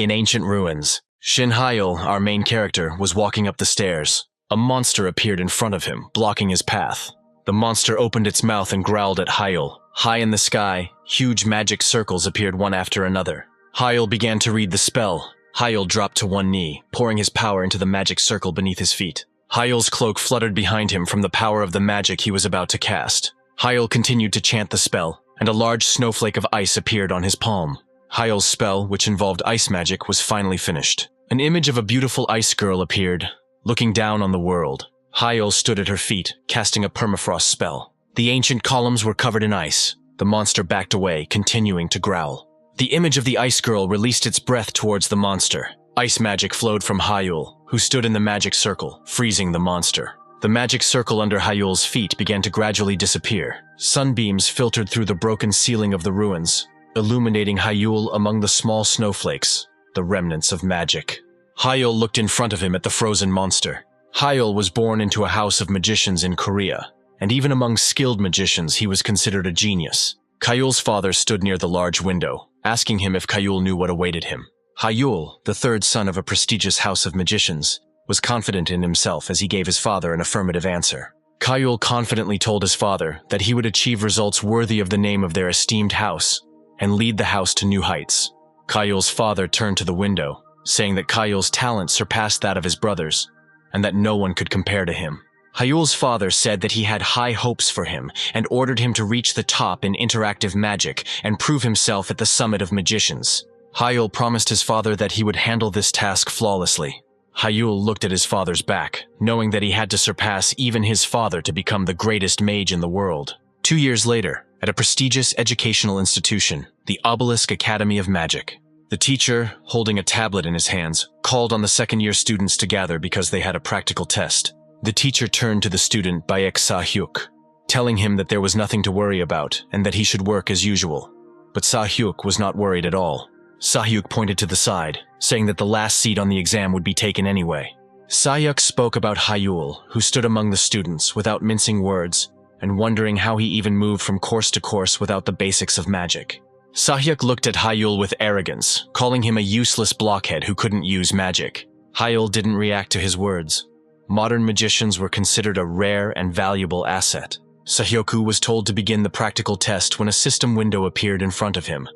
In ancient ruins, Shinhi, our main character, was walking up the stairs. A monster appeared in front of him, blocking his path. The monster opened its mouth and growled at Hyul. High in the sky, huge magic circles appeared one after another. Hyul began to read the spell. Hyul dropped to one knee, pouring his power into the magic circle beneath his feet. Hyul's cloak fluttered behind him from the power of the magic he was about to cast. Hyul continued to chant the spell, and a large snowflake of ice appeared on his palm. Hyul's spell, which involved ice magic, was finally finished. An image of a beautiful ice girl appeared, looking down on the world. Hyul stood at her feet, casting a permafrost spell. The ancient columns were covered in ice. The monster backed away, continuing to growl. The image of the ice girl released its breath towards the monster. Ice magic flowed from Hyul, who stood in the magic circle, freezing the monster. The magic circle under Hyul's feet began to gradually disappear. Sunbeams filtered through the broken ceiling of the ruins, illuminating Hyul among the small snowflakes, the remnants of magic. Hyul looked in front of him at the frozen monster. Hyul was born into a house of magicians in Korea, and even among skilled magicians he was considered a genius. Hyul's father stood near the large window, asking him if Hyul knew what awaited him. Hyul, the third son of a prestigious house of magicians, was confident in himself as he gave his father an affirmative answer. Hyul confidently told his father that he would achieve results worthy of the name of their esteemed house and lead the house to new heights. Hyul's father turned to the window, saying that Hyul's talent surpassed that of his brothers, and that no one could compare to him. Hyul's father said that he had high hopes for him and ordered him to reach the top in interactive magic and prove himself at the summit of magicians. Hyul promised his father that he would handle this task flawlessly. Hyul looked at his father's back, knowing that he had to surpass even his father to become the greatest mage in the world. 2 years later, at a prestigious educational institution, the Obelisk Academy of Magic, the teacher, holding a tablet in his hands, called on the second-year students to gather because they had a practical test. The teacher turned to the student Baek Sa-hyuk, telling him that there was nothing to worry about and that he should work as usual. But Sa-hyuk was not worried at all. Sa-hyuk pointed to the side, saying that the last seat on the exam would be taken anyway. Sa-hyuk spoke about Hyul, who stood among the students without mincing words and wondering how he even moved from course to course without the basics of magic. Sa-hyuk looked at Hyul with arrogance, calling him a useless blockhead who couldn't use magic. Hyul didn't react to his words. Modern magicians were considered a rare and valuable asset. Sa-hyuk was told to begin the practical test when a system window appeared in front of him,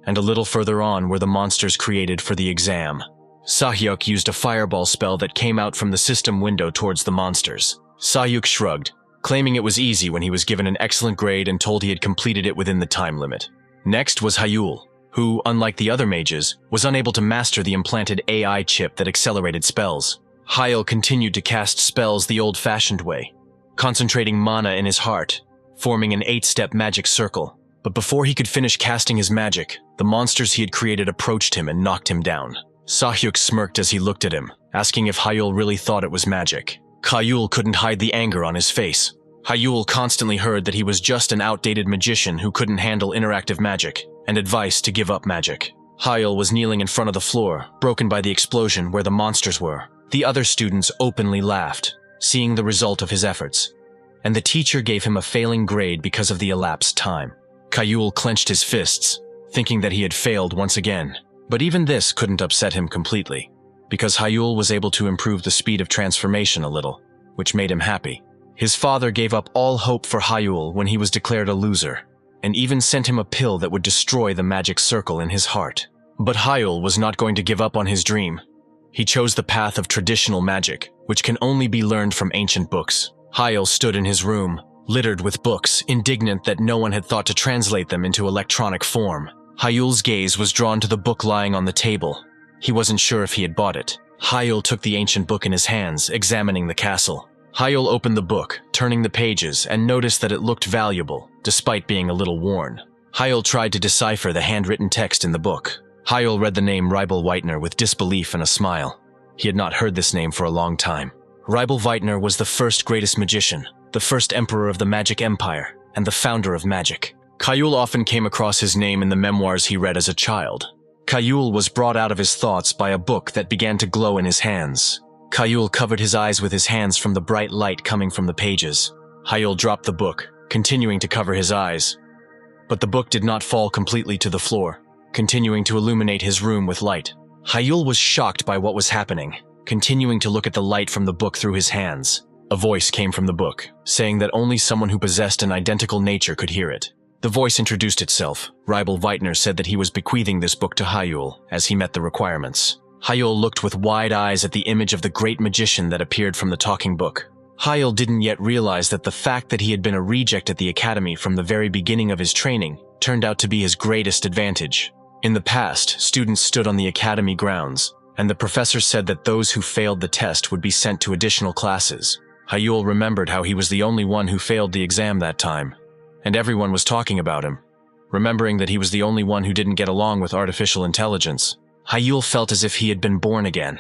and a little further on were the monsters created for the exam. Sa-hyuk used a fireball spell that came out from the system window towards the monsters. Sa-hyuk shrugged, claiming it was easy when he was given an excellent grade and told he had completed it within the time limit. Next was Hyul, who, unlike the other mages, was unable to master the implanted AI chip that accelerated spells. Hyul continued to cast spells the old-fashioned way, concentrating mana in his heart, forming an 8-step magic circle. But before he could finish casting his magic, the monsters he had created approached him and knocked him down. Sa-hyuk smirked as he looked at him, asking if Hyul really thought it was magic. Hyul couldn't hide the anger on his face. Hyul constantly heard that he was just an outdated magician who couldn't handle interactive magic, and advice to give up magic. Hyul was kneeling in front of the floor, broken by the explosion where the monsters were. The other students openly laughed, seeing the result of his efforts, and the teacher gave him a failing grade because of the elapsed time. Hyul clenched his fists, thinking that he had failed once again. But even this couldn't upset him completely, because Hyul was able to improve the speed of transformation a little, which made him happy. His father gave up all hope for Hyul when he was declared a loser, and even sent him a pill that would destroy the magic circle in his heart. But Hyul was not going to give up on his dream. He chose the path of traditional magic, which can only be learned from ancient books. Hyul stood in his room, littered with books, indignant that no one had thought to translate them into electronic form. Hyul's gaze was drawn to the book lying on the table. He wasn't sure if he had bought it. Hyul took the ancient book in his hands, examining the castle. Hyul opened the book, turning the pages, and noticed that it looked valuable, despite being a little worn. Hyul tried to decipher the handwritten text in the book. Hyul read the name Rybel Weitner with disbelief and a smile. He had not heard this name for a long time. Rybel Weitner was the first greatest magician, the first emperor of the Magic Empire, and the founder of magic. Hyul often came across his name in the memoirs he read as a child. Hyul was brought out of his thoughts by a book that began to glow in his hands. Hyul covered his eyes with his hands from the bright light coming from the pages. Hyul dropped the book, continuing to cover his eyes. But the book did not fall completely to the floor, continuing to illuminate his room with light. Hyul was shocked by what was happening, continuing to look at the light from the book through his hands. A voice came from the book, saying that only someone who possessed an identical nature could hear it. The voice introduced itself. Rybel Weitner said that he was bequeathing this book to Hyul, as he met the requirements. Hyul looked with wide eyes at the image of the great magician that appeared from the talking book. Hyul didn't yet realize that the fact that he had been a reject at the academy from the very beginning of his training turned out to be his greatest advantage. In the past, students stood on the academy grounds, and the professor said that those who failed the test would be sent to additional classes. Hyul remembered how he was the only one who failed the exam that time, and everyone was talking about him. Remembering that he was the only one who didn't get along with artificial intelligence, Hyul felt as if he had been born again.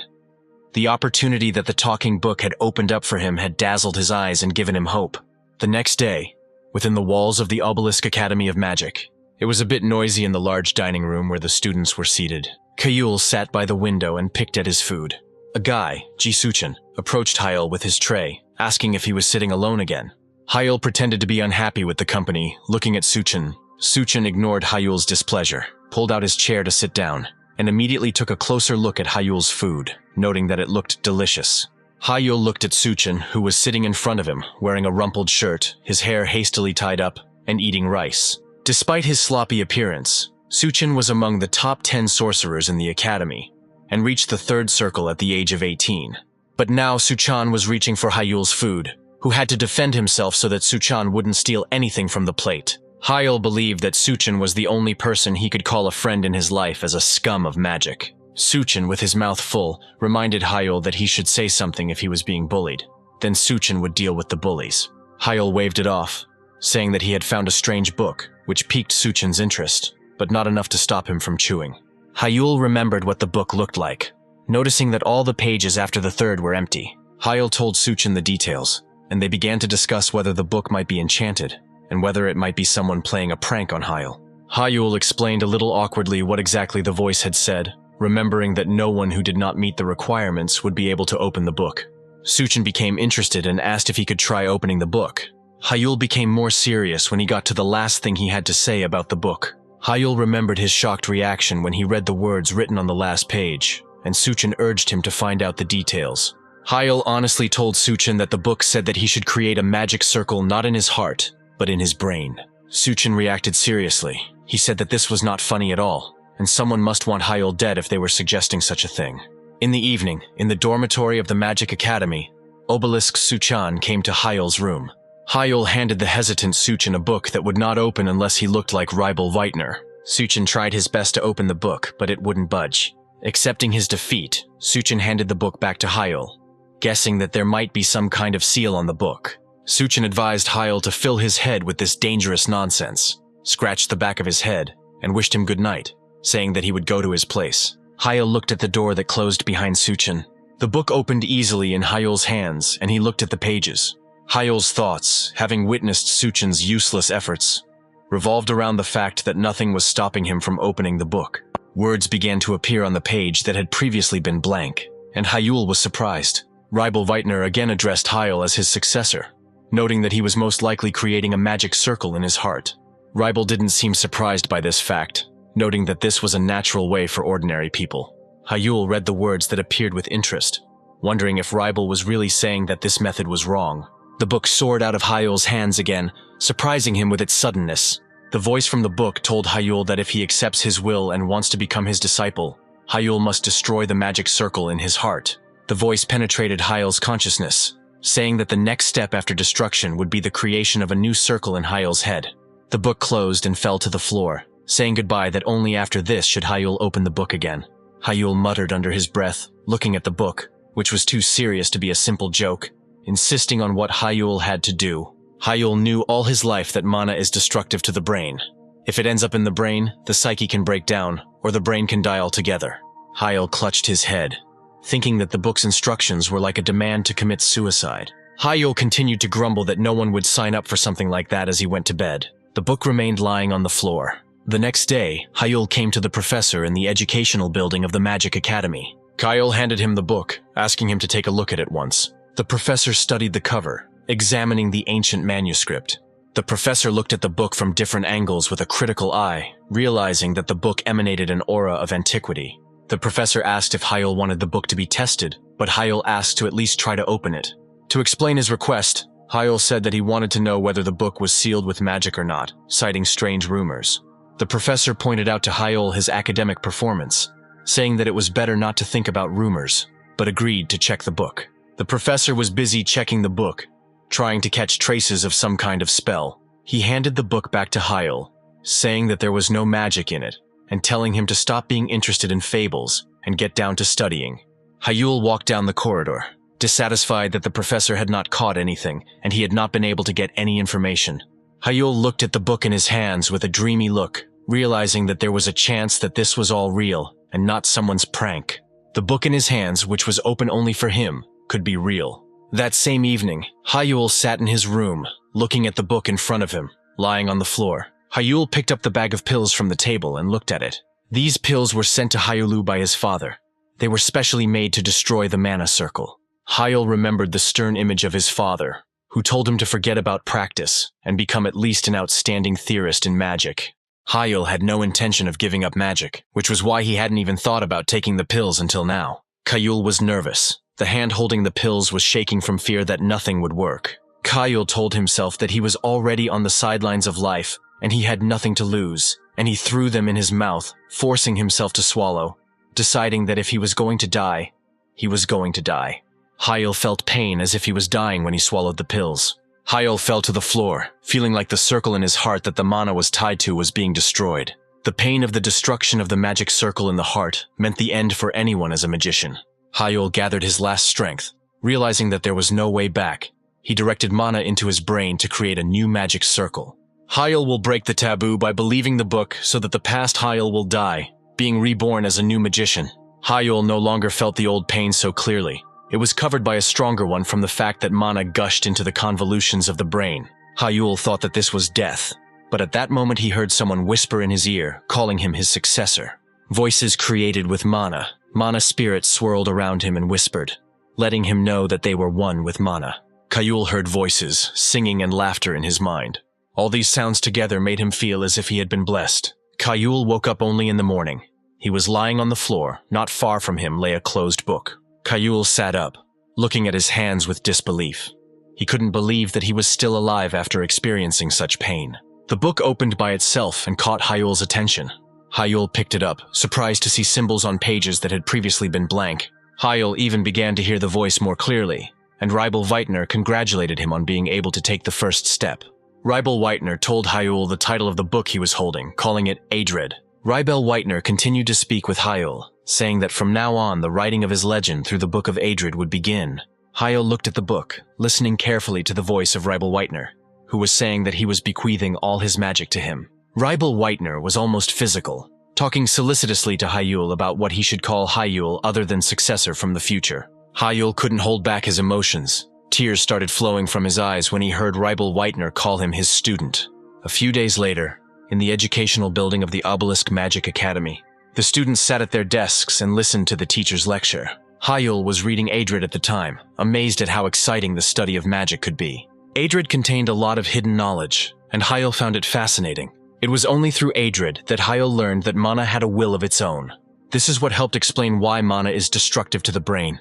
The opportunity that the talking book had opened up for him had dazzled his eyes and given him hope. The next day, within the walls of the Obelisk Academy of Magic, it was a bit noisy in the large dining room where the students were seated. Hyul sat by the window and picked at his food. A guy, Ji Suchin, approached Hyul with his tray, asking if he was sitting alone again. Hyul pretended to be unhappy with the company, looking at Suchin. Suchin ignored Hyul's displeasure, pulled out his chair to sit down, and immediately took a closer look at Hyul's food, noting that it looked delicious. Hyul looked at Suchin, who was sitting in front of him, wearing a rumpled shirt, his hair hastily tied up, and eating rice. Despite his sloppy appearance, Suchin was among the top 10 sorcerers in the academy, and reached the 3rd circle at the age of 18. But now Suchan was reaching for Hyul's food, who had to defend himself so that Suchan wouldn't steal anything from the plate. Hyul believed that Suchin was the only person he could call a friend in his life as a scum of magic. Suchin, with his mouth full, reminded Hyul that he should say something if he was being bullied. Then Suchin would deal with the bullies. Hyul waved it off, saying that he had found a strange book, which piqued Suchin's interest, but not enough to stop him from chewing. Hyul remembered what the book looked like, noticing that all the pages after the 3rd were empty. Hyul told Suchin the details, and they began to discuss whether the book might be enchanted, and whether it might be someone playing a prank on Hyul. Hyul explained a little awkwardly what exactly the voice had said, remembering that no one who did not meet the requirements would be able to open the book. Suchin became interested and asked if he could try opening the book. Hyul became more serious when he got to the last thing he had to say about the book. Hyul remembered his shocked reaction when he read the words written on the last page, and Suchin urged him to find out the details. Hyul honestly told Suchin that the book said that he should create a magic circle not in his heart, but in his brain. Suchin reacted seriously. He said that this was not funny at all, and someone must want Hyul dead if they were suggesting such a thing. In the evening, in the dormitory of the Magic Academy, Obelisk Suchan came to Hyul's room. Hyul handed the hesitant Suchin a book that would not open unless he looked like Rybel Weitner. Suchin tried his best to open the book, but it wouldn't budge. Accepting his defeat, Suchin handed the book back to Hyul, guessing that there might be some kind of seal on the book. Suchin advised Hyul to fill his head with this dangerous nonsense, scratched the back of his head, and wished him good night, saying that he would go to his place. Hyul looked at the door that closed behind Suchin. The book opened easily in Hyul's hands, and he looked at the pages. Hyul's thoughts, having witnessed Suchin's useless efforts, revolved around the fact that nothing was stopping him from opening the book. Words began to appear on the page that had previously been blank, and Hyul was surprised. Rybel Weitner again addressed Hyul as his successor, noting that he was most likely creating a magic circle in his heart. Rybel didn't seem surprised by this fact, noting that this was a natural way for ordinary people. Hyul read the words that appeared with interest, wondering if Rybel was really saying that this method was wrong. The book soared out of Hyul's hands again, surprising him with its suddenness. The voice from the book told Hyul that if he accepts his will and wants to become his disciple, Hyul must destroy the magic circle in his heart. The voice penetrated Hyul's consciousness, saying that the next step after destruction would be the creation of a new circle in Hyul's head. The book closed and fell to the floor, saying goodbye that only after this should Hyul open the book again. Hyul muttered under his breath, looking at the book, which was too serious to be a simple joke, insisting on what Hyul had to do. Hyul knew all his life that mana is destructive to the brain. If it ends up in the brain, the psyche can break down, or the brain can die altogether. Hyul clutched his head, thinking that the book's instructions were like a demand to commit suicide. Hyul continued to grumble that no one would sign up for something like that as he went to bed. The book remained lying on the floor. The next day, Hyul came to the professor in the educational building of the Magic Academy. Hyul handed him the book, asking him to take a look at it once. The professor studied the cover, examining the ancient manuscript. The professor looked at the book from different angles with a critical eye, realizing that the book emanated an aura of antiquity. The professor asked if Hyul wanted the book to be tested, but Hyul asked to at least try to open it. To explain his request, Hyul said that he wanted to know whether the book was sealed with magic or not, citing strange rumors. The professor pointed out to Hyul his academic performance, saying that it was better not to think about rumors, but agreed to check the book. The professor was busy checking the book, trying to catch traces of some kind of spell. He handed the book back to Hyul, saying that there was no magic in it, and telling him to stop being interested in fables and get down to studying. Hyul walked down the corridor, dissatisfied that the professor had not caught anything and he had not been able to get any information. Hyul looked at the book in his hands with a dreamy look, realizing that there was a chance that this was all real and not someone's prank. The book in his hands, which was open only for him, could be real. That same evening, Hyul sat in his room, looking at the book in front of him, lying on the floor. Hyul picked up the bag of pills from the table and looked at it. These pills were sent to Hyulu by his father. They were specially made to destroy the mana circle. Hyul remembered the stern image of his father, who told him to forget about practice and become at least an outstanding theorist in magic. Hyul had no intention of giving up magic, which was why he hadn't even thought about taking the pills until now. Hyul was nervous. The hand holding the pills was shaking from fear that nothing would work. Hyul told himself that he was already on the sidelines of life and he had nothing to lose, and he threw them in his mouth, forcing himself to swallow, deciding that if he was going to die, he was going to die. Hyul felt pain as if he was dying when he swallowed the pills. Hyul fell to the floor, feeling like the circle in his heart that the mana was tied to was being destroyed. The pain of the destruction of the magic circle in the heart meant the end for anyone as a magician. Hyul gathered his last strength. Realizing that there was no way back, he directed mana into his brain to create a new magic circle. Hyul will break the taboo by believing the book so that the past Hyul will die, being reborn as a new magician. Hyul no longer felt the old pain so clearly. It was covered by a stronger one from the fact that mana gushed into the convolutions of the brain. Hyul thought that this was death, but at that moment he heard someone whisper in his ear, calling him his successor. Voices created with mana. Mana spirits swirled around him and whispered, letting him know that they were one with mana. Hyul heard voices, singing and laughter in his mind. All these sounds together made him feel as if he had been blessed. Hyul woke up only in the morning. He was lying on the floor. Not far from him lay a closed book. Hyul sat up, looking at his hands with disbelief. He couldn't believe that he was still alive after experiencing such pain. The book opened by itself and caught Hyul's attention. Hyul picked it up, surprised to see symbols on pages that had previously been blank. Hyul even began to hear the voice more clearly, and Rybel Weitner congratulated him on being able to take the first step. Rybel Weitner told Hyul the title of the book he was holding, calling it Adred. Rybel Weitner continued to speak with Hyul, saying that from now on the writing of his legend through the Book of Adred would begin. Hyul looked at the book, listening carefully to the voice of Rybel Weitner, who was saying that he was bequeathing all his magic to him. Rybel Weitner was almost physical, talking solicitously to Hyul about what he should call Hyul other than successor from the future. Hyul couldn't hold back his emotions. Tears started flowing from his eyes when he heard Rybel Weitner call him his student. A few days later, in the educational building of the Obelisk Magic Academy, the students sat at their desks and listened to the teacher's lecture. Hyul was reading Adred at the time, amazed at how exciting the study of magic could be. Adred contained a lot of hidden knowledge, and Hyul found it fascinating. It was only through Adred that Hyul learned that mana had a will of its own. This is what helped explain why mana is destructive to the brain,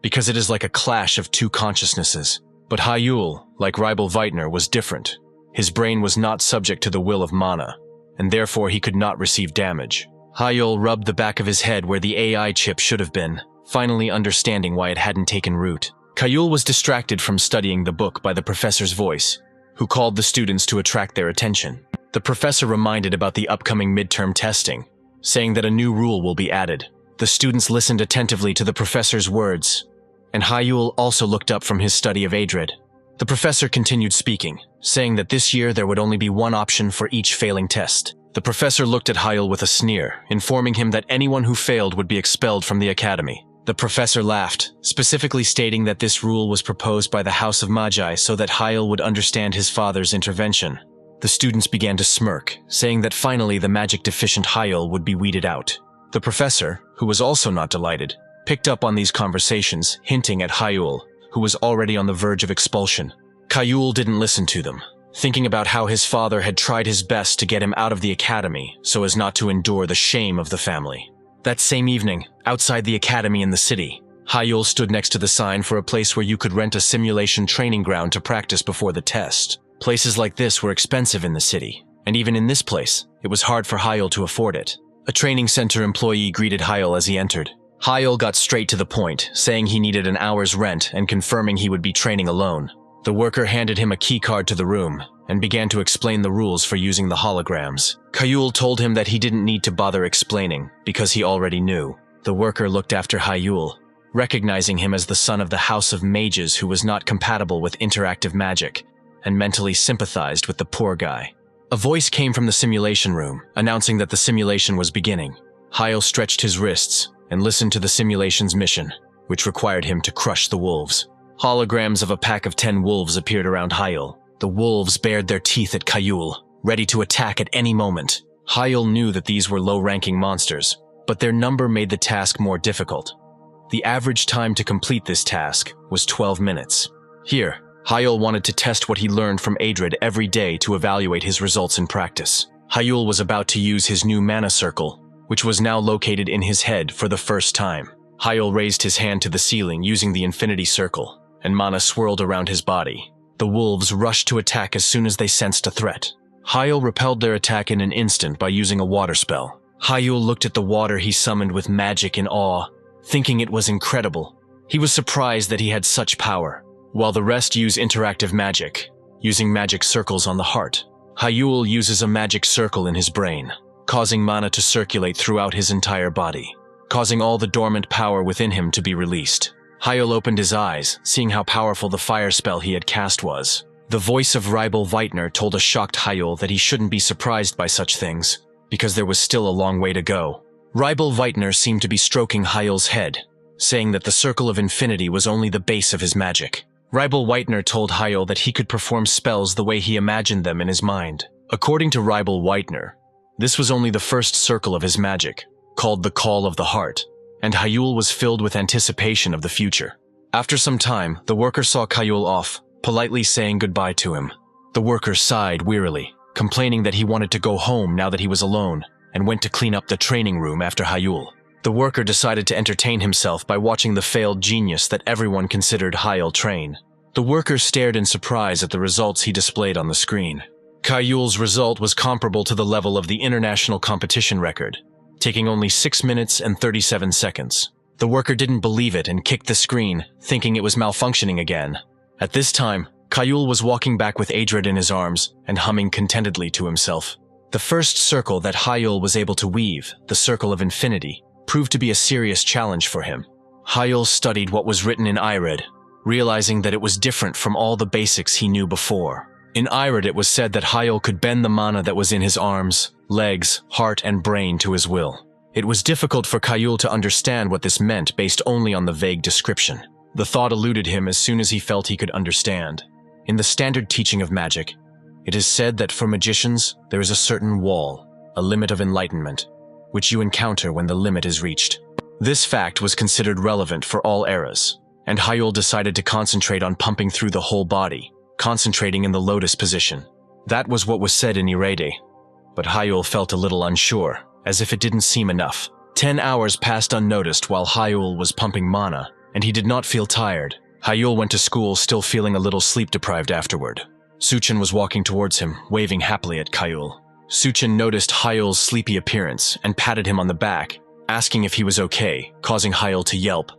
because it is like a clash of two consciousnesses. But Hyul, like Rybel Weitner, was different. His brain was not subject to the will of mana, and therefore he could not receive damage. Hyul rubbed the back of his head where the AI chip should have been, finally understanding why it hadn't taken root. Hyul was distracted from studying the book by the professor's voice, who called the students to attract their attention. The professor reminded about the upcoming midterm testing, saying that a new rule will be added. The students listened attentively to the professor's words, and Hyul also looked up from his study of Adred. The professor continued speaking, saying that this year there would only be one option for each failing test. The professor looked at Hyul with a sneer, informing him that anyone who failed would be expelled from the academy. The professor laughed, specifically stating that this rule was proposed by the House of Magi so that Hyul would understand his father's intervention. The students began to smirk, saying that finally the magic-deficient Hyul would be weeded out. The professor, who was also not delighted, picked up on these conversations, hinting at Hyul, who was already on the verge of expulsion. Hyul didn't listen to them, thinking about how his father had tried his best to get him out of the academy so as not to endure the shame of the family. That same evening, outside the academy in the city, Hyul stood next to the sign for a place where you could rent a simulation training ground to practice before the test. Places like this were expensive in the city, and even in this place, it was hard for Hyul to afford it. A training center employee greeted Hyul as he entered. Hyul got straight to the point, saying he needed an hour's rent and confirming he would be training alone. The worker handed him a key card to the room and began to explain the rules for using the holograms. Hyul told him that he didn't need to bother explaining because he already knew. The worker looked after Hyul, recognizing him as the son of the House of Mages who was not compatible with interactive magic and mentally sympathized with the poor guy. A voice came from the simulation room, announcing that the simulation was beginning. Hyul stretched his wrists and listened to the simulation's mission, which required him to crush the wolves. Holograms of a pack of 10 wolves appeared around Hyul. The wolves bared their teeth at Hyul, ready to attack at any moment. Hyul knew that these were low-ranking monsters, but their number made the task more difficult. The average time to complete this task was 12 minutes. Here, Hyul wanted to test what he learned from Adrid every day to evaluate his results in practice. Hyul was about to use his new mana circle, which was now located in his head for the first time. Hyul raised his hand to the ceiling using the infinity circle, and mana swirled around his body. The wolves rushed to attack as soon as they sensed a threat. Hyul repelled their attack in an instant by using a water spell. Hyul looked at the water he summoned with magic in awe, thinking it was incredible. He was surprised that he had such power. While the rest use interactive magic, using magic circles on the heart, Hyul uses a magic circle in his brain, causing mana to circulate throughout his entire body, causing all the dormant power within him to be released. Hyul opened his eyes, seeing how powerful the fire spell he had cast was. The voice of Rybel Weitner told a shocked Hyul that he shouldn't be surprised by such things, because there was still a long way to go. Rybel Weitner seemed to be stroking Hyul's head, saying that the Circle of Infinity was only the base of his magic. Rybel Weitner told Hyul that he could perform spells the way he imagined them in his mind. According to Rybel Weitner, this was only the first circle of his magic, called the Call of the Heart, and Hyul was filled with anticipation of the future. After some time, the worker saw Hyul off, politely saying goodbye to him. The worker sighed wearily, complaining that he wanted to go home now that he was alone, and went to clean up the training room after Hyul. The worker decided to entertain himself by watching the failed genius that everyone considered Hyul train. The worker stared in surprise at the results he displayed on the screen. Hyul's result was comparable to the level of the international competition record, taking only 6 minutes and 37 seconds. The worker didn't believe it and kicked the screen, thinking it was malfunctioning again. At this time, Hyul was walking back with Adrid in his arms and humming contentedly to himself. The first circle that Hyul was able to weave, the Circle of Infinity, proved to be a serious challenge for him. Hyul studied what was written in Irid, realizing that it was different from all the basics he knew before. In Irid, it was said that Hyul could bend the mana that was in his arms, legs, heart, and brain to his will. It was difficult for Hyul to understand what this meant based only on the vague description. The thought eluded him as soon as he felt he could understand. In the standard teaching of magic, it is said that for magicians, there is a certain wall, a limit of enlightenment, which you encounter when the limit is reached. This fact was considered relevant for all eras, and Hyul decided to concentrate on pumping through the whole body, concentrating in the lotus position. That was what was said in Irede, but Hyul felt a little unsure, as if it didn't seem enough. 10 hours passed unnoticed while Hyul was pumping mana, and he did not feel tired. Hyul went to school still feeling a little sleep-deprived afterward. Suchin was walking towards him, waving happily at Hyul. Suchin noticed Hyul's sleepy appearance and patted him on the back, asking if he was okay, causing Hyul to yelp.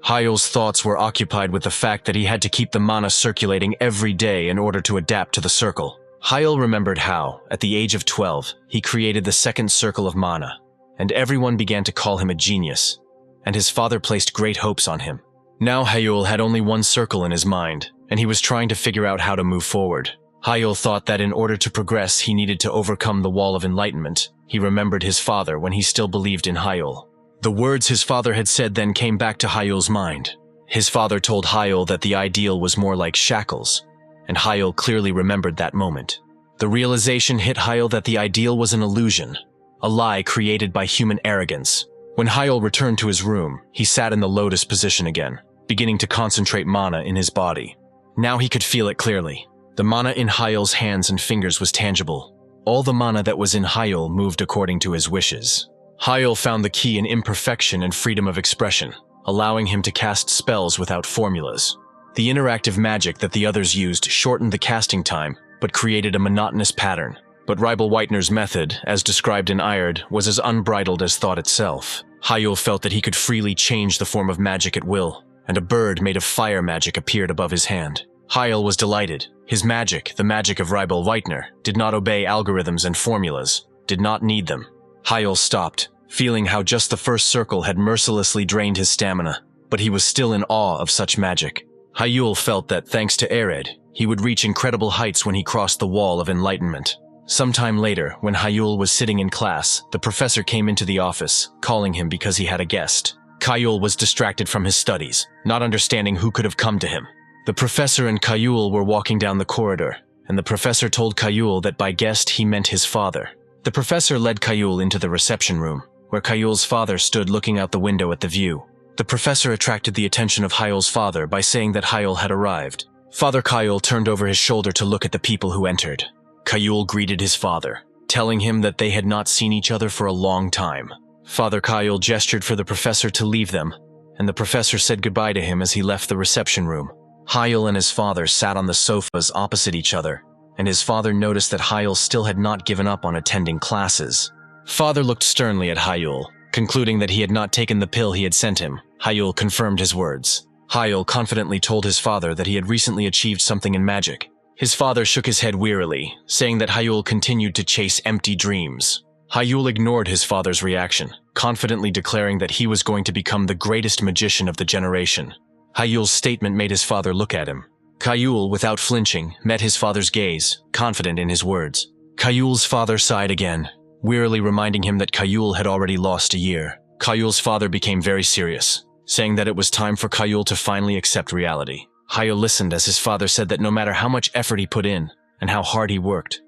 Hyul's thoughts were occupied with the fact that he had to keep the mana circulating every day in order to adapt to the circle. Hyul remembered how, at the age of 12, he created the second circle of mana, and everyone began to call him a genius, and his father placed great hopes on him. Now Hyul had only one circle in his mind, and he was trying to figure out how to move forward. Hyul thought that in order to progress he needed to overcome the wall of enlightenment. He remembered his father when he still believed in Hyul. The words his father had said then came back to Hyul's mind. His father told Hyul that the ideal was more like shackles, and Hyul clearly remembered that moment. The realization hit Hyul that the ideal was an illusion, a lie created by human arrogance. When Hyul returned to his room, he sat in the lotus position again, beginning to concentrate mana in his body. Now he could feel it clearly. The mana in Hyul's hands and fingers was tangible. All the mana that was in Hyul moved according to his wishes. Hyul found the key in imperfection and freedom of expression, allowing him to cast spells without formulas. The interactive magic that the others used shortened the casting time, but created a monotonous pattern. But Ribal Whitener's method, as described in Ired, was as unbridled as thought itself. Hyul felt that he could freely change the form of magic at will, and a bird made of fire magic appeared above his hand. Hyul was delighted. His magic, the magic of Ribal Whitener, did not obey algorithms and formulas, did not need them. Hyul stopped, feeling how just the first circle had mercilessly drained his stamina, but he was still in awe of such magic. Hyul felt that, thanks to Ered, he would reach incredible heights when he crossed the wall of enlightenment. Sometime later, when Hyul was sitting in class, the professor came into the office, calling him because he had a guest. Hyul was distracted from his studies, not understanding who could have come to him. The professor and Hyul were walking down the corridor, and the professor told Hyul that by guest he meant his father. The professor led Hyul into the reception room, where Hyul's father stood looking out the window at the view. The professor attracted the attention of Hyul's father by saying that Hyul had arrived. Father Hyul turned over his shoulder to look at the people who entered. Hyul greeted his father, telling him that they had not seen each other for a long time. Father Hyul gestured for the professor to leave them, and the professor said goodbye to him as he left the reception room. Hyul and his father sat on the sofas opposite each other, and his father noticed that Hyul still had not given up on attending classes. Father looked sternly at Hyul, concluding that he had not taken the pill he had sent him. Hyul confirmed his words. Hyul confidently told his father that he had recently achieved something in magic. His father shook his head wearily, saying that Hyul continued to chase empty dreams. Hyul ignored his father's reaction, confidently declaring that he was going to become the greatest magician of the generation. Hyul's statement made his father look at him. Hyul, without flinching, met his father's gaze, confident in his words. Hyul's father sighed again, wearily reminding him that Hyul had already lost a year. Hyul's father became very serious, saying that it was time for Hyul to finally accept reality. Hyul listened as his father said that no matter how much effort he put in, and how hard he worked,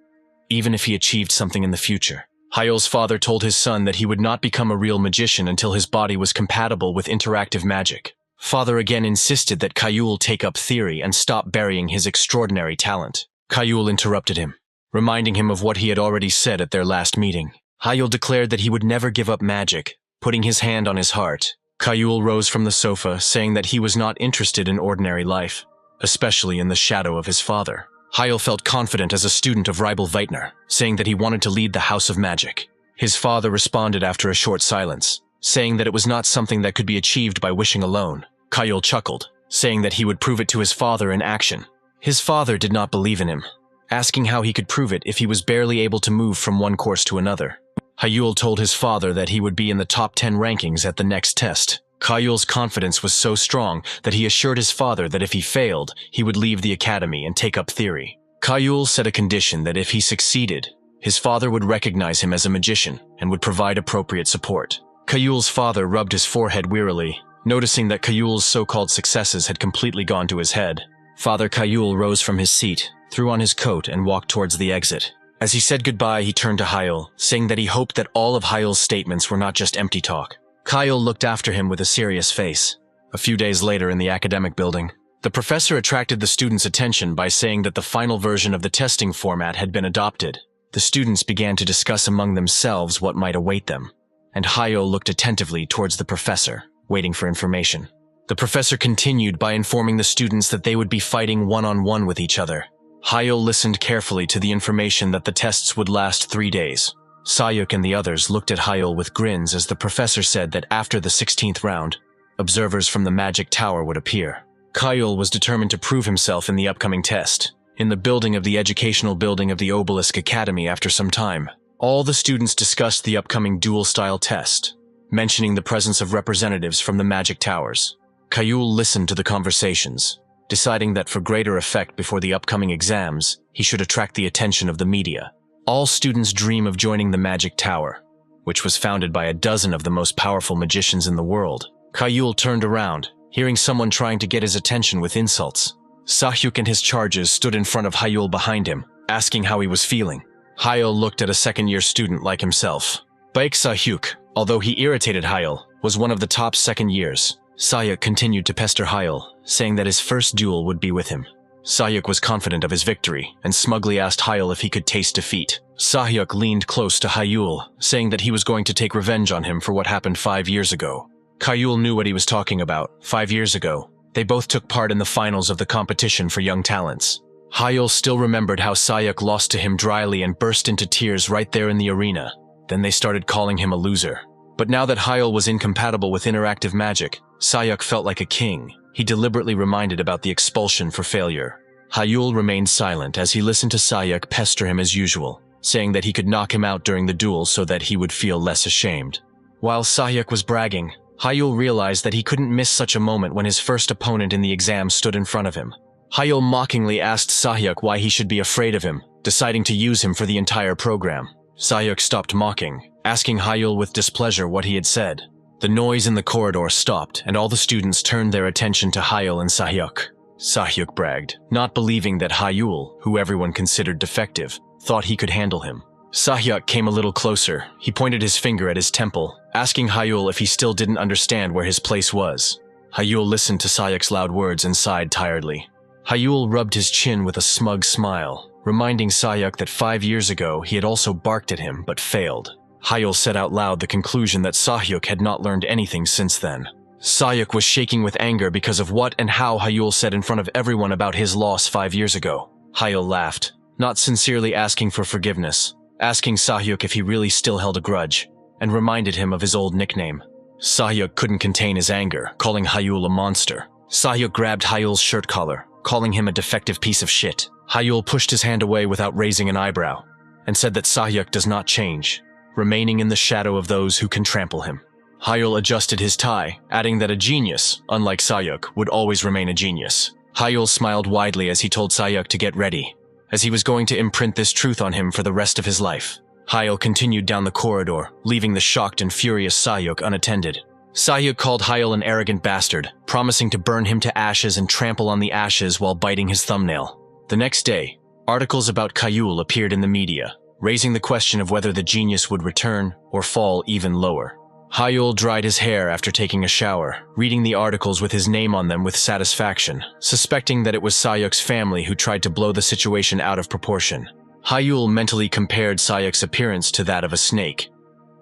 even if he achieved something in the future, Hyul's father told his son that he would not become a real magician until his body was compatible with interactive magic. Father again insisted that Hyul take up theory and stop burying his extraordinary talent. Hyul interrupted him, reminding him of what he had already said at their last meeting. Hyul declared that he would never give up magic, putting his hand on his heart. Hyul rose from the sofa, saying that he was not interested in ordinary life, especially in the shadow of his father. Hyul felt confident as a student of Ribal Whitener, saying that he wanted to lead the House of Magic. His father responded after a short silence, saying that it was not something that could be achieved by wishing alone. Hyul chuckled, saying that he would prove it to his father in action. His father did not believe in him, asking how he could prove it if he was barely able to move from one course to another. Hyul told his father that he would be in the top 10 rankings at the next test. Hyul's confidence was so strong that he assured his father that if he failed, he would leave the academy and take up theory. Hyul set a condition that if he succeeded, his father would recognize him as a magician and would provide appropriate support. Hyul's father rubbed his forehead wearily, noticing that Hyul's so-called successes had completely gone to his head. Father Hyul rose from his seat, threw on his coat, and walked towards the exit. As he said goodbye, he turned to Hyul, saying that he hoped that all of Hyul's statements were not just empty talk. Hyul looked after him with a serious face. A few days later in the academic building, the professor attracted the students' attention by saying that the final version of the testing format had been adopted. The students began to discuss among themselves what might await them, and Hyul looked attentively towards the professor, waiting for information. The professor continued by informing the students that they would be fighting one-on-one with each other. Hyul listened carefully to the information that the tests would last 3 days. Sayuk and the others looked at Hyul with grins as the professor said that after the 16th round, observers from the magic tower would appear. Hyul was determined to prove himself in the upcoming test, in the building of the educational building of the Obelisk Academy after some time. All the students discussed the upcoming dual-style test, mentioning the presence of representatives from the magic towers. Hyul listened to the conversations, deciding that for greater effect before the upcoming exams, he should attract the attention of the media. All students dream of joining the Magic Tower, which was founded by a dozen of the most powerful magicians in the world. Hyul turned around, hearing someone trying to get his attention with insults. Sahyuk and his charges stood in front of Hyul behind him, asking how he was feeling. Hyul looked at a second-year student like himself. Baek Sahyuk, although he irritated Hyul, was one of the top second years. Sahyuk continued to pester Hyul, saying that his first duel would be with him. Sahyuk was confident of his victory and smugly asked Hyul if he could taste defeat. Sahyuk leaned close to Hyul, saying that he was going to take revenge on him for what happened 5 years ago. Hyul knew what he was talking about. 5 years ago, they both took part in the finals of the competition for young talents. Hyul still remembered how Sahyuk lost to him dryly and burst into tears right there in the arena. Then they started calling him a loser. But now that Hyul was incompatible with interactive magic, Sahyuk felt like a king. He deliberately reminded about the expulsion for failure. Hyul remained silent as he listened to Sahyuk pester him as usual, saying that he could knock him out during the duel so that he would feel less ashamed. While Sahyuk was bragging, Hyul realized that he couldn't miss such a moment when his first opponent in the exam stood in front of him. Hyul mockingly asked Sahyuk why he should be afraid of him, deciding to use him for the entire program. Sahyuk stopped mocking, asking Hyul with displeasure what he had said. The noise in the corridor stopped, and all the students turned their attention to Hyul and Sahyuk. Sahyuk bragged, not believing that Hyul, who everyone considered defective, thought he could handle him. Sahyuk came a little closer. He pointed his finger at his temple, asking Hyul if he still didn't understand where his place was. Hyul listened to Sahyuk's loud words and sighed tiredly. Hyul rubbed his chin with a smug smile, reminding Sahyuk that 5 years ago he had also barked at him but failed. Hyul said out loud the conclusion that Sahyuk had not learned anything since then. Sahyuk was shaking with anger because of what and how Hyul said in front of everyone about his loss 5 years ago. Hyul laughed, not sincerely asking for forgiveness, asking Sahyuk if he really still held a grudge, and reminded him of his old nickname. Sahyuk couldn't contain his anger, calling Hyul a monster. Sahyuk grabbed Hyul's shirt collar, calling him a defective piece of shit. Hyul pushed his hand away without raising an eyebrow, and said that Sahyuk does not change, remaining in the shadow of those who can trample him. Hyul adjusted his tie, adding that a genius, unlike Sahyuk, would always remain a genius. Hyul smiled widely as he told Sahyuk to get ready, as he was going to imprint this truth on him for the rest of his life. Hyul continued down the corridor, leaving the shocked and furious Sahyuk unattended. Sahyuk called Hyul an arrogant bastard, promising to burn him to ashes and trample on the ashes while biting his thumbnail. The next day, articles about Hyul appeared in the media, raising the question of whether the genius would return or fall even lower. Hyul dried his hair after taking a shower, reading the articles with his name on them with satisfaction, suspecting that it was Sahyuk's family who tried to blow the situation out of proportion. Hyul mentally compared Sahyuk's appearance to that of a snake,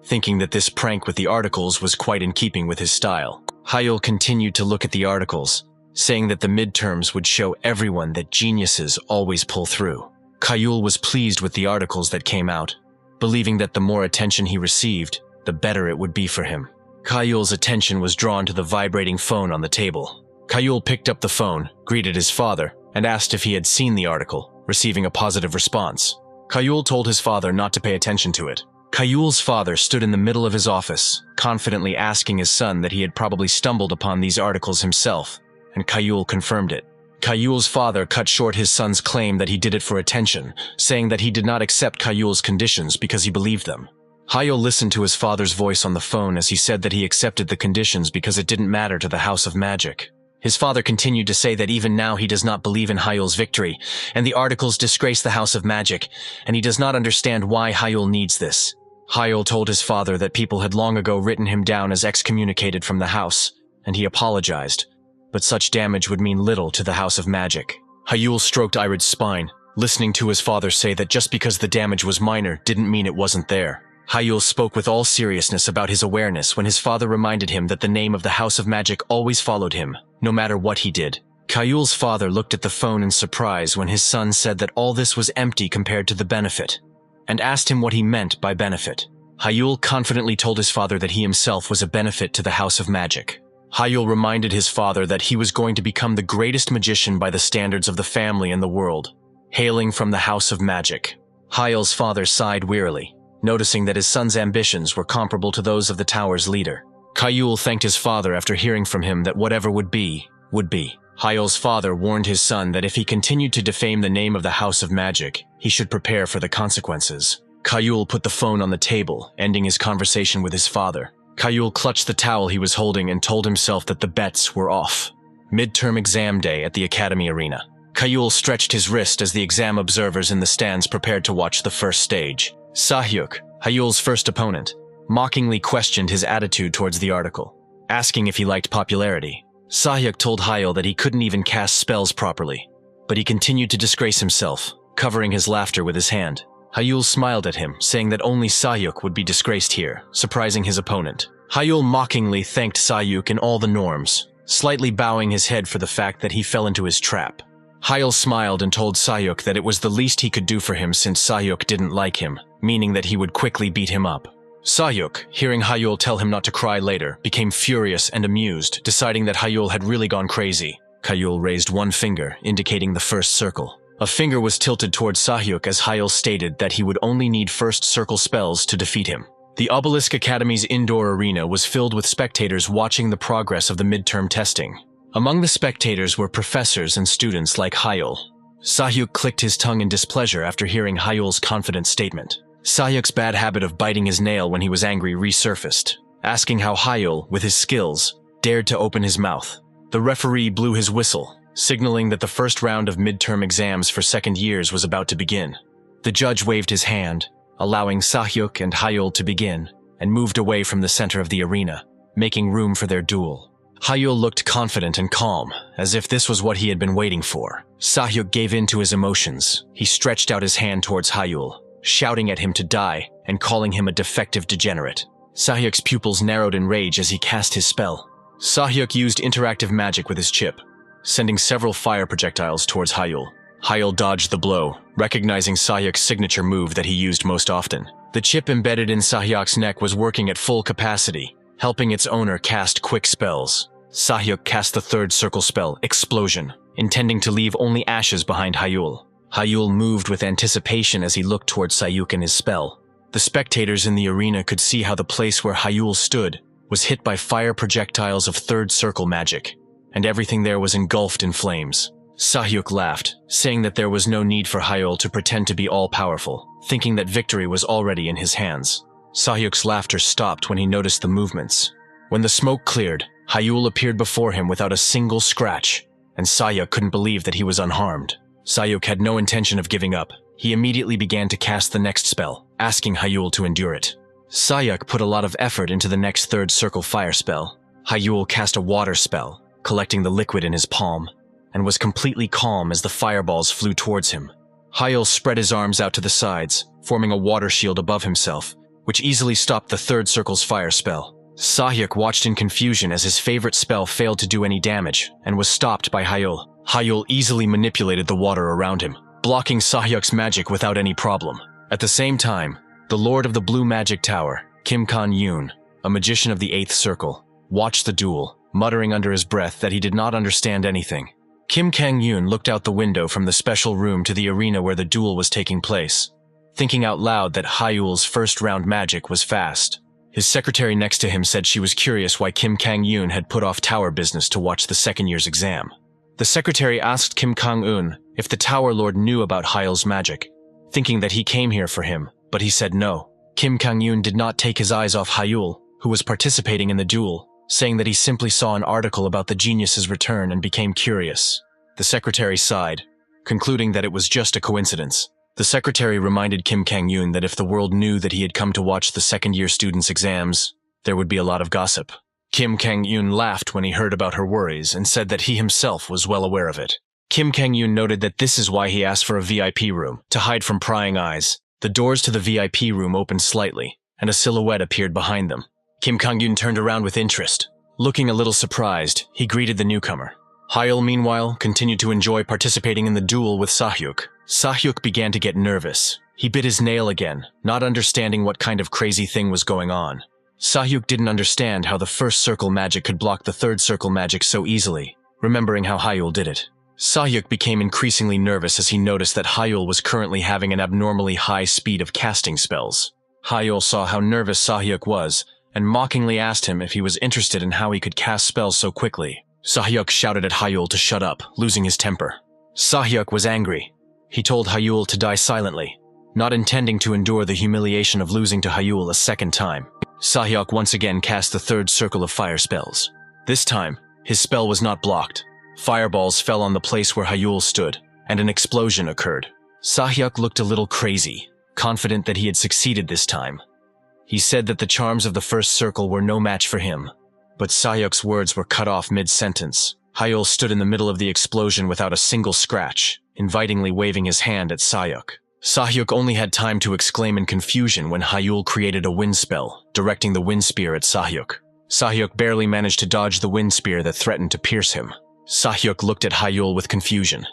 thinking that this prank with the articles was quite in keeping with his style. Hyul continued to look at the articles, saying that the midterms would show everyone that geniuses always pull through. Hyul was pleased with the articles that came out, believing that the more attention he received, the better it would be for him. Hyul's attention was drawn to the vibrating phone on the table. Hyul picked up the phone, greeted his father, and asked if he had seen the article, receiving a positive response. Hyul told his father not to pay attention to it. Hyul's father stood in the middle of his office, confidently asking his son that he had probably stumbled upon these articles himself, and Hyul confirmed it. Hyul's father cut short his son's claim that he did it for attention, saying that he did not accept Hyul's conditions because he believed them. Hyul listened to his father's voice on the phone as he said that he accepted the conditions because it didn't matter to the House of Magic. His father continued to say that even now he does not believe in Hyul's victory, and the articles disgrace the House of Magic, and he does not understand why Hyul needs this. Hyul told his father that people had long ago written him down as excommunicated from the house, and he apologized, but such damage would mean little to the House of Magic. Hyul stroked Irid's spine, listening to his father say that just because the damage was minor didn't mean it wasn't there. Hyul spoke with all seriousness about his awareness when his father reminded him that the name of the House of Magic always followed him, no matter what he did. Hyul's father looked at the phone in surprise when his son said that all this was empty compared to the benefit, and asked him what he meant by benefit. Hyul confidently told his father that he himself was a benefit to the House of Magic. Hyul reminded his father that he was going to become the greatest magician by the standards of the family and the world, hailing from the House of Magic. Hyul's father sighed wearily, noticing that his son's ambitions were comparable to those of the tower's leader. Hyul thanked his father after hearing from him that whatever would be, would be. Hyul's father warned his son that if he continued to defame the name of the House of Magic, he should prepare for the consequences. Hyul put the phone on the table, ending his conversation with his father. Hyul clutched the towel he was holding and told himself that the bets were off. Midterm exam day at the Academy Arena. Hyul stretched his wrist as the exam observers in the stands prepared to watch the first stage. Sahyuk, Hyul's first opponent, mockingly questioned his attitude towards the article, asking if he liked popularity. Sahyuk told Hyul that he couldn't even cast spells properly, but he continued to disgrace himself, covering his laughter with his hand. Hyul smiled at him, saying that only Sayuk would be disgraced here, surprising his opponent. Hyul mockingly thanked Sayuk in all the norms, slightly bowing his head for the fact that he fell into his trap. Hyul smiled and told Sayuk that it was the least he could do for him since Sayuk didn't like him, meaning that he would quickly beat him up. Sayuk, hearing Hyul tell him not to cry later, became furious and amused, deciding that Hyul had really gone crazy. Hyul raised one finger, indicating the first circle. A finger was tilted towards Sayuk as Hyul stated that he would only need first circle spells to defeat him. The Obelisk Academy's indoor arena was filled with spectators watching the progress of the midterm testing. Among the spectators were professors and students like Hyul. Sayuk clicked his tongue in displeasure after hearing Hyul's confident statement. Sayuk's bad habit of biting his nail when he was angry resurfaced, asking how Hyul, with his skills, dared to open his mouth. The referee blew his whistle, signaling that the first round of midterm exams for second years was about to begin. The judge waved his hand, allowing Sayuk and Hyul to begin, and moved away from the center of the arena, making room for their duel. Hyul looked confident and calm, as if this was what he had been waiting for. Sayuk gave in to his emotions. He stretched out his hand towards Hyul, shouting at him to die and calling him a defective degenerate. Sayuk's pupils narrowed in rage as he cast his spell. Sayuk used interactive magic with his chip, sending several fire projectiles towards Hyul. Hyul dodged the blow, recognizing Sayuk's signature move that he used most often. The chip embedded in Sayuk's neck was working at full capacity, helping its owner cast quick spells. Sayuk cast the third circle spell, Explosion, intending to leave only ashes behind Hyul. Hyul moved with anticipation as he looked towards Sayuk and his spell. The spectators in the arena could see how the place where Hyul stood was hit by fire projectiles of third circle magic, and everything there was engulfed in flames. Sayuk laughed, saying that there was no need for Hyul to pretend to be all-powerful, thinking that victory was already in his hands. Sayuk's laughter stopped when he noticed the movements. When the smoke cleared, Hyul appeared before him without a single scratch, and Sayuk couldn't believe that he was unharmed. Sayuk had no intention of giving up. He immediately began to cast the next spell, asking Hyul to endure it. Sayuk put a lot of effort into the next third circle fire spell. Hyul cast a water spell, collecting the liquid in his palm, and was completely calm as the fireballs flew towards him. Hyul spread his arms out to the sides, forming a water shield above himself, which easily stopped the third circle's fire spell. Sayuk watched in confusion as his favorite spell failed to do any damage and was stopped by Hyul. Hyul easily manipulated the water around him, blocking Sayuk's magic without any problem. At the same time, the Lord of the Blue Magic Tower, Kim Kang-yoon, a magician of the 8th Circle, watched the duel, muttering under his breath that he did not understand anything. Kim Kang-yoon looked out the window from the special room to the arena where the duel was taking place, thinking out loud that Hyul's first round magic was fast. His secretary next to him said she was curious why Kim Kang-yoon had put off tower business to watch the second year's exam. The secretary asked Kim Kang-eun if the Tower Lord knew about Hyul's magic, thinking that he came here for him, but he said no. Kim Kang-yoon did not take his eyes off Hyul, who was participating in the duel, saying that he simply saw an article about the genius's return and became curious. The secretary sighed, concluding that it was just a coincidence. The secretary reminded Kim Kang-yoon that if the world knew that he had come to watch the second-year students' exams, there would be a lot of gossip. Kim Kang-yoon laughed when he heard about her worries and said that he himself was well aware of it. Kim Kang-yoon noted that this is why he asked for a VIP room, to hide from prying eyes. The doors to the VIP room opened slightly, and a silhouette appeared behind them. Kim Kang-yoon turned around with interest. Looking a little surprised, he greeted the newcomer. Hyul, meanwhile, continued to enjoy participating in the duel with Sayuk. Sayuk began to get nervous. He bit his nail again, not understanding what kind of crazy thing was going on. Sayuk didn't understand how the first circle magic could block the third circle magic so easily, remembering how Hyul did it. Sayuk became increasingly nervous as he noticed that Hyul was currently having an abnormally high speed of casting spells. Hyul saw how nervous Sayuk was, and mockingly asked him if he was interested in how he could cast spells so quickly. Sayuk shouted at Hyul to shut up, losing his temper. Sayuk was angry. He told Hyul to die silently, not intending to endure the humiliation of losing to Hyul a second time. Sayuk once again cast the third circle of fire spells. This time, his spell was not blocked. Fireballs fell on the place where Hyul stood, and an explosion occurred. Sayuk looked a little crazy, confident that he had succeeded this time. He said that the charms of the first circle were no match for him, but Sayuk's words were cut off mid-sentence. Hyul stood in the middle of the explosion without a single scratch, invitingly waving his hand at Sayuk. Sahyuk only had time to exclaim in confusion when Hyul created a wind spell, directing the wind spear at Sahyuk. Sahyuk barely managed to dodge the wind spear that threatened to pierce him. Sahyuk looked at Hyul with confusion,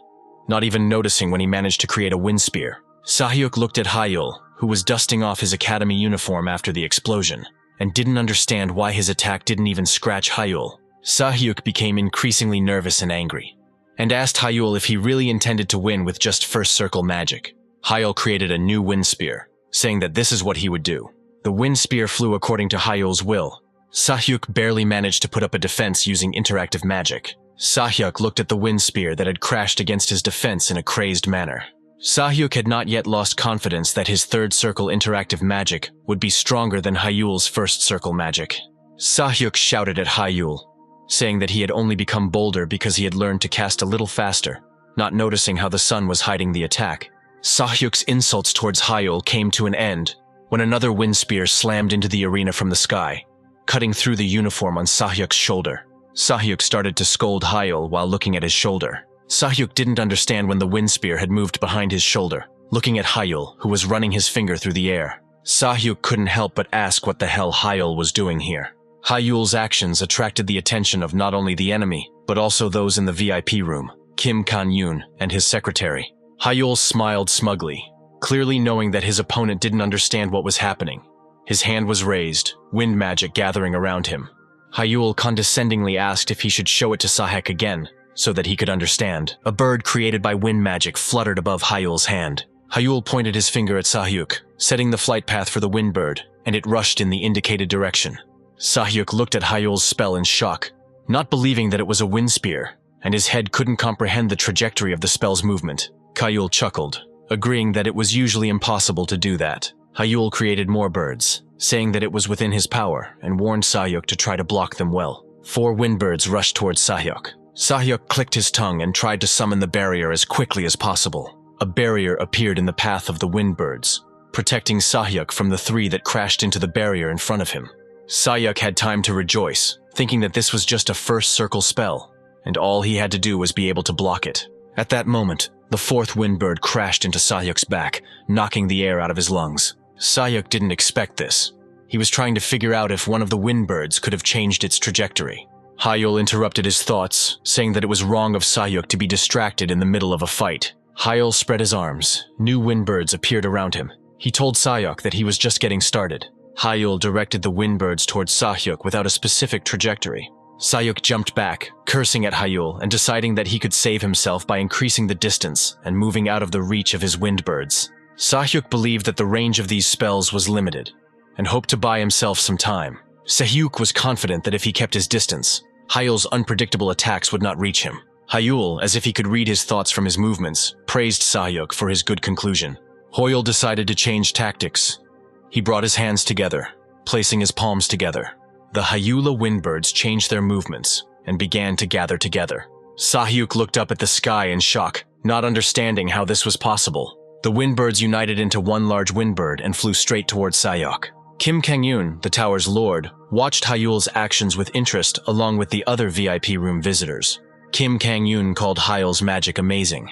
not even noticing when he managed to create a wind spear. Sahyuk looked at Hyul, who was dusting off his academy uniform after the explosion, and didn't understand why his attack didn't even scratch Hyul. Sahyuk became increasingly nervous and angry, and asked Hyul if he really intended to win with just first circle magic. Hyul created a new wind spear, saying that this is what he would do. The wind spear flew according to Hyul's will. Sahyuk barely managed to put up a defense using interactive magic. Sahyuk looked at the wind spear that had crashed against his defense in a crazed manner. Sahyuk had not yet lost confidence that his third circle interactive magic would be stronger than Hyul's first circle magic. Sahyuk shouted at Hyul, saying that he had only become bolder because he had learned to cast a little faster, not noticing how the sun was hiding the attack. Sahyuk's insults towards Hyul came to an end when another wind spear slammed into the arena from the sky, cutting through the uniform on Sahyuk's shoulder. Sahyuk started to scold Hyul while looking at his shoulder. Sahyuk didn't understand when the wind spear had moved behind his shoulder, looking at Hyul, who was running his finger through the air. Sahyuk couldn't help but ask what the hell Hyul was doing here. Hyul's actions attracted the attention of not only the enemy, but also those in the VIP room, Kim Kang-yoon and his secretary. Hyul smiled smugly, clearly knowing that his opponent didn't understand what was happening. His hand was raised, wind magic gathering around him. Hyul condescendingly asked if he should show it to Sahyuk again, so that he could understand. A bird created by wind magic fluttered above Hyul's hand. Hyul pointed his finger at Sahyuk, setting the flight path for the wind bird, and it rushed in the indicated direction. Sahyuk looked at Hyul's spell in shock, not believing that it was a wind spear, and his head couldn't comprehend the trajectory of the spell's movement. Hyul chuckled, agreeing that it was usually impossible to do that. Hyul created more birds, saying that it was within his power, and warned Sahyuk to try to block them well. 4 wind birds rushed towards Sahyuk. Sahyuk clicked his tongue and tried to summon the barrier as quickly as possible. A barrier appeared in the path of the wind birds, protecting Sahyuk from the 3 that crashed into the barrier in front of him. Sahyuk had time to rejoice, thinking that this was just a first circle spell, and all he had to do was be able to block it. At that moment, the 4th wind bird crashed into Sahyuk's back, knocking the air out of his lungs. Sahyuk didn't expect this. He was trying to figure out if one of the wind birds could have changed its trajectory. Hyul interrupted his thoughts, saying that it was wrong of Sahyuk to be distracted in the middle of a fight. Hyul spread his arms. New wind birds appeared around him. He told Sahyuk that he was just getting started. Hyul directed the wind birds towards Sahyuk without a specific trajectory. Sahyuk jumped back, cursing at Hyul and deciding that he could save himself by increasing the distance and moving out of the reach of his wind birds. Sahyuk believed that the range of these spells was limited, and hoped to buy himself some time. Sahyuk was confident that if he kept his distance, Hyul's unpredictable attacks would not reach him. Hyul, as if he could read his thoughts from his movements, praised Sahyuk for his good conclusion. Hyul decided to change tactics. He brought his hands together, placing his palms together. The Hyula windbirds changed their movements and began to gather together. Sahyuk looked up at the sky in shock, not understanding how this was possible. The windbirds united into one large windbird and flew straight towards Sahyuk. Kim Kang-yoon, the tower's lord, watched Hyul's actions with interest along with the other VIP room visitors. Kim Kang-yoon called Hyul's magic amazing,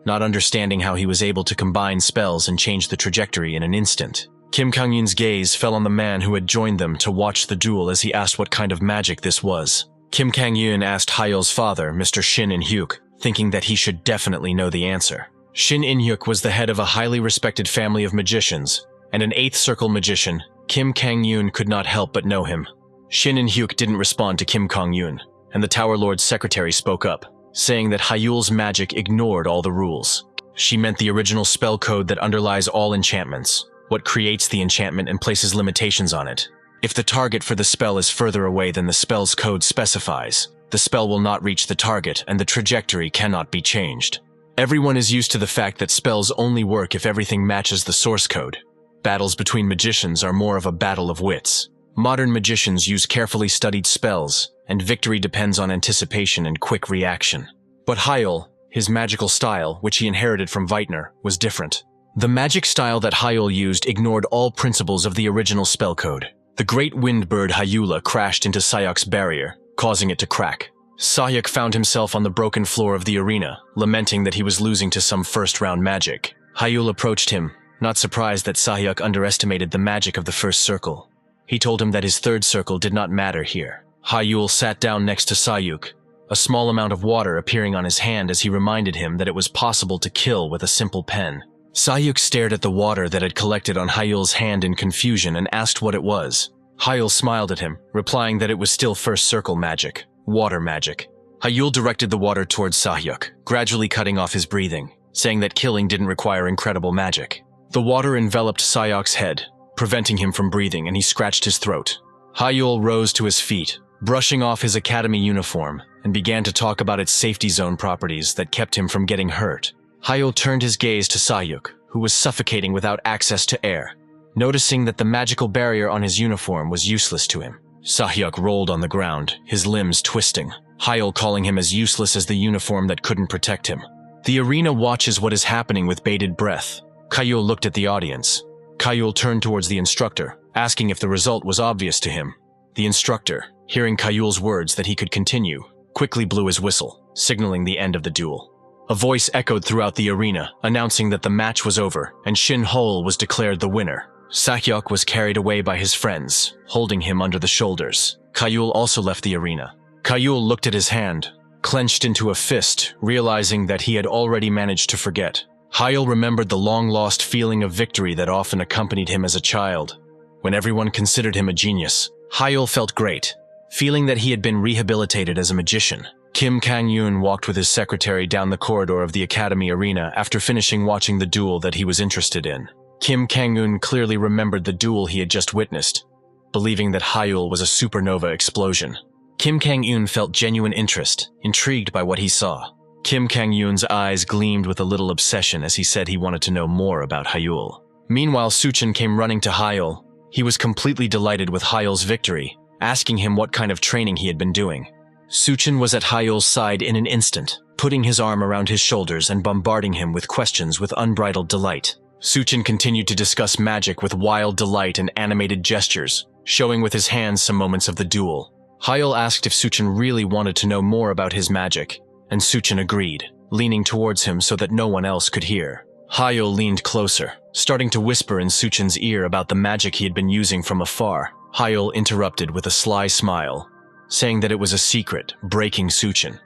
not understanding how he was able to combine spells and change the trajectory in an instant. Kim Kang-yoon's gaze fell on the man who had joined them to watch the duel as he asked what kind of magic this was. Kim Kang-yoon asked Hyul's father, Mr. Shin In-hyuk, thinking that he should definitely know the answer. Shin In-hyuk was the head of a highly respected family of magicians, and an 8th circle magician. Kim Kang-yoon could not help but know him. Shin In-hyuk didn't respond to Kim Kang-yoon, and the Tower Lord's secretary spoke up, saying that Hyul's magic ignored all the rules. She meant the original spell code that underlies all enchantments, what creates the enchantment and places limitations on it. If the target for the spell is further away than the spell's code specifies, the spell will not reach the target and the trajectory cannot be changed. Everyone is used to the fact that spells only work if everything matches the source code. Battles between magicians are more of a battle of wits. Modern magicians use carefully studied spells, and victory depends on anticipation and quick reaction. But Hyul, his magical style, which he inherited from Veitner, was different. The magic style that Hyul used ignored all principles of the original spell code. The great wind bird Hyula crashed into Sahyuk's barrier, causing it to crack. Sahyuk found himself on the broken floor of the arena, lamenting that he was losing to some first-round magic. Hyul approached him, not surprised that Sahyuk underestimated the magic of the first circle. He told him that his third circle did not matter here. Hyul sat down next to Sahyuk, a small amount of water appearing on his hand as he reminded him that it was possible to kill with a simple pen. Sahyuk stared at the water that had collected on Hyul's hand in confusion and asked what it was. Hyul smiled at him, replying that it was still first circle magic, water magic. Hyul directed the water towards Sahyuk, gradually cutting off his breathing, saying that killing didn't require incredible magic. The water enveloped Sahyuk's head, preventing him from breathing, and he scratched his throat. Hyul rose to his feet, brushing off his academy uniform, and began to talk about its safety zone properties that kept him from getting hurt. Hyul turned his gaze to Sahyuk, who was suffocating without access to air, noticing that the magical barrier on his uniform was useless to him. Sahyuk rolled on the ground, his limbs twisting, Hyul calling him as useless as the uniform that couldn't protect him. The arena watches what is happening with bated breath. Hyul looked at the audience. Hyul turned towards the instructor, asking if the result was obvious to him. The instructor, hearing Hyul's words that he could continue, quickly blew his whistle, signaling the end of the duel. A voice echoed throughout the arena, announcing that the match was over and Shinhi was declared the winner. Sahyuk was carried away by his friends, holding him under the shoulders. Hyul also left the arena. Hyul looked at his hand, clenched into a fist, realizing that he had already managed to forget. Hyul remembered the long-lost feeling of victory that often accompanied him as a child. When everyone considered him a genius, Hyul felt great, feeling that he had been rehabilitated as a magician. Kim Kang-yoon walked with his secretary down the corridor of the academy arena after finishing watching the duel that he was interested in. Kim Kang-yoon clearly remembered the duel he had just witnessed, believing that Hyul was a supernova explosion. Kim Kang-yoon felt genuine interest, intrigued by what he saw. Kim Kang-yoon's eyes gleamed with a little obsession as he said he wanted to know more about Hyul. Meanwhile, Suchin came running to Hyul. He was completely delighted with Hyul's victory, asking him what kind of training he had been doing. Suchin was at Hyul's side in an instant, putting his arm around his shoulders and bombarding him with questions with unbridled delight. Suchin continued to discuss magic with wild delight and animated gestures, showing with his hands some moments of the duel. Hyul asked if Suchin really wanted to know more about his magic, and Suchin agreed, leaning towards him so that no one else could hear. Hyul leaned closer, starting to whisper in Suchin's ear about the magic he had been using from afar. Hyul interrupted with a sly smile, saying that it was a secret, breaking Suchin,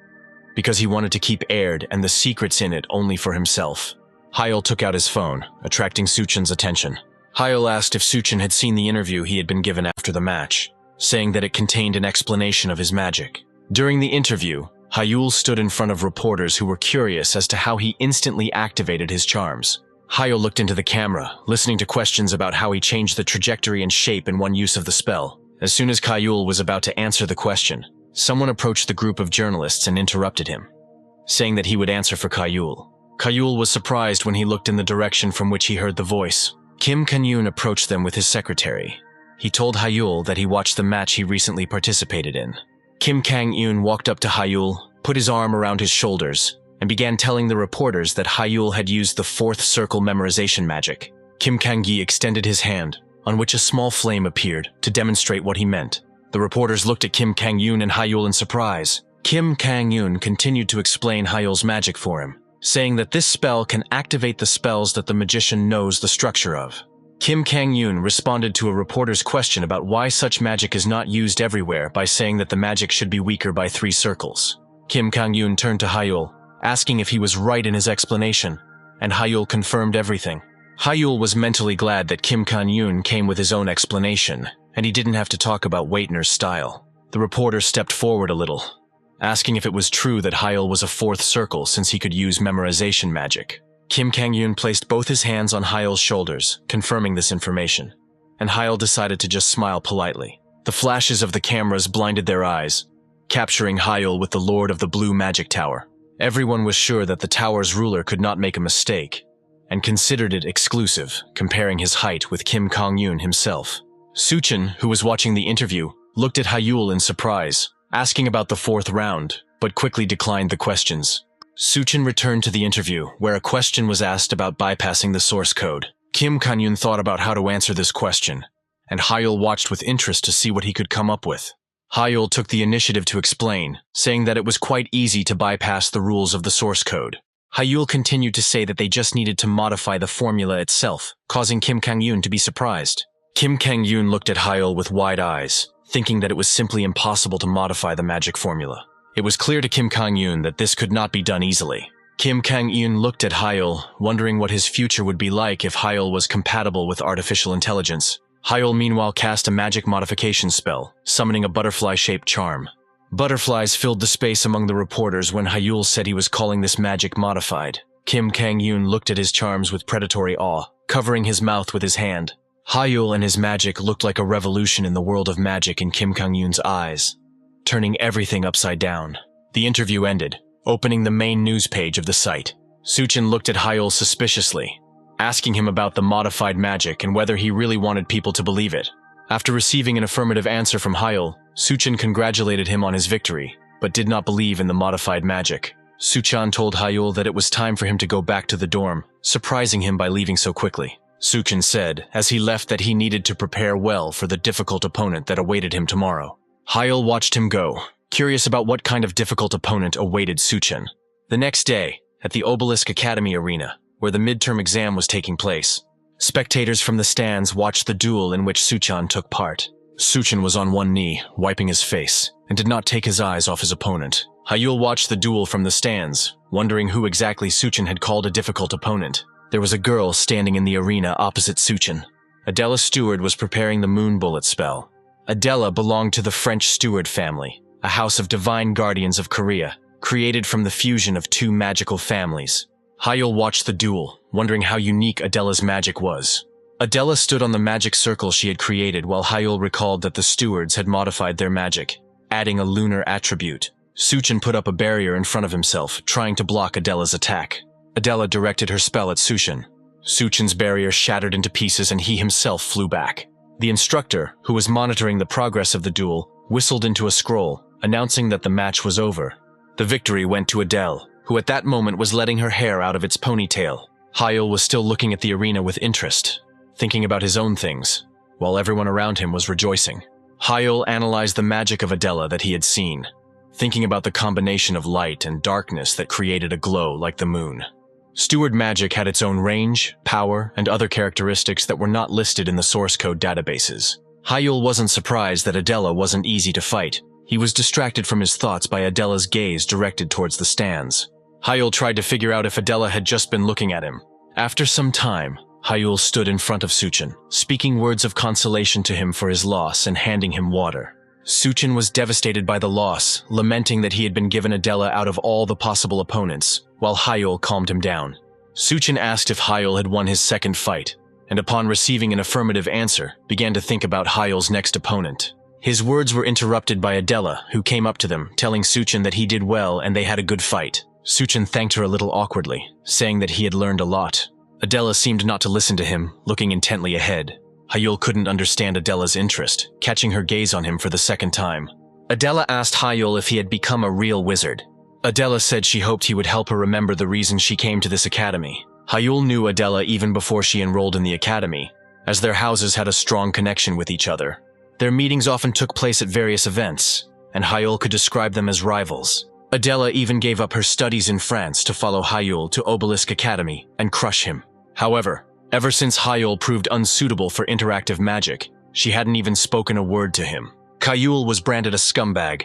because he wanted to keep aired and the secrets in it only for himself. Hyul took out his phone, attracting Suchin's attention. Hyul asked if Suchin had seen the interview he had been given after the match, saying that it contained an explanation of his magic. During the interview, Hyul stood in front of reporters who were curious as to how he instantly activated his charms. Hyul looked into the camera, listening to questions about how he changed the trajectory and shape in one use of the spell. As soon as Hyul was about to answer the question, someone approached the group of journalists and interrupted him, saying that he would answer for Hyul. Hyul was surprised when he looked in the direction from which he heard the voice. Kim Kang-yoon approached them with his secretary. He told Hyul that he watched the match he recently participated in. Kim Kang-yoon walked up to Hyul, put his arm around his shoulders, and began telling the reporters that Hyul had used the fourth circle memorization magic. Kim Kang-gi extended his hand, on which a small flame appeared, to demonstrate what he meant. The reporters looked at Kim Kang-yoon and Hyul in surprise. Kim Kang-yoon continued to explain Hyul's magic for him, saying that this spell can activate the spells that the magician knows the structure of. Kim Kang-yoon responded to a reporter's question about why such magic is not used everywhere by saying that the magic should be weaker by 3 circles. Kim Kang-yoon turned to Hyul, asking if he was right in his explanation, and Hyul confirmed everything. Hyul was mentally glad that Kim Kang-yoon came with his own explanation, and he didn't have to talk about Waitner's style. The reporter stepped forward a little, asking if it was true that Hyul was a 4th circle since he could use memorization magic. Kim Kang-yoon placed both his hands on Hyul's shoulders, confirming this information, and Hyul decided to just smile politely. The flashes of the cameras blinded their eyes, capturing Hyul with the Lord of the Blue Magic Tower. Everyone was sure that the tower's ruler could not make a mistake, and considered it exclusive, comparing his height with Kim Kang-yoon himself. Suchin, who was watching the interview, looked at Hyul in surprise, asking about the 4th round, but quickly declined the questions. Suchin returned to the interview, where a question was asked about bypassing the source code. Kim Kang-yoon thought about how to answer this question, and Hyul watched with interest to see what he could come up with. Hyul took the initiative to explain, saying that it was quite easy to bypass the rules of the source code. Hyul continued to say that they just needed to modify the formula itself, causing Kim Kang-yoon to be surprised. Kim Kang-yoon looked at Hyul with wide eyes, thinking that it was simply impossible to modify the magic formula. It was clear to Kim Kang-yoon that this could not be done easily. Kim Kang-yoon looked at Hyul, wondering what his future would be like if Hyul was compatible with artificial intelligence. Hyul meanwhile cast a magic modification spell, summoning a butterfly-shaped charm. Butterflies filled the space among the reporters when Hyul said he was calling this magic modified. Kim Kang-yoon looked at his charms with predatory awe, covering his mouth with his hand. Hyul and his magic looked like a revolution in the world of magic in Kim Kang-yoon's eyes, turning everything upside down. The interview ended, opening the main news page of the site. Suchin looked at Hyul suspiciously, asking him about the modified magic and whether he really wanted people to believe it. After receiving an affirmative answer from Hyul, Suchin congratulated him on his victory, but did not believe in the modified magic. Suchan told Hyul that it was time for him to go back to the dorm, surprising him by leaving so quickly. Suchin said, as he left, that he needed to prepare well for the difficult opponent that awaited him tomorrow. Hyul watched him go, curious about what kind of difficult opponent awaited Suchin. The next day, at the Obelisk Academy arena, where the midterm exam was taking place, spectators from the stands watched the duel in which Suchan took part. Suchin was on one knee, wiping his face, and did not take his eyes off his opponent. Hyul watched the duel from the stands, wondering who exactly Suchin had called a difficult opponent. There was a girl standing in the arena opposite Suchin. Adela Steward was preparing the Moon Bullet spell. Adela belonged to the French Steward family, a house of divine guardians of Korea, created from the fusion of two magical families. Hyul watched the duel, wondering how unique Adela's magic was. Adela stood on the magic circle she had created while Hyul recalled that the stewards had modified their magic, adding a lunar attribute. Suchin put up a barrier in front of himself, trying to block Adela's attack. Adela directed her spell at Suchin. Suchin's barrier shattered into pieces and he himself flew back. The instructor, who was monitoring the progress of the duel, whistled into a scroll, announcing that the match was over. The victory went to Adele, who at that moment was letting her hair out of its ponytail. Hyul was still looking at the arena with interest, thinking about his own things, while everyone around him was rejoicing. Hyul analyzed the magic of Adela that he had seen, thinking about the combination of light and darkness that created a glow like the moon. Steward magic had its own range, power, and other characteristics that were not listed in the source code databases. Hyul wasn't surprised that Adela wasn't easy to fight. He was distracted from his thoughts by Adela's gaze directed towards the stands. Hyul tried to figure out if Adela had just been looking at him. After some time, Hyul stood in front of Suchin, speaking words of consolation to him for his loss and handing him water. Suchin was devastated by the loss, lamenting that he had been given Adela out of all the possible opponents, while Hyul calmed him down. Suchin asked if Hyul had won his second fight, and upon receiving an affirmative answer, began to think about Hyul's next opponent. His words were interrupted by Adela, who came up to them, telling Suchin that he did well and they had a good fight. Suchin thanked her a little awkwardly, saying that he had learned a lot. Adela seemed not to listen to him, looking intently ahead. Hyul couldn't understand Adela's interest, catching her gaze on him for the second time. Adela asked Hyul if he had become a real wizard. Adela said she hoped he would help her remember the reason she came to this academy. Hyul knew Adela even before she enrolled in the academy, as their houses had a strong connection with each other. Their meetings often took place at various events, and Hyul could describe them as rivals. Adela even gave up her studies in France to follow Hyul to Obelisk Academy and crush him. However, ever since Hyul proved unsuitable for interactive magic, she hadn't even spoken a word to him. Hyul was branded a scumbag,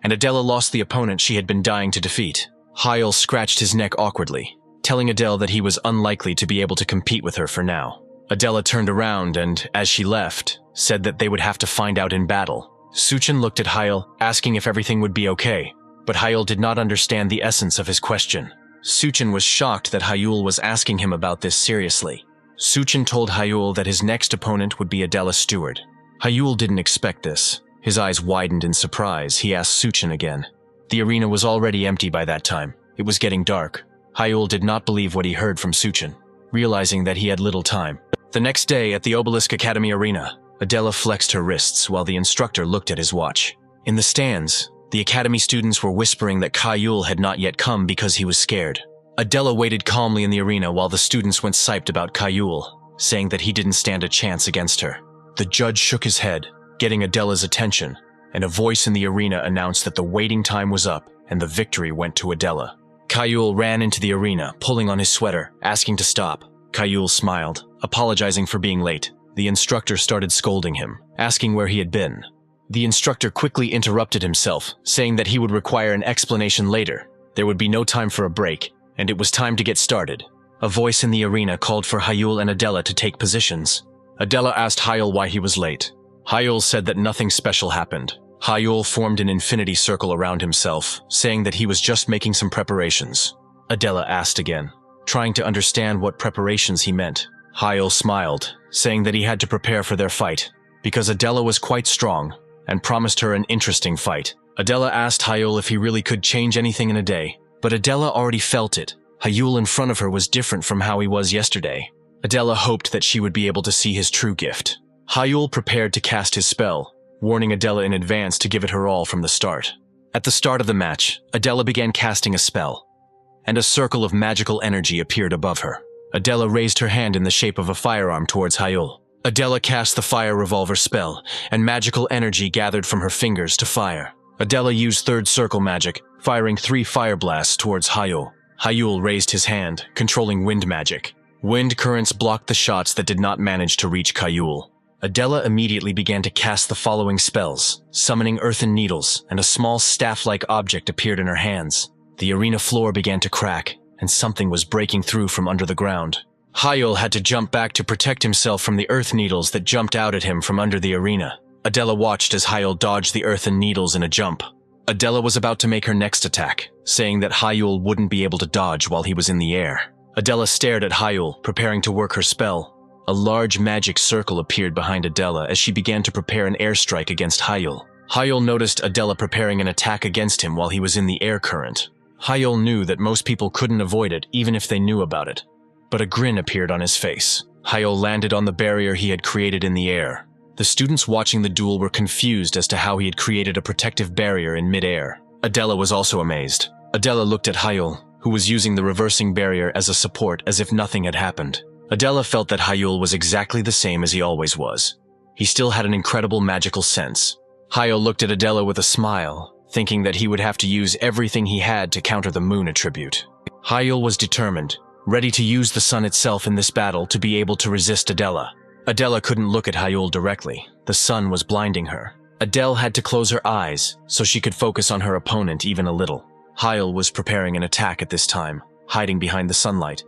and Adela lost the opponent she had been dying to defeat. Hyul scratched his neck awkwardly, telling Adele that he was unlikely to be able to compete with her for now. Adela turned around and, as she left, said that they would have to find out in battle. Suchin looked at Hyul, asking if everything would be okay, but Hyul did not understand the essence of his question. Suchin was shocked that Hyul was asking him about this seriously. Suchin told Hyul that his next opponent would be Adela Steward. Hyul didn't expect this. His eyes widened in surprise. He asked Suchin again. The arena was already empty by that time. It was getting dark. Hyul did not believe what he heard from Suchin, realizing that he had little time. The next day at the Obelisk Academy arena, Adela flexed her wrists while the instructor looked at his watch. In the stands, the academy students were whispering that Hyul had not yet come because he was scared. Adela waited calmly in the arena while the students went psyched about Hyul, saying that he didn't stand a chance against her. The judge shook his head, getting Adela's attention, and a voice in the arena announced that the waiting time was up and the victory went to Adela. Kayul ran into the arena, pulling on his sweater, asking to stop. Kayul smiled, apologizing for being late. The instructor started scolding him, asking where he had been. The instructor quickly interrupted himself, saying that he would require an explanation later. There would be no time for a break, and it was time to get started. A voice in the arena called for Hyul and Adela to take positions. Adela asked Hyul why he was late. Hyul said that nothing special happened. Hyul formed an infinity circle around himself, saying that he was just making some preparations. Adela asked again, trying to understand what preparations he meant. Hyul smiled, saying that he had to prepare for their fight, because Adela was quite strong, and promised her an interesting fight. Adela asked Hyul if he really could change anything in a day, but Adela already felt it. Hyul in front of her was different from how he was yesterday. Adela hoped that she would be able to see his true gift. Hyul prepared to cast his spell, warning Adela in advance to give it her all from the start. At the start of the match, Adela began casting a spell, and a circle of magical energy appeared above her. Adela raised her hand in the shape of a firearm towards Hyul. Adela cast the fire revolver spell, and magical energy gathered from her fingers to fire. Adela used third circle magic, firing 3 fire blasts towards Hyul. Hyul raised his hand, controlling wind magic. Wind currents blocked the shots that did not manage to reach Hyul. Adela immediately began to cast the following spells, summoning earthen needles, and a small staff-like object appeared in her hands. The arena floor began to crack, and something was breaking through from under the ground. Hyul had to jump back to protect himself from the earth needles that jumped out at him from under the arena. Adela watched as Hyul dodged the earthen needles in a jump. Adela was about to make her next attack, saying that Hyul wouldn't be able to dodge while he was in the air. Adela stared at Hyul, preparing to work her spell. A large magic circle appeared behind Adela as she began to prepare an airstrike against Hyul. Hyul noticed Adela preparing an attack against him while he was in the air current. Hyul knew that most people couldn't avoid it even if they knew about it. But a grin appeared on his face. Hyul landed on the barrier he had created in the air. The students watching the duel were confused as to how he had created a protective barrier in mid-air. Adela was also amazed. Adela looked at Hyul, who was using the reversing barrier as a support as if nothing had happened. Adela felt that Hyul was exactly the same as he always was. He still had an incredible magical sense. Hyul looked at Adela with a smile, thinking that he would have to use everything he had to counter the moon attribute. Hyul was determined, ready to use the sun itself in this battle to be able to resist Adela. Adela couldn't look at Hyul directly. The sun was blinding her. Adele had to close her eyes so she could focus on her opponent even a little. Hyul was preparing an attack at this time, hiding behind the sunlight,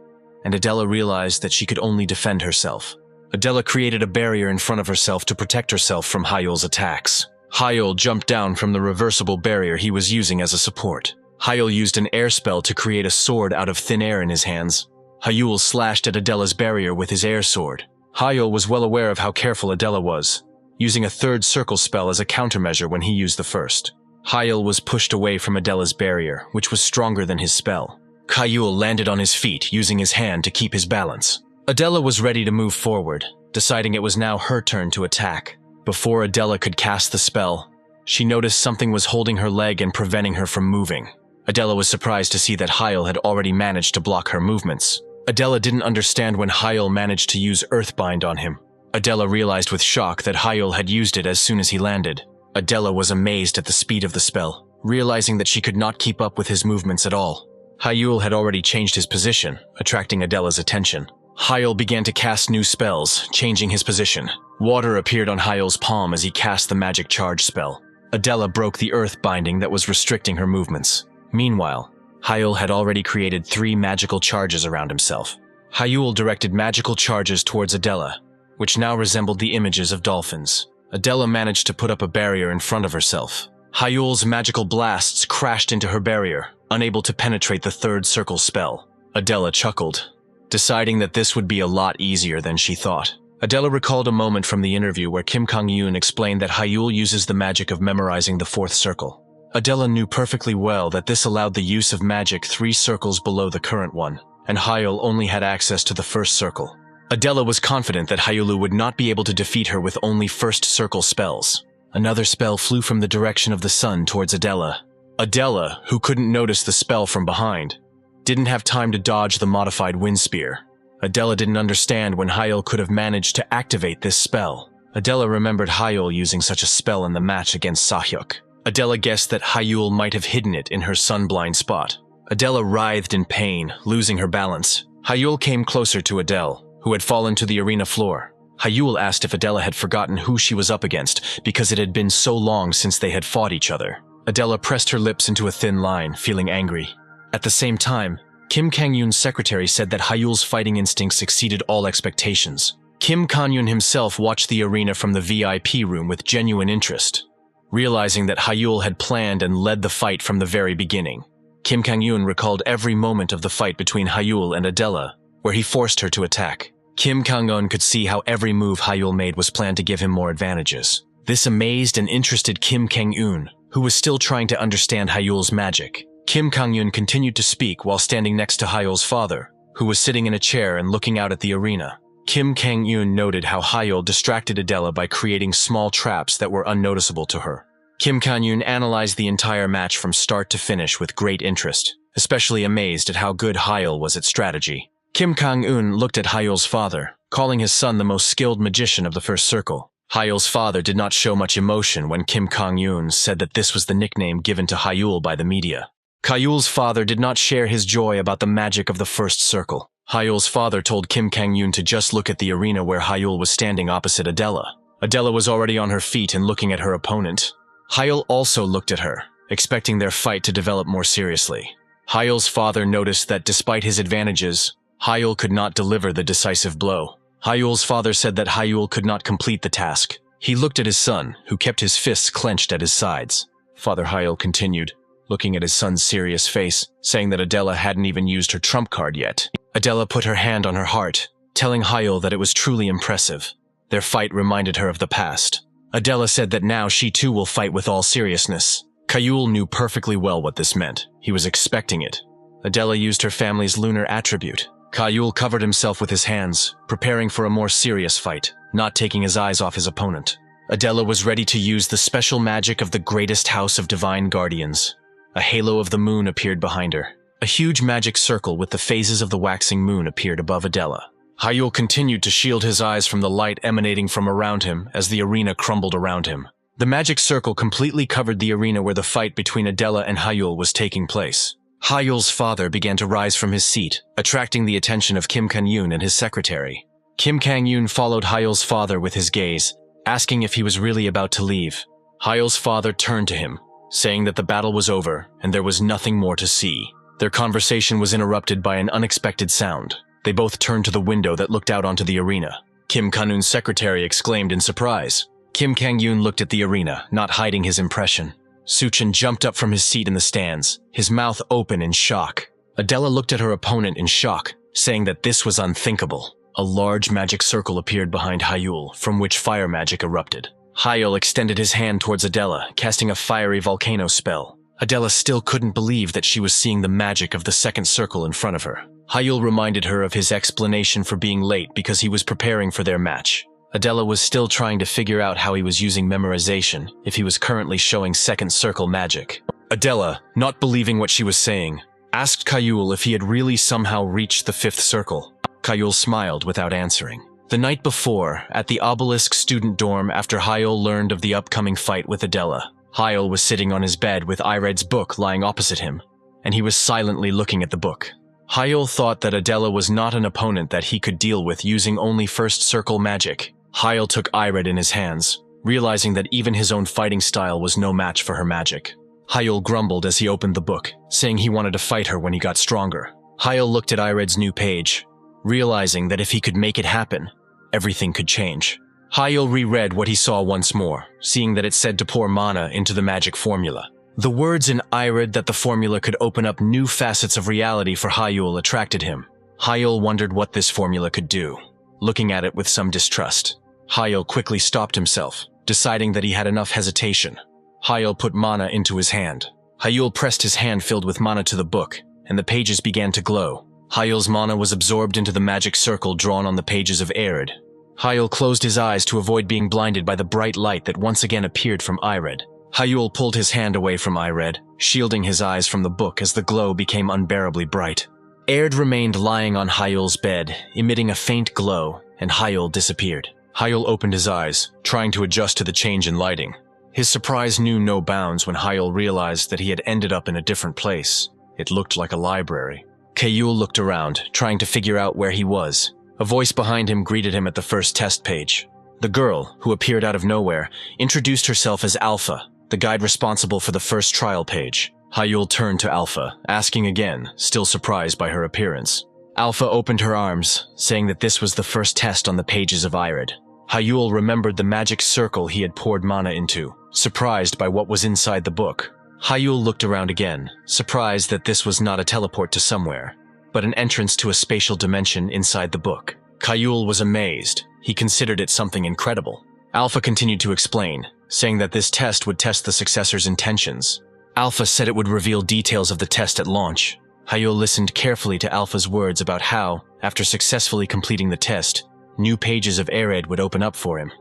and Adela realized that she could only defend herself. Adela created a barrier in front of herself to protect herself from Hyul's attacks. Hyul jumped down from the reversible barrier he was using as a support. Hyul used an air spell to create a sword out of thin air in his hands. Hyul slashed at Adela's barrier with his air sword. Hyul was well aware of how careful Adela was, using a third circle spell as a countermeasure when he used the first. Hyul was pushed away from Adela's barrier, which was stronger than his spell. Hyul landed on his feet, using his hand to keep his balance. Adela was ready to move forward, deciding it was now her turn to attack. Before Adela could cast the spell, she noticed something was holding her leg and preventing her from moving. Adela was surprised to see that Hyul had already managed to block her movements. Adela didn't understand when Hyul managed to use Earthbind on him. Adela realized with shock that Hyul had used it as soon as he landed. Adela was amazed at the speed of the spell, realizing that she could not keep up with his movements at all. Hyul had already changed his position, attracting Adela's attention. Hyul began to cast new spells, changing his position. Water appeared on Hyul's palm as he cast the magic charge spell. Adela broke the earth binding that was restricting her movements. Meanwhile, Hyul had already created 3 magical charges around himself. Hyul directed magical charges towards Adela, which now resembled the images of dolphins. Adela managed to put up a barrier in front of herself. Hyul's magical blasts crashed into her barrier, unable to penetrate the third circle spell. Adela chuckled, deciding that this would be a lot easier than she thought. Adela recalled a moment from the interview where Kim Kang-yoon explained that Hyul uses the magic of memorizing the 4th circle. Adela knew perfectly well that this allowed the use of magic 3 circles below the current one, and Hyul only had access to the 1st circle. Adela was confident that Hyulu would not be able to defeat her with only 1st circle spells. Another spell flew from the direction of the sun towards Adela. Adela, who couldn't notice the spell from behind, didn't have time to dodge the modified wind spear. Adela didn't understand when Hyul could have managed to activate this spell. Adela remembered Hyul using such a spell in the match against Sahyuk. Adela guessed that Hyul might have hidden it in her sun-blind spot. Adela writhed in pain, losing her balance. Hyul came closer to Adele, who had fallen to the arena floor. Hyul asked if Adela had forgotten who she was up against because it had been so long since they had fought each other. Adela pressed her lips into a thin line, feeling angry. At the same time, Kim Kang-yoon's secretary said that Hyul's fighting instincts exceeded all expectations. Kim Kang-yoon himself watched the arena from the VIP room with genuine interest, realizing that Hyul had planned and led the fight from the very beginning. Kim Kang-yoon recalled every moment of the fight between Hyul and Adela, where he forced her to attack. Kim Kang-yoon could see how every move Hyul made was planned to give him more advantages. This amazed and interested Kim Kang-yoon, who was still trying to understand Hyul's magic. Kim Kang-yoon continued to speak while standing next to Hyul's father, who was sitting in a chair and looking out at the arena. Kim Kang-yoon noted how Hyul distracted Adela by creating small traps that were unnoticeable to her. Kim Kang-yoon analyzed the entire match from start to finish with great interest, especially amazed at how good Hyul was at strategy. Kim Kang-yoon looked at Hyul's father, calling his son the most skilled magician of the first circle. Hyul's father did not show much emotion when Kim Kang-yoon said that this was the nickname given to Hyul by the media. Hyul's father did not share his joy about the magic of the first circle. Hyul's father told Kim Kang-yoon to just look at the arena where Hyul was standing opposite Adela. Adela was already on her feet and looking at her opponent. Hyul also looked at her, expecting their fight to develop more seriously. Hyul's father noticed that despite his advantages, Hyul could not deliver the decisive blow. Hyul's father said that Hyul could not complete the task. He looked at his son, who kept his fists clenched at his sides. Father Hyul continued, looking at his son's serious face, saying that Adela hadn't even used her trump card yet. Adela put her hand on her heart, telling Hyul that it was truly impressive. Their fight reminded her of the past. Adela said that now she too will fight with all seriousness. Hyul knew perfectly well what this meant. He was expecting it. Adela used her family's lunar attribute. Hyul covered himself with his hands, preparing for a more serious fight, not taking his eyes off his opponent. Adela was ready to use the special magic of the greatest house of divine guardians. A halo of the moon appeared behind her. A huge magic circle with the phases of the waxing moon appeared above Adela. Hyul continued to shield his eyes from the light emanating from around him as the arena crumbled around him. The magic circle completely covered the arena where the fight between Adela and Hyul was taking place. Hyul's father began to rise from his seat, attracting the attention of Kim Kang-yoon and his secretary. Kim Kang-yoon followed Hyul's father with his gaze, asking if he was really about to leave. Hyul's father turned to him, saying that the battle was over and there was nothing more to see. Their conversation was interrupted by an unexpected sound. They both turned to the window that looked out onto the arena. Kim Kang-yoon's secretary exclaimed in surprise. Kim Kang-yoon looked at the arena, not hiding his impression. Suchin jumped up from his seat in the stands, his mouth open in shock. Adela looked at her opponent in shock, saying that this was unthinkable. A large magic circle appeared behind Hyul, from which fire magic erupted. Hyul extended his hand towards Adela, casting a fiery volcano spell. Adela still couldn't believe that she was seeing the magic of the second circle in front of her. Hyul reminded her of his explanation for being late because he was preparing for their match. Adela was still trying to figure out how he was using memorization if he was currently showing second circle magic. Adela, not believing what she was saying, asked Hyul if he had really somehow reached the fifth circle. Hyul smiled without answering. The night before, at the Obelisk student dorm after Hyul learned of the upcoming fight with Adela, Hyul was sitting on his bed with Ired's book lying opposite him, and he was silently looking at the book. Hyul thought that Adela was not an opponent that he could deal with using only first circle magic. Hyul took Ired in his hands, realizing that even his own fighting style was no match for her magic. Hyul grumbled as he opened the book, saying he wanted to fight her when he got stronger. Hyul looked at Ired's new page, realizing that if he could make it happen, everything could change. Hyul reread what he saw once more, seeing that it said to pour mana into the magic formula. The words in Ired that the formula could open up new facets of reality for Hyul attracted him. Hyul wondered what this formula could do, looking at it with some distrust. Hyul quickly stopped himself, deciding that he had enough hesitation. Hyul put mana into his hand. Hyul pressed his hand filled with mana to the book, and the pages began to glow. Hyul's mana was absorbed into the magic circle drawn on the pages of Arid. Hyul closed his eyes to avoid being blinded by the bright light that once again appeared from Ired. Hyul pulled his hand away from Ired, shielding his eyes from the book as the glow became unbearably bright. Arid remained lying on Hyul's bed, emitting a faint glow, and Hyul disappeared. Hyul opened his eyes, trying to adjust to the change in lighting. His surprise knew no bounds when Hyul realized that he had ended up in a different place. It looked like a library. Hayul looked around, trying to figure out where he was. A voice behind him greeted him at the first test page. The girl, who appeared out of nowhere, introduced herself as Alpha, the guide responsible for the first trial page. Hayul turned to Alpha, asking again, still surprised by her appearance. Alpha opened her arms, saying that this was the first test on the pages of Irid. Hayul remembered the magic circle he had poured mana into, surprised by what was inside the book. Hayul looked around again, surprised that this was not a teleport to somewhere, but an entrance to a spatial dimension inside the book. Hayul was amazed. He considered it something incredible. Alpha continued to explain, saying that this test would test the successor's intentions. Alpha said it would reveal details of the test at launch. Hayul listened carefully to Alpha's words about how, after successfully completing the test, new pages of Ered would open up for him.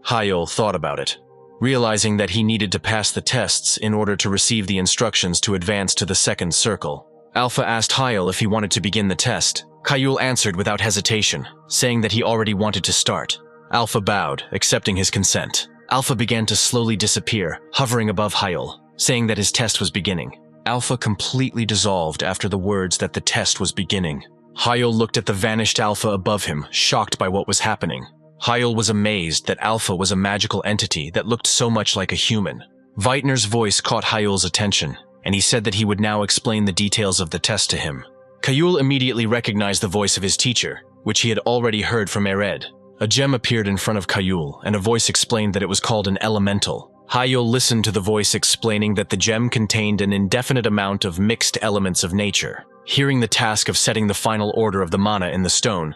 Hayul thought about it, realizing that he needed to pass the tests in order to receive the instructions to advance to the second circle. Alpha asked Hayul if he wanted to begin the test. Hayul answered without hesitation, saying that he already wanted to start. Alpha bowed, accepting his consent. Alpha began to slowly disappear, hovering above Hayul, saying that his test was beginning. Alpha completely dissolved after the words that the test was beginning. Hayul looked at the vanished Alpha above him, shocked by what was happening. Hayul was amazed that Alpha was a magical entity that looked so much like a human. Veitner's voice caught Hayul's attention, and he said that he would now explain the details of the test to him. Hayul immediately recognized the voice of his teacher, which he had already heard from Ered. A gem appeared in front of Hayul, and a voice explained that it was called an elemental. Hayul listened to the voice explaining that the gem contained an indefinite amount of mixed elements of nature. Hearing the task of setting the final order of the mana in the stone,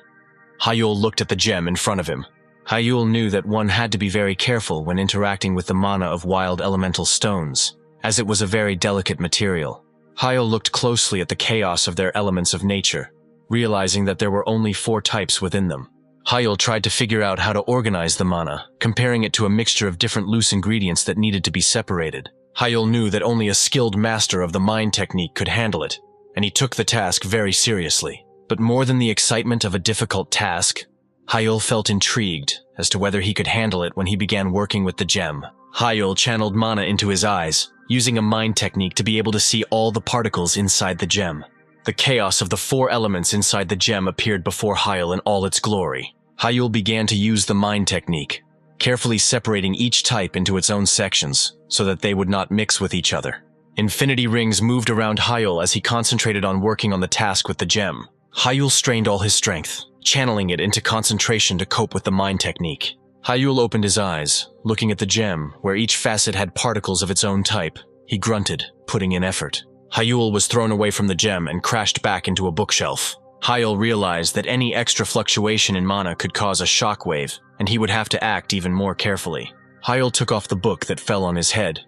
Hayul looked at the gem in front of him. Hayul knew that one had to be very careful when interacting with the mana of wild elemental stones, as it was a very delicate material. Hayul looked closely at the chaos of their elements of nature, realizing that there were only 4 types within them. Hayul tried to figure out how to organize the mana, comparing it to a mixture of different loose ingredients that needed to be separated. Hayul knew that only a skilled master of the mind technique could handle it, and he took the task very seriously. But more than the excitement of a difficult task, Hayul felt intrigued as to whether he could handle it when he began working with the gem. Hayul channeled mana into his eyes, using a mind technique to be able to see all the particles inside the gem. The chaos of the 4 elements inside the gem appeared before Hayul in all its glory. Hayul began to use the mind technique, carefully separating each type into its own sections so that they would not mix with each other. Infinity rings moved around Hayul as he concentrated on working on the task with the gem. Hayul strained all his strength, channeling it into concentration to cope with the mind technique. Hayul opened his eyes, looking at the gem, where each facet had particles of its own type. He grunted, putting in effort. Hayul was thrown away from the gem and crashed back into a bookshelf. Hayul realized that any extra fluctuation in mana could cause a shockwave, and he would have to act even more carefully. Hayul took off the book that fell on his head,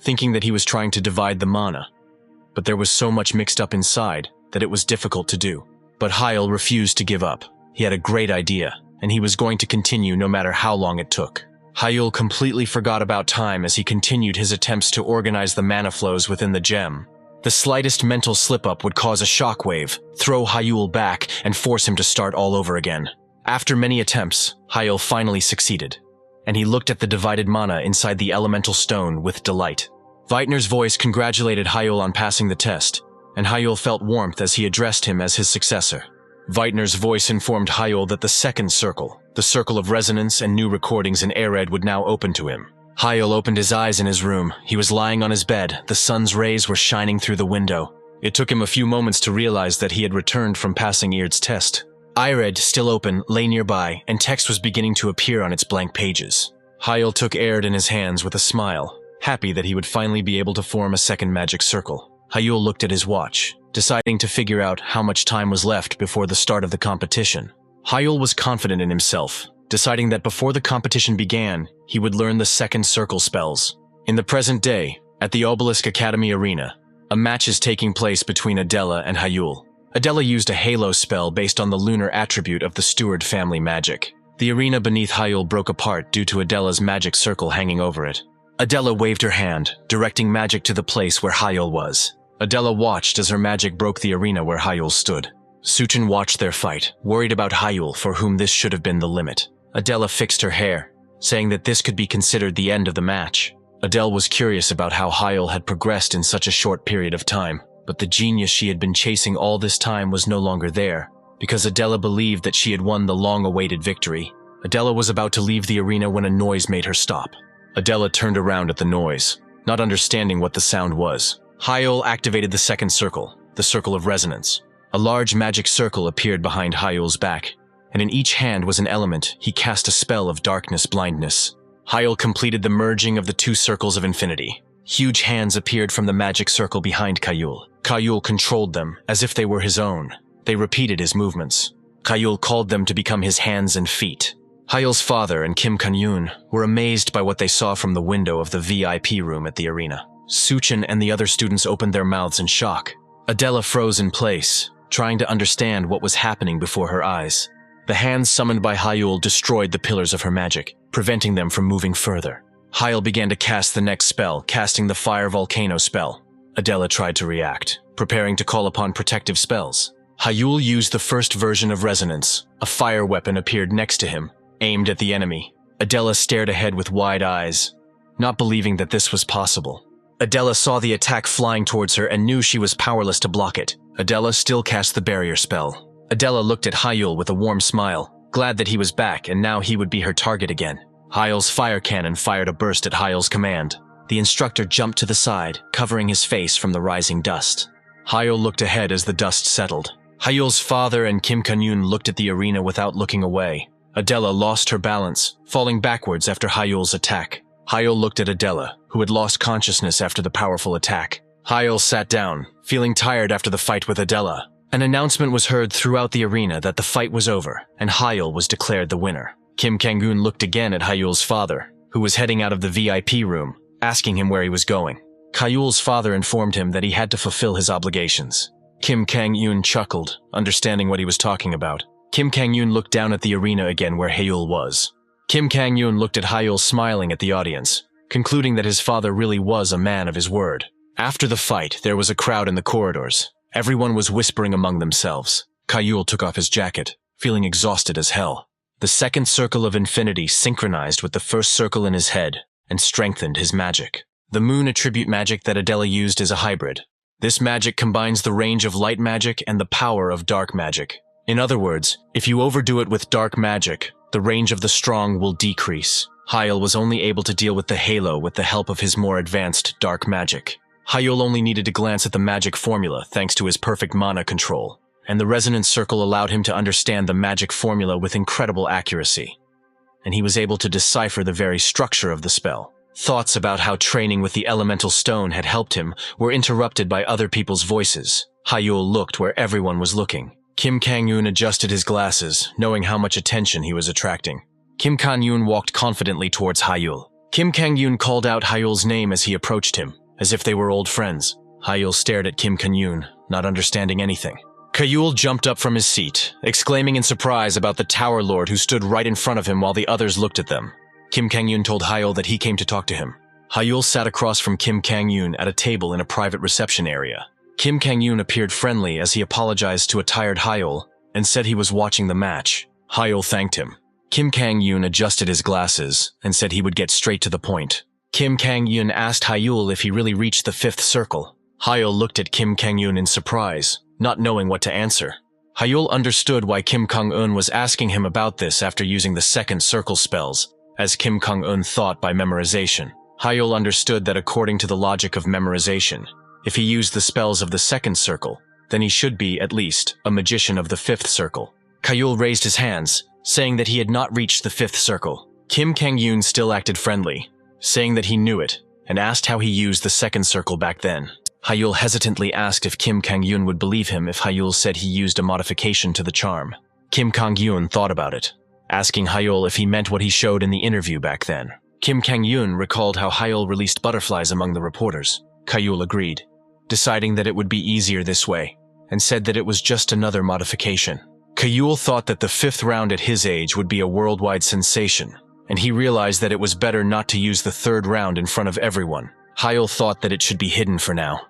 thinking that he was trying to divide the mana. But there was so much mixed up inside that it was difficult to do. But Hayul refused to give up. He had a great idea, and he was going to continue no matter how long it took. Hayul completely forgot about time as he continued his attempts to organize the mana flows within the gem. The slightest mental slip-up would cause a shockwave, throw Hayul back, and force him to start all over again. After many attempts, Hayul finally succeeded, and he looked at the divided mana inside the elemental stone with delight. Veitner's voice congratulated Hayul on passing the test, and Hayul felt warmth as he addressed him as his successor. Veitner's voice informed Hayul that the second circle, the circle of resonance and new recordings in Ered, would now open to him. Hayul opened his eyes in his room. He was lying on his bed. The sun's rays were shining through the window. It took him a few moments to realize that he had returned from passing Eird's test. Ired, still open, lay nearby, and text was beginning to appear on its blank pages. Hayul took Eird in his hands with a smile, happy that he would finally be able to form a second magic circle. Hayul looked at his watch, deciding to figure out how much time was left before the start of the competition. Hayul was confident in himself, deciding that before the competition began, he would learn the second circle spells. In the present day, at the Obelisk Academy Arena, a match is taking place between Adela and Hayul. Adela used a halo spell based on the lunar attribute of the Steward family magic. The arena beneath Hayul broke apart due to Adela's magic circle hanging over it. Adela waved her hand, directing magic to the place where Hayul was. Adela watched as her magic broke the arena where Hayul stood. Suchin watched their fight, worried about Hayul, for whom this should have been the limit. Adela fixed her hair, saying that this could be considered the end of the match. Adele was curious about how Hayul had progressed in such a short period of time. But the genius she had been chasing all this time was no longer there, because Adela believed that she had won the long-awaited victory. Adela was about to leave the arena when a noise made her stop. Adela turned around at the noise, not understanding what the sound was. Hyul activated the second circle, the circle of resonance. A large magic circle appeared behind Hyul's back, and in each hand was an element. He cast a spell of darkness blindness. Hyul completed the merging of the two circles of infinity. Huge hands appeared from the magic circle behind Hyul. Hyul controlled them as if they were his own. They repeated his movements. Hyul called them to become his hands and feet. Hyul's father and Kim Kang-yoon were amazed by what they saw from the window of the VIP room at the arena. Suchin and the other students opened their mouths in shock. Adela froze in place, trying to understand what was happening before her eyes. The hands summoned by Hyul destroyed the pillars of her magic, preventing them from moving further. Hyul began to cast the next spell, casting the Fire Volcano spell. Adela tried to react, preparing to call upon protective spells. Hyul used the first version of Resonance. A fire weapon appeared next to him, aimed at the enemy. Adela stared ahead with wide eyes, not believing that this was possible. Adela saw the attack flying towards her and knew she was powerless to block it. Adela still cast the barrier spell. Adela looked at Hyul with a warm smile, glad that he was back and now he would be her target again. Hyul's fire cannon fired a burst at Hyul's command. The instructor jumped to the side, covering his face from the rising dust. Hyul looked ahead as the dust settled. Hyul's father and Kim Kang-yoon looked at the arena without looking away. Adela lost her balance, falling backwards after Hyul's attack. Hyul looked at Adela, who had lost consciousness after the powerful attack. Hyul sat down, feeling tired after the fight with Adela. An announcement was heard throughout the arena that the fight was over, and Hyul was declared the winner. Kim Kang-yoon looked again at Hyul's father, who was heading out of the VIP room, asking him where he was going. Hyul's father informed him that he had to fulfill his obligations. Kim Kang-yoon chuckled, understanding what he was talking about. Kim Kang-yoon looked down at the arena again where Hyul was. Kim Kang-yoon looked at Hyul smiling at the audience, concluding that his father really was a man of his word. After the fight, there was a crowd in the corridors. Everyone was whispering among themselves. Hyul took off his jacket, feeling exhausted as hell. The second circle of infinity synchronized with the first circle in his head and strengthened his magic. The moon attribute magic that Adela used is a hybrid. This magic combines the range of light magic and the power of dark magic. In other words, if you overdo it with dark magic, the range of the strong will decrease. Hyul was only able to deal with the halo with the help of his more advanced dark magic. Hyul only needed to glance at the magic formula thanks to his perfect mana control, and the resonance circle allowed him to understand the magic formula with incredible accuracy. And he was able to decipher the very structure of the spell. Thoughts about how training with the elemental stone had helped him were interrupted by other people's voices. Hyul looked where everyone was looking. Kim Kang-yoon adjusted his glasses, knowing how much attention he was attracting. Kim Kang-yoon walked confidently towards Hyul. Kim Kang-yoon called out Hyul's name as he approached him, as if they were old friends. Hyul stared at Kim Kang-yoon, not understanding anything. Hyul jumped up from his seat, exclaiming in surprise about the Tower Lord who stood right in front of him while the others looked at them. Kim Kang-yoon told Hyul that he came to talk to him. Hyul sat across from Kim Kang-yoon at a table in a private reception area. Kim Kang-yoon appeared friendly as he apologized to a tired Hyul and said he was watching the match. Hyul thanked him. Kim Kang-yoon adjusted his glasses and said he would get straight to the point. Kim Kang-yoon asked Hyul if he really reached the fifth circle. Hyul looked at Kim Kang-yoon in surprise, not knowing what to answer. Hyul understood why Kim Kang-eun was asking him about this after using the second circle spells, as Kim Kang-eun thought by memorization. Hyul understood that according to the logic of memorization, if he used the spells of the second circle, then he should be, at least, a magician of the fifth circle. Hyul raised his hands, saying that he had not reached the fifth circle. Kim Kang-yoon still acted friendly, saying that he knew it, and asked how he used the second circle back then. Hyul hesitantly asked if Kim Kang-yoon would believe him if Hyul said he used a modification to the charm. Kim Kang-yoon thought about it, asking Hyul if he meant what he showed in the interview back then. Kim Kang-yoon recalled how Hyul released butterflies among the reporters. Hyul agreed, deciding that it would be easier this way, and said that it was just another modification. Hyul thought that the fifth round at his age would be a worldwide sensation, and he realized that it was better not to use the third round in front of everyone. Hyul thought that it should be hidden for now.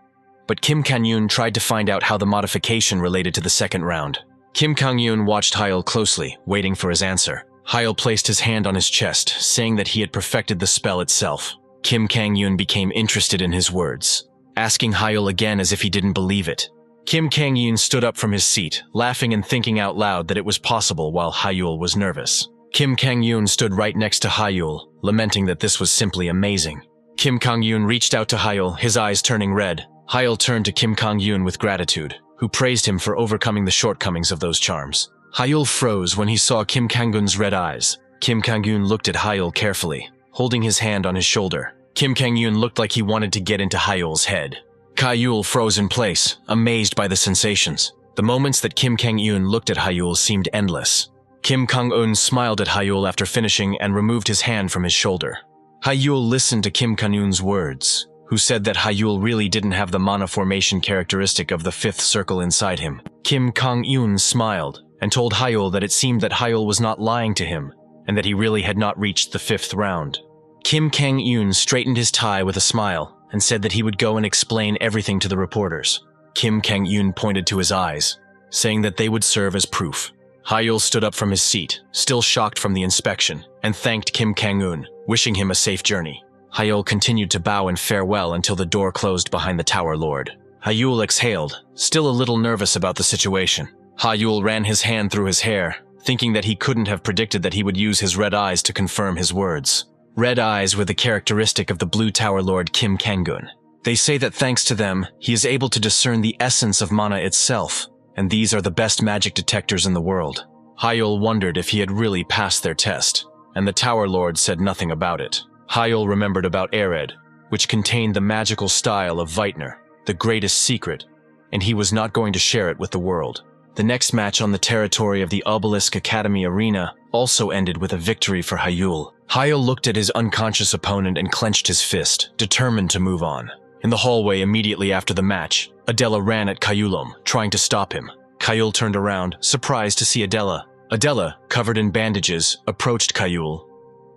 But Kim Kang-yoon tried to find out how the modification related to the second round. Kim Kang-yoon watched Hyul closely, waiting for his answer. Hyul placed his hand on his chest, saying that he had perfected the spell itself. Kim Kang-yoon became interested in his words. asking Hyul again as if he didn't believe it. Kim Kang-yoon stood up from his seat, laughing and thinking out loud that it was possible while Hyul was nervous. Kim Kang-yoon stood right next to Hyul, lamenting that this was simply amazing. Kim Kang-yoon reached out to Hyul, his eyes turning red. Hyul turned to Kim Kang-yoon with gratitude, who praised him for overcoming the shortcomings of those charms. Hyul froze when he saw Kim Kang-yoon's red eyes. Kim Kang-yoon looked at Hyul carefully, holding his hand on his shoulder. Kim Kang-yoon looked like he wanted to get into Hyul's head. Hyul froze in place, amazed by the sensations. The moments that Kim Kang-yoon looked at Hyul seemed endless. Kim Kang-eun smiled at Hyul after finishing and removed his hand from his shoulder. Hyul listened to Kim Kang-eun's words, who said that Hyul really didn't have the mana formation characteristic of the fifth circle inside him. Kim Kang-eun smiled and told Hyul that it seemed that Hyul was not lying to him and that he really had not reached the fifth round. Kim Kang-eun straightened his tie with a smile and said that he would go and explain everything to the reporters. Kim Kang-eun pointed to his eyes, saying that they would serve as proof. Hyul stood up from his seat, still shocked from the inspection, and thanked Kim Kang-eun, wishing him a safe journey. Hyul continued to bow in farewell until the door closed behind the Tower Lord. Hyul exhaled, still a little nervous about the situation. Hyul ran his hand through his hair, thinking that he couldn't have predicted that he would use his red eyes to confirm his words. Red eyes were the characteristic of the Blue Tower Lord Kim Kang-eun. They say that thanks to them, he is able to discern the essence of mana itself, and these are the best magic detectors in the world. Hyul wondered if he had really passed their test, and the Tower Lord said nothing about it. Hyul remembered about Ered, which contained the magical style of Veitner, the greatest secret, and he was not going to share it with the world. The next match on the territory of the Obelisk Academy arena also ended with a victory for Hyul. Hyul looked at his unconscious opponent and clenched his fist, determined to move on. In the hallway immediately after the match, Adela ran at Hyulum, trying to stop him. Hyul turned around, surprised to see Adela. Adela, covered in bandages, approached Hyul,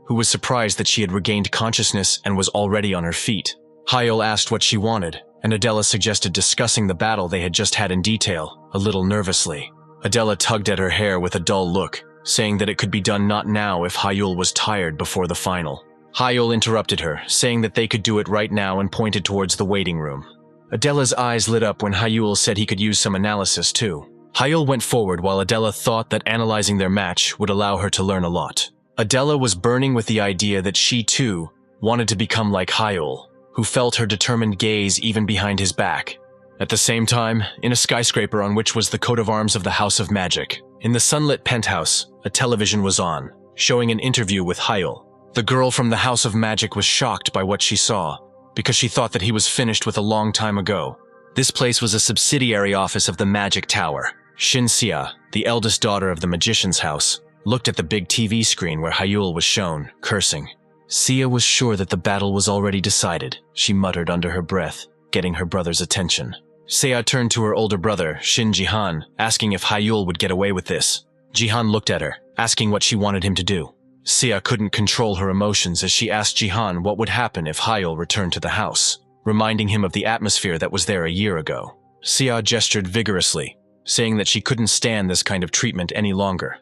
who was surprised that she had regained consciousness and was already on her feet. Hyul asked what she wanted, and Adela suggested discussing the battle they had just had in detail, a little nervously. Adela tugged at her hair with a dull look, saying that it could be done not now if Hyul was tired before the final. Hyul interrupted her, saying that they could do it right now and pointed towards the waiting room. Adela's eyes lit up when Hyul said he could use some analysis too. Hyul went forward while Adela thought that analyzing their match would allow her to learn a lot. Adela was burning with the idea that she too wanted to become like Hyul, who felt her determined gaze even behind his back. At the same time, in a skyscraper on which was the coat of arms of the House of Magic, in the sunlit penthouse, a television was on, showing an interview with Hyul. The girl from the House of Magic was shocked by what she saw, because she thought that he was finished with a long time ago. This place was a subsidiary office of the Magic Tower. Shinsia, the eldest daughter of the magician's house, looked at the big TV screen where Hyul was shown, cursing. Sia was sure that the battle was already decided, she muttered under her breath, getting her brother's attention. Sia turned to her older brother, Shin Jihan, asking if Hyul would get away with this. Jihan looked at her, asking what she wanted him to do. Sia couldn't control her emotions as she asked Jihan what would happen if Hyul returned to the house, reminding him of the atmosphere that was there a year ago. Sia gestured vigorously, saying that she couldn't stand this kind of treatment any longer.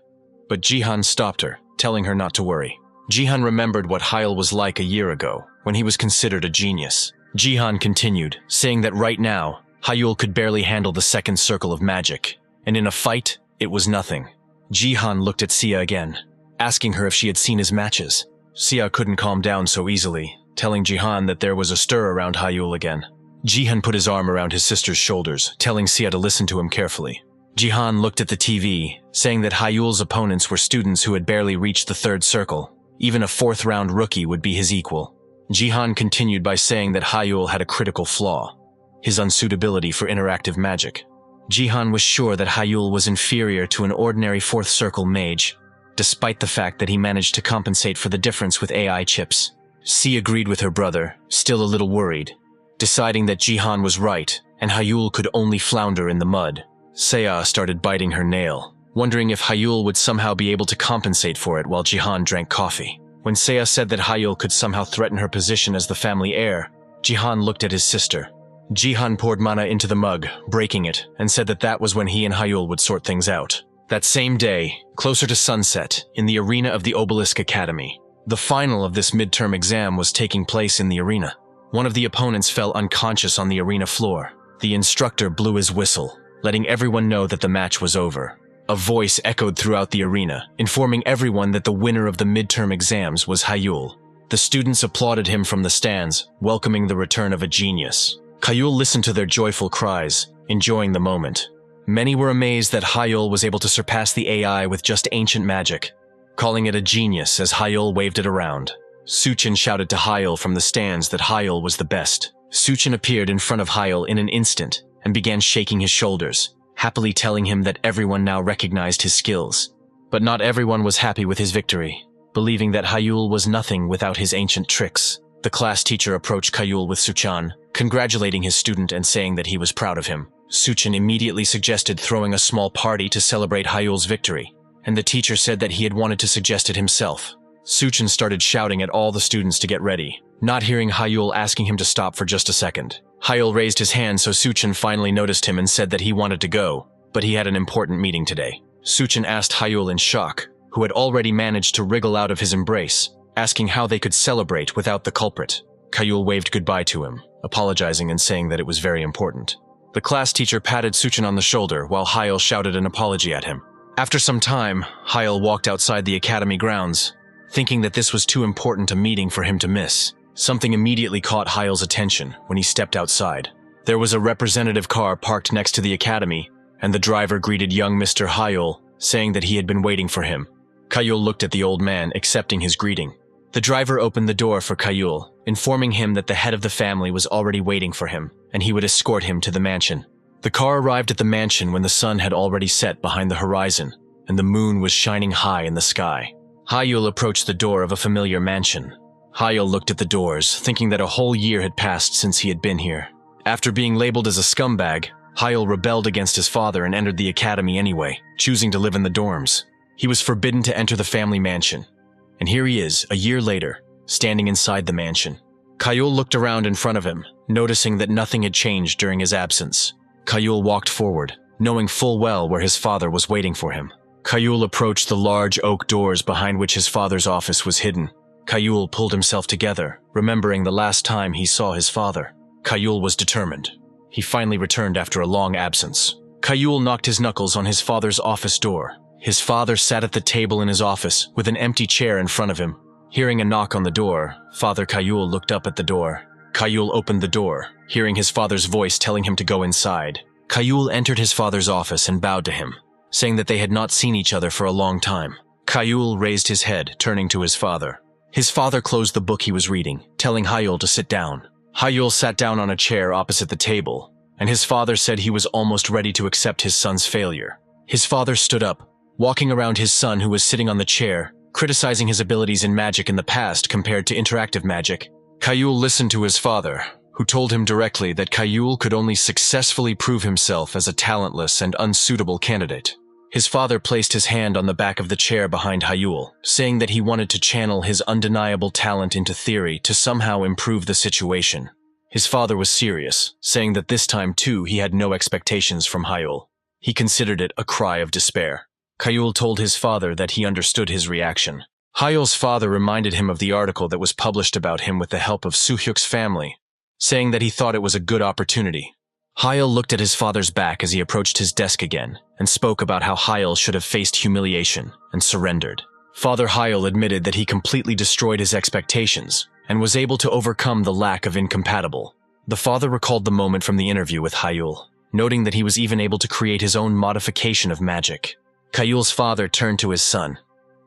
But Jihan stopped her, telling her not to worry. Jihan remembered what Hyul was like a year ago, when he was considered a genius. Jihan continued, saying that right now, Hyul could barely handle the second circle of magic, and in a fight, it was nothing. Jihan looked at Sia again, asking her if she had seen his matches. Sia couldn't calm down so easily, telling Jihan that there was a stir around Hyul again. Jihan put his arm around his sister's shoulders, telling Sia to listen to him carefully. Jihan looked at the TV, saying that Hyul's opponents were students who had barely reached the third circle. Even a fourth-round rookie would be his equal. Jihan continued by saying that Hyul had a critical flaw, his unsuitability for interactive magic. Jihan was sure that Hyul was inferior to an ordinary fourth-circle mage, despite the fact that he managed to compensate for the difference with AI chips. Sia agreed with her brother, still a little worried, deciding that Jihan was right and Hyul could only flounder in the mud. Sia started biting her nail, wondering if Hyul would somehow be able to compensate for it while Jihan drank coffee. When Sia said that Hyul could somehow threaten her position as the family heir, Jihan looked at his sister. Jihan poured mana into the mug, breaking it, and said that that was when he and Hyul would sort things out. That same day, closer to sunset, in the arena of the Obelisk Academy, the final of this midterm exam was taking place in the arena. One of the opponents fell unconscious on the arena floor. The instructor blew his whistle, letting everyone know that the match was over. A voice echoed throughout the arena, informing everyone that the winner of the midterm exams was Hyul. The students applauded him from the stands, welcoming the return of a genius. Hyul listened to their joyful cries, enjoying the moment. Many were amazed that Hyul was able to surpass the AI with just ancient magic, calling it a genius as Hyul waved it around. Suchin shouted to Hyul from the stands that Hyul was the best. Suchin appeared in front of Hyul in an instant and began shaking his shoulders, happily telling him that everyone now recognized his skills. But not everyone was happy with his victory, believing that Hyul was nothing without his ancient tricks. The class teacher approached Hyul with Suchan, congratulating his student and saying that he was proud of him. Suchin immediately suggested throwing a small party to celebrate Hyul's victory, and the teacher said that he had wanted to suggest it himself. Suchin started shouting at all the students to get ready, not hearing Hyul asking him to stop for just a second. Hyul raised his hand so Suchin finally noticed him and said that he wanted to go, but he had an important meeting today. Suchin asked Hyul in shock, who had already managed to wriggle out of his embrace, asking how they could celebrate without the culprit. Hyul waved goodbye to him, apologizing and saying that it was very important. The class teacher patted Suchin on the shoulder while Hyul shouted an apology at him. After some time, Hyul walked outside the academy grounds, thinking that this was too important a meeting for him to miss. Something immediately caught Hyul's attention when he stepped outside. There was a representative car parked next to the academy, and the driver greeted young Mr. Hyul, saying that he had been waiting for him. Hyul looked at the old man, accepting his greeting. The driver opened the door for Hyul, informing him that the head of the family was already waiting for him, and he would escort him to the mansion. The car arrived at the mansion when the sun had already set behind the horizon, and the moon was shining high in the sky. Hyul approached the door of a familiar mansion. Hyul looked at the doors, thinking that a whole year had passed since he had been here. After being labeled as a scumbag, Hyul rebelled against his father and entered the academy anyway, choosing to live in the dorms. He was forbidden to enter the family mansion. And here he is, a year later, standing inside the mansion. Hyul looked around in front of him, noticing that nothing had changed during his absence. Hyul walked forward, knowing full well where his father was waiting for him. Hyul approached the large oak doors behind which his father's office was hidden. Hyul pulled himself together, remembering the last time he saw his father. Hyul was determined. He finally returned after a long absence. Hyul knocked his knuckles on his father's office door. His father sat at the table in his office with an empty chair in front of him. Hearing a knock on the door, Father Hyul looked up at the door. Hyul opened the door, hearing his father's voice telling him to go inside. Hyul entered his father's office and bowed to him, saying that they had not seen each other for a long time. Hyul raised his head, turning to his father. His father closed the book he was reading, telling Hyul to sit down. Hyul sat down on a chair opposite the table, and his father said he was almost ready to accept his son's failure. His father stood up, walking around his son who was sitting on the chair, criticizing his abilities in magic in the past compared to interactive magic. Hyul listened to his father, who told him directly that Hyul could only successfully prove himself as a talentless and unsuitable candidate. His father placed his hand on the back of the chair behind Hyul, saying that he wanted to channel his undeniable talent into theory to somehow improve the situation. His father was serious, saying that this time too he had no expectations from Hyul. He considered it a cry of despair. Hyul told his father that he understood his reaction. Hyul's father reminded him of the article that was published about him with the help of Suhyuk's family, saying that he thought it was a good opportunity. Hyul looked at his father's back as he approached his desk again, and spoke about how Hyul should have faced humiliation and surrendered. Father Hyul admitted that he completely destroyed his expectations, and was able to overcome the lack of incompatible. The father recalled the moment from the interview with Hyul, noting that he was even able to create his own modification of magic. Hyul's father turned to his son,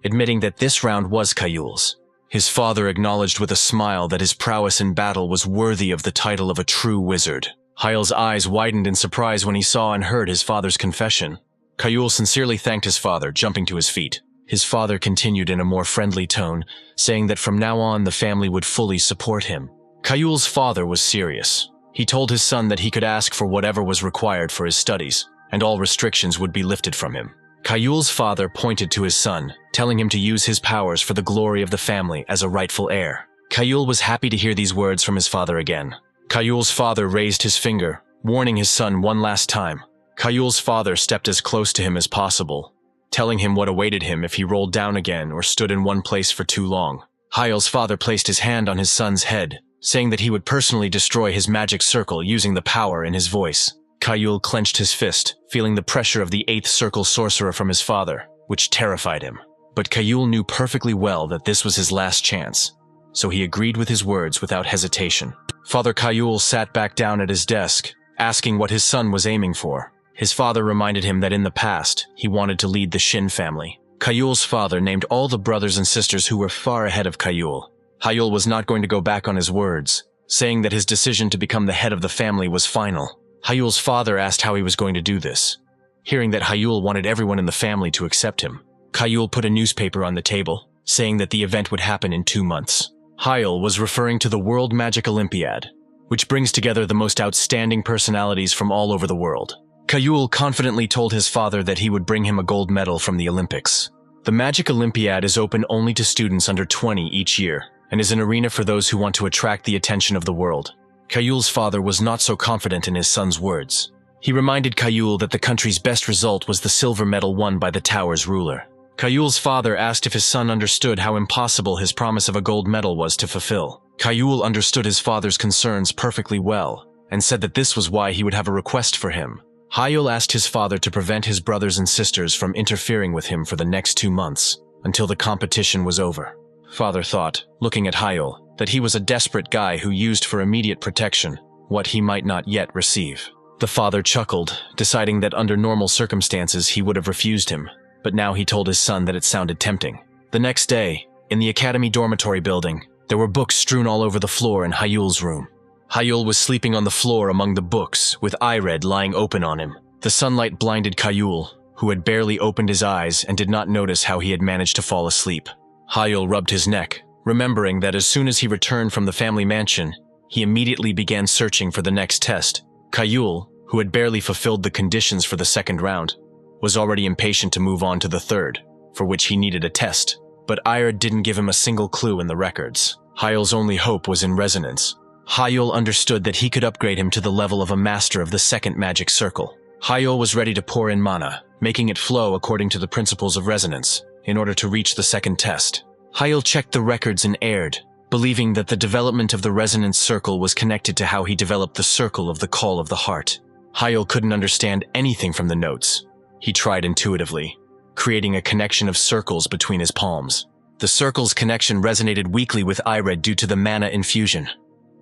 admitting that this round was Hyul's. His father acknowledged with a smile that his prowess in battle was worthy of the title of a true wizard. Hyul's eyes widened in surprise when he saw and heard his father's confession. Hyul sincerely thanked his father, jumping to his feet. His father continued in a more friendly tone, saying that from now on the family would fully support him. Hyul's father was serious. He told his son that he could ask for whatever was required for his studies, and all restrictions would be lifted from him. Hyul's father pointed to his son, telling him to use his powers for the glory of the family as a rightful heir. Hyul was happy to hear these words from his father again. Hyul's father raised his finger, warning his son one last time. Hyul's father stepped as close to him as possible, telling him what awaited him if he rolled down again or stood in one place for too long. Hyul's father placed his hand on his son's head, saying that he would personally destroy his magic circle using the power in his voice. Kayul clenched his fist, feeling the pressure of the 8th circle sorcerer from his father, which terrified him. But Kayul knew perfectly well that this was his last chance, so he agreed with his words without hesitation. Father Kayul sat back down at his desk, asking what his son was aiming for. His father reminded him that in the past, he wanted to lead the Shin family. Kayul's father named all the brothers and sisters who were far ahead of Kayul. Kayul was not going to go back on his words, saying that his decision to become the head of the family was final. Kayul's father asked how he was going to do this. Hearing that Kayul wanted everyone in the family to accept him, Kayul put a newspaper on the table, saying that the event would happen in 2 months. Kayul was referring to the World Magic Olympiad, which brings together the most outstanding personalities from all over the world. Kayul confidently told his father that he would bring him a gold medal from the Olympics. The Magic Olympiad is open only to students under 20 each year, and is an arena for those who want to attract the attention of the world. Kayul's father was not so confident in his son's words. He reminded Kayul that the country's best result was the silver medal won by the tower's ruler. Kayul's father asked if his son understood how impossible his promise of a gold medal was to fulfill. Kayul understood his father's concerns perfectly well, and said that this was why he would have a request for him. Kayul asked his father to prevent his brothers and sisters from interfering with him for the next 2 months, until the competition was over. Father thought, looking at Kayul, that he was a desperate guy who used for immediate protection what he might not yet receive. The father chuckled, deciding that under normal circumstances he would have refused him, but now he told his son that it sounded tempting. The next day, in the academy dormitory building, there were books strewn all over the floor in Kayul's room. Kayul was sleeping on the floor among the books, with Ired lying open on him. The sunlight blinded Kayul, who had barely opened his eyes and did not notice how he had managed to fall asleep. Kayul rubbed his neck, remembering that as soon as he returned from the family mansion, he immediately began searching for the next test. Kayul, who had barely fulfilled the conditions for the 2nd round, was already impatient to move on to the 3rd, for which he needed a test. But Ired didn't give him a single clue in the records. Kayul's only hope was in resonance. Kayul understood that he could upgrade him to the level of a master of the 2nd magic circle. Kayul was ready to pour in mana, making it flow according to the principles of resonance, in order to reach the 2nd test. Kayul checked the records and erred, believing that the development of the resonance circle was connected to how he developed the circle of the call of the heart. Kayul couldn't understand anything from the notes. He tried intuitively, creating a connection of circles between his palms. The circle's connection resonated weakly with Ired due to the mana infusion.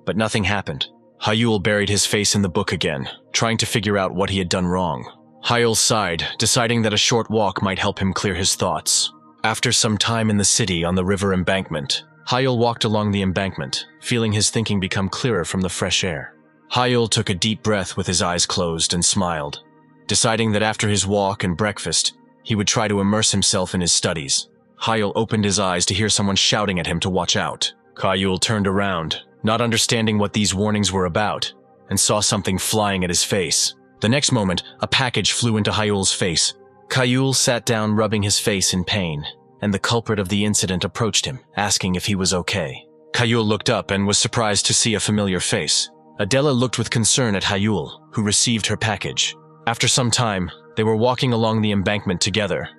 But nothing happened. Kayul buried his face in the book again, trying to figure out what he had done wrong. Kayul sighed, deciding that a short walk might help him clear his thoughts. After some time in the city on the river embankment, Kayul walked along the embankment, feeling his thinking become clearer from the fresh air. Kayul took a deep breath with his eyes closed and smiled, deciding that after his walk and breakfast, he would try to immerse himself in his studies. Kayul opened his eyes to hear someone shouting at him to watch out. Kayul turned around, not understanding what these warnings were about, and saw something flying at his face. The next moment, a package flew into Kayul's face. Kayul sat down, rubbing his face in pain, and the culprit of the incident approached him, asking if he was okay. Kayul looked up and was surprised to see a familiar face. Adela looked with concern at Kayul, who received her package. After some time, they were walking along the embankment together,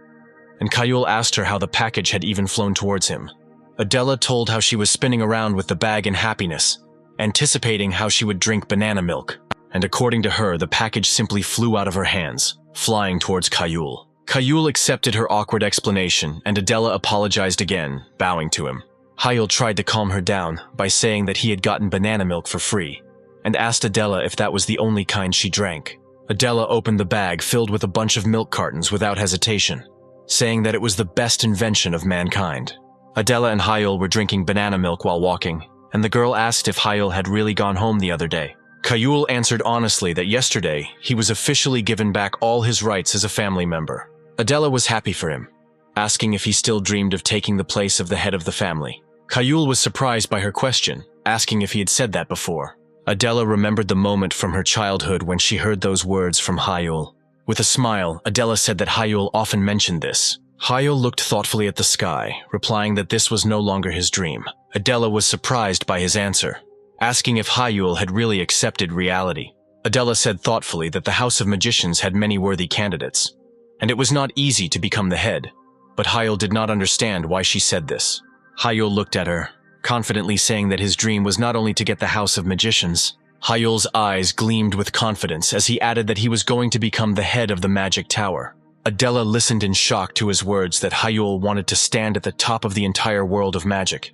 and Kayul asked her how the package had even flown towards him. Adela told how she was spinning around with the bag in happiness, anticipating how she would drink banana milk, and according to her, the package simply flew out of her hands, flying towards Kayul. Kayul accepted her awkward explanation, and Adela apologized again, bowing to him. Kayul tried to calm her down by saying that he had gotten banana milk for free, and asked Adela if that was the only kind she drank. Adela opened the bag filled with a bunch of milk cartons without hesitation, saying that it was the best invention of mankind. Adela and Kayul were drinking banana milk while walking, and the girl asked if Kayul had really gone home the other day. Kayul answered honestly that yesterday he was officially given back all his rights as a family member. Adela was happy for him, asking if he still dreamed of taking the place of the head of the family. Kayul was surprised by her question, asking if he had said that before. Adela remembered the moment from her childhood when she heard those words from Kayul. With a smile, Adela said that Kayul often mentioned this. Kayul looked thoughtfully at the sky, replying that this was no longer his dream. Adela was surprised by his answer, asking if Kayul had really accepted reality. Adela said thoughtfully that the House of Magicians had many worthy candidates, and it was not easy to become the head, but Kayul did not understand why she said this. Kayul looked at her, confidently saying that his dream was not only to get the House of Magicians. Hyul's eyes gleamed with confidence as he added that he was going to become the head of the Magic Tower. Adela listened in shock to his words that Hyul wanted to stand at the top of the entire world of magic.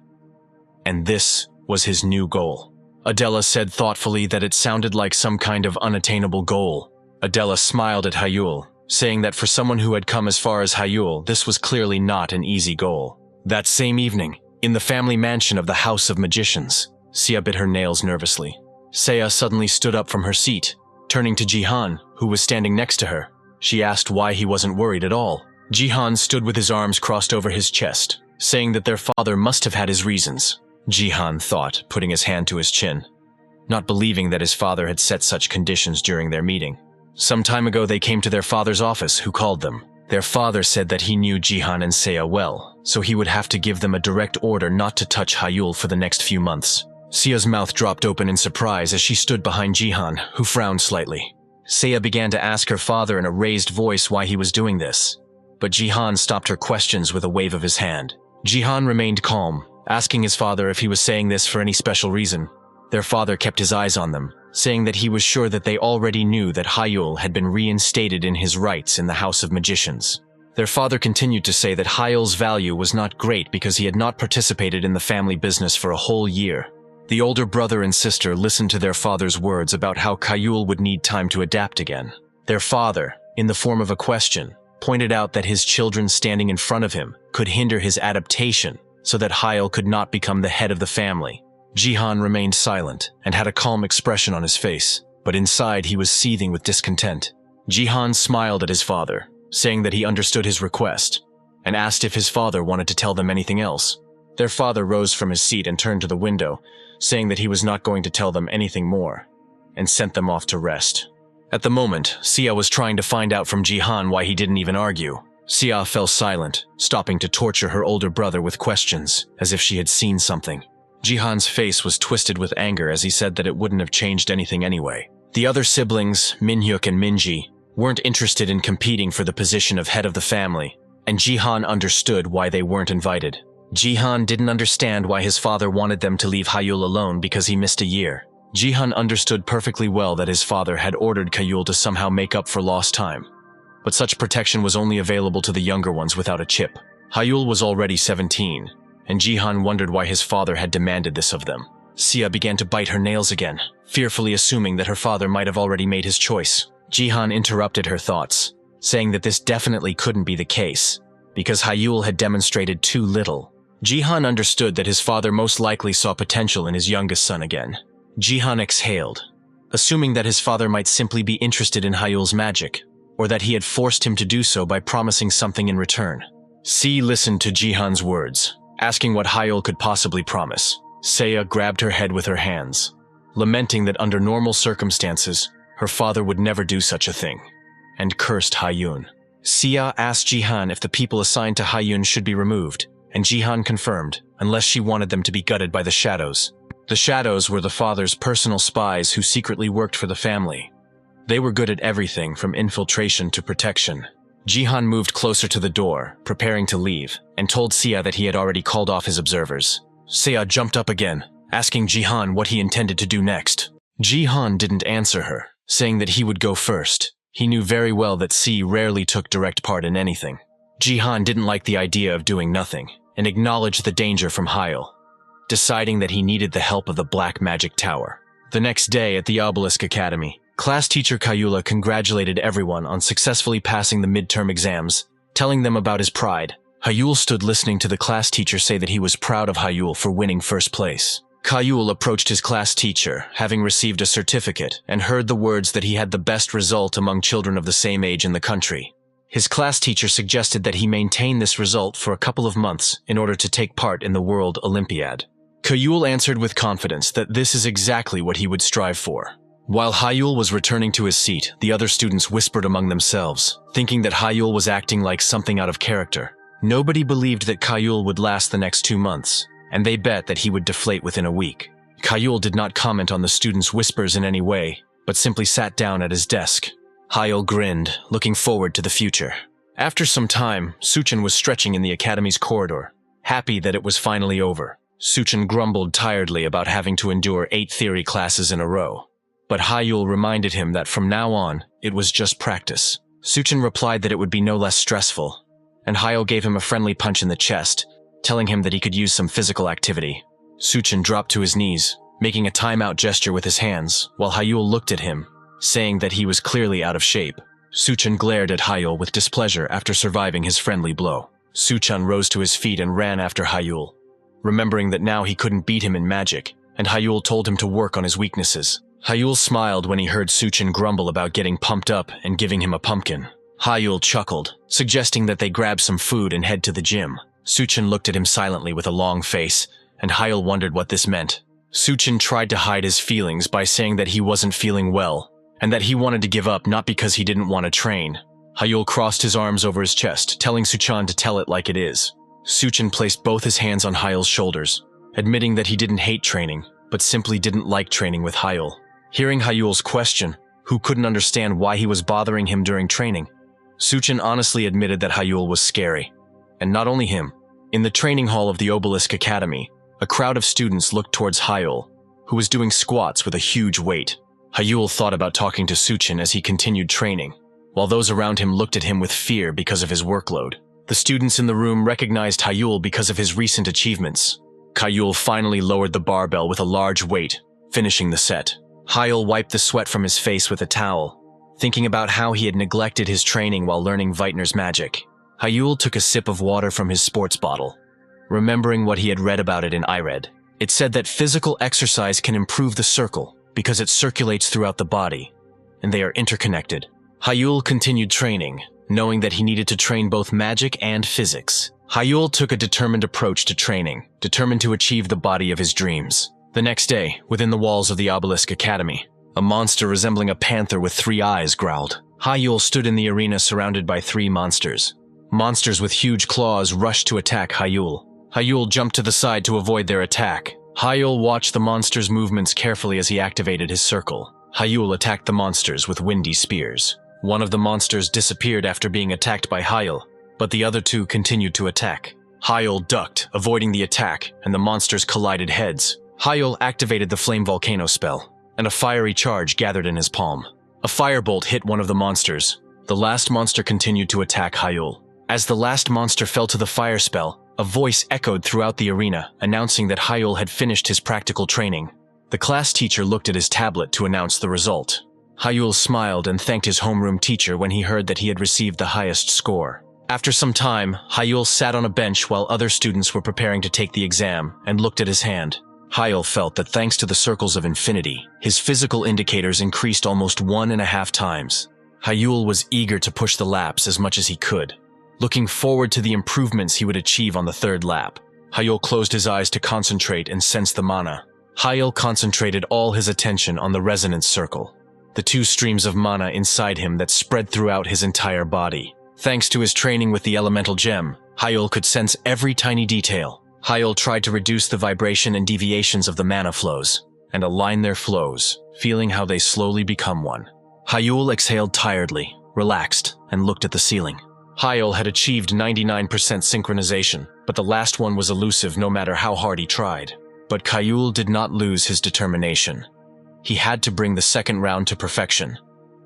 And this was his new goal. Adela said thoughtfully that it sounded like some kind of unattainable goal. Adela smiled at Hyul, saying that for someone who had come as far as Hyul, this was clearly not an easy goal. That same evening, in the family mansion of the House of Magicians, Sia bit her nails nervously. Seiya suddenly stood up from her seat, turning to Jihan, who was standing next to her. She asked why he wasn't worried at all. Jihan stood with his arms crossed over his chest, saying that their father must have had his reasons. Jihan thought, putting his hand to his chin, not believing that his father had set such conditions during their meeting. Some time ago they came to their father's office, who called them. Their father said that he knew Jihan and Seiya well, so he would have to give them a direct order not to touch Hyul for the next few months. Sia's mouth dropped open in surprise as she stood behind Jihan, who frowned slightly. Seiya began to ask her father in a raised voice why he was doing this, but Jihan stopped her questions with a wave of his hand. Jihan remained calm, asking his father if he was saying this for any special reason. Their father kept his eyes on them, saying that he was sure that they already knew that Hyul had been reinstated in his rights in the House of Magicians. Their father continued to say that Hyul's value was not great because he had not participated in the family business for a whole year. The older brother and sister listened to their father's words about how Hyul would need time to adapt again. Their father, in the form of a question, pointed out that his children standing in front of him could hinder his adaptation so that Hyul could not become the head of the family. Jihan remained silent and had a calm expression on his face, but inside he was seething with discontent. Jihan smiled at his father, saying that he understood his request, and asked if his father wanted to tell them anything else. Their father rose from his seat and turned to the window, saying that he was not going to tell them anything more, and sent them off to rest. At the moment, Sia was trying to find out from Jihan why he didn't even argue. Sia fell silent, stopping to torture her older brother with questions, as if she had seen something. Jihan's face was twisted with anger as he said that it wouldn't have changed anything anyway. The other siblings, Minhyuk and Minji, weren't interested in competing for the position of head of the family, and Jihan understood why they weren't invited. Jihan didn't understand why his father wanted them to leave Hyul alone because he missed a year. Jihan understood perfectly well that his father had ordered Hyul to somehow make up for lost time, but such protection was only available to the younger ones without a chip. Hyul was already 17, and Jihan wondered why his father had demanded this of them. Sia began to bite her nails again, fearfully assuming that her father might have already made his choice. Jihan interrupted her thoughts, saying that this definitely couldn't be the case, because Hyul had demonstrated too little. Jihan understood that his father most likely saw potential in his youngest son again. Jihan exhaled, assuming that his father might simply be interested in Hyul's magic, or that he had forced him to do so by promising something in return. Si listened to Jihan's words, asking what Hyul could possibly promise. Seiya grabbed her head with her hands, lamenting that under normal circumstances, her father would never do such a thing, and cursed Hyun. Sia asked Jihan if the people assigned to Hyun should be removed, and Jihan confirmed, unless she wanted them to be gutted by the Shadows. The Shadows were the father's personal spies who secretly worked for the family. They were good at everything from infiltration to protection. Jihan moved closer to the door, preparing to leave, and told Sia that he had already called off his observers. Sia jumped up again, asking Jihan what he intended to do next. Jihan didn't answer her, saying that he would go first. He knew very well that Si rarely took direct part in anything. Jihan didn't like the idea of doing nothing, and acknowledged the danger from Hyul, deciding that he needed the help of the Black Magic Tower. The next day at the Obelisk Academy, class teacher Kayula congratulated everyone on successfully passing the midterm exams, telling them about his pride. Hyul stood listening to the class teacher say that he was proud of Hyul for winning first place. Kayul approached his class teacher, having received a certificate, and heard the words that he had the best result among children of the same age in the country. His class teacher suggested that he maintain this result for a couple of months in order to take part in the World Olympiad. Kayul answered with confidence that this is exactly what he would strive for. While Hyul was returning to his seat, the other students whispered among themselves, thinking that Hyul was acting like something out of character. Nobody believed that Kayul would last the next 2 months, and they bet that he would deflate within a week. Kayul did not comment on the students' whispers in any way, but simply sat down at his desk. Hyul grinned, looking forward to the future. After some time, Suchin was stretching in the academy's corridor, happy that it was finally over. Suchin grumbled tiredly about having to endure 8 theory classes in a row. But Hyul reminded him that from now on, it was just practice. Suchin replied that it would be no less stressful, and Hyul gave him a friendly punch in the chest, telling him that he could use some physical activity. Suchin dropped to his knees, making a timeout gesture with his hands, while Hyul looked at him, saying that he was clearly out of shape. Suchin glared at Hyul with displeasure after surviving his friendly blow. Suchin rose to his feet and ran after Hyul, remembering that now he couldn't beat him in magic, and Hyul told him to work on his weaknesses. Hyul smiled when he heard Suchin grumble about getting pumped up and giving him a pumpkin. Hyul chuckled, suggesting that they grab some food and head to the gym. Suchin looked at him silently with a long face, and Hyul wondered what this meant. Suchin tried to hide his feelings by saying that he wasn't feeling well, and that he wanted to give up not because he didn't want to train. Hyul crossed his arms over his chest, telling Suchin to tell it like it is. Suchin placed both his hands on Hyul's shoulders, admitting that he didn't hate training, but simply didn't like training with Hyul. Hearing Hyul's question, who couldn't understand why he was bothering him during training, Suchin honestly admitted that Hyul was scary. And not only him. In the training hall of the Obelisk Academy, a crowd of students looked towards Hyul, who was doing squats with a huge weight. Hyul thought about talking to Suchin as he continued training, while those around him looked at him with fear because of his workload. The students in the room recognized Hyul because of his recent achievements. Hyul finally lowered the barbell with a large weight, finishing the set. Hyul wiped the sweat from his face with a towel, thinking about how he had neglected his training while learning Vitener's magic. Hyul took a sip of water from his sports bottle, remembering what he had read about it in IRED. It said that physical exercise can improve the circle because it circulates throughout the body, and they are interconnected. Hyul continued training, knowing that he needed to train both magic and physics. Hyul took a determined approach to training, determined to achieve the body of his dreams. The next day, within the walls of the Obelisk Academy, a monster resembling a panther with 3 eyes growled. Hyul stood in the arena surrounded by 3 monsters. Monsters with huge claws rushed to attack Hyul. Hyul jumped to the side to avoid their attack. Hyul watched the monsters' movements carefully as he activated his circle. Hyul attacked the monsters with windy spears. One of the monsters disappeared after being attacked by Hyul, but the other 2 continued to attack. Hyul ducked, avoiding the attack, and the monsters collided heads. Hyul activated the Flame Volcano spell, and a fiery charge gathered in his palm. A firebolt hit one of the monsters. The last monster continued to attack Hyul. As the last monster fell to the fire spell, a voice echoed throughout the arena, announcing that Hyul had finished his practical training. The class teacher looked at his tablet to announce the result. Hyul smiled and thanked his homeroom teacher when he heard that he had received the highest score. After some time, Hyul sat on a bench while other students were preparing to take the exam and looked at his hand. Hyul felt that thanks to the circles of infinity, his physical indicators increased almost 1.5 times. Hyul was eager to push the laps as much as he could, looking forward to the improvements he would achieve on the 3rd lap. Hyul closed his eyes to concentrate and sense the mana. Hyul concentrated all his attention on the resonance circle, the 2 streams of mana inside him that spread throughout his entire body. Thanks to his training with the elemental gem, Hyul could sense every tiny detail. Hyul tried to reduce the vibration and deviations of the mana flows, and align their flows, feeling how they slowly become one. Hyul exhaled tiredly, relaxed, and looked at the ceiling. Hyul had achieved 99% synchronization, but the last one was elusive no matter how hard he tried. But Hyul did not lose his determination. He had to bring the 2nd round to perfection,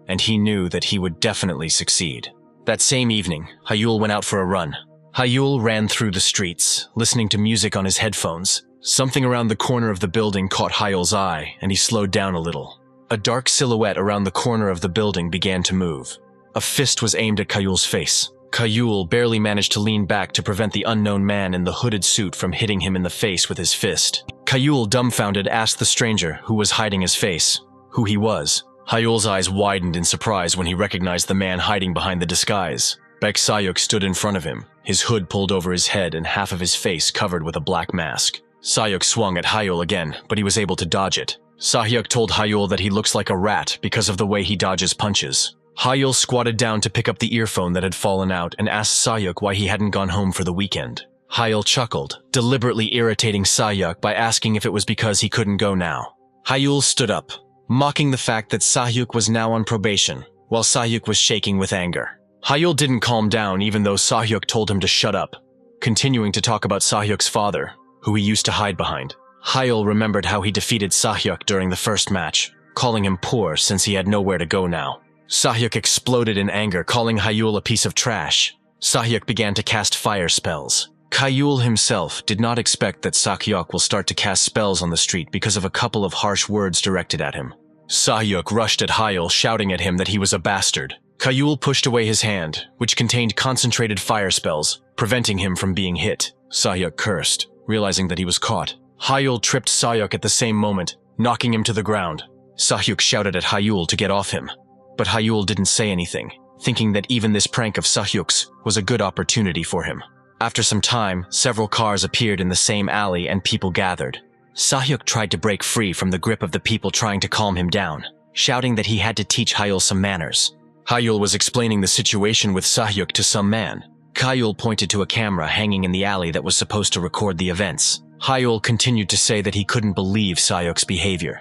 and he knew that he would definitely succeed. That same evening, Hyul went out for a run. Hyul ran through the streets, listening to music on his headphones. Something around the corner of the building caught Hyul's eye, and he slowed down a little. A dark silhouette around the corner of the building began to move. A fist was aimed at Hyul's face. Hyul barely managed to lean back to prevent the unknown man in the hooded suit from hitting him in the face with his fist. Hyul, dumbfounded, asked the stranger, who was hiding his face, who he was. Hyul's eyes widened in surprise when he recognized the man hiding behind the disguise. Baek Sayuk stood in front of him, his hood pulled over his head and half of his face covered with a black mask. Sayuk swung at Hyul again, but he was able to dodge it. Sayuk told Hyul that he looks like a rat because of the way he dodges punches. Hyul squatted down to pick up the earphone that had fallen out and asked Sayuk why he hadn't gone home for the weekend. Hyul chuckled, deliberately irritating Sayuk by asking if it was because he couldn't go now. Hyul stood up, mocking the fact that Sayuk was now on probation, while Sayuk was shaking with anger. Hyul didn't calm down even though Sayuk told him to shut up, continuing to talk about Sayuk's father, who he used to hide behind. Hyul remembered how he defeated Sahyuk during the first match, calling him poor since he had nowhere to go now. Sahyuk exploded in anger, calling Hyul a piece of trash. Sahyuk began to cast fire spells. Hyul himself did not expect that Sahyuk will start to cast spells on the street because of a couple of harsh words directed at him. Sahyuk rushed at Hyul, shouting at him that he was a bastard. Hyul pushed away his hand, which contained concentrated fire spells, preventing him from being hit. Sahyuk cursed, realizing that he was caught. Hyul tripped Sahyuk at the same moment, knocking him to the ground. Sahyuk shouted at Hyul to get off him, but Hyul didn't say anything, thinking that even this prank of Sahyuk's was a good opportunity for him. After some time, several cars appeared in the same alley and people gathered. Sahyuk tried to break free from the grip of the people trying to calm him down, shouting that he had to teach Hyul some manners. Hyul was explaining the situation with Sahyuk to some man. Hyul pointed to a camera hanging in the alley that was supposed to record the events. Hyul continued to say that he couldn't believe Sahyuk's behavior,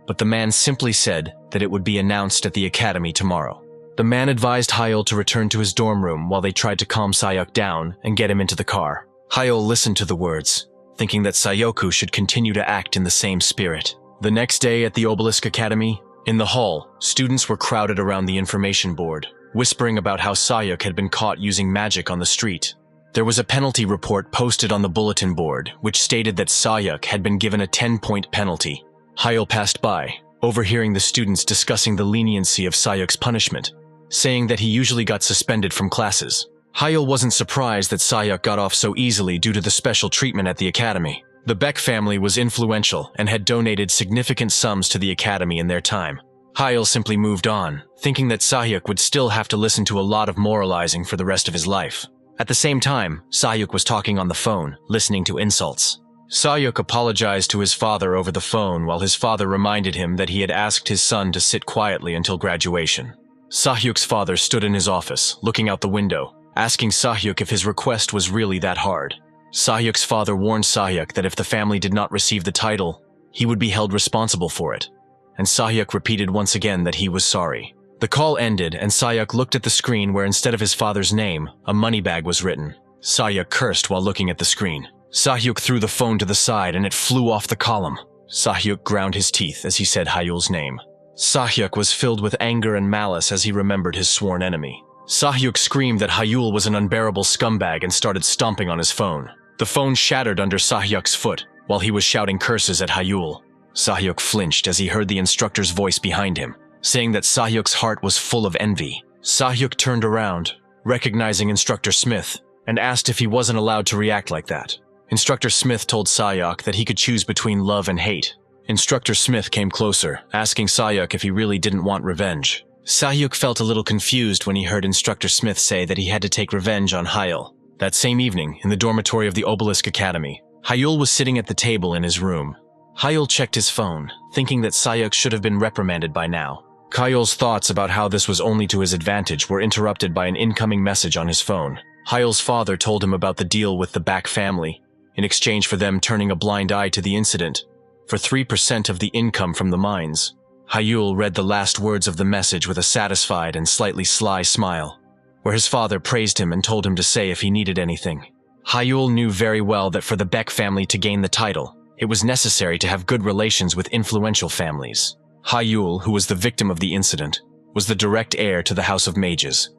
but the man simply said that it would be announced at the academy tomorrow. The man advised Hyul to return to his dorm room while they tried to calm Sahyuk down and get him into the car. Hyul listened to the words, thinking that Sayoku should continue to act in the same spirit. The next day at the Obelisk Academy, in the hall, students were crowded around the information board, whispering about how Sahyuk had been caught using magic on the street. There was a penalty report posted on the bulletin board, which stated that Sahyuk had been given a 10-point penalty. Hyul passed by, overhearing the students discussing the leniency of Sahyuk's punishment, saying that he usually got suspended from classes. Hyul wasn't surprised that Sahyuk got off so easily due to the special treatment at the academy. The Beck family was influential and had donated significant sums to the academy in their time. Hyul simply moved on, thinking that Sahyuk would still have to listen to a lot of moralizing for the rest of his life. At the same time, Sahyuk was talking on the phone, listening to insults. Sahyuk apologized to his father over the phone while his father reminded him that he had asked his son to sit quietly until graduation. Sahyuk's father stood in his office, looking out the window, asking Sahyuk if his request was really that hard. Sahyuk's father warned Sahyuk that if the family did not receive the title, he would be held responsible for it, and Sahyuk repeated once again that he was sorry. The call ended and Sahyuk looked at the screen where instead of his father's name, a money bag was written. Sahyuk cursed while looking at the screen. Sahyuk threw the phone to the side and it flew off the column. Sahyuk ground his teeth as he said Hyul's name. Sahyuk was filled with anger and malice as he remembered his sworn enemy. Sahyuk screamed that Hyul was an unbearable scumbag and started stomping on his phone. The phone shattered under Sahyuk's foot while he was shouting curses at Hyul. Sahyuk flinched as he heard the instructor's voice behind him, saying that Sahyuk's heart was full of envy. Sahyuk turned around, recognizing Instructor Smith, and asked if he wasn't allowed to react like that. Instructor Smith told Sahyuk that he could choose between love and hate. Instructor Smith came closer, asking Sahyuk if he really didn't want revenge. Sahyuk felt a little confused when he heard Instructor Smith say that he had to take revenge on Hyul. That same evening, in the dormitory of the Obelisk Academy, Hyul was sitting at the table in his room. Hyul checked his phone, thinking that Sahyuk should have been reprimanded by now. Hyul's thoughts about how this was only to his advantage were interrupted by an incoming message on his phone. Hyul's father told him about the deal with the Back family, in exchange for them turning a blind eye to the incident, for 3% of the income from the mines. Hyul read the last words of the message with a satisfied and slightly sly smile, where his father praised him and told him to say if he needed anything. Hyul knew very well that for the Beck family to gain the title, it was necessary to have good relations with influential families. Hyul, who was the victim of the incident, was the direct heir to the House of Mages,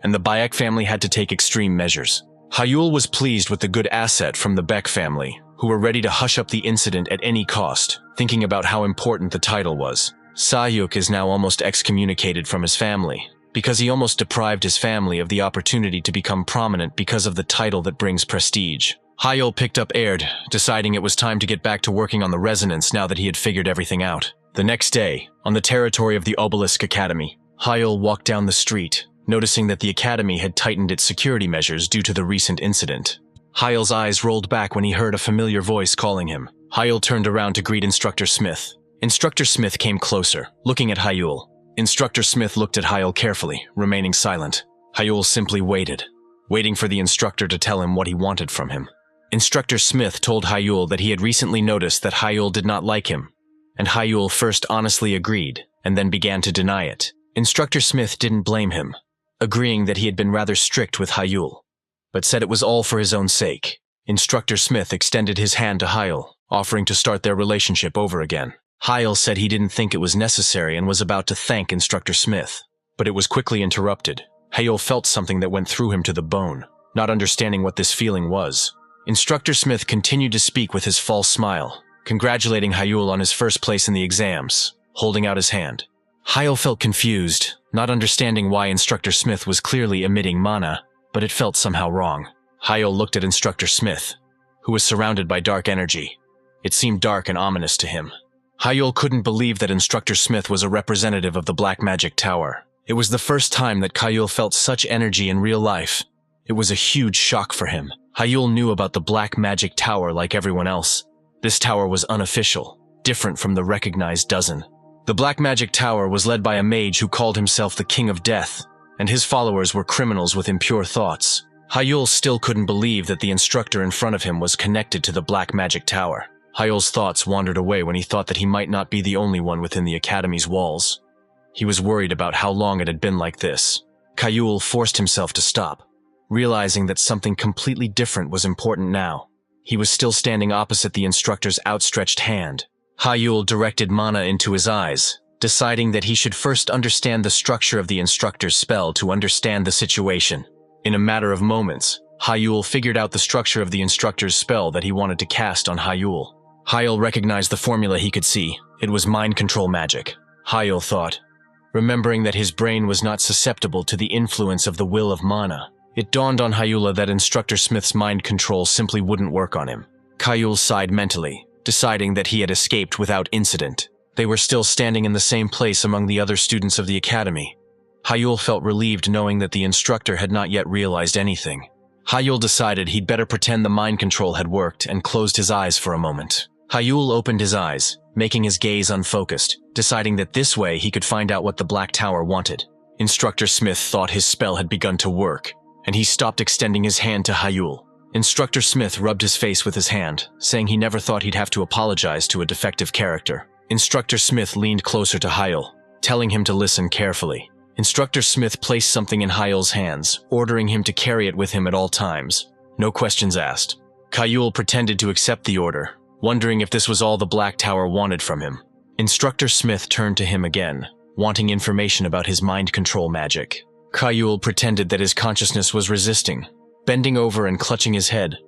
and the Bayek family had to take extreme measures. Hyul was pleased with the good asset from the Beck family, who were ready to hush up the incident at any cost, thinking about how important the title was. Sahyuk is now almost excommunicated from his family, because he almost deprived his family of the opportunity to become prominent because of the title that brings prestige. Hyul picked up Aird, deciding it was time to get back to working on the resonance now that he had figured everything out. The next day, on the territory of the Obelisk Academy, Hyul walked down the street, noticing that the academy had tightened its security measures due to the recent incident. Hyul's eyes rolled back when he heard a familiar voice calling him. Hyul turned around to greet Instructor Smith. Instructor Smith came closer, looking at Hyul. Instructor Smith looked at Hyul carefully, remaining silent. Hyul simply waited, waiting for the instructor to tell him what he wanted from him. Instructor Smith told Hyul that he had recently noticed that Hyul did not like him, and Hyul first honestly agreed, and then began to deny it. Instructor Smith didn't blame him, agreeing that he had been rather strict with Hyul, but said it was all for his own sake. Instructor Smith extended his hand to Hyul, offering to start their relationship over again. Hyul said he didn't think it was necessary and was about to thank Instructor Smith, but it was quickly interrupted. Hyul felt something that went through him to the bone, not understanding what this feeling was. Instructor Smith continued to speak with his false smile, congratulating Hyul on his first place in the exams, holding out his hand. Hyul felt confused, not understanding why Instructor Smith was clearly emitting mana, but it felt somehow wrong. Hyul looked at Instructor Smith, who was surrounded by dark energy. It seemed dark and ominous to him. Hyul couldn't believe that Instructor Smith was a representative of the Black Magic Tower. It was the first time that Hyul felt such energy in real life. It was a huge shock for him. Hyul knew about the Black Magic Tower like everyone else. This tower was unofficial, different from the recognized dozen. The Black Magic Tower was led by a mage who called himself the King of Death, and his followers were criminals with impure thoughts. Hyul still couldn't believe that the instructor in front of him was connected to the Black Magic Tower. Hyul's thoughts wandered away when he thought that he might not be the only one within the academy's walls. He was worried about how long it had been like this. Hyul forced himself to stop, realizing that something completely different was important now. He was still standing opposite the instructor's outstretched hand. Hyul directed mana into his eyes, deciding that he should first understand the structure of the instructor's spell to understand the situation. In a matter of moments, Hyul figured out the structure of the instructor's spell that he wanted to cast on Hyul. Hyul recognized the formula he could see. It was mind control magic. Hyul thought, remembering that his brain was not susceptible to the influence of the will of mana. It dawned on Hyul that Instructor Smith's mind control simply wouldn't work on him. Hyul sighed mentally, deciding that he had escaped without incident. They were still standing in the same place among the other students of the academy. Hyul felt relieved knowing that the instructor had not yet realized anything. Hyul decided he'd better pretend the mind control had worked and closed his eyes for a moment. Hyul opened his eyes, making his gaze unfocused, deciding that this way he could find out what the Black Tower wanted. Instructor Smith thought his spell had begun to work, and he stopped extending his hand to Hyul. Instructor Smith rubbed his face with his hand, saying he never thought he'd have to apologize to a defective character. Instructor Smith leaned closer to Hyul, telling him to listen carefully. Instructor Smith placed something in Hyul's hands, ordering him to carry it with him at all times. No questions asked. Hyul pretended to accept the order, wondering if this was all the Black Tower wanted from him. Instructor Smith turned to him again, wanting information about his mind control magic. Hyul pretended that his consciousness was resisting, bending over and clutching his head,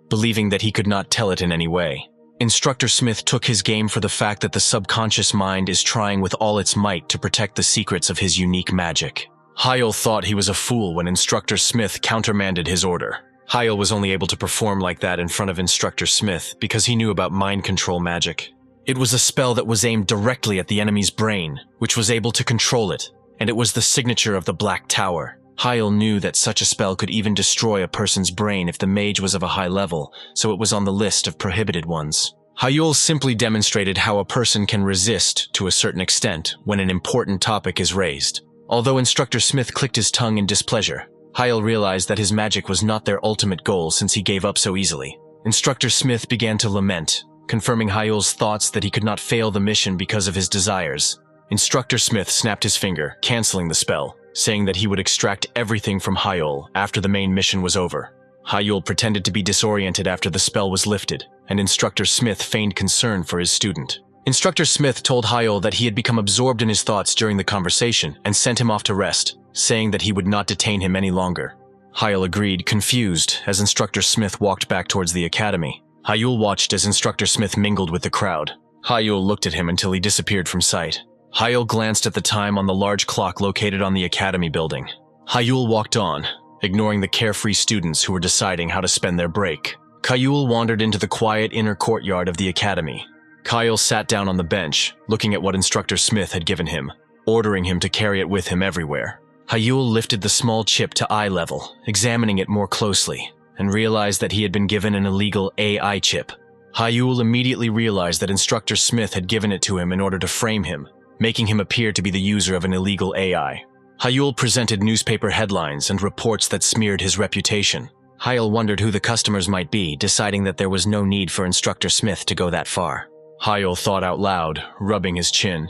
believing that he could not tell it in any way. Instructor Smith took his game for the fact that the subconscious mind is trying with all its might to protect the secrets of his unique magic. Hyul thought he was a fool when Instructor Smith countermanded his order. Hyul was only able to perform like that in front of Instructor Smith because he knew about mind control magic. It was a spell that was aimed directly at the enemy's brain, which was able to control it, and it was the signature of the Black Tower. Hyul knew that such a spell could even destroy a person's brain if the mage was of a high level, so it was on the list of prohibited ones. Hyul simply demonstrated how a person can resist to a certain extent when an important topic is raised. Although Instructor Smith clicked his tongue in displeasure, Hyul realized that his magic was not their ultimate goal since he gave up so easily. Instructor Smith began to lament, confirming Hyul's thoughts that he could not fail the mission because of his desires. Instructor Smith snapped his finger, canceling the spell, saying that he would extract everything from Hyul after the main mission was over. Hyul pretended to be disoriented after the spell was lifted, and Instructor Smith feigned concern for his student. Instructor Smith told Hyul that he had become absorbed in his thoughts during the conversation and sent him off to rest, saying that he would not detain him any longer. Hyul agreed, confused, as Instructor Smith walked back towards the academy. Hyul watched as Instructor Smith mingled with the crowd. Hyul looked at him until he disappeared from sight. Hyul glanced at the time on the large clock located on the academy building. Hyul walked on, ignoring the carefree students who were deciding how to spend their break. Hyul wandered into the quiet inner courtyard of the academy. Hyul sat down on the bench, looking at what Instructor Smith had given him, ordering him to carry it with him everywhere. Hyul lifted the small chip to eye level, examining it more closely, and realized that he had been given an illegal AI chip. Hyul immediately realized that Instructor Smith had given it to him in order to frame him, making him appear to be the user of an illegal AI. Hyul presented newspaper headlines and reports that smeared his reputation. Hyul wondered who the customers might be, deciding that there was no need for Instructor Smith to go that far. Hyul thought out loud, rubbing his chin.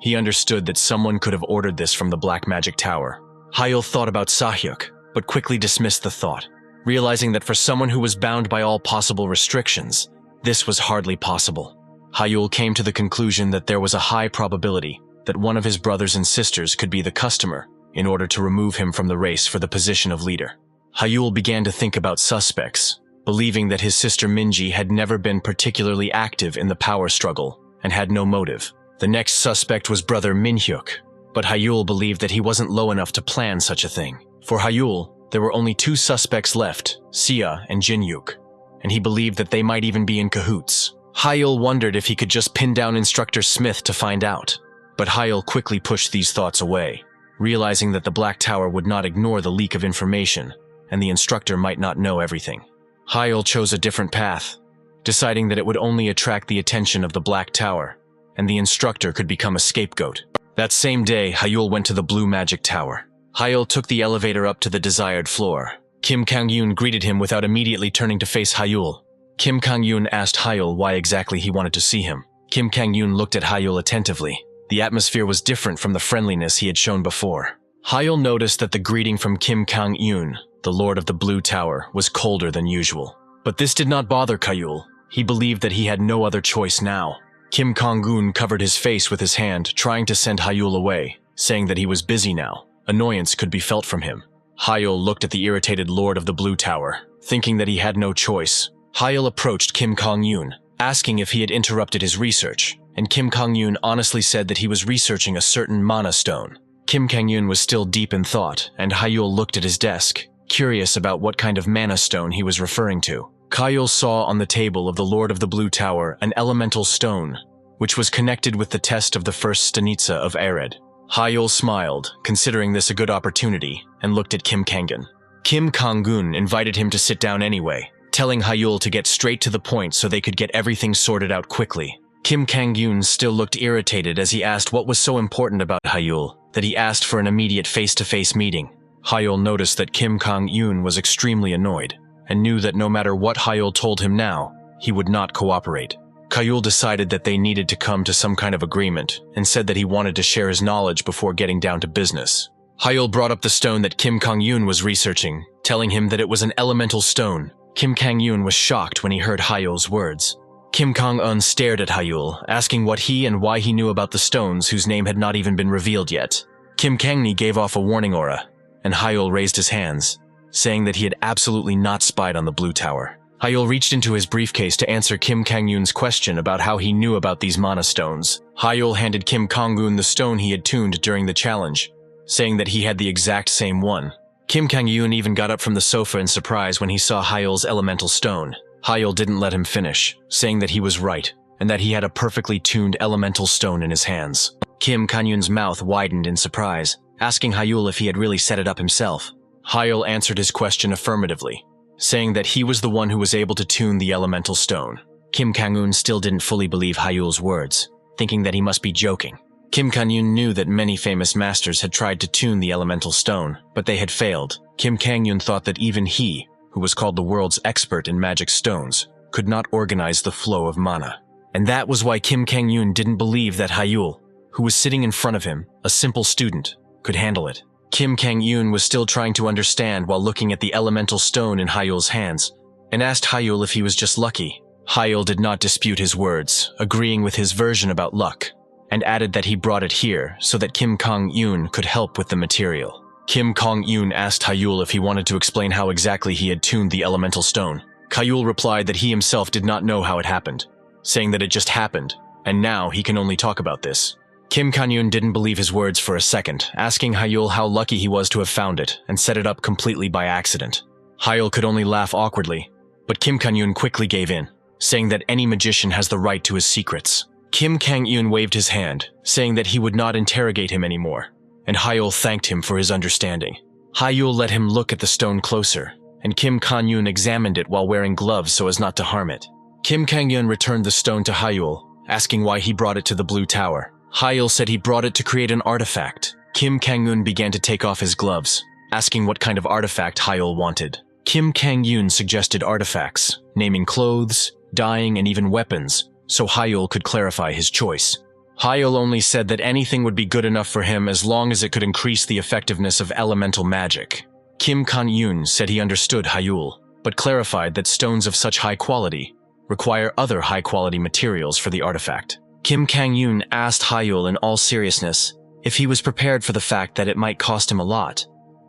He understood that someone could have ordered this from the Black Magic Tower. Hyul thought about Sahyuk, but quickly dismissed the thought. realizing that for someone who was bound by all possible restrictions, this was hardly possible. Hyul came to the conclusion that there was a high probability that one of his brothers and sisters could be the customer in order to remove him from the race for the position of leader. Hyul began to think about suspects, believing that his sister Minji had never been particularly active in the power struggle and had no motive. The next suspect was brother Minhyuk, but Hyul believed that he wasn't low enough to plan such a thing. For Hyul, there were only 2 suspects left, Sia and Jinyuk, and he believed that they might even be in cahoots. Hyul wondered if he could just pin down Instructor Smith to find out, but Hyul quickly pushed these thoughts away, realizing that the Black Tower would not ignore the leak of information, and the instructor might not know everything. Hyul chose a different path, deciding that it would only attract the attention of the Black Tower, and the instructor could become a scapegoat. That same day, Hyul went to the Blue Magic Tower. Hyul took the elevator up to the desired floor. Kim Kang-yoon greeted him without immediately turning to face Hyul. Kim Kang-yoon asked Hyul why exactly he wanted to see him. Kim Kang-yoon looked at Hyul attentively. The atmosphere was different from the friendliness he had shown before. Hyul noticed that the greeting from Kim Kang-yoon, the Lord of the Blue Tower, was colder than usual. But this did not bother Hyul. He believed that he had no other choice now. Kim Kang-yoon covered his face with his hand, trying to send Hyul away, saying that he was busy now. Annoyance could be felt from him. Hyul looked at the irritated Lord of the Blue Tower, thinking that he had no choice. Hyul approached Kim Kang-yoon, asking if he had interrupted his research, and Kim Kang-yoon honestly said that he was researching a certain mana stone. Kim Kang-yoon was still deep in thought, and Hyul looked at his desk, curious about what kind of mana stone he was referring to. Hyul saw on the table of the Lord of the Blue Tower an elemental stone, which was connected with the test of the first stanitsa of Ered. Hyul smiled, considering this a good opportunity, and looked at Kim Kang-yoon. Kim Kang-yoon invited him to sit down anyway, telling Hyul to get straight to the point so they could get everything sorted out quickly. Kim Kang-yoon still looked irritated as he asked what was so important about Hyul that he asked for an immediate face-to-face meeting. Hyul noticed that Kim Kang-yoon was extremely annoyed, and knew that no matter what Hyul told him now, he would not cooperate. Hyul decided that they needed to come to some kind of agreement, and said that he wanted to share his knowledge before getting down to business. Hyul brought up the stone that Kim Kang-yoon was researching, telling him that it was an elemental stone. Kim Kang-yoon was shocked when he heard Hyul's words. Kim Kang-eun stared at Hyul, asking what he and why he knew about the stones whose name had not even been revealed yet. Kim Kang-ni gave off a warning aura, and Hyul raised his hands, saying that he had absolutely not spied on the Blue Tower. Hyul reached into his briefcase to answer Kim Kang-yoon's question about how he knew about these mana stones. Hyul handed Kim Kang-yoon the stone he had tuned during the challenge, saying that he had the exact same one. Kim Kang-yoon even got up from the sofa in surprise when he saw Hyul's elemental stone. Hyul didn't let him finish, saying that he was right, and that he had a perfectly tuned elemental stone in his hands. Kim Kang-yoon's mouth widened in surprise, asking Hyul if he had really set it up himself. Hyul answered his question affirmatively, saying that he was the one who was able to tune the elemental stone. Kim Kang-yoon still didn't fully believe Hyul's words, thinking that he must be joking. Kim Kang-yoon knew that many famous masters had tried to tune the elemental stone, but they had failed. Kim Kang-yoon thought that even he, who was called the world's expert in magic stones, could not organize the flow of mana. And that was why Kim Kang-yoon didn't believe that Hyul, who was sitting in front of him, a simple student, could handle it. Kim Kang-yoon was still trying to understand while looking at the elemental stone in Hyul's hands, and asked Hyul if he was just lucky. Hyul did not dispute his words, agreeing with his version about luck, and added that he brought it here so that Kim Kang-yoon could help with the material. Kim Kang-yoon asked Hyul if he wanted to explain how exactly he had tuned the elemental stone. Hyul replied that he himself did not know how it happened, saying that it just happened, and now he can only talk about this. Kim Kang-yoon didn't believe his words for a second, asking Hyul how lucky he was to have found it and set it up completely by accident. Hyul could only laugh awkwardly, but Kim Kang-yoon quickly gave in, saying that any magician has the right to his secrets. Kim Kang-yoon waved his hand, saying that he would not interrogate him anymore, and Hyul thanked him for his understanding. Hyul let him look at the stone closer, and Kim Kang-yoon examined it while wearing gloves so as not to harm it. Kim Kang-yoon returned the stone to Hyul, asking why he brought it to the Blue Tower. Hyul said he brought it to create an artifact. Kim Kang-yoon began to take off his gloves, asking what kind of artifact Hyul wanted. Kim Kang-yoon suggested artifacts, naming clothes, dyeing, and even weapons, so Hyul could clarify his choice. Hyul only said that anything would be good enough for him as long as it could increase the effectiveness of elemental magic. Kim Kan-yoon said he understood Hyul, but clarified that stones of such high quality require other high-quality materials for the artifact. Kim Kang-yoon asked Hyul in all seriousness if he was prepared for the fact that it might cost him a lot,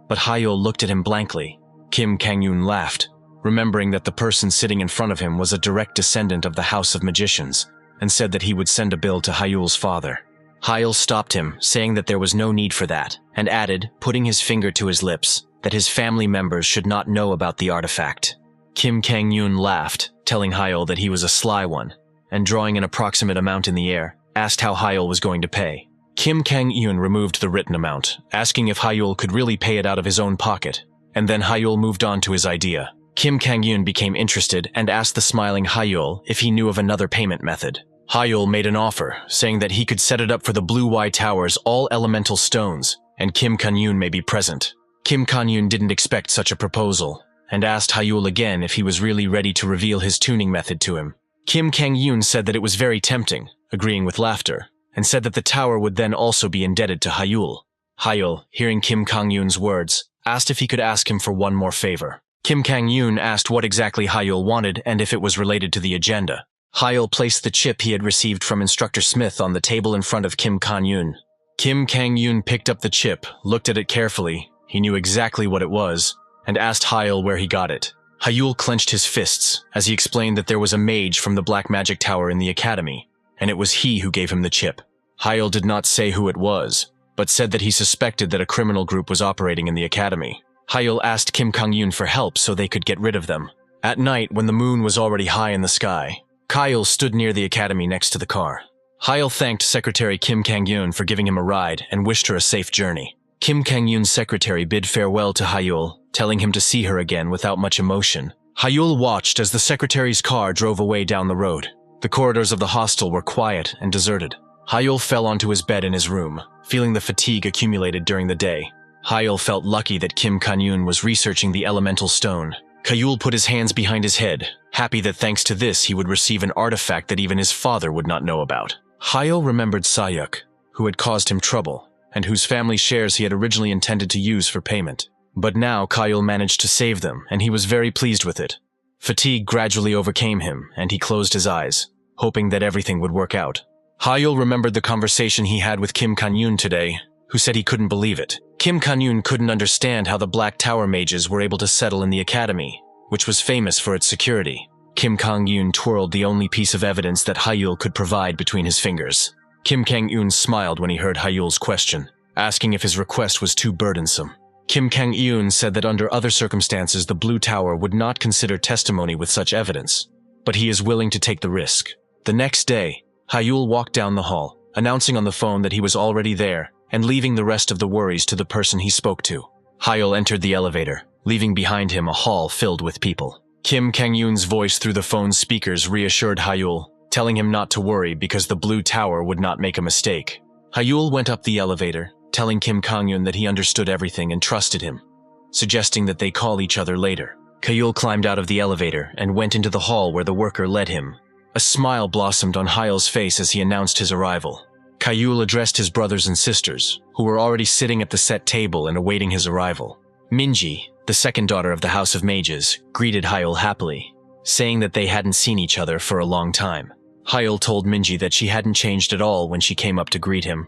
but Hyul looked at him blankly. Kim Kang-yoon laughed, remembering that the person sitting in front of him was a direct descendant of the House of Magicians, and said that he would send a bill to Hyul's father. Hyul stopped him, saying that there was no need for that, and added, putting his finger to his lips, that his family members should not know about the artifact. Kim Kang-yoon laughed, telling Hyul that he was a sly one, and drawing an approximate amount in the air, asked how Hyul was going to pay. Kim Kang-yoon removed the written amount, asking if Hyul could really pay it out of his own pocket, and then Hyul moved on to his idea. Kim Kang-yoon became interested and asked the smiling Hyul if he knew of another payment method. Hyul made an offer, saying that he could set it up for the Blue Y Tower's all elemental stones, and Kim Kan-yoon may be present. Kim Kan-yoon didn't expect such a proposal, and asked Hyul again if he was really ready to reveal his tuning method to him. Kim Kang-yoon said that it was very tempting, agreeing with laughter, and said that the tower would then also be indebted to Hyul. Hyul, hearing Kim Kang-yoon's words, asked if he could ask him for one more favor. Kim Kang-yoon asked what exactly Hyul wanted and if it was related to the agenda. Hyul placed the chip he had received from Instructor Smith on the table in front of Kim Kan-yoon. Kim Kang-yoon picked up the chip, looked at it carefully, he knew exactly what it was, and asked Hyul where he got it. Hyul clenched his fists as he explained that there was a mage from the Black Magic Tower in the academy, and it was he who gave him the chip. Hyul did not say who it was, but said that he suspected that a criminal group was operating in the academy. Hyul asked Kim Kang-yoon for help so they could get rid of them. At night, when the moon was already high in the sky, Hyul stood near the academy next to the car. Hyul thanked Secretary Kim Kang-yoon for giving him a ride and wished her a safe journey. Kim Kang-yoon's secretary bid farewell to Hyul, telling him to see her again without much emotion. Hyul watched as the secretary's car drove away down the road. The corridors of the hostel were quiet and deserted. Hyul fell onto his bed in his room, feeling the fatigue accumulated during the day. Hyul felt lucky that Kim Kan-yoon was researching the elemental stone. Hyul put his hands behind his head, happy that thanks to this he would receive an artifact that even his father would not know about. Hyul remembered Sayuk, who had caused him trouble, and whose family shares he had originally intended to use for payment. But now Hyul managed to save them, and he was very pleased with it. Fatigue gradually overcame him, and he closed his eyes, hoping that everything would work out. Hyul remembered the conversation he had with Kim Kan-yoon today, who said he couldn't believe it. Kim Kan-yoon couldn't understand how the Black Tower mages were able to settle in the academy, which was famous for its security. Kim Kang-yoon twirled the only piece of evidence that Hyul could provide between his fingers. Kim Kang-yoon smiled when he heard Hyul's question, asking if his request was too burdensome. Kim Kang-yoon said that under other circumstances the Blue Tower would not consider testimony with such evidence, but he is willing to take the risk. The next day, Hyul walked down the hall, announcing on the phone that he was already there, and leaving the rest of the worries to the person he spoke to. Hyul entered the elevator, leaving behind him a hall filled with people. Kim Kang-yoon's voice through the phone's speakers reassured Hyul, telling him not to worry because the Blue Tower would not make a mistake. Hyul went up the elevator, telling Kim Kang-yoon that he understood everything and trusted him, suggesting that they call each other later. Hyul climbed out of the elevator and went into the hall where the worker led him. A smile blossomed on Hyul's face as he announced his arrival. Hyul addressed his brothers and sisters, who were already sitting at the set table and awaiting his arrival. Minji, the second daughter of the House of Mages, greeted Hyul happily, saying that they hadn't seen each other for a long time. Hyul told Minji that she hadn't changed at all when she came up to greet him,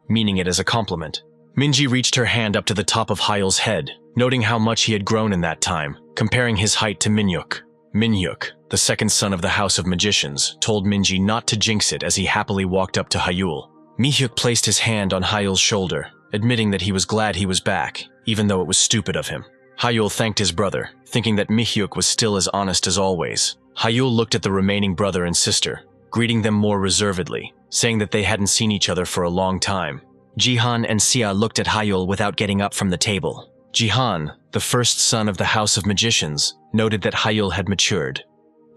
meaning it as a compliment. Minji reached her hand up to the top of Hyul's head, noting how much he had grown in that time, comparing his height to Minhyuk. Minhyuk, the second son of the House of Magicians, told Minji not to jinx it as he happily walked up to Hyul. Minhyuk placed his hand on Hyul's shoulder, admitting that he was glad he was back, even though it was stupid of him. Hyul thanked his brother, thinking that Minhyuk was still as honest as always. Hyul looked at the remaining brother and sister, greeting them more reservedly, saying that they hadn't seen each other for a long time. Jihan and Sia looked at Hyul without getting up from the table. Jihan, the first son of the House of Magicians, noted that Hyul had matured,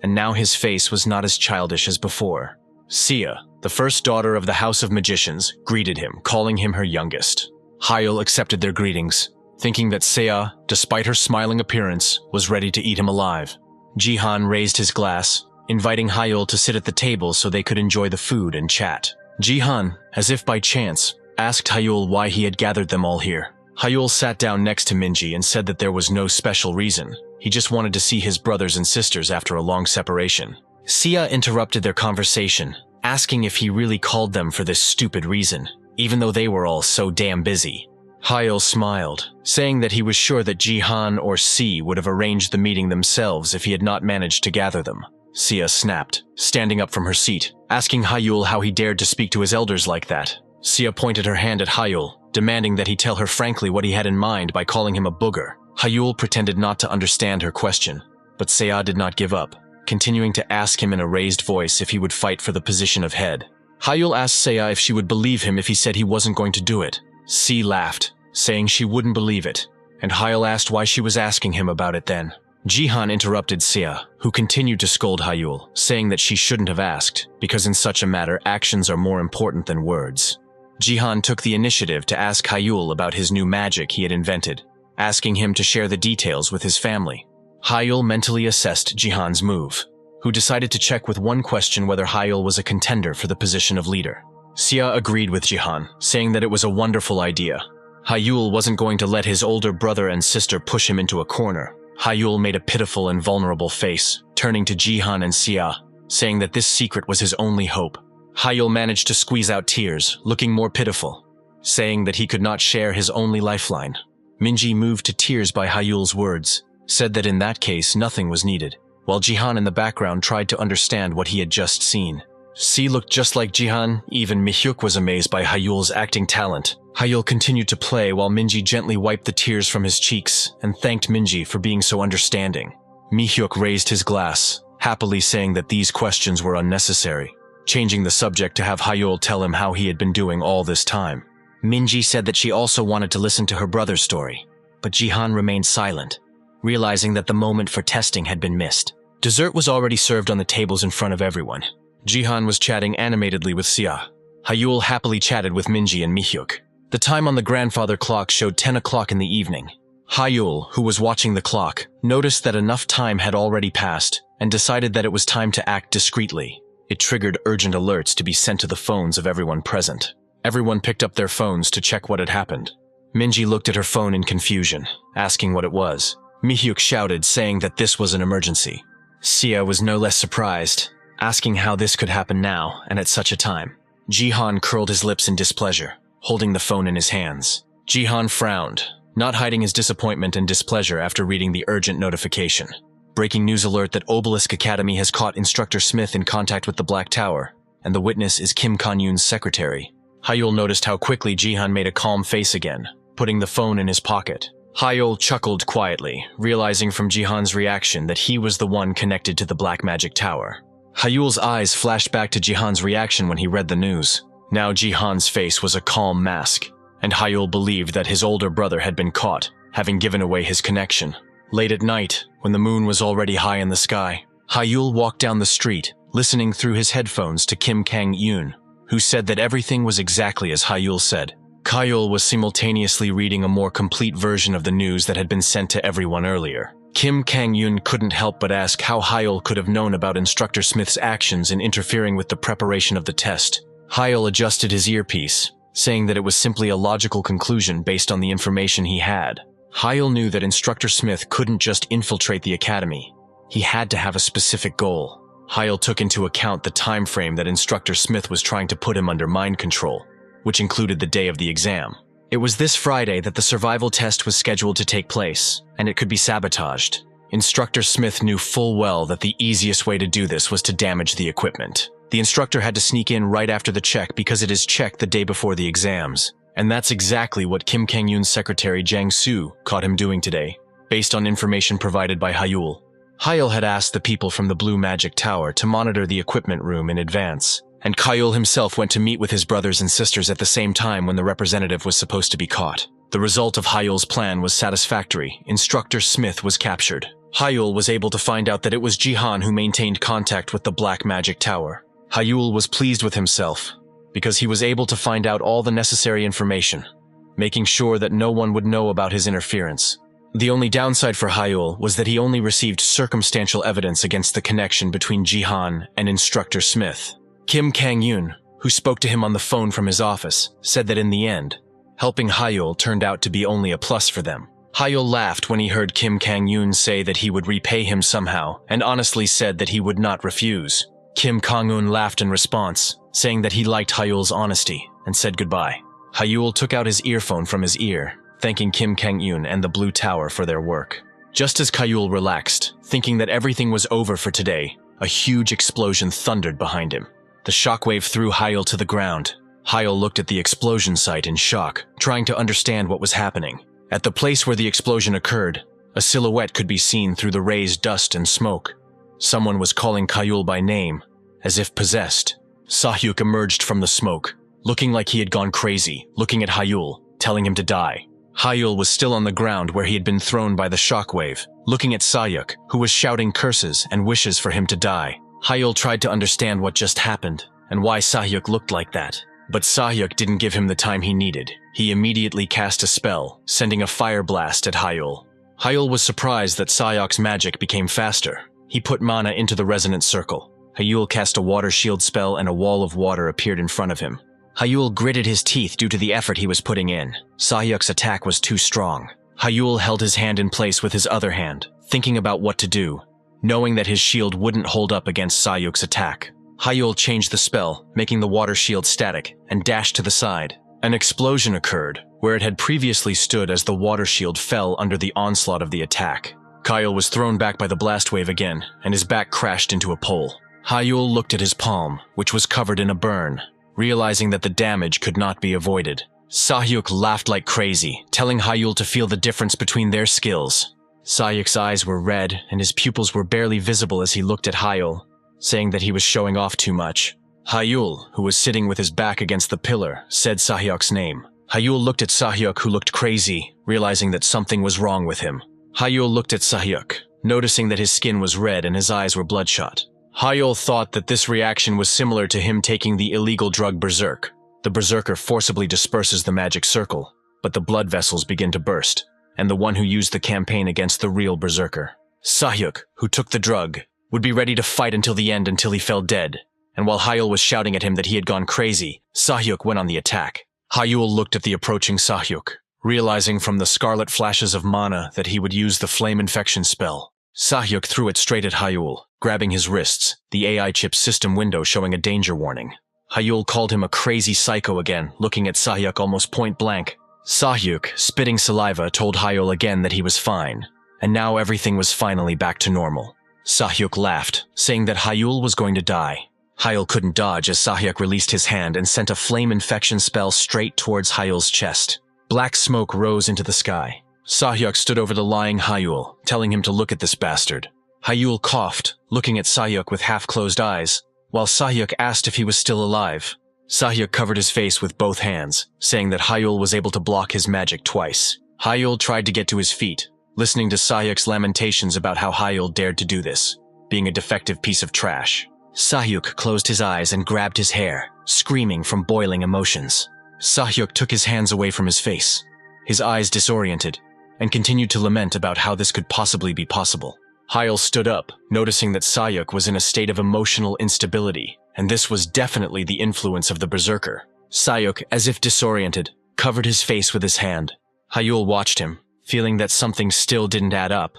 and now his face was not as childish as before. Sia, the first daughter of the House of Magicians, greeted him, calling him her youngest. Hyul accepted their greetings, thinking that Sia, despite her smiling appearance, was ready to eat him alive. Jihan raised his glass, inviting Hyul to sit at the table so they could enjoy the food and chat. Jihan, as if by chance, asked Hyul why he had gathered them all here. Hyul sat down next to Minji and said that there was no special reason. He just wanted to see his brothers and sisters after a long separation. Sia interrupted their conversation, asking if he really called them for this stupid reason, even though they were all so damn busy. Hyul smiled, saying that he was sure that Jihan or Si would have arranged the meeting themselves if he had not managed to gather them. Sia snapped, standing up from her seat, asking Hyul how he dared to speak to his elders like that. Sia pointed her hand at Hyul, demanding that he tell her frankly what he had in mind by calling him a booger. Hyul pretended not to understand her question, but Sia did not give up, continuing to ask him in a raised voice if he would fight for the position of head. Hyul asked Sia if she would believe him if he said he wasn't going to do it. Si laughed, saying she wouldn't believe it, and Hyul asked why she was asking him about it then. Jihan interrupted Sia, who continued to scold Hyul, saying that she shouldn't have asked, because in such a matter actions are more important than words. Jihan took the initiative to ask Hyul about his new magic he had invented, asking him to share the details with his family. Hyul mentally assessed Jihan's move, who decided to check with one question whether Hyul was a contender for the position of leader. Sia agreed with Jihan, saying that it was a wonderful idea. Hyul wasn't going to let his older brother and sister push him into a corner. Hyul made a pitiful and vulnerable face, turning to Jihan and Sia, saying that this secret was his only hope. Hyul managed to squeeze out tears, looking more pitiful, saying that he could not share his only lifeline. Minji, moved to tears by Hyul's words, said that in that case nothing was needed, while Jihan in the background tried to understand what he had just seen. Si looked just like Jihan. Even Mihyuk was amazed by Hyul's acting talent. Hyul continued to play while Minji gently wiped the tears from his cheeks and thanked Minji for being so understanding. Mihyuk raised his glass, happily saying that these questions were unnecessary, changing the subject to have Hyul tell him how he had been doing all this time. Minji said that she also wanted to listen to her brother's story, but Jihan remained silent, realizing that the moment for testing had been missed. Dessert was already served on the tables in front of everyone. Jihan was chatting animatedly with Sia. Hyul happily chatted with Minji and Mihyuk. The time on the grandfather clock showed 10 o'clock in the evening. Hyul, who was watching the clock, noticed that enough time had already passed and decided that it was time to act discreetly. It triggered urgent alerts to be sent to the phones of everyone present. Everyone picked up their phones to check what had happened. Minji looked at her phone in confusion, asking what it was. Mihyuk shouted, saying that this was an emergency. Sia was no less surprised, asking how this could happen now and at such a time. Jihan curled his lips in displeasure, holding the phone in his hands. Jihan frowned, not hiding his disappointment and displeasure after reading the urgent notification. Breaking news alert that Obelisk Academy has caught Instructor Smith in contact with the Black Tower, and the witness is Kim Kan-yoon's secretary. Hyul noticed how quickly Jihan made a calm face again, putting the phone in his pocket. Hyul chuckled quietly, realizing from Jihan's reaction that he was the one connected to the Black Magic Tower. Hyul's eyes flashed back to Jihan's reaction when he read the news. Now Jihan's face was a calm mask, and Hyul believed that his older brother had been caught, having given away his connection. Late at night, when the moon was already high in the sky, Hyul walked down the street, listening through his headphones to Kim Kang-yoon, who said that everything was exactly as Hyul said. Hyul was simultaneously reading a more complete version of the news that had been sent to everyone earlier. Kim Kang-yoon couldn't help but ask how Hyul could have known about Instructor Smith's actions in interfering with the preparation of the test. Hyul adjusted his earpiece, saying that it was simply a logical conclusion based on the information he had. Hyul knew that Instructor Smith couldn't just infiltrate the academy. He had to have a specific goal. Hyul took into account the time frame that Instructor Smith was trying to put him under mind control, which included the day of the exam. It was this Friday that the survival test was scheduled to take place, and it could be sabotaged. Instructor Smith knew full well that the easiest way to do this was to damage the equipment. The instructor had to sneak in right after the check because it is checked the day before the exams. And that's exactly what Kim Kang-yoon's secretary Jang Soo caught him doing today, based on information provided by Hyul. Hyul had asked the people from the Blue Magic Tower to monitor the equipment room in advance, and Hyul himself went to meet with his brothers and sisters at the same time when the representative was supposed to be caught. The result of Hyul's plan was satisfactory. Instructor Smith was captured. Hyul was able to find out that it was Jihan who maintained contact with the Black Magic Tower. Hyul was pleased with himself, because he was able to find out all the necessary information, making sure that no one would know about his interference. The only downside for Hyul was that he only received circumstantial evidence against the connection between Jihan and Instructor Smith. Kim Kang-yoon, who spoke to him on the phone from his office, said that in the end, Helping Hyul turned out to be only a plus for them. Hyul laughed when he heard Kim Kang-yoon say that he would repay him somehow, and honestly said that he would not refuse. Kim Kang-eun laughed in response, saying that he liked Hyul's honesty, and said goodbye. Hyul took out his earphone from his ear, thanking Kim Kang-eun and the Blue Tower for their work. Just as Hyul relaxed, thinking that everything was over for today, a huge explosion thundered behind him. The shockwave threw Hyul to the ground. Hyul looked at the explosion site in shock, trying to understand what was happening. At the place where the explosion occurred, a silhouette could be seen through the raised dust and smoke. Someone was calling Hyul by name, as if possessed. Sahyuk emerged from the smoke, looking like he had gone crazy, looking at Hyul, telling him to die. Hyul was still on the ground where he had been thrown by the shockwave, looking at Sahyuk, who was shouting curses and wishes for him to die. Hyul tried to understand what just happened, and why Sahyuk looked like that. But Sahyuk didn't give him the time he needed. He immediately cast a spell, sending a fire blast at Hyul. Hyul was surprised that Sahyuk's magic became faster. He put mana into the resonant circle. Hyul cast a water shield spell and a wall of water appeared in front of him. Hyul gritted his teeth due to the effort he was putting in. Sahyuk's attack was too strong. Hyul held his hand in place with his other hand, thinking about what to do, knowing that his shield wouldn't hold up against Sahyuk's attack. Hyul changed the spell, making the water shield static, and dashed to the side. An explosion occurred, where it had previously stood as the water shield fell under the onslaught of the attack. Hyul was thrown back by the blast wave again, and his back crashed into a pole. Hyul looked at his palm, which was covered in a burn, realizing that the damage could not be avoided. Sahyuk laughed like crazy, telling Hyul to feel the difference between their skills. Sahyuk's eyes were red, and his pupils were barely visible as he looked at Hyul, saying that he was showing off too much. Hyul, who was sitting with his back against the pillar, said Sahyuk's name. Hyul looked at Sahyuk, who looked crazy, realizing that something was wrong with him. Hyul looked at Sahyuk, noticing that his skin was red and his eyes were bloodshot. Hyul thought that this reaction was similar to him taking the illegal drug Berserk. The Berserker forcibly disperses the magic circle, but the blood vessels begin to burst, and the one who used the campaign against the real Berserker. Sahyuk, who took the drug, would be ready to fight until the end until he fell dead, and while Hyul was shouting at him that he had gone crazy, Sahyuk went on the attack. Hyul looked at the approaching Sahyuk, realizing from the scarlet flashes of mana that he would use the flame infection spell. Sahyuk threw it straight at Hyul, grabbing his wrists, the AI chip's system window showing a danger warning. Hyul called him a crazy psycho again, looking at Sahyuk almost point blank. Sahyuk, spitting saliva, told Hyul again that he was fine, and now everything was finally back to normal. Sahyuk laughed, saying that Hyul was going to die. Hyul couldn't dodge as Sahyuk released his hand and sent a flame infection spell straight towards Hyul's chest. Black smoke rose into the sky. Sahyuk stood over the lying Hyul, telling him to look at this bastard. Hyul coughed, looking at Sahyuk with half-closed eyes, while Sahyuk asked if he was still alive. Sahyuk covered his face with both hands, saying that Hyul was able to block his magic twice. Hyul tried to get to his feet, listening to Sahyuk's lamentations about how Hyul dared to do this, being a defective piece of trash. Sahyuk closed his eyes and grabbed his hair, screaming from boiling emotions. Sahyuk took his hands away from his face, his eyes disoriented, and continued to lament about how this could possibly be possible. Hyul stood up, noticing that Sahyuk was in a state of emotional instability, and this was definitely the influence of the Berserker. Sahyuk, as if disoriented, covered his face with his hand. Hyul watched him, feeling that something still didn't add up.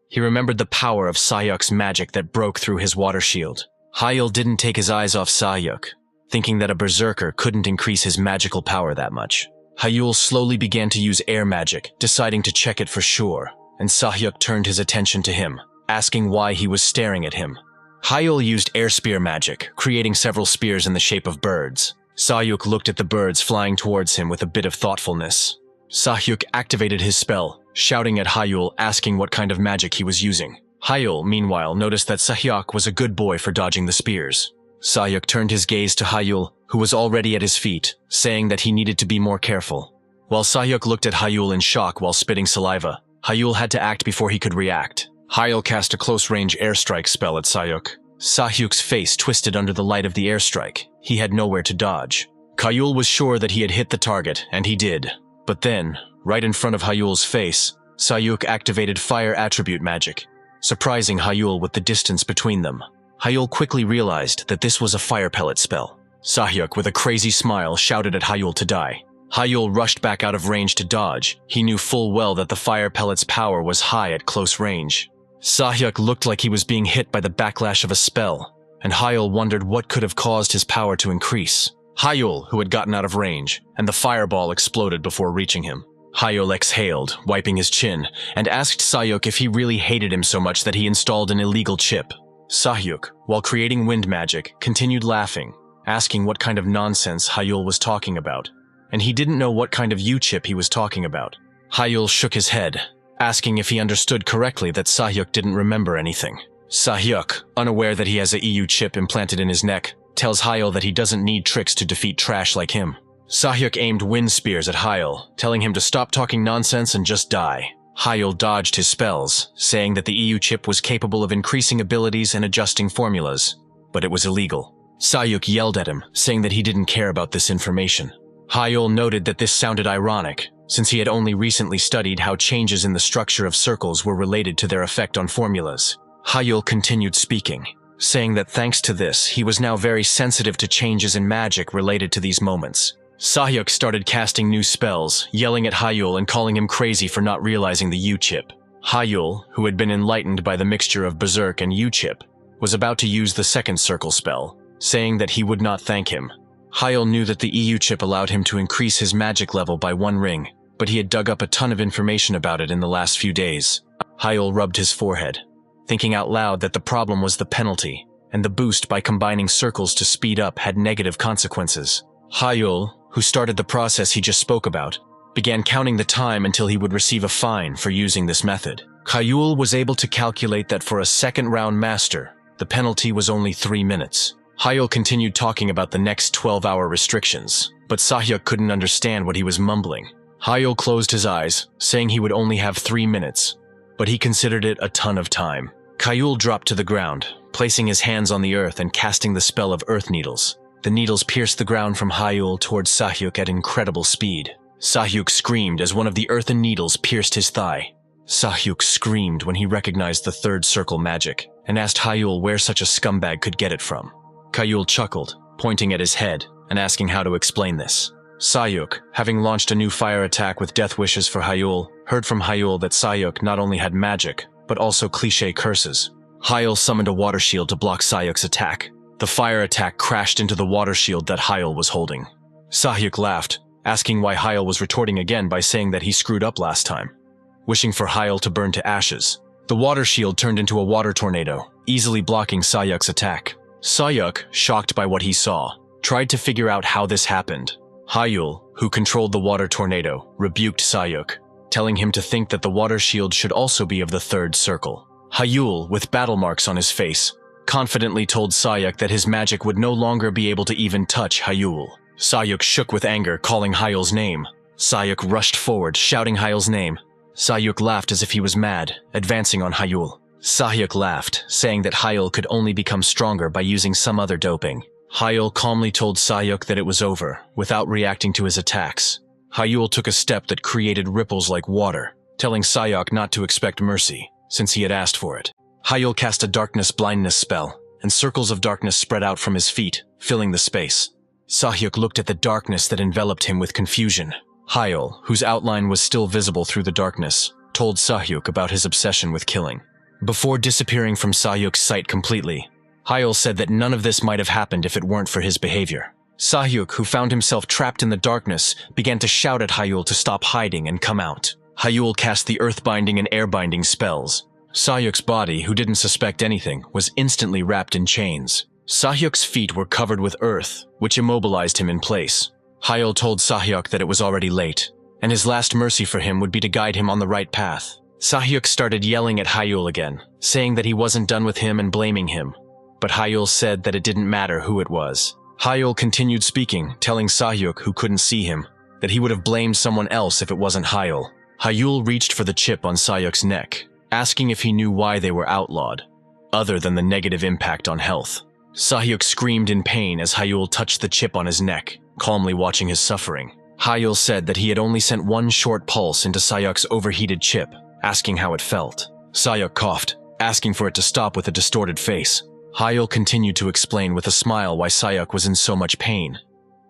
He remembered the power of Sahyuk's magic that broke through his water shield. Hyul didn't take his eyes off Sahyuk, thinking that a Berserker couldn't increase his magical power that much. Hyul slowly began to use air magic, deciding to check it for sure, and Sahyuk turned his attention to him, asking why he was staring at him. Hyul used air spear magic, creating several spears in the shape of birds. Sahyuk looked at the birds flying towards him with a bit of thoughtfulness. Sahyuk activated his spell, shouting at Hyul, asking what kind of magic he was using. Hyul, meanwhile, noticed that Sahyuk was a good boy for dodging the spears. Sahyuk turned his gaze to Hyul, who was already at his feet, saying that he needed to be more careful. While Sahyuk looked at Hyul in shock while spitting saliva, Hyul had to act before he could react. Hyul cast a close-range airstrike spell at Sahyuk. Sahyuk's face twisted under the light of the airstrike. He had nowhere to dodge. Hyul was sure that he had hit the target, and he did. But then, right in front of Hyul's face, Sahyuk activated fire attribute magic, surprising Hyul with the distance between them. Hyul quickly realized that this was a fire pellet spell. Sahyuk, with a crazy smile, shouted at Hyul to die. Hyul rushed back out of range to dodge. He knew full well that the fire pellet's power was high at close range. Sahyuk looked like he was being hit by the backlash of a spell, and Hyul wondered what could have caused his power to increase. Hyul, who had gotten out of range, and the fireball exploded before reaching him. Hyul exhaled, wiping his chin, and asked Sahyuk if he really hated him so much that he installed an illegal chip. Sahyuk, while creating wind magic, continued laughing, asking what kind of nonsense Hyul was talking about, and he didn't know what kind of U-chip he was talking about. Hyul shook his head, asking if he understood correctly that Sahyuk didn't remember anything. Sahyuk, unaware that he has a EU chip implanted in his neck, tells Hyul that he doesn't need tricks to defeat trash like him. Sahyuk aimed wind spears at Hyul, telling him to stop talking nonsense and just die. Hyul dodged his spells, saying that the EU chip was capable of increasing abilities and adjusting formulas, but it was illegal. Sahyuk yelled at him, saying that he didn't care about this information. Hyul noted that this sounded ironic, since he had only recently studied how changes in the structure of circles were related to their effect on formulas. Hyul continued speaking, saying that thanks to this, he was now very sensitive to changes in magic related to these moments. Sahyuk started casting new spells, yelling at Hyul and calling him crazy for not realizing the U-chip. Hyul, who had been enlightened by the mixture of Berserk and U-chip, was about to use the second circle spell, saying that he would not thank him. Hyul knew that the EU chip allowed him to increase his magic level by 1 ring, but he had dug up a ton of information about it in the last few days. Hyul rubbed his forehead, thinking out loud that the problem was the penalty, and the boost by combining circles to speed up had negative consequences. Hyul, who started the process he just spoke about, began counting the time until he would receive a fine for using this method. Hyul was able to calculate that for a second-round master, the penalty was only 3 minutes. Hyul continued talking about the next 12-hour restrictions, but Sahyuk couldn't understand what he was mumbling. Hyul closed his eyes, saying he would only have 3 minutes, but he considered it a ton of time. Hyul dropped to the ground, placing his hands on the earth and casting the spell of Earth Needles. The needles pierced the ground from Hyul towards Sahyuk at incredible speed. Sahyuk screamed as one of the earthen needles pierced his thigh. Sahyuk screamed when he recognized the third circle magic, and asked Hyul where such a scumbag could get it from. Hyul chuckled, pointing at his head, and asking how to explain this. Sahyuk, having launched a new fire attack with death wishes for Hyul, heard from Hyul that Sahyuk not only had magic, but also cliché curses. Hyul summoned a water shield to block Sahyuk's attack. The fire attack crashed into the water shield that Hyul was holding. Sahyuk laughed, asking why Hyul was retorting again by saying that he screwed up last time. Wishing for Hyul to burn to ashes, the water shield turned into a water tornado, easily blocking Sahyuk's attack. Sahyuk, shocked by what he saw, tried to figure out how this happened. Hyul, who controlled the water tornado, rebuked Sahyuk, telling him to think that the water shield should also be of the third circle. Hyul, with battle marks on his face, confidently told Sahyuk that his magic would no longer be able to even touch Hyul. Sahyuk shook with anger, calling Hyul's name. Sahyuk rushed forward, shouting Hyul's name. Sahyuk laughed as if he was mad, advancing on Hyul. Sahyuk laughed, saying that Hyul could only become stronger by using some other doping. Hyul calmly told Sahyuk that it was over, without reacting to his attacks. Hyul took a step that created ripples like water, telling Sahyuk not to expect mercy, since he had asked for it. Hyul cast a darkness blindness spell, and circles of darkness spread out from his feet, filling the space. Sahyuk looked at the darkness that enveloped him with confusion. Hyul, whose outline was still visible through the darkness, told Sahyuk about his obsession with killing. Before disappearing from Sahyuk's sight completely, Hyul said that none of this might have happened if it weren't for his behavior. Sahyuk, who found himself trapped in the darkness, began to shout at Hyul to stop hiding and come out. Hyul cast the earth-binding and air-binding spells. Sahyuk's body, who didn't suspect anything, was instantly wrapped in chains. Sahyuk's feet were covered with earth, which immobilized him in place. Hyul told Sahyuk that it was already late, and his last mercy for him would be to guide him on the right path. Sahyuk started yelling at Hyul again, saying that he wasn't done with him and blaming him. But Hyul said that it didn't matter who it was. Hyul continued speaking, telling Sahyuk, who couldn't see him, that he would have blamed someone else if it wasn't Hyul. Hyul reached for the chip on Sahyuk's neck, asking if he knew why they were outlawed, other than the negative impact on health. Sahyuk screamed in pain as Hyul touched the chip on his neck, calmly watching his suffering. Hyul said that he had only sent one short pulse into Sahyuk's overheated chip, asking how it felt. Sahyuk coughed, asking for it to stop with a distorted face. Hyul continued to explain with a smile why Sahyuk was in so much pain,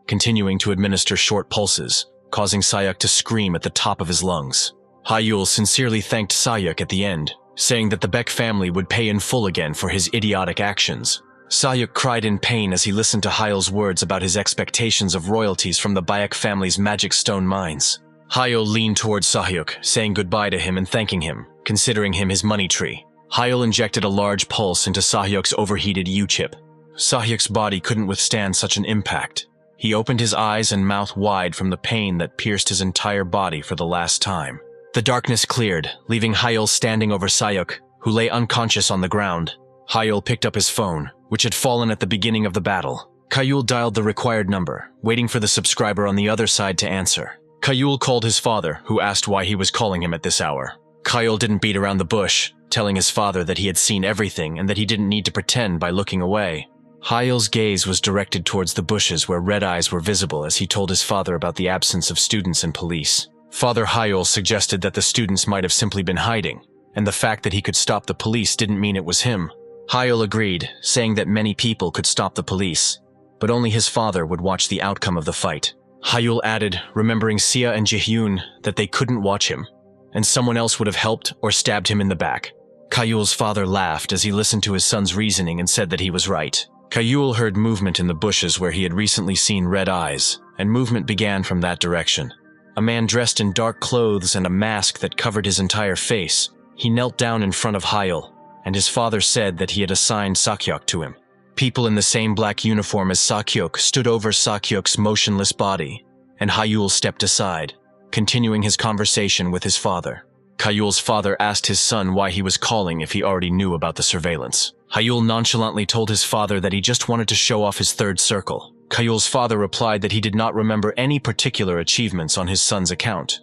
continuing to administer short pulses, causing Sayuk to scream at the top of his lungs. Hyul sincerely thanked Sayuk at the end, saying that the Beck family would pay in full again for his idiotic actions. Sayuk cried in pain as he listened to Hyul's words about his expectations of royalties from the Bayek family's magic stone mines. Hyul leaned towards Sayuk, saying goodbye to him and thanking him, considering him his money tree. Hyul injected a large pulse into Sahyuk's overheated U-chip. Sahyuk's body couldn't withstand such an impact. He opened his eyes and mouth wide from the pain that pierced his entire body for the last time. The darkness cleared, leaving Hyul standing over Sayuk, who lay unconscious on the ground. Hyul picked up his phone, which had fallen at the beginning of the battle. Kayul dialed the required number, waiting for the subscriber on the other side to answer. Kayul called his father, who asked why he was calling him at this hour. Kayul didn't beat around the bush, telling his father that he had seen everything and that he didn't need to pretend by looking away. Hyul's gaze was directed towards the bushes where red eyes were visible as he told his father about the absence of students and police. Father Hyul suggested that the students might have simply been hiding, and the fact that he could stop the police didn't mean it was him. Hyul agreed, saying that many people could stop the police, but only his father would watch the outcome of the fight. Hyul added, remembering Sia and Jihyun, that they couldn't watch him, and someone else would have helped or stabbed him in the back. Kayul's father laughed as he listened to his son's reasoning and said that he was right. Kayul heard movement in the bushes where he had recently seen red eyes, and movement began from that direction. A man dressed in dark clothes and a mask that covered his entire face. He knelt down in front of Hyul, and his father said that he had assigned Sakyok to him. People in the same black uniform as Sakyok stood over Sakyok's motionless body, and Hyul stepped aside, continuing his conversation with his father. Kayul's father asked his son why he was calling if he already knew about the surveillance. Hyul nonchalantly told his father that he just wanted to show off his third circle. Kayul's father replied that he did not remember any particular achievements on his son's account,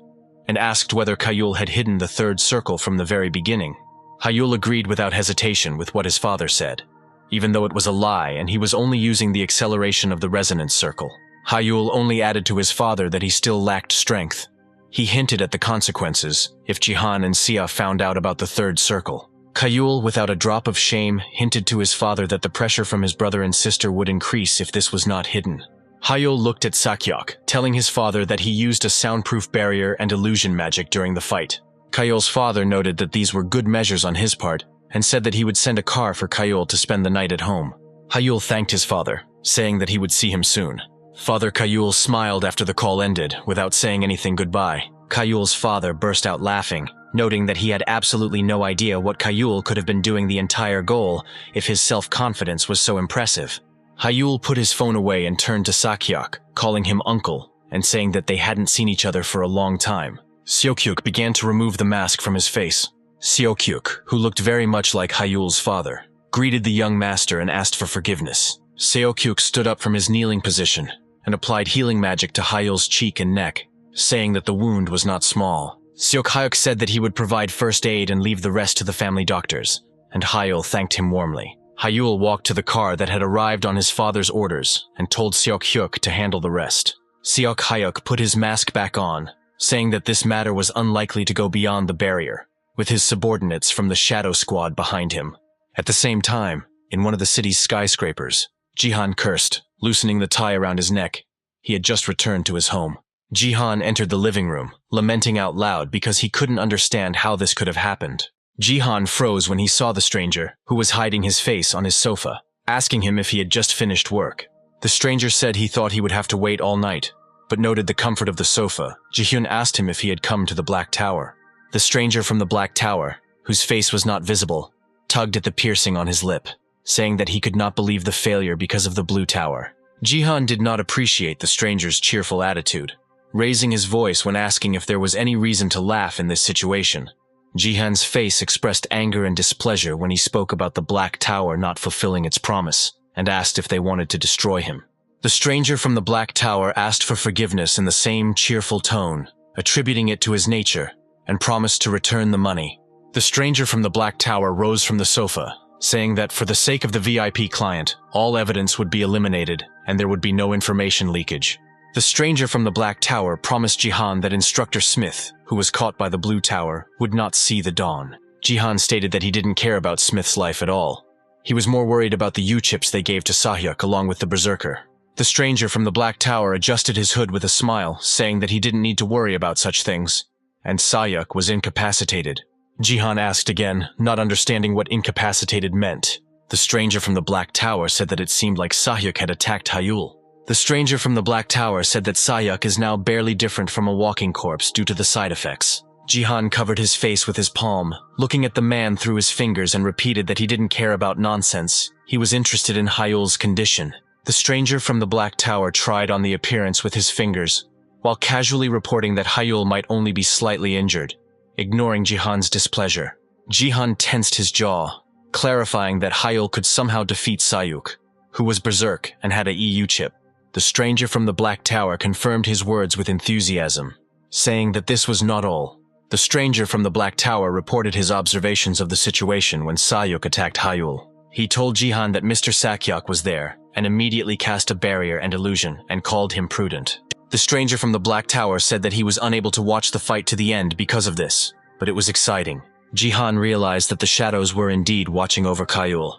and asked whether Kayul had hidden the third circle from the very beginning. Hyul agreed without hesitation with what his father said, even though it was a lie and he was only using the acceleration of the resonance circle. Hyul only added to his father that he still lacked strength. He hinted at the consequences if Jihan and Sia found out about the third circle. Kayul, without a drop of shame, hinted to his father that the pressure from his brother and sister would increase if this was not hidden. Hyul looked at Sakyok, telling his father that he used a soundproof barrier and illusion magic during the fight. Kayul's father noted that these were good measures on his part, and said that he would send a car for Kayul to spend the night at home. Hyul thanked his father, saying that he would see him soon. Father Kayul smiled after the call ended, without saying anything goodbye. Kayul's father burst out laughing, noting that he had absolutely no idea what Kayul could have been doing the entire goal if his self-confidence was so impressive. Hyul put his phone away and turned to Sakyok, calling him uncle, and saying that they hadn't seen each other for a long time. Seokyuk began to remove the mask from his face. Seokyuk, who looked very much like Hyul's father, greeted the young master and asked for forgiveness. Seokyuk stood up from his kneeling position and applied healing magic to Hyul's cheek and neck, saying that the wound was not small. Seokhyuk said that he would provide first aid and leave the rest to the family doctors, and Hyul thanked him warmly. Hyul walked to the car that had arrived on his father's orders and told Seokhyuk to handle the rest. Seokhyuk put his mask back on, saying that this matter was unlikely to go beyond the barrier, with his subordinates from the Shadow Squad behind him. At the same time, in one of the city's skyscrapers, Jihan cursed, loosening the tie around his neck. He had just returned to his home. Jihan entered the living room, lamenting out loud because he couldn't understand how this could have happened. Jihan froze when he saw the stranger, who was hiding his face on his sofa, asking him if he had just finished work. The stranger said he thought he would have to wait all night, but noted the comfort of the sofa. Jihyun asked him if he had come to the Black Tower. The stranger from the Black Tower, whose face was not visible, tugged at the piercing on his lip, saying that he could not believe the failure because of the Blue Tower. Jihan did not appreciate the stranger's cheerful attitude, raising his voice when asking if there was any reason to laugh in this situation. Jihan's face expressed anger and displeasure when he spoke about the Black Tower not fulfilling its promise, and asked if they wanted to destroy him. The stranger from the Black Tower asked for forgiveness in the same cheerful tone, attributing it to his nature, and promised to return the money. The stranger from the Black Tower rose from the sofa, saying that for the sake of the VIP client, all evidence would be eliminated and there would be no information leakage. The stranger from the Black Tower promised Jihan that Instructor Smith, who was caught by the Blue Tower, would not see the dawn. Jihan stated that he didn't care about Smith's life at all. He was more worried about the U-chips they gave to Sahyuk along with the Berserker. The stranger from the Black Tower adjusted his hood with a smile, saying that he didn't need to worry about such things, and Sayuk was incapacitated. Jihan asked again, not understanding what incapacitated meant. The stranger from the Black Tower said that it seemed like Sayuk had attacked Hyul. The stranger from the Black Tower said that Sayuk is now barely different from a walking corpse due to the side effects. Jihan covered his face with his palm, looking at the man through his fingers, and repeated that he didn't care about nonsense. He was interested in Hyul's condition. The stranger from the Black Tower tried on the appearance with his fingers, while casually reporting that Hyul might only be slightly injured, ignoring Jihan's displeasure. Jihan tensed his jaw, clarifying that Hyul could somehow defeat Sayuk, who was berserk and had a EU chip. The stranger from the Black Tower confirmed his words with enthusiasm, saying that this was not all. The stranger from the Black Tower reported his observations of the situation when Sayuk attacked Hyul. He told Jihan that Mr. Sakyok was there, and immediately cast a barrier and illusion and called him prudent. The stranger from the Black Tower said that he was unable to watch the fight to the end because of this, but it was exciting. Jihan realized that the shadows were indeed watching over Hyul.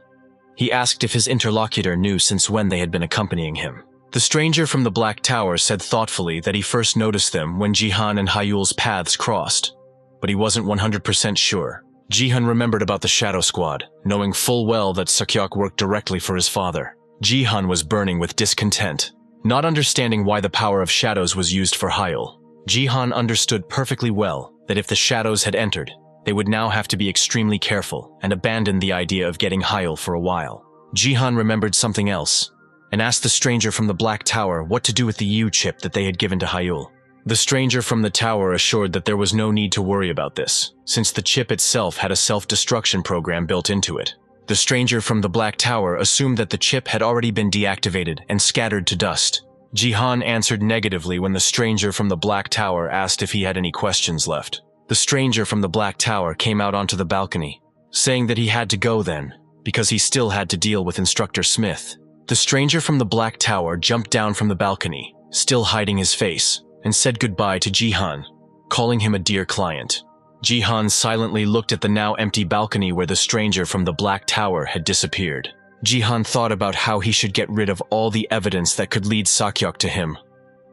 He asked if his interlocutor knew since when they had been accompanying him. The stranger from the Black Tower said thoughtfully that he first noticed them when Jihan and Hyul's paths crossed, but he wasn't 100% sure. Jihan remembered about the Shadow Squad, knowing full well that Sakyok worked directly for his father. Jihan was burning with discontent, not understanding why the power of shadows was used for Hyul. Jihan understood perfectly well that if the shadows had entered, they would now have to be extremely careful and abandon the idea of getting Hyul for a while. Jihan remembered something else, and asked the stranger from the Black Tower what to do with the U chip that they had given to Hyul. The stranger from the tower assured that there was no need to worry about this, since the chip itself had a self-destruction program built into it. The stranger from the Black Tower assumed that the chip had already been deactivated and scattered to dust. Jihan answered negatively when the stranger from the Black Tower asked if he had any questions left. The stranger from the Black Tower came out onto the balcony, saying that he had to go then, because he still had to deal with Instructor Smith. The stranger from the Black Tower jumped down from the balcony, still hiding his face, and said goodbye to Jihan, calling him a dear client. Jihan silently looked at the now empty balcony where the stranger from the Black Tower had disappeared. Jihan thought about how he should get rid of all the evidence that could lead Sakyok to him,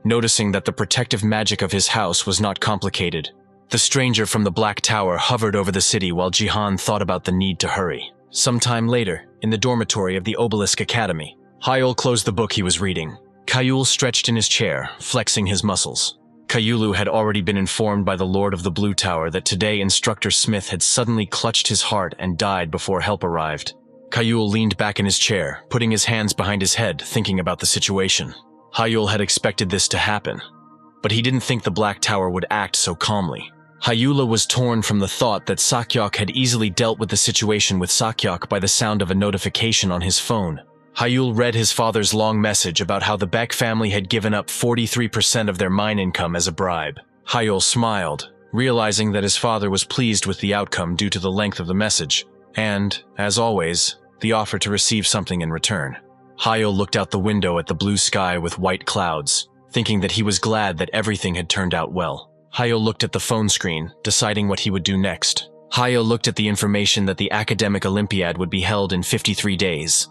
noticing that the protective magic of his house was not complicated. The stranger from the Black Tower hovered over the city while Jihan thought about the need to hurry. Sometime later, in the dormitory of the Obelisk Academy, Hyul closed the book he was reading. Hyul stretched in his chair, flexing his muscles. Hyulu had already been informed by the Lord of the Blue Tower that today Instructor Smith had suddenly clutched his heart and died before help arrived. Hyul leaned back in his chair, putting his hands behind his head, thinking about the situation. Hyul had expected this to happen, but he didn't think the Black Tower would act so calmly. Hyula was torn from the thought that Sakyok had easily dealt with the situation with Sakyok by the sound of a notification on his phone. Hyul read his father's long message about how the Beck family had given up 43% of their mine income as a bribe. Hyul smiled, realizing that his father was pleased with the outcome due to the length of the message, and, as always, the offer to receive something in return. Hyul looked out the window at the blue sky with white clouds, thinking that he was glad that everything had turned out well. Hyul looked at the phone screen, deciding what he would do next. Hyul looked at the information that the academic Olympiad would be held in 53 days.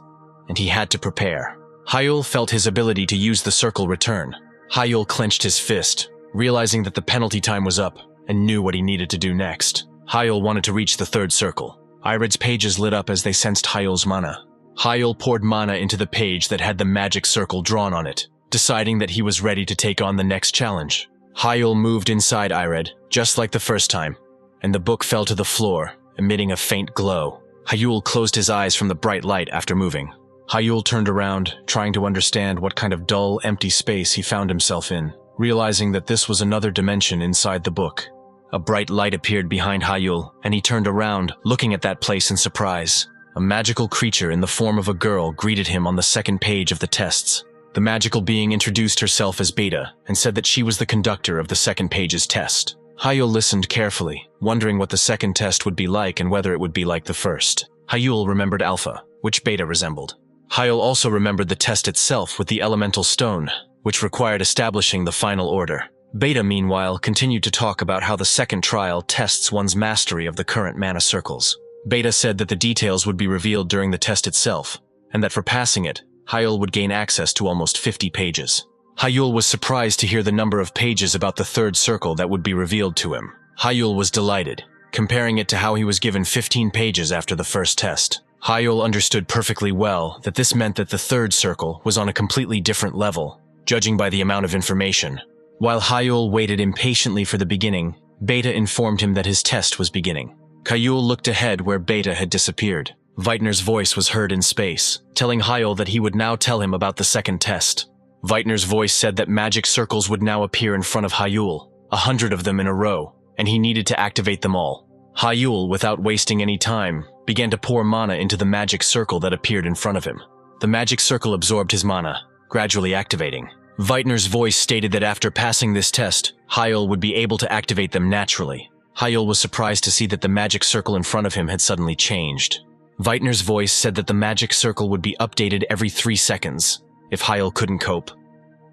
And he had to prepare. Hyul felt his ability to use the circle return. Hyul clenched his fist, realizing that the penalty time was up, and knew what he needed to do next. Hyul wanted to reach the third circle. Irid's pages lit up as they sensed Hyul's mana. Hyul poured mana into the page that had the magic circle drawn on it, deciding that he was ready to take on the next challenge. Hyul moved inside Irid, just like the first time, and the book fell to the floor, emitting a faint glow. Hyul closed his eyes from the bright light after moving. Hyul turned around, trying to understand what kind of dull, empty space he found himself in, realizing that this was another dimension inside the book. A bright light appeared behind Hyul, and he turned around, looking at that place in surprise. A magical creature in the form of a girl greeted him on the second page of the tests. The magical being introduced herself as Beta, and said that she was the conductor of the second page's test. Hyul listened carefully, wondering what the second test would be like and whether it would be like the first. Hyul remembered Alpha, which Beta resembled. Hyul also remembered the test itself with the elemental stone, which required establishing the final order. Beta, meanwhile, continued to talk about how the second trial tests one's mastery of the current mana circles. Beta said that the details would be revealed during the test itself, and that for passing it, Hyul would gain access to almost 50 pages. Hyul was surprised to hear the number of pages about the third circle that would be revealed to him. Hyul was delighted, comparing it to how he was given 15 pages after the first test. Hyul understood perfectly well that this meant that the third circle was on a completely different level, judging by the amount of information. While Hyul waited impatiently for the beginning, Beta informed him that his test was beginning. Hyul looked ahead where Beta had disappeared. Weitner's voice was heard in space, telling Hyul that he would now tell him about the second test. Weitner's voice said that magic circles would now appear in front of Hyul, 100 of them in a row, and he needed to activate them all. Hyul, without wasting any time, began to pour mana into the magic circle that appeared in front of him. The magic circle absorbed his mana, gradually activating. Weitner's voice stated that after passing this test, Hyul would be able to activate them naturally. Hyul was surprised to see that the magic circle in front of him had suddenly changed. Weitner's voice said that the magic circle would be updated every 3 seconds. If Hyul couldn't cope,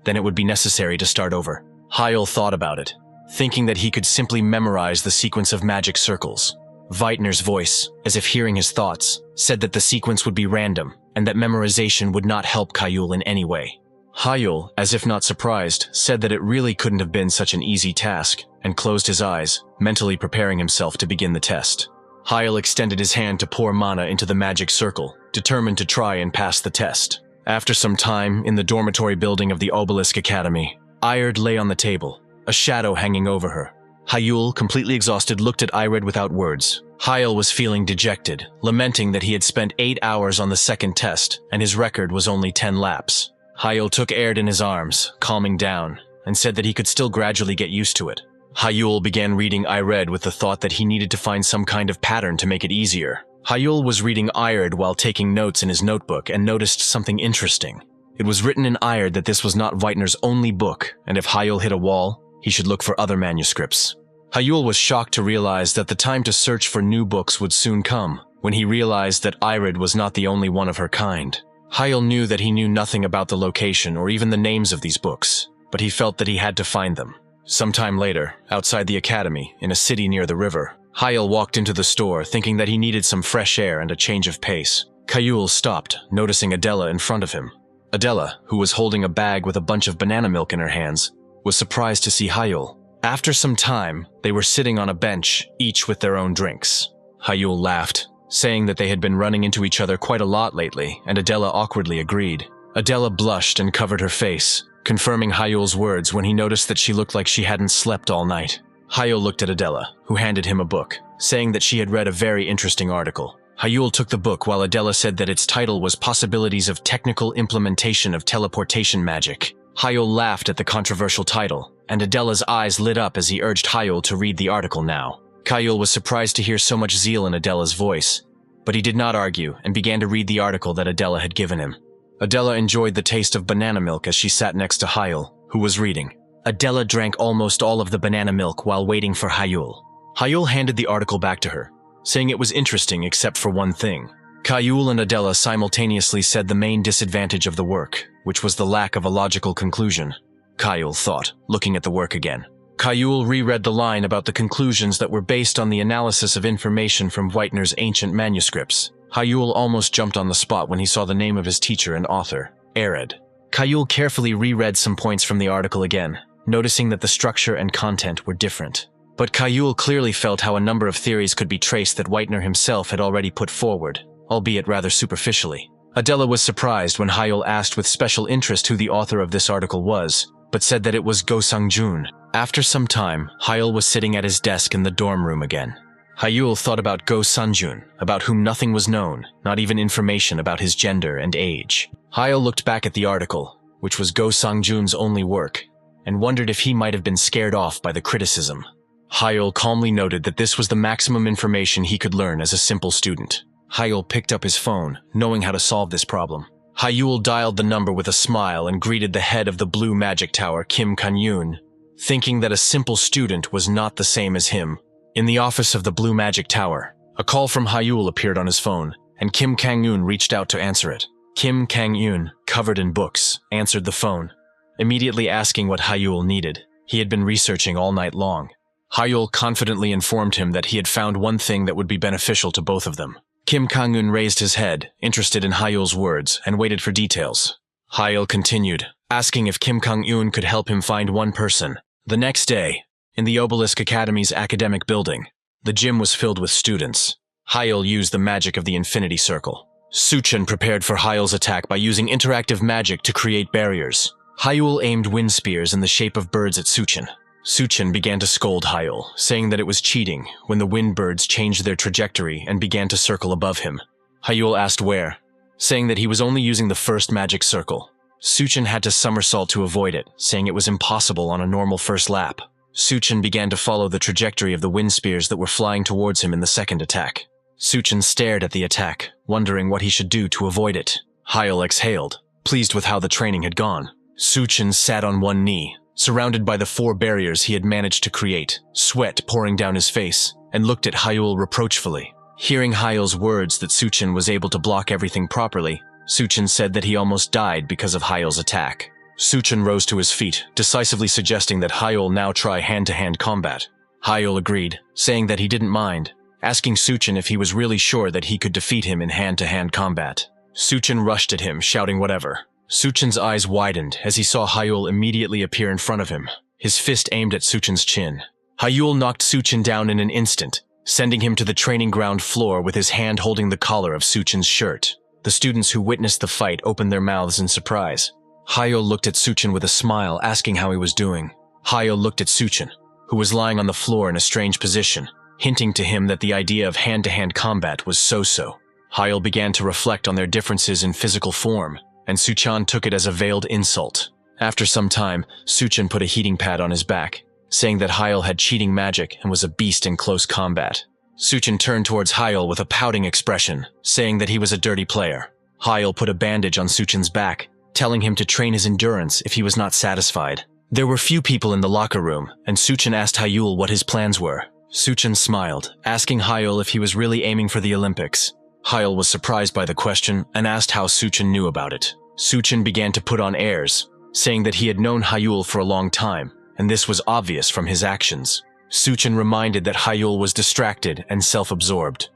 then it would be necessary to start over. Hyul thought about it, thinking that he could simply memorize the sequence of magic circles. Weitner's voice, as if hearing his thoughts, said that the sequence would be random, and that memorization would not help Hyul in any way. Hyul, as if not surprised, said that it really couldn't have been such an easy task, and closed his eyes, mentally preparing himself to begin the test. Hyul extended his hand to pour mana into the magic circle, determined to try and pass the test. After some time, in the dormitory building of the Obelisk Academy, Ired lay on the table, a shadow hanging over her. Hyul, completely exhausted, looked at Ired without words. Hyul was feeling dejected, lamenting that he had spent 8 hours on the second test, and his record was only 10 laps. Hyul took Ired in his arms, calming down, and said that he could still gradually get used to it. Hyul began reading Ired with the thought that he needed to find some kind of pattern to make it easier. Hyul was reading Ired while taking notes in his notebook and noticed something interesting. It was written in Ired that this was not Weitner's only book, and if Hyul hit a wall, he should look for other manuscripts. Hyul was shocked to realize that the time to search for new books would soon come, when he realized that Ired was not the only one of her kind. Hyul knew that he knew nothing about the location or even the names of these books, but he felt that he had to find them. Sometime later, outside the academy, in a city near the river, Hyul walked into the store thinking that he needed some fresh air and a change of pace. Hyul stopped, noticing Adela in front of him. Adela, who was holding a bag with a bunch of banana milk in her hands, was surprised to see Hyul. After some time, they were sitting on a bench, each with their own drinks. Hyul laughed, saying that they had been running into each other quite a lot lately, and Adela awkwardly agreed. Adela blushed and covered her face, confirming Hyul's words when he noticed that she looked like she hadn't slept all night. Hyul looked at Adela, who handed him a book, saying that she had read a very interesting article. Hyul took the book while Adela said that its title was Possibilities of Technical Implementation of Teleportation Magic. Hyul laughed at the controversial title, and Adela's eyes lit up as he urged Hyul to read the article now. Hyul was surprised to hear so much zeal in Adela's voice, but he did not argue and began to read the article that Adela had given him. Adela enjoyed the taste of banana milk as she sat next to Hyul, who was reading. Adela drank almost all of the banana milk while waiting for Hyul. Hyul handed the article back to her, saying it was interesting except for one thing. Hyul and Adela simultaneously said the main disadvantage of the work, which was the lack of a logical conclusion. Hyul thought, looking at the work again. Hyul reread the line about the conclusions that were based on the analysis of information from Weitner's ancient manuscripts. Hyul almost jumped on the spot when he saw the name of his teacher and author, Arid. Hyul carefully reread some points from the article again, noticing that the structure and content were different. But Hyul clearly felt how a number of theories could be traced that Weitner himself had already put forward, albeit rather superficially. Adela was surprised when Hyul asked with special interest who the author of this article was, but said that it was Go Sung-jun. After some time, Hyul was sitting at his desk in the dorm room again. Hyul thought about Go Sung-jun, about whom nothing was known, not even information about his gender and age. Hyul looked back at the article, which was Go Sung-jun's only work, and wondered if he might have been scared off by the criticism. Hyul calmly noted that this was the maximum information he could learn as a simple student. Hyul picked up his phone, knowing how to solve this problem. Hyul dialed the number with a smile and greeted the head of the Blue Magic Tower, Kim Kang-yoon, thinking that a simple student was not the same as him. In the office of the Blue Magic Tower, a call from Hyul appeared on his phone, and Kim Kang-yoon reached out to answer it. Kim Kang-yoon, covered in books, answered the phone, immediately asking what Hyul needed. He had been researching all night long. Hyul confidently informed him that he had found one thing that would be beneficial to both of them. Kim Kang-eun raised his head, interested in Hyul's words, and waited for details. Hyul continued, asking if Kim Kang-eun could help him find one person. The next day, in the Obelisk Academy's academic building, the gym was filled with students. Hyul used the magic of the Infinity Circle. Suchin prepared for Hyul's attack by using interactive magic to create barriers. Hyul aimed wind spears in the shape of birds at Suchin. Suchin began to scold Hyul, saying that it was cheating when the wind birds changed their trajectory and began to circle above him. Hyul asked where, saying that he was only using the first magic circle. Suchin had to somersault to avoid it, saying it was impossible on a normal first lap. Suchin began to follow the trajectory of the wind spears that were flying towards him in the second attack. Suchin stared at the attack, wondering what he should do to avoid it. Hyul exhaled, pleased with how the training had gone. Suchin sat on one knee, surrounded by the 4 barriers he had managed to create, sweat pouring down his face, and looked at Hyul reproachfully. Hearing Hyul's words that Suchin was able to block everything properly, Suchin said that he almost died because of Hyul's attack. Suchin rose to his feet, decisively suggesting that Hyul now try hand-to-hand combat. Hyul agreed, saying that he didn't mind, asking Suchin if he was really sure that he could defeat him in hand-to-hand combat. Suchin rushed at him, shouting whatever. Suchin's eyes widened as he saw Hyul immediately appear in front of him, his fist aimed at Suchin's chin. Hyul knocked Suchin down in an instant, sending him to the training ground floor with his hand holding the collar of Suchin's shirt. The students who witnessed the fight opened their mouths in surprise. Hyul looked at Suchin with a smile, asking how he was doing. Hyul looked at Suchin, who was lying on the floor in a strange position, hinting to him that the idea of hand-to-hand combat was so-so. Hyul began to reflect on their differences in physical form, and Suchin took it as a veiled insult. After some time, Suchin put a heating pad on his back, saying that Hyul had cheating magic and was a beast in close combat. Suchin turned towards Hyul with a pouting expression, saying that he was a dirty player. Hyul put a bandage on Suchin's back, telling him to train his endurance if he was not satisfied. There were few people in the locker room, and Suchin asked Hyul what his plans were. Suchin smiled, asking Hyul if he was really aiming for the Olympics. Hyul was surprised by the question and asked how Suchin knew about it. Suchin began to put on airs, saying that he had known Hyul for a long time, and this was obvious from his actions. Suchin reminded that Hyul was distracted and self-absorbed.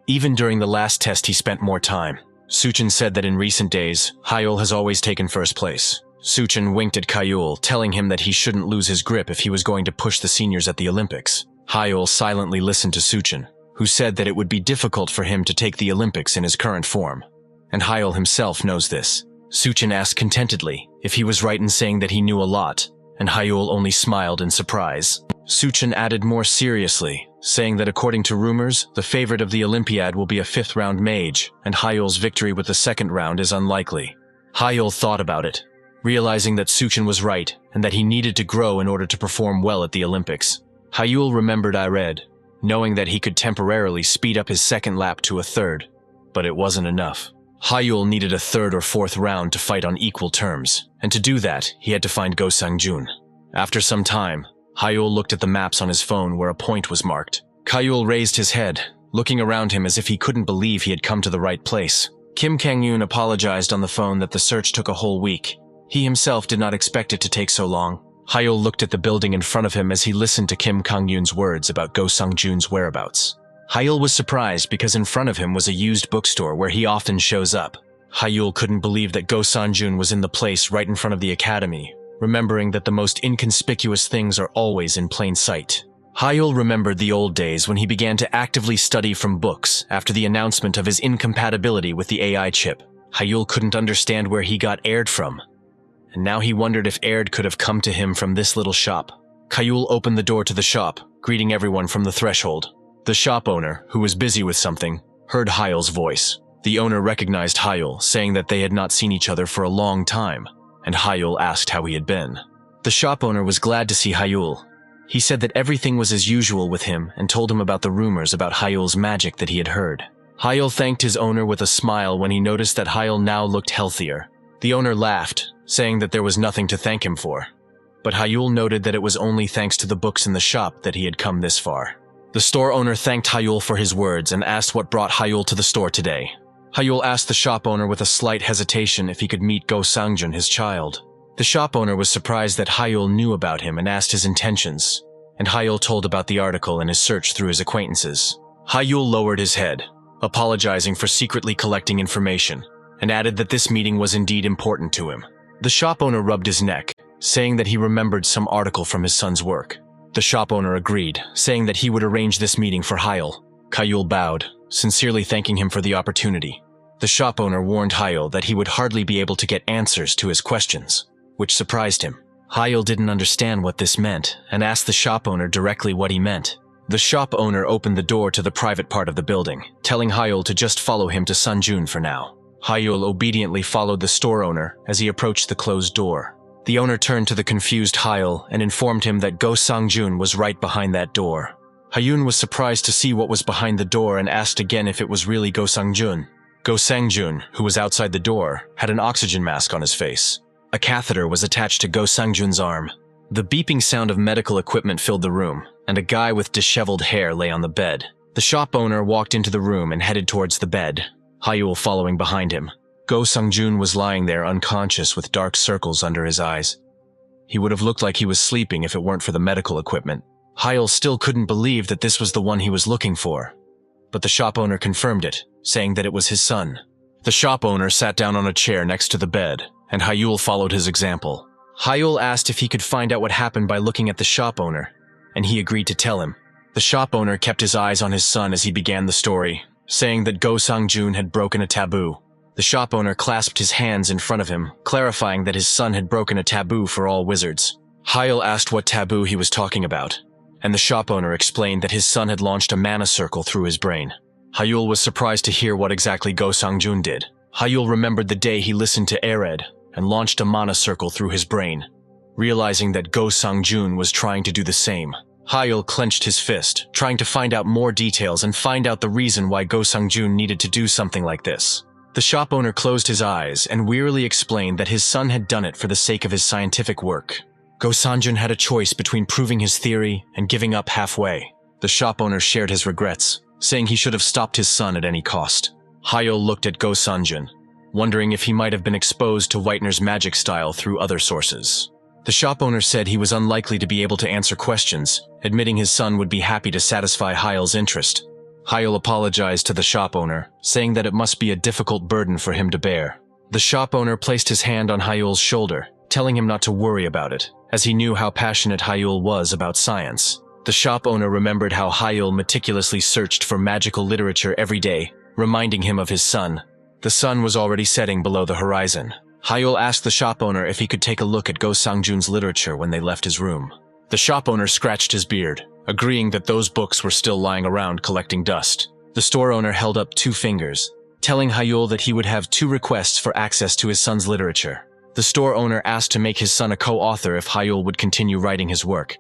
Even during the last test he spent more time. Suchin said that in recent days, Hyul has always taken first place. Suchin winked at Hyul, telling him that he shouldn't lose his grip if he was going to push the seniors at the Olympics. Hyul silently listened to Suchin, who said that it would be difficult for him to take the Olympics in his current form. And Hyul himself knows this. Suchin asked contentedly if he was right in saying that he knew a lot, and Hyul only smiled in surprise. Suchin added more seriously, saying that according to rumors, the favorite of the Olympiad will be a 5th-round mage, and Hyul's victory with the 2nd round is unlikely. Hyul thought about it, realizing that Suchin was right and that he needed to grow in order to perform well at the Olympics. Hyul remembered Ired, knowing that he could temporarily speed up his 2nd lap to a 3rd, but it wasn't enough. Hyul needed a 3rd or 4th round to fight on equal terms, and to do that, he had to find Go Sang-jun. After some time, Hyul looked at the maps on his phone where a point was marked. Hyul raised his head, looking around him as if he couldn't believe he had come to the right place. Kim Kang-eun apologized on the phone that the search took a whole week. He himself did not expect it to take so long. Hyul looked at the building in front of him as he listened to Kim Kang-eun's words about Go Sang-jun's whereabouts. Hyul was surprised because in front of him was a used bookstore where he often shows up. Hyul couldn't believe that Go Sang-jun was in the place right in front of the academy, remembering that the most inconspicuous things are always in plain sight. Hyul remembered the old days when he began to actively study from books after the announcement of his incompatibility with the AI chip. Hyul couldn't understand where he got Aird from, and now he wondered if Aird could have come to him from this little shop. Hyul opened the door to the shop, greeting everyone from the threshold. The shop owner, who was busy with something, heard Hyul's voice. The owner recognized Hyul, saying that they had not seen each other for a long time, and Hyul asked how he had been. The shop owner was glad to see Hyul. He said that everything was as usual with him and told him about the rumors about Hyul's magic that he had heard. Hyul thanked his owner with a smile when he noticed that Hyul now looked healthier. The owner laughed, saying that there was nothing to thank him for. But Hyul noted that it was only thanks to the books in the shop that he had come this far. The store owner thanked Hyul for his words and asked what brought Hyul to the store today. Hyul asked the shop owner with a slight hesitation if he could meet Go Sang-jun, his child. The shop owner was surprised that Hyul knew about him and asked his intentions, and Hyul told about the article and his search through his acquaintances. Hyul lowered his head, apologizing for secretly collecting information, and added that this meeting was indeed important to him. The shop owner rubbed his neck, saying that he remembered some article from his son's work. The shop owner agreed, saying that he would arrange this meeting for Hyul. Hyul bowed, sincerely thanking him for the opportunity. The shop owner warned Hyul that he would hardly be able to get answers to his questions, which surprised him. Hyul didn't understand what this meant and asked the shop owner directly what he meant. The shop owner opened the door to the private part of the building, telling Hyul to just follow him to Sunjun for now. Hyul obediently followed the store owner as he approached the closed door. The owner turned to the confused Hyul and informed him that Go Sangjun was right behind that door. Hyun was surprised to see what was behind the door and asked again if it was really Go Sangjun. Go Sangjun, who was outside the door, had an oxygen mask on his face. A catheter was attached to Go Sangjun's arm. The beeping sound of medical equipment filled the room, and a guy with disheveled hair lay on the bed. The shop owner walked into the room and headed towards the bed, Hyul following behind him. Go Sangjun was lying there unconscious with dark circles under his eyes. He would have looked like he was sleeping if it weren't for the medical equipment. Hyul still couldn't believe that this was the one he was looking for, but the shop owner confirmed it, saying that it was his son. The shop owner sat down on a chair next to the bed, and Hyul followed his example. Hyul asked if he could find out what happened by looking at the shop owner, and he agreed to tell him. The shop owner kept his eyes on his son as he began the story, saying that Go Sangjun had broken a taboo. The shop owner clasped his hands in front of him, clarifying that his son had broken a taboo for all wizards. Hyul asked what taboo he was talking about, and the shop owner explained that his son had launched a mana circle through his brain. Hyul was surprised to hear what exactly Go Sangjun did. Hyul remembered the day he listened to Ered and launched a mana circle through his brain. Realizing that Go Sangjun was trying to do the same, Hyul clenched his fist, trying to find out more details and find out the reason why Go Sangjun needed to do something like this. The shop owner closed his eyes and wearily explained that his son had done it for the sake of his scientific work. Go Sangjun had a choice between proving his theory and giving up halfway. The shop owner shared his regrets, saying he should have stopped his son at any cost. Hyul looked at Go Sangjun, wondering if he might have been exposed to Whitener's magic style through other sources. The shop owner said he was unlikely to be able to answer questions, admitting his son would be happy to satisfy Hyul's interest. Hyul apologized to the shop owner, saying that it must be a difficult burden for him to bear. The shop owner placed his hand on Hyul's shoulder, telling him not to worry about it, as he knew how passionate Hyul was about science. The shop owner remembered how Hyul meticulously searched for magical literature every day, reminding him of his son. The sun was already setting below the horizon. Hyul asked the shop owner if he could take a look at Go Sangjun's literature when they left his room. The shop owner scratched his beard, agreeing that those books were still lying around collecting dust. The store owner held up 2 fingers, telling Hyul that he would have 2 requests for access to his son's literature. The store owner asked to make his son a co-author if Hyul would continue writing his work,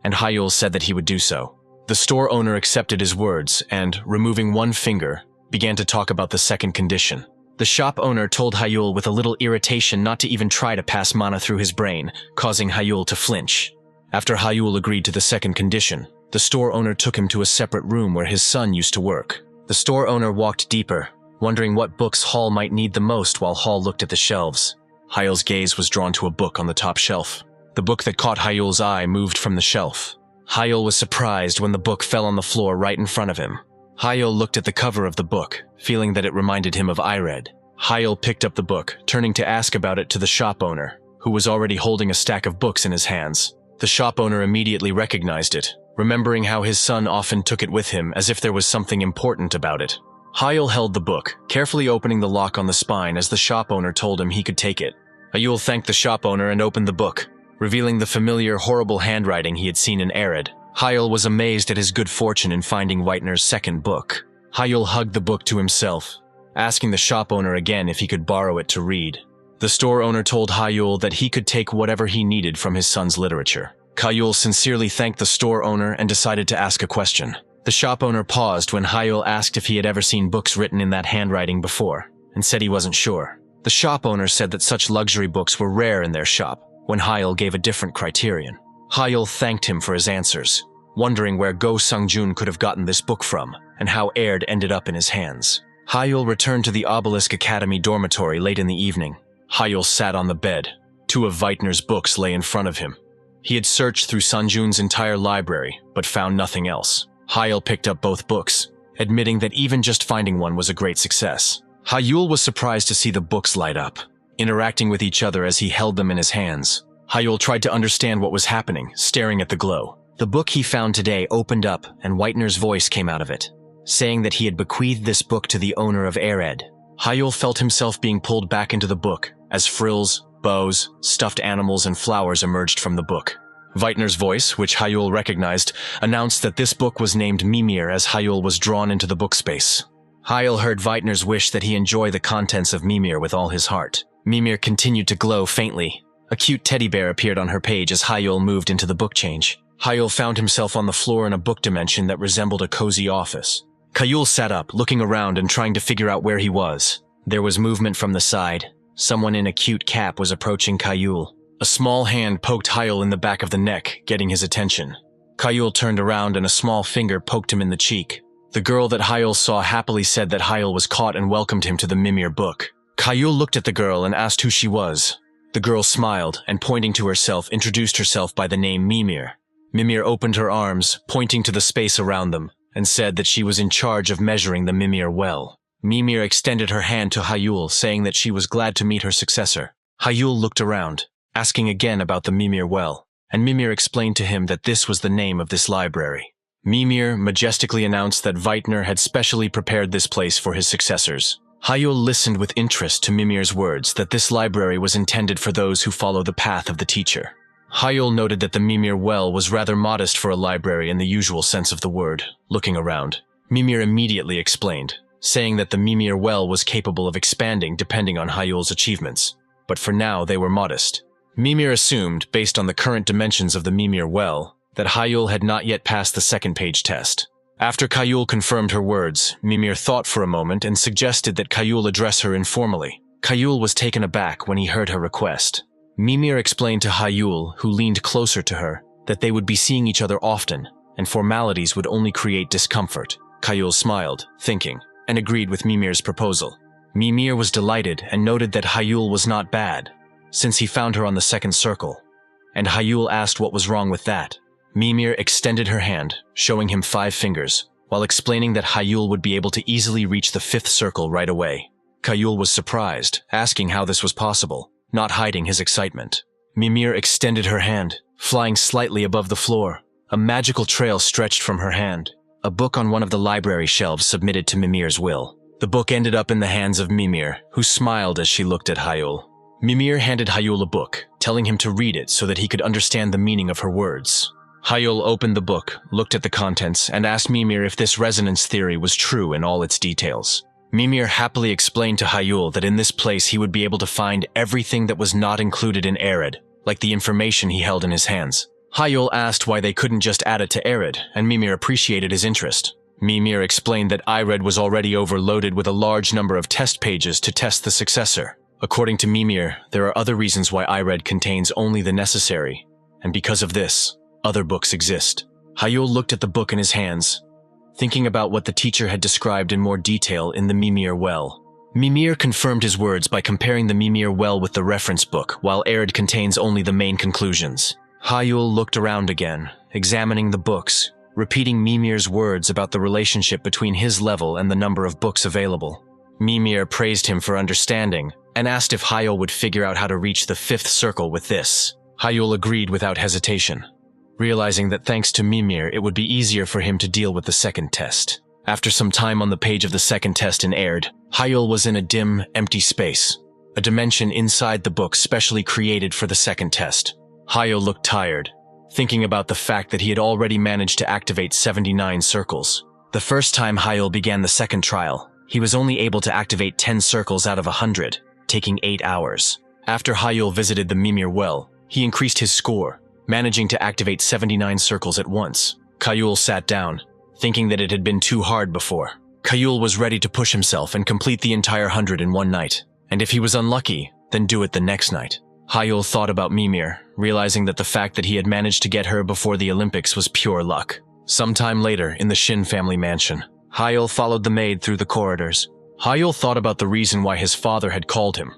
and Hyul said that he would do so. The store owner accepted his words and, removing 1 finger, began to talk about the second condition. The shop owner told Hyul with a little irritation not to even try to pass mana through his brain, causing Hyul to flinch. After Hyul agreed to the second condition, the store owner took him to a separate room where his son used to work. The store owner walked deeper, wondering what books Hall might need the most while Hall looked at the shelves. Hyul's gaze was drawn to a book on the top shelf. The book that caught Hyul's eye moved from the shelf. Hyul was surprised when the book fell on the floor right in front of him. Hyul looked at the cover of the book, feeling that it reminded him of Ired. Hyul picked up the book, turning to ask about it to the shop owner, who was already holding a stack of books in his hands. The shop owner immediately recognized it, remembering how his son often took it with him as if there was something important about it. Hyul held the book, carefully opening the lock on the spine as the shop owner told him he could take it. Hyul thanked the shop owner and opened the book, revealing the familiar, horrible handwriting he had seen in Arid. Hyul was amazed at his good fortune in finding Whitener's second book. Hyul hugged the book to himself, asking the shop owner again if he could borrow it to read. The store owner told Hyul that he could take whatever he needed from his son's literature. Hyul sincerely thanked the store owner and decided to ask a question. The shop owner paused when Hyul asked if he had ever seen books written in that handwriting before, and said he wasn't sure. The shop owner said that such luxury books were rare in their shop, when Hyul gave a different criterion. Hyul thanked him for his answers, wondering where Go Sangjun could have gotten this book from, and how Aird ended up in his hands. Hyul returned to the Obelisk Academy dormitory late in the evening. Hyul sat on the bed. 2 of Weitner's books lay in front of him. He had searched through Sanjun's entire library, but found nothing else. Hyul picked up both books, admitting that even just finding one was a great success. Hyul was surprised to see the books light up, interacting with each other as he held them in his hands. Hyul tried to understand what was happening, staring at the glow. The book he found today opened up, and Whitener's voice came out of it, saying that he had bequeathed this book to the owner of Ered. Hyul felt himself being pulled back into the book, as frills, bows, stuffed animals, and flowers emerged from the book. Whitener's voice, which Hyul recognized, announced that this book was named Mimir as Hyul was drawn into the book space. Hyul heard Whitener's wish that he enjoy the contents of Mimir with all his heart. Mimir continued to glow faintly. A cute teddy bear appeared on her page as Hyul moved into the book change. Hyul found himself on the floor in a book dimension that resembled a cozy office. Hyul sat up, looking around and trying to figure out where he was. There was movement from the side. Someone in a cute cap was approaching Hyul. A small hand poked Hyul in the back of the neck, getting his attention. Hyul turned around and a small finger poked him in the cheek. The girl that Hyul saw happily said that Hyul was caught and welcomed him to the Mimir book. Hyul looked at the girl and asked who she was. The girl smiled and, pointing to herself, introduced herself by the name Mimir. Mimir opened her arms, pointing to the space around them, and said that she was in charge of measuring the Mimir well. Mimir extended her hand to Hyul, saying that she was glad to meet her successor. Hyul looked around, asking again about the Mimir well, and Mimir explained to him that this was the name of this library. Mimir majestically announced that Whitener had specially prepared this place for his successors. Hyul listened with interest to Mimir's words that this library was intended for those who follow the path of the teacher. Hyul noted that the Mimir well was rather modest for a library in the usual sense of the word. Looking around, Mimir immediately explained, saying that the Mimir well was capable of expanding depending on Hyul's achievements, but for now they were modest. Mimir assumed, based on the current dimensions of the Mimir well, that Hyul had not yet passed the second page test. After Hyul confirmed her words, Mimir thought for a moment and suggested that Hyul address her informally. Hyul was taken aback when he heard her request. Mimir explained to Hyul, who leaned closer to her, that they would be seeing each other often, and formalities would only create discomfort. Hyul smiled, thinking, and agreed with Mimir's proposal. Mimir was delighted and noted that Hyul was not bad, since he found her on the second circle, and Hyul asked what was wrong with that. Mimir extended her hand, showing him 5 fingers, while explaining that Hyul would be able to easily reach the 5th circle right away. Hyul was surprised, asking how this was possible, not hiding his excitement. Mimir extended her hand, flying slightly above the floor. A magical trail stretched from her hand. A book on one of the library shelves submitted to Mimir's will. The book ended up in the hands of Mimir, who smiled as she looked at Hyul. Mimir handed Hyul a book, telling him to read it so that he could understand the meaning of her words. Hyul opened the book, looked at the contents, and asked Mimir if this resonance theory was true in all its details. Mimir happily explained to Hyul that in this place he would be able to find everything that was not included in Ered, like the information he held in his hands. Hyul asked why they couldn't just add it to Ered, and Mimir appreciated his interest. Mimir explained that Ered was already overloaded with a large number of test pages to test the successor. According to Mimir, there are other reasons why Ered contains only the necessary, and because of this, other books exist. Hyul looked at the book in his hands, thinking about what the teacher had described in more detail in the Mimir well. Mimir confirmed his words by comparing the Mimir well with the reference book, while Ered contains only the main conclusions. Hyul looked around again, examining the books, repeating Mimir's words about the relationship between his level and the number of books available. Mimir praised him for understanding, and asked if Hyul would figure out how to reach the 5th circle with this. Hyul agreed without hesitation, realizing that thanks to Mimir it would be easier for him to deal with the second test. After some time on the page of the second test in Ered, Hyul was in a dim, empty space, a dimension inside the book specially created for the second test. Hyul looked tired, thinking about the fact that he had already managed to activate 79 circles. The first time Hyul began the second trial, he was only able to activate 10 circles out of 100, taking 8 hours. After Hyul visited the Mimir well, he increased his score, managing to activate 79 circles at once. Hyul sat down, thinking that it had been too hard before. Hyul was ready to push himself and complete the entire 100 in one night, and if he was unlucky, then do it the next night. Hyul thought about Mimir, realizing that the fact that he had managed to get her before the Olympics was pure luck. Sometime later, in the Shin family mansion, Hyul followed the maid through the corridors. Hyul thought about the reason why his father had called him,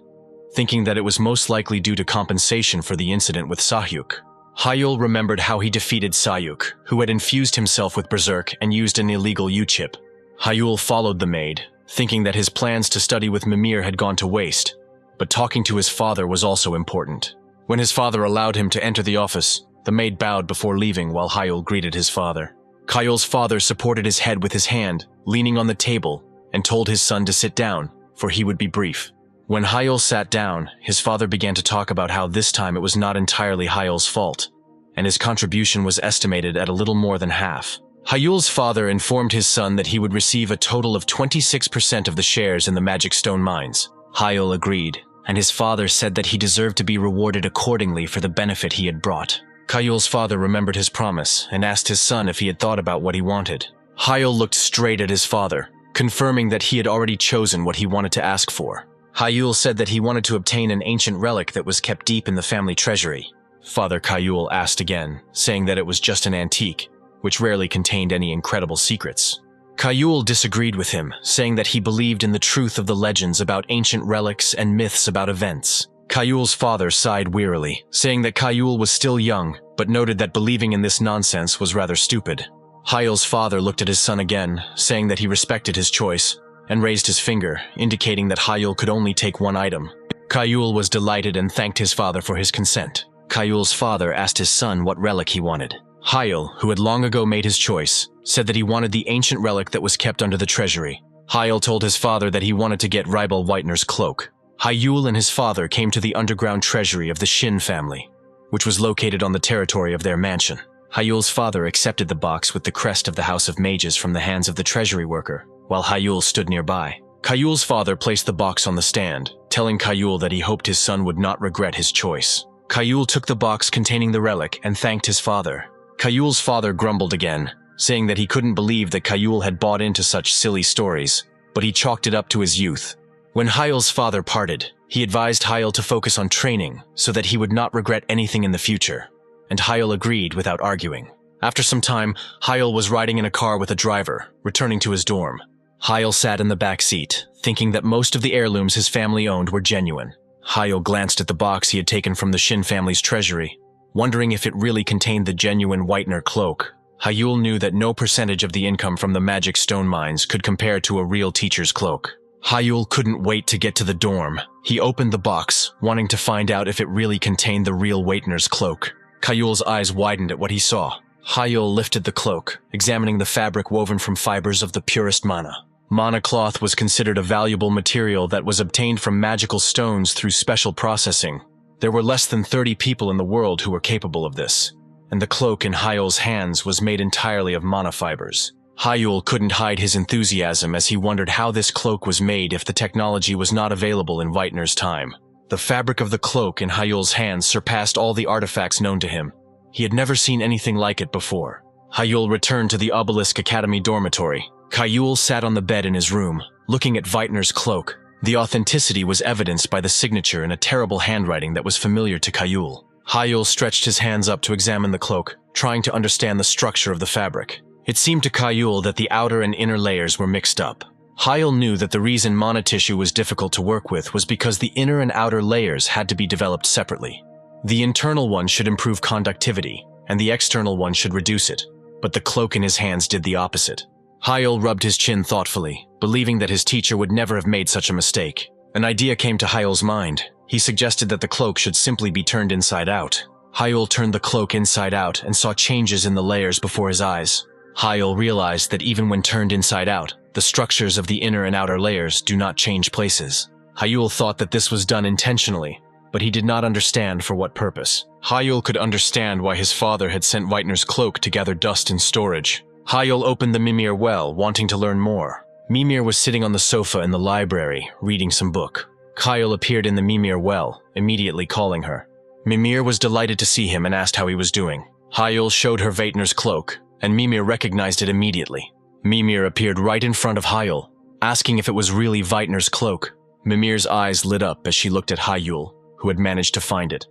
thinking that it was most likely due to compensation for the incident with Sahyuk. Hyul remembered how he defeated Sahyuk, who had infused himself with Berserk and used an illegal U-chip. Hyul followed the maid, thinking that his plans to study with Mimir had gone to waste, but talking to his father was also important. When his father allowed him to enter the office, the maid bowed before leaving while Hyul greeted his father. Hyul's father supported his head with his hand, leaning on the table, and told his son to sit down, for he would be brief. When Hyul sat down, his father began to talk about how this time it was not entirely Hyul's fault, and his contribution was estimated at a little more than half. Hyul's father informed his son that he would receive a total of 26% of the shares in the Magic Stone mines. Hyul agreed, and his father said that he deserved to be rewarded accordingly for the benefit he had brought. Hyul's father remembered his promise and asked his son if he had thought about what he wanted. Hyul looked straight at his father, confirming that he had already chosen what he wanted to ask for. Hyul said that he wanted to obtain an ancient relic that was kept deep in the family treasury. Father Hyul asked again, saying that it was just an antique, which rarely contained any incredible secrets. Hyul disagreed with him, saying that he believed in the truth of the legends about ancient relics and myths about events. Hyul's father sighed wearily, saying that Hyul was still young, but noted that believing in this nonsense was rather stupid. Hyul's father looked at his son again, saying that he respected his choice, and raised his finger, indicating that Hyul could only take one item. Hyul was delighted and thanked his father for his consent. Hyul's father asked his son what relic he wanted. Hyul, who had long ago made his choice, said that he wanted the ancient relic that was kept under the treasury. Hyul told his father that he wanted to get Rybel Whitener's cloak. Hyul and his father came to the underground treasury of the Shin family, which was located on the territory of their mansion. Hyul's father accepted the box with the crest of the House of Mages from the hands of the treasury worker, while Hyul stood nearby. Hyul's father placed the box on the stand, telling Hyul that he hoped his son would not regret his choice. Hyul took the box containing the relic and thanked his father. Hyul's father grumbled again, saying that he couldn't believe that Hyul had bought into such silly stories, but he chalked it up to his youth. When Hyul's father parted, he advised Hyul to focus on training so that he would not regret anything in the future, and Hyul agreed without arguing. After some time, Hyul was riding in a car with a driver, returning to his dorm. Hyul sat in the back seat, thinking that most of the heirlooms his family owned were genuine. Hyul glanced at the box he had taken from the Shin family's treasury, wondering if it really contained the genuine Whitener cloak. Hyul knew that no percentage of the income from the magic stone mines could compare to a real teacher's cloak. Hyul couldn't wait to get to the dorm. He opened the box, wanting to find out if it really contained the real Whitener's cloak. Hyul's eyes widened at what he saw. Hyul lifted the cloak, examining the fabric woven from fibers of the purest mana. Mana cloth was considered a valuable material that was obtained from magical stones through special processing. There were less than 30 people in the world who were capable of this, and the cloak in Hyul's hands was made entirely of mana fibers. Hyul couldn't hide his enthusiasm as he wondered how this cloak was made if the technology was not available in Whitener's time. The fabric of the cloak in Hyul's hands surpassed all the artifacts known to him. He had never seen anything like it before. Hyul returned to the Obelisk Academy dormitory. Hyul sat on the bed in his room, looking at Whitener's cloak. The authenticity was evidenced by the signature in a terrible handwriting that was familiar to Hyul. Hyul stretched his hands up to examine the cloak, trying to understand the structure of the fabric. It seemed to Hyul that the outer and inner layers were mixed up. Hyul knew that the reason mana tissue was difficult to work with was because the inner and outer layers had to be developed separately. The internal one should improve conductivity, and the external one should reduce it, but the cloak in his hands did the opposite. Hyul rubbed his chin thoughtfully, believing that his teacher would never have made such a mistake. An idea came to Hyul's mind. He suggested that the cloak should simply be turned inside out. Hyul turned the cloak inside out and saw changes in the layers before his eyes. Hyul realized that even when turned inside out, the structures of the inner and outer layers do not change places. Hyul thought that this was done intentionally, but he did not understand for what purpose. Hyul could understand why his father had sent Whitener's cloak to gather dust in storage. Hyul opened the Mimir well, wanting to learn more. Mimir was sitting on the sofa in the library, reading some book. Hyul appeared in the Mimir well, immediately calling her. Mimir was delighted to see him and asked how he was doing. Hyul showed her Whitener's cloak, and Mimir recognized it immediately. Mimir appeared right in front of Hyul, asking if it was really Whitener's cloak. Mimir's eyes lit up as she looked at Hyul, who had managed to find it.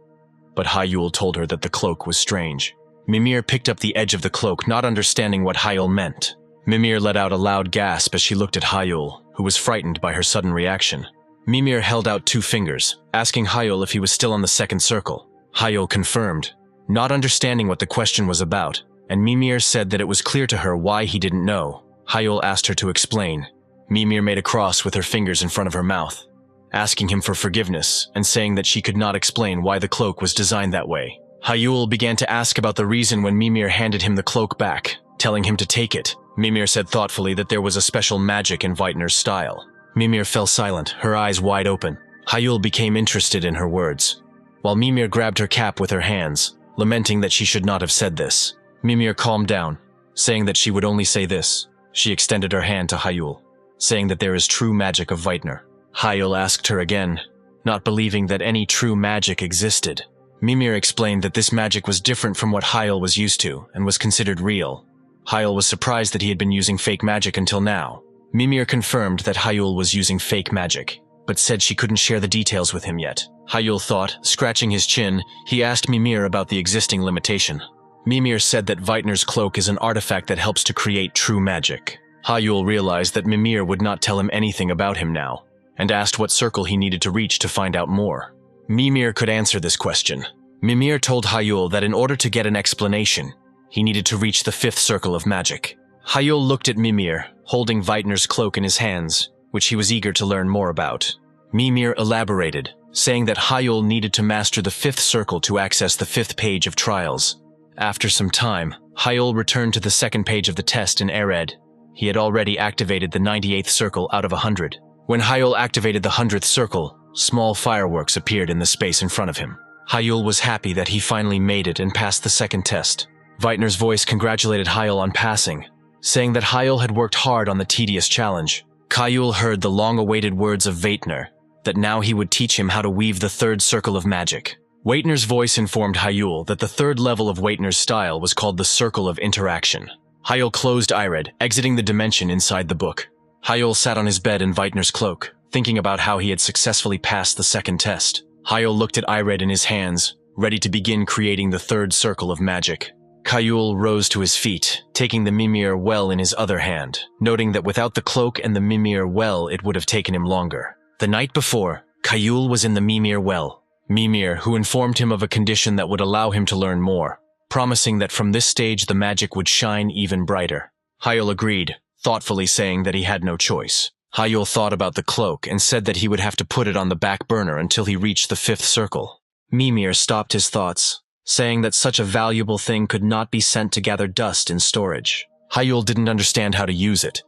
But Hyul told her that the cloak was strange. Mimir picked up the edge of the cloak, not understanding what Hyul meant. Mimir let out a loud gasp as she looked at Hyul, who was frightened by her sudden reaction. Mimir held out 2 fingers, asking Hyul if he was still on the second circle. Hyul confirmed, not understanding what the question was about, and Mimir said that it was clear to her why he didn't know. Hyul asked her to explain. Mimir made a cross with her fingers in front of her mouth, asking him for forgiveness and saying that she could not explain why the cloak was designed that way. Hyul began to ask about the reason when Mimir handed him the cloak back, telling him to take it. Mimir said thoughtfully that there was a special magic in Weitner's style. Mimir fell silent, her eyes wide open. Hyul became interested in her words, while Mimir grabbed her cap with her hands, lamenting that she should not have said this. Mimir calmed down, saying that she would only say this. She extended her hand to Hyul, saying that there is true magic of Weitner. Hyul asked her again, not believing that any true magic existed. Mimir explained that this magic was different from what Hyul was used to and was considered real. Hyul was surprised that he had been using fake magic until now. Mimir confirmed that Hyul was using fake magic, but said she couldn't share the details with him yet. Hyul thought, scratching his chin, he asked Mimir about the existing limitation. Mimir said that Weitner's cloak is an artifact that helps to create true magic. Hyul realized that Mimir would not tell him anything about him now, and asked what circle he needed to reach to find out more. Mimir could answer this question. Mimir told Hyul that in order to get an explanation, he needed to reach the 5th circle of magic. Hyul looked at Mimir, holding Weitner's cloak in his hands, which he was eager to learn more about. Mimir elaborated, saying that Hyul needed to master the 5th circle to access the 5th page of trials. After some time, Hyul returned to the 2nd page of the test in Ered. He had already activated the 98th circle out of 100. When Hyul activated the 100th circle, small fireworks appeared in the space in front of him. Hyul was happy that he finally made it and passed the 2nd test. Weitner's voice congratulated Hyul on passing, saying that Hyul had worked hard on the tedious challenge. Hyul heard the long-awaited words of Weitner, that now he would teach him how to weave the 3rd circle of magic. Weitner's voice informed Hyul that the 3rd level of Weitner's style was called the Circle of Interaction. Hyul closed Ired, exiting the dimension inside the book. Hyul sat on his bed in Weitner's cloak, thinking about how he had successfully passed the 2nd test. Hyul looked at Ired in his hands, ready to begin creating the 3rd circle of magic. Hyul rose to his feet, taking the Mimir well in his other hand, noting that without the cloak and the Mimir well it would have taken him longer. The night before, Hyul was in the Mimir well. Mimir, who informed him of a condition that would allow him to learn more, promising that from this stage the magic would shine even brighter. Hyul agreed, thoughtfully saying that he had no choice. Hyul thought about the cloak and said that he would have to put it on the back burner until he reached the 5th circle. Mimir stopped his thoughts, saying that such a valuable thing could not be sent to gather dust in storage. Hyul didn't understand how to use it,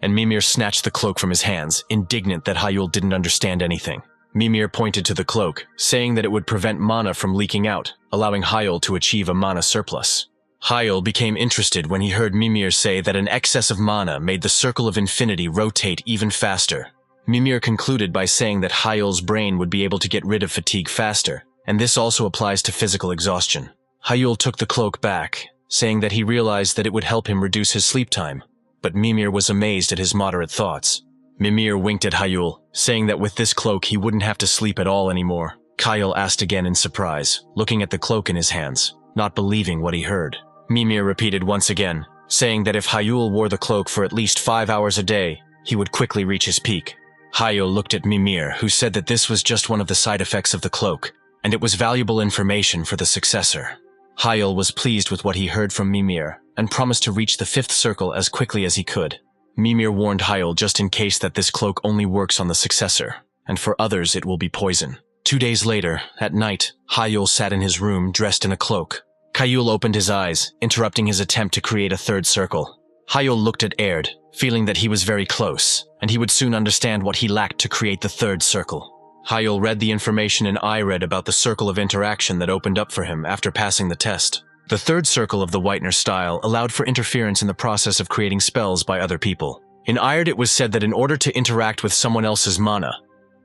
and Mimir snatched the cloak from his hands, indignant that Hyul didn't understand anything. Mimir pointed to the cloak, saying that it would prevent mana from leaking out, allowing Hyul to achieve a mana surplus. Hyul became interested when he heard Mimir say that an excess of mana made the Circle of Infinity rotate even faster. Mimir concluded by saying that Hyul's brain would be able to get rid of fatigue faster, and this also applies to physical exhaustion. Hyul took the cloak back, saying that he realized that it would help him reduce his sleep time, but Mimir was amazed at his moderate thoughts. Mimir winked at Hyul, saying that with this cloak he wouldn't have to sleep at all anymore. Hyul asked again in surprise, looking at the cloak in his hands, not believing what he heard. Mimir repeated once again, saying that if Hyul wore the cloak for at least 5 hours a day, he would quickly reach his peak. Hyul looked at Mimir, who said that this was just one of the side effects of the cloak, and it was valuable information for the successor. Hyul was pleased with what he heard from Mimir, and promised to reach the 5th circle as quickly as he could. Mimir warned Hyul just in case that this cloak only works on the successor, and for others it will be poison. 2 days later, at night, Hyul sat in his room dressed in a cloak. Hyul opened his eyes, interrupting his attempt to create a 3rd circle. Hyul looked at Erd, feeling that he was very close, and he would soon understand what he lacked to create the 3rd circle. Hyul read the information in Ired about the Circle of Interaction that opened up for him after passing the test. The 3rd circle of the Weitner style allowed for interference in the process of creating spells by other people. In Ired it was said that in order to interact with someone else's mana,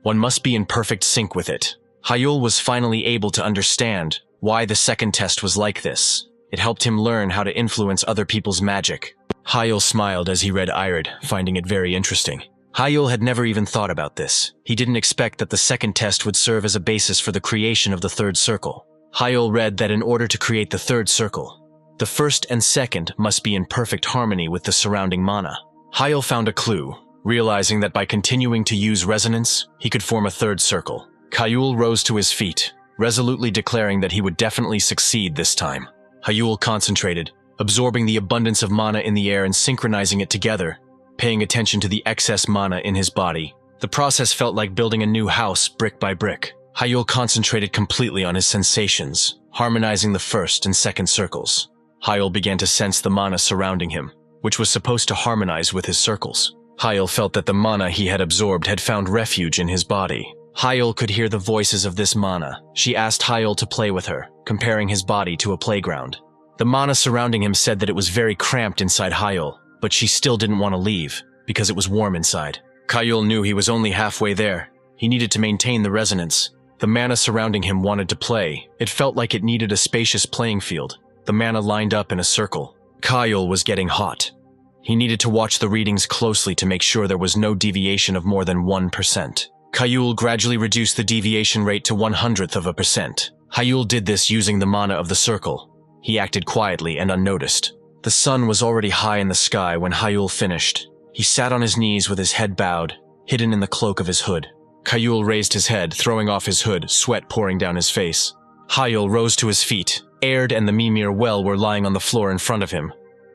one must be in perfect sync with it. Hyul was finally able to understand why the 2nd test was like this. It helped him learn how to influence other people's magic. Hyul smiled as he read Ired, finding it very interesting. Hyul had never even thought about this. He didn't expect that the 2nd test would serve as a basis for the creation of the 3rd circle. Hyul read that in order to create the 3rd circle, the 1st and 2nd must be in perfect harmony with the surrounding mana. Hyul found a clue, realizing that by continuing to use resonance, he could form a 3rd circle. Hyul rose to his feet, resolutely declaring that he would definitely succeed this time. Hyul concentrated, absorbing the abundance of mana in the air and synchronizing it together, paying attention to the excess mana in his body. The process felt like building a new house brick by brick. Hyrule concentrated completely on his sensations, harmonizing the first and second circles. Hyrule began to sense the mana surrounding him, which was supposed to harmonize with his circles. Hyrule felt that the mana he had absorbed had found refuge in his body. Hyrule could hear the voices of this mana. She asked Hyrule to play with her, comparing his body to a playground. The mana surrounding him said that it was very cramped inside Hyrule, but she still didn't want to leave, because it was warm inside. Hyrule knew he was only halfway there. He needed to maintain the resonance. The mana surrounding him wanted to play. It felt like it needed a spacious playing field. The mana lined up in a circle. Hyrule was getting hot. He needed to watch the readings closely to make sure there was no deviation of more than 1%. Hyrule gradually reduced the deviation rate to 0.01%. Hyrule did this using the mana of the circle. He acted quietly and unnoticed. The sun was already high in the sky when Hyrule finished. He sat on his knees with his head bowed, hidden in the cloak of his hood. Hyrule raised his head, throwing off his hood, sweat pouring down his face. Hyrule rose to his feet. Aird and the Mimir well were lying on the floor in front of him.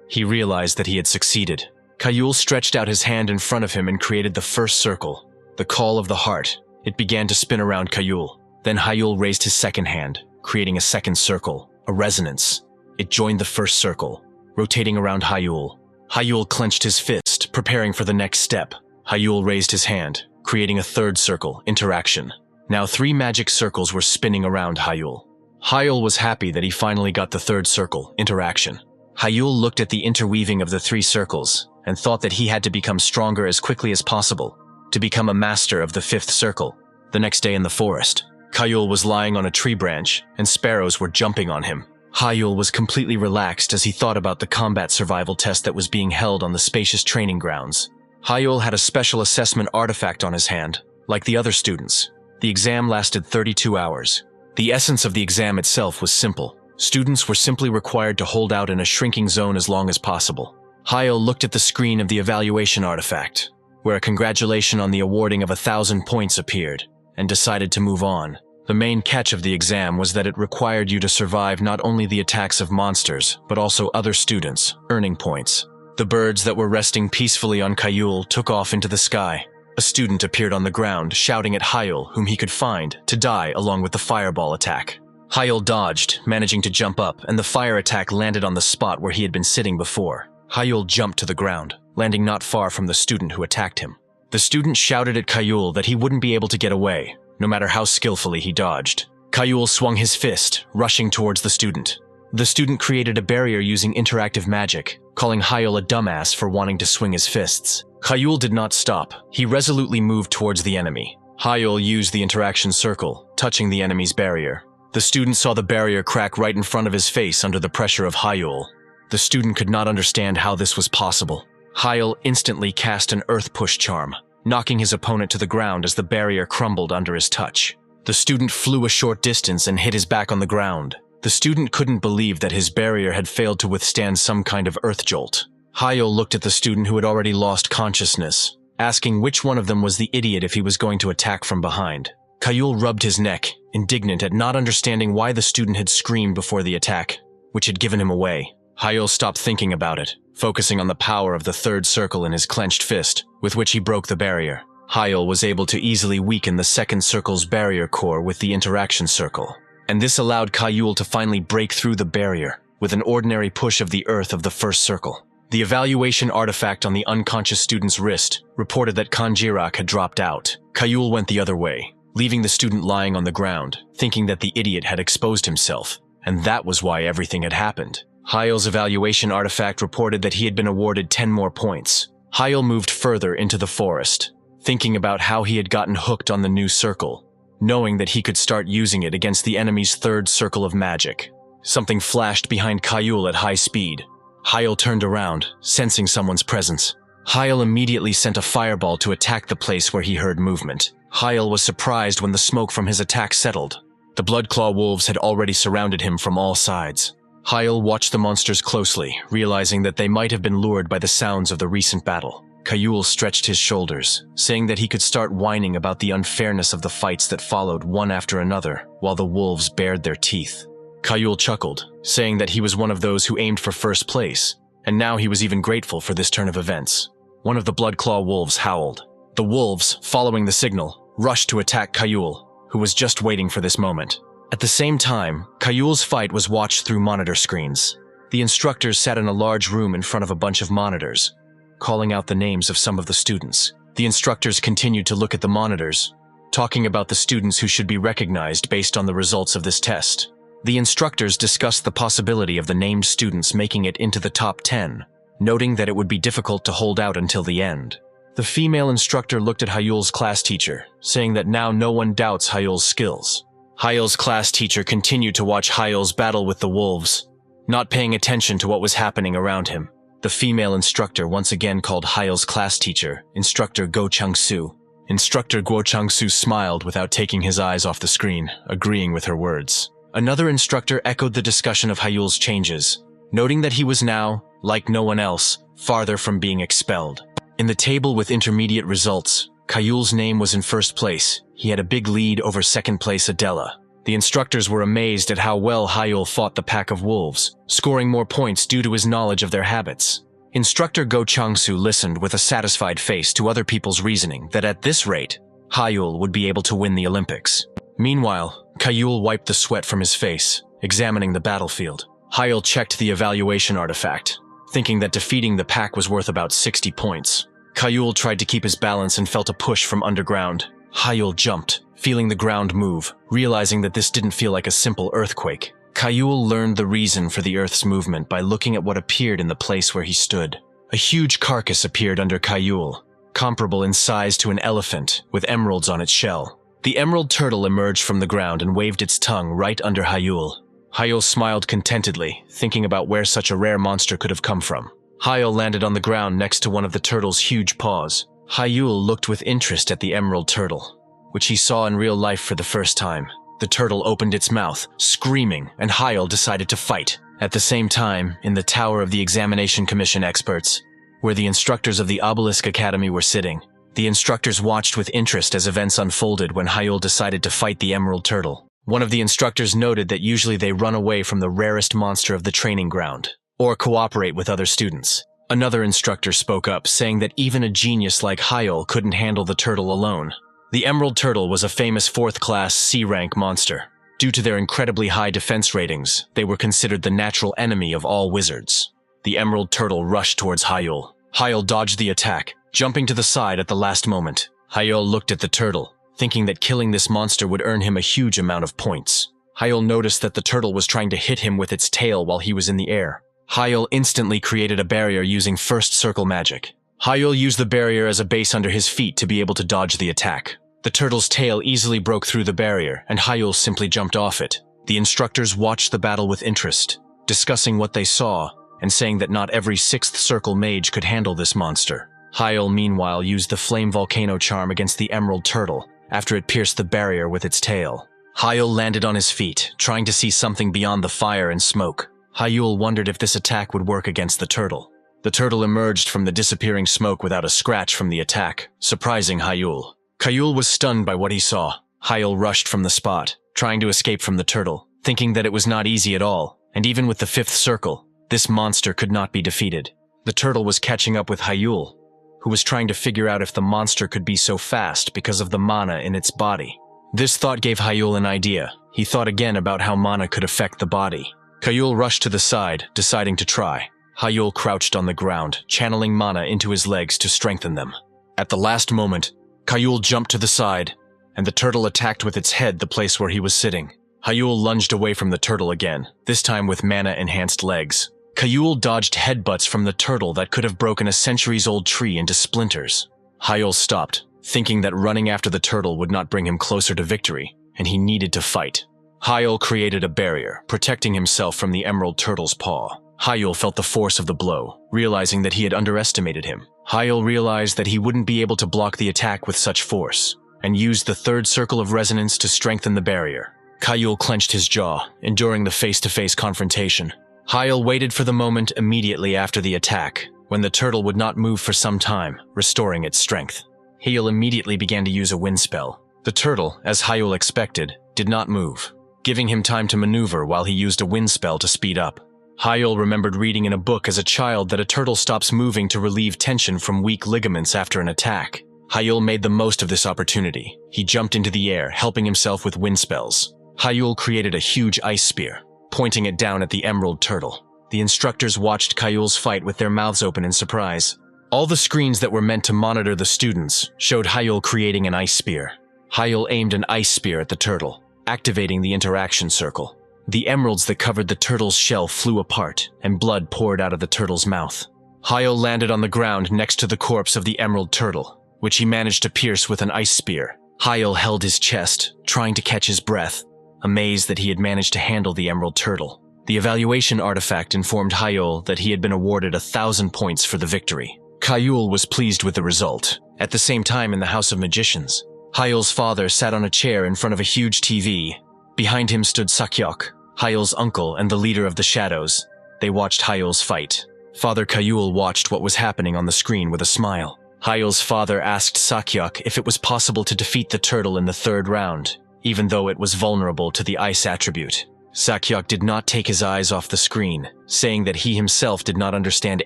He realized that he had succeeded. Hyrule stretched out his hand in front of him and created the first circle, the call of the heart. It began to spin around Hyrule. Then Hyrule raised his second hand, creating a second circle, a resonance. It joined the first circle, rotating around Hyrule. Hyrule clenched his fist, preparing for the next step. Hyrule raised his hand, creating a third circle, interaction. Now 3 magic circles were spinning around Hyrule. Hyrule was happy that he finally got the third circle, interaction. Hyrule looked at the interweaving of the 3 circles and thought that he had to become stronger as quickly as possible to become a master of the 5th circle. The next day in the forest, Hyrule was lying on a tree branch and sparrows were jumping on him. Hyrule was completely relaxed as he thought about the combat survival test that was being held on the spacious training grounds. Hyrule had a special assessment artifact on his hand, like the other students. The exam lasted 32 hours. The essence of the exam itself was simple. Students were simply required to hold out in a shrinking zone as long as possible. Hyrule looked at the screen of the evaluation artifact, where a congratulation on the awarding of 1,000 points appeared, and decided to move on. The main catch of the exam was that it required you to survive not only the attacks of monsters, but also other students, earning points. The birds that were resting peacefully on Hyrule took off into the sky. A student appeared on the ground, shouting at Hyrule, whom he could find, to die along with the fireball attack. Hyrule dodged, managing to jump up, and the fire attack landed on the spot where he had been sitting before. Hyrule jumped to the ground, landing not far from the student who attacked him. The student shouted at Hyrule that he wouldn't be able to get away, no matter how skillfully he dodged. Hyrule swung his fist, rushing towards the student. The student created a barrier using interactive magic, calling Hyrule a dumbass for wanting to swing his fists. Hyrule did not stop. He resolutely moved towards the enemy. Hyrule used the interaction circle, touching the enemy's barrier. The student saw the barrier crack right in front of his face under the pressure of Hyrule. The student could not understand how this was possible. Hyrule instantly cast an Earth Push charm, knocking his opponent to the ground as the barrier crumbled under his touch. The student flew a short distance and hit his back on the ground. The student couldn't believe that his barrier had failed to withstand some kind of earth jolt. Hyrule looked at the student who had already lost consciousness, asking which one of them was the idiot if he was going to attack from behind. Hyrule rubbed his neck, indignant at not understanding why the student had screamed before the attack, which had given him away. Hyrule stopped thinking about it, focusing on the power of the third circle in his clenched fist, with which he broke the barrier. Hyrule was able to easily weaken the second circle's barrier core with the interaction circle, and this allowed Hyrule to finally break through the barrier with an ordinary push of the earth of the first circle. The evaluation artifact on the unconscious student's wrist reported that Kanjirak had dropped out. Hyrule went the other way, leaving the student lying on the ground, thinking that the idiot had exposed himself, and that was why everything had happened. Hyrule's evaluation artifact reported that he had been awarded 10 more points. Hyrule moved further into the forest, thinking about how he had gotten hooked on the new circle, knowing that he could start using it against the enemy's third circle of magic. Something flashed behind Hyrule at high speed. Hyrule turned around, sensing someone's presence. Hyrule immediately sent a fireball to attack the place where he heard movement. Hyrule was surprised when the smoke from his attack settled. The Bloodclaw wolves had already surrounded him from all sides. Hyrule watched the monsters closely, realizing that they might have been lured by the sounds of the recent battle. Hyrule stretched his shoulders, saying that he could start whining about the unfairness of the fights that followed one after another, while the wolves bared their teeth. Kayul chuckled, saying that he was one of those who aimed for first place, and now he was even grateful for this turn of events. One of the Bloodclaw wolves howled. The wolves, following the signal, rushed to attack Kayul, who was just waiting for this moment. At the same time, Kayul's fight was watched through monitor screens. The instructors sat in a large room in front of a bunch of monitors, calling out the names of some of the students. The instructors continued to look at the monitors, talking about the students who should be recognized based on the results of this test. The instructors discussed the possibility of the named students making it into the top 10, noting that it would be difficult to hold out until the end. The female instructor looked at Hyul's class teacher, saying that now no one doubts Hyul's skills. Hyul's class teacher continued to watch Hyul's battle with the wolves, not paying attention to what was happening around him. The female instructor once again called Hyul's class teacher, Instructor Go Chang-soo. Instructor Guo Chang-soo smiled without taking his eyes off the screen, agreeing with her words. Another instructor echoed the discussion of Hyul's changes, noting that he was now, like no one else, farther from being expelled. In the table with intermediate results, Kayul's name was in first place. He had a big lead over second place Adela. The instructors were amazed at how well Hyul fought the pack of wolves, scoring more points due to his knowledge of their habits. Instructor Go Chang-soo listened with a satisfied face to other people's reasoning that at this rate, Hyul would be able to win the Olympics. Meanwhile, Kayul wiped the sweat from his face, examining the battlefield. Hyul checked the evaluation artifact, thinking that defeating the pack was worth about 60 points. Kayul tried to keep his balance and felt a push from underground. Hyul jumped, feeling the ground move, realizing that this didn't feel like a simple earthquake. Kayul learned the reason for the Earth's movement by looking at what appeared in the place where he stood. A huge carcass appeared under Kayul, comparable in size to an elephant, with emeralds on its shell. The emerald turtle emerged from the ground and waved its tongue right under Hyul. Hyul smiled contentedly, thinking about where such a rare monster could have come from. Hyul landed on the ground next to one of the turtle's huge paws. Hyul looked with interest at the emerald turtle, which he saw in real life for the first time. The turtle opened its mouth, screaming, and Hyul decided to fight. At the same time, in the tower of the Examination Commission experts, where the instructors of the Obelisk Academy were sitting, the instructors watched with interest as events unfolded when Hyul decided to fight the emerald turtle. One of the instructors noted that usually they run away from the rarest monster of the training ground, or cooperate with other students. Another instructor spoke up, saying that even a genius like Hyul couldn't handle the turtle alone. The emerald turtle was a famous 4th class C-rank monster. Due to their incredibly high defense ratings, they were considered the natural enemy of all wizards. The emerald turtle rushed towards Hyul. Hyul dodged the attack, jumping to the side at the last moment. Hyul looked at the turtle, thinking that killing this monster would earn him a huge amount of points. Hyul noticed that the turtle was trying to hit him with its tail while he was in the air. Hyul instantly created a barrier using first circle magic. Hyul used the barrier as a base under his feet to be able to dodge the attack. The turtle's tail easily broke through the barrier, and Hyul simply jumped off it. The instructors watched the battle with interest, discussing what they saw, and saying that not every 6th circle mage could handle this monster. Hyul, meanwhile, used the Flame Volcano charm against the emerald turtle, after it pierced the barrier with its tail. Hyul landed on his feet, trying to see something beyond the fire and smoke. Hyul wondered if this attack would work against the turtle. The turtle emerged from the disappearing smoke without a scratch from the attack, surprising Hyul. Kayul was stunned by what he saw. Hyul rushed from the spot, trying to escape from the turtle, thinking that it was not easy at all, and even with the 5th circle, this monster could not be defeated. The turtle was catching up with Hyul, who was trying to figure out if the monster could be so fast because of the mana in its body. This thought gave Hyul an idea. He thought again about how mana could affect the body. Kayul rushed to the side, deciding to try. Hyul crouched on the ground, channeling mana into his legs to strengthen them. At the last moment, Kayul jumped to the side, and the turtle attacked with its head the place where he was sitting. Hyul lunged away from the turtle again, this time with mana-enhanced legs. Kayul dodged headbutts from the turtle that could have broken a centuries-old tree into splinters. Hyul stopped, thinking that running after the turtle would not bring him closer to victory, and he needed to fight. Hyul created a barrier, protecting himself from the emerald turtle's paw. Hyul felt the force of the blow, realizing that he had underestimated him. Hyul realized that he wouldn't be able to block the attack with such force, and used the 3rd circle of resonance to strengthen the barrier. Kayul clenched his jaw, enduring the face-to-face confrontation. Hyul waited for the moment immediately after the attack, when the turtle would not move for some time, restoring its strength. Hyul immediately began to use a wind spell. The turtle, as Hyul expected, did not move. giving him time to maneuver while he used a wind spell to speed up. Hyul remembered reading in a book as a child that a turtle stops moving to relieve tension from weak ligaments after an attack. Hyul made the most of this opportunity. He jumped into the air, helping himself with wind spells. Hyul created a huge ice spear, pointing it down at the emerald turtle. The instructors watched Hyul's fight with their mouths open in surprise. All the screens that were meant to monitor the students showed Hyul creating an ice spear. Hyul aimed an ice spear at the turtle, activating the interaction circle. The emeralds that covered the turtle's shell flew apart, and blood poured out of the turtle's mouth. Hyul landed on the ground next to the corpse of the emerald turtle, which he managed to pierce with an ice spear. Hyul held his chest, trying to catch his breath, amazed that he had managed to handle the emerald turtle. The evaluation artifact informed Hyul that he had been awarded 1,000 points for the victory. Hyul was pleased with the result. At the same time, in the House of Magicians, Hyul's father sat on a chair in front of a huge TV. Behind him stood Sakyok, Hyul's uncle and the leader of the Shadows. They watched Hyul's fight. Father Hyul watched what was happening on the screen with a smile. Hyul's father asked Sakyok if it was possible to defeat the turtle in the 3rd round, even though it was vulnerable to the ice attribute. Sakyok did not take his eyes off the screen, saying that he himself did not understand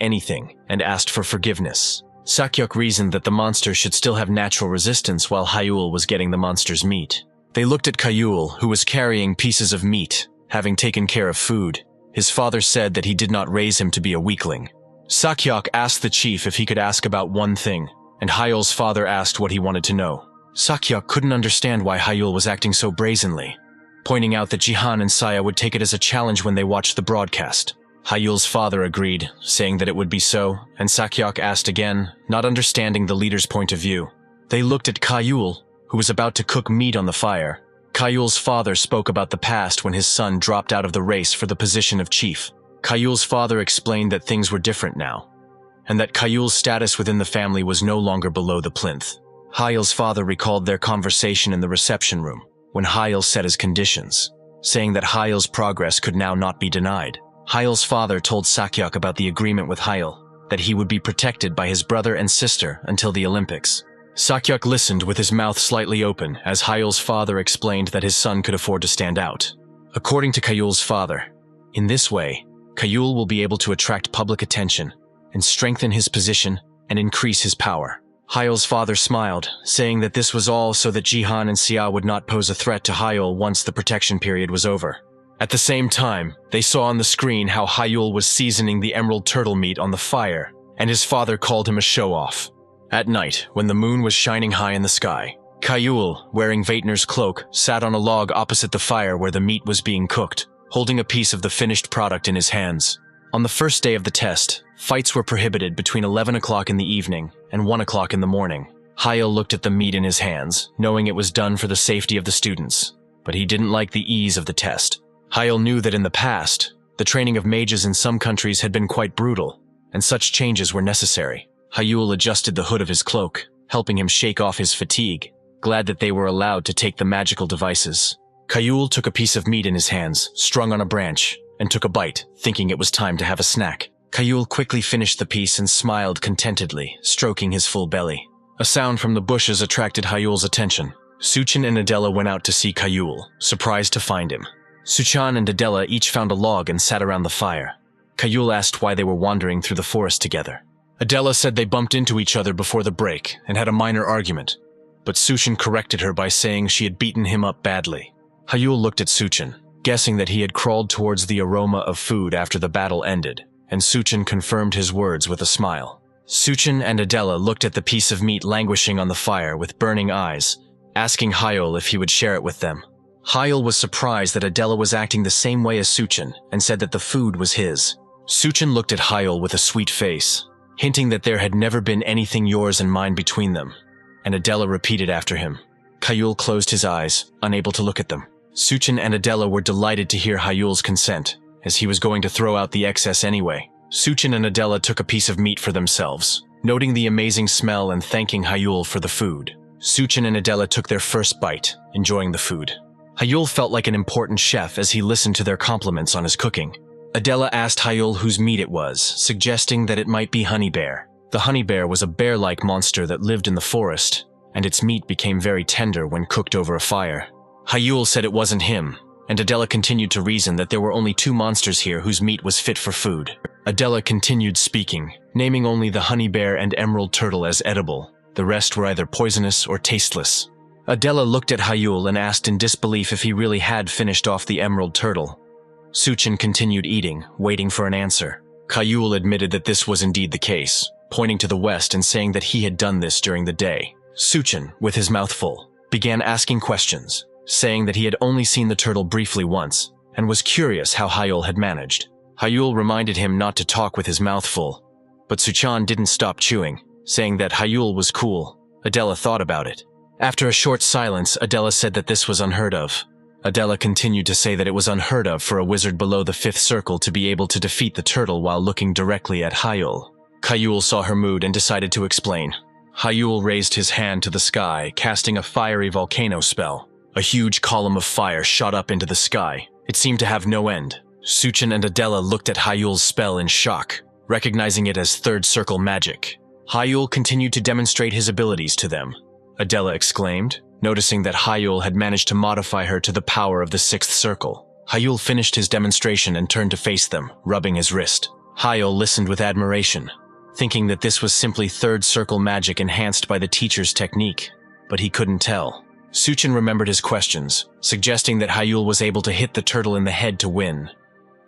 anything and asked for forgiveness. Sakyok reasoned that the monster should still have natural resistance while Hyul was getting the monster's meat. They looked at Hyul, who was carrying pieces of meat, having taken care of food. His father said that he did not raise him to be a weakling. Sakyok asked the chief if he could ask about one thing, and Hyul's father asked what he wanted to know. Sakyok couldn't understand why Hyul was acting so brazenly, pointing out that Jihan and Saya would take it as a challenge when they watched the broadcast. Hyul's father agreed, saying that it would be so, and Sakyok asked again, not understanding the leader's point of view. They looked at Hyul, who was about to cook meat on the fire. Hyul's father spoke about the past when his son dropped out of the race for the position of chief. Hyul's father explained that things were different now, and that Hyul's status within the family was no longer below the plinth. Hyul's father recalled their conversation in the reception room, when Hyul set his conditions, saying that Hyul's progress could now not be denied. Hyul's father told Sakyok about the agreement with Hyul, that he would be protected by his brother and sister until the Olympics. Sakyok listened with his mouth slightly open as Hyul's father explained that his son could afford to stand out. According to Hyul's father, in this way, Hyul will be able to attract public attention and strengthen his position and increase his power. Hyul's father smiled, saying that this was all so that Jihan and Sia would not pose a threat to Hyul once the protection period was over. At the same time, they saw on the screen how Hyul was seasoning the emerald turtle meat on the fire, and his father called him a show-off. At night, when the moon was shining high in the sky, Hyul, wearing Vaitner's cloak, sat on a log opposite the fire where the meat was being cooked, holding a piece of the finished product in his hands. On the first day of the test, fights were prohibited between 11 o'clock in the evening and 1 o'clock in the morning. Hyul looked at the meat in his hands, knowing it was done for the safety of the students, but he didn't like the ease of the test. Hyul knew that in the past, the training of mages in some countries had been quite brutal, and such changes were necessary. Hyul adjusted the hood of his cloak, helping him shake off his fatigue, glad that they were allowed to take the magical devices. Hyul took a piece of meat in his hands, strung on a branch, and took a bite, thinking it was time to have a snack. Hyul quickly finished the piece and smiled contentedly, stroking his full belly. A sound from the bushes attracted Hyul's attention. Suchin and Adela went out to see Hyul, surprised to find him. Suchan and Adela each found a log and sat around the fire. Hyul asked why they were wandering through the forest together. Adela said they bumped into each other before the break and had a minor argument, but Suchin corrected her by saying she had beaten him up badly. Hyul looked at Suchin, guessing that he had crawled towards the aroma of food after the battle ended, and Suchin confirmed his words with a smile. Suchin and Adela looked at the piece of meat languishing on the fire with burning eyes, asking Hyul if he would share it with them. Hyul was surprised that Adela was acting the same way as Suchin and said that the food was his. Suchin looked at Hyul with a sweet face, hinting that there had never been anything yours and mine between them, and Adela repeated after him. Hyul closed his eyes, unable to look at them. Suchin and Adela were delighted to hear Hyul's consent, as he was going to throw out the excess anyway. Suchin and Adela took a piece of meat for themselves, noting the amazing smell and thanking Hyul for the food. Suchin and Adela took their first bite, enjoying the food. Hyul felt like an important chef as he listened to their compliments on his cooking. Adela asked Hyul whose meat it was, suggesting that it might be Honey Bear. The Honey Bear was a bear-like monster that lived in the forest, and its meat became very tender when cooked over a fire. Hyul said it wasn't him, and Adela continued to reason that there were only 2 monsters here whose meat was fit for food. Adela continued speaking, naming only the honey bear and emerald turtle as edible. The rest were either poisonous or tasteless. Adela looked at Hyul and asked in disbelief if he really had finished off the emerald turtle. Suchin continued eating, waiting for an answer. Hyul admitted that this was indeed the case, pointing to the west and saying that he had done this during the day. Suchin, with his mouth full, began asking questions, saying that he had only seen the turtle briefly once, and was curious how Hyul had managed. Hyul reminded him not to talk with his mouth full, but Suchan didn't stop chewing, saying that Hyul was cool. Adela thought about it. After a short silence, Adela said that this was unheard of. Adela continued to say that it was unheard of for a wizard below the 5th circle to be able to defeat the turtle while looking directly at Hyul. Hyul saw her mood and decided to explain. Hyul raised his hand to the sky, casting a fiery volcano spell. A huge column of fire shot up into the sky. It seemed to have no end. Suchin and Adela looked at Hyul's spell in shock, recognizing it as 3rd circle magic. Hyul continued to demonstrate his abilities to them. Adela exclaimed, noticing that Hyul had managed to modify her to the power of the 6th circle. Hyul finished his demonstration and turned to face them, rubbing his wrist. Hyul listened with admiration, thinking that this was simply 3rd circle magic enhanced by the teacher's technique, but he couldn't tell. Suchin remembered his questions, suggesting that Hyul was able to hit the turtle in the head to win,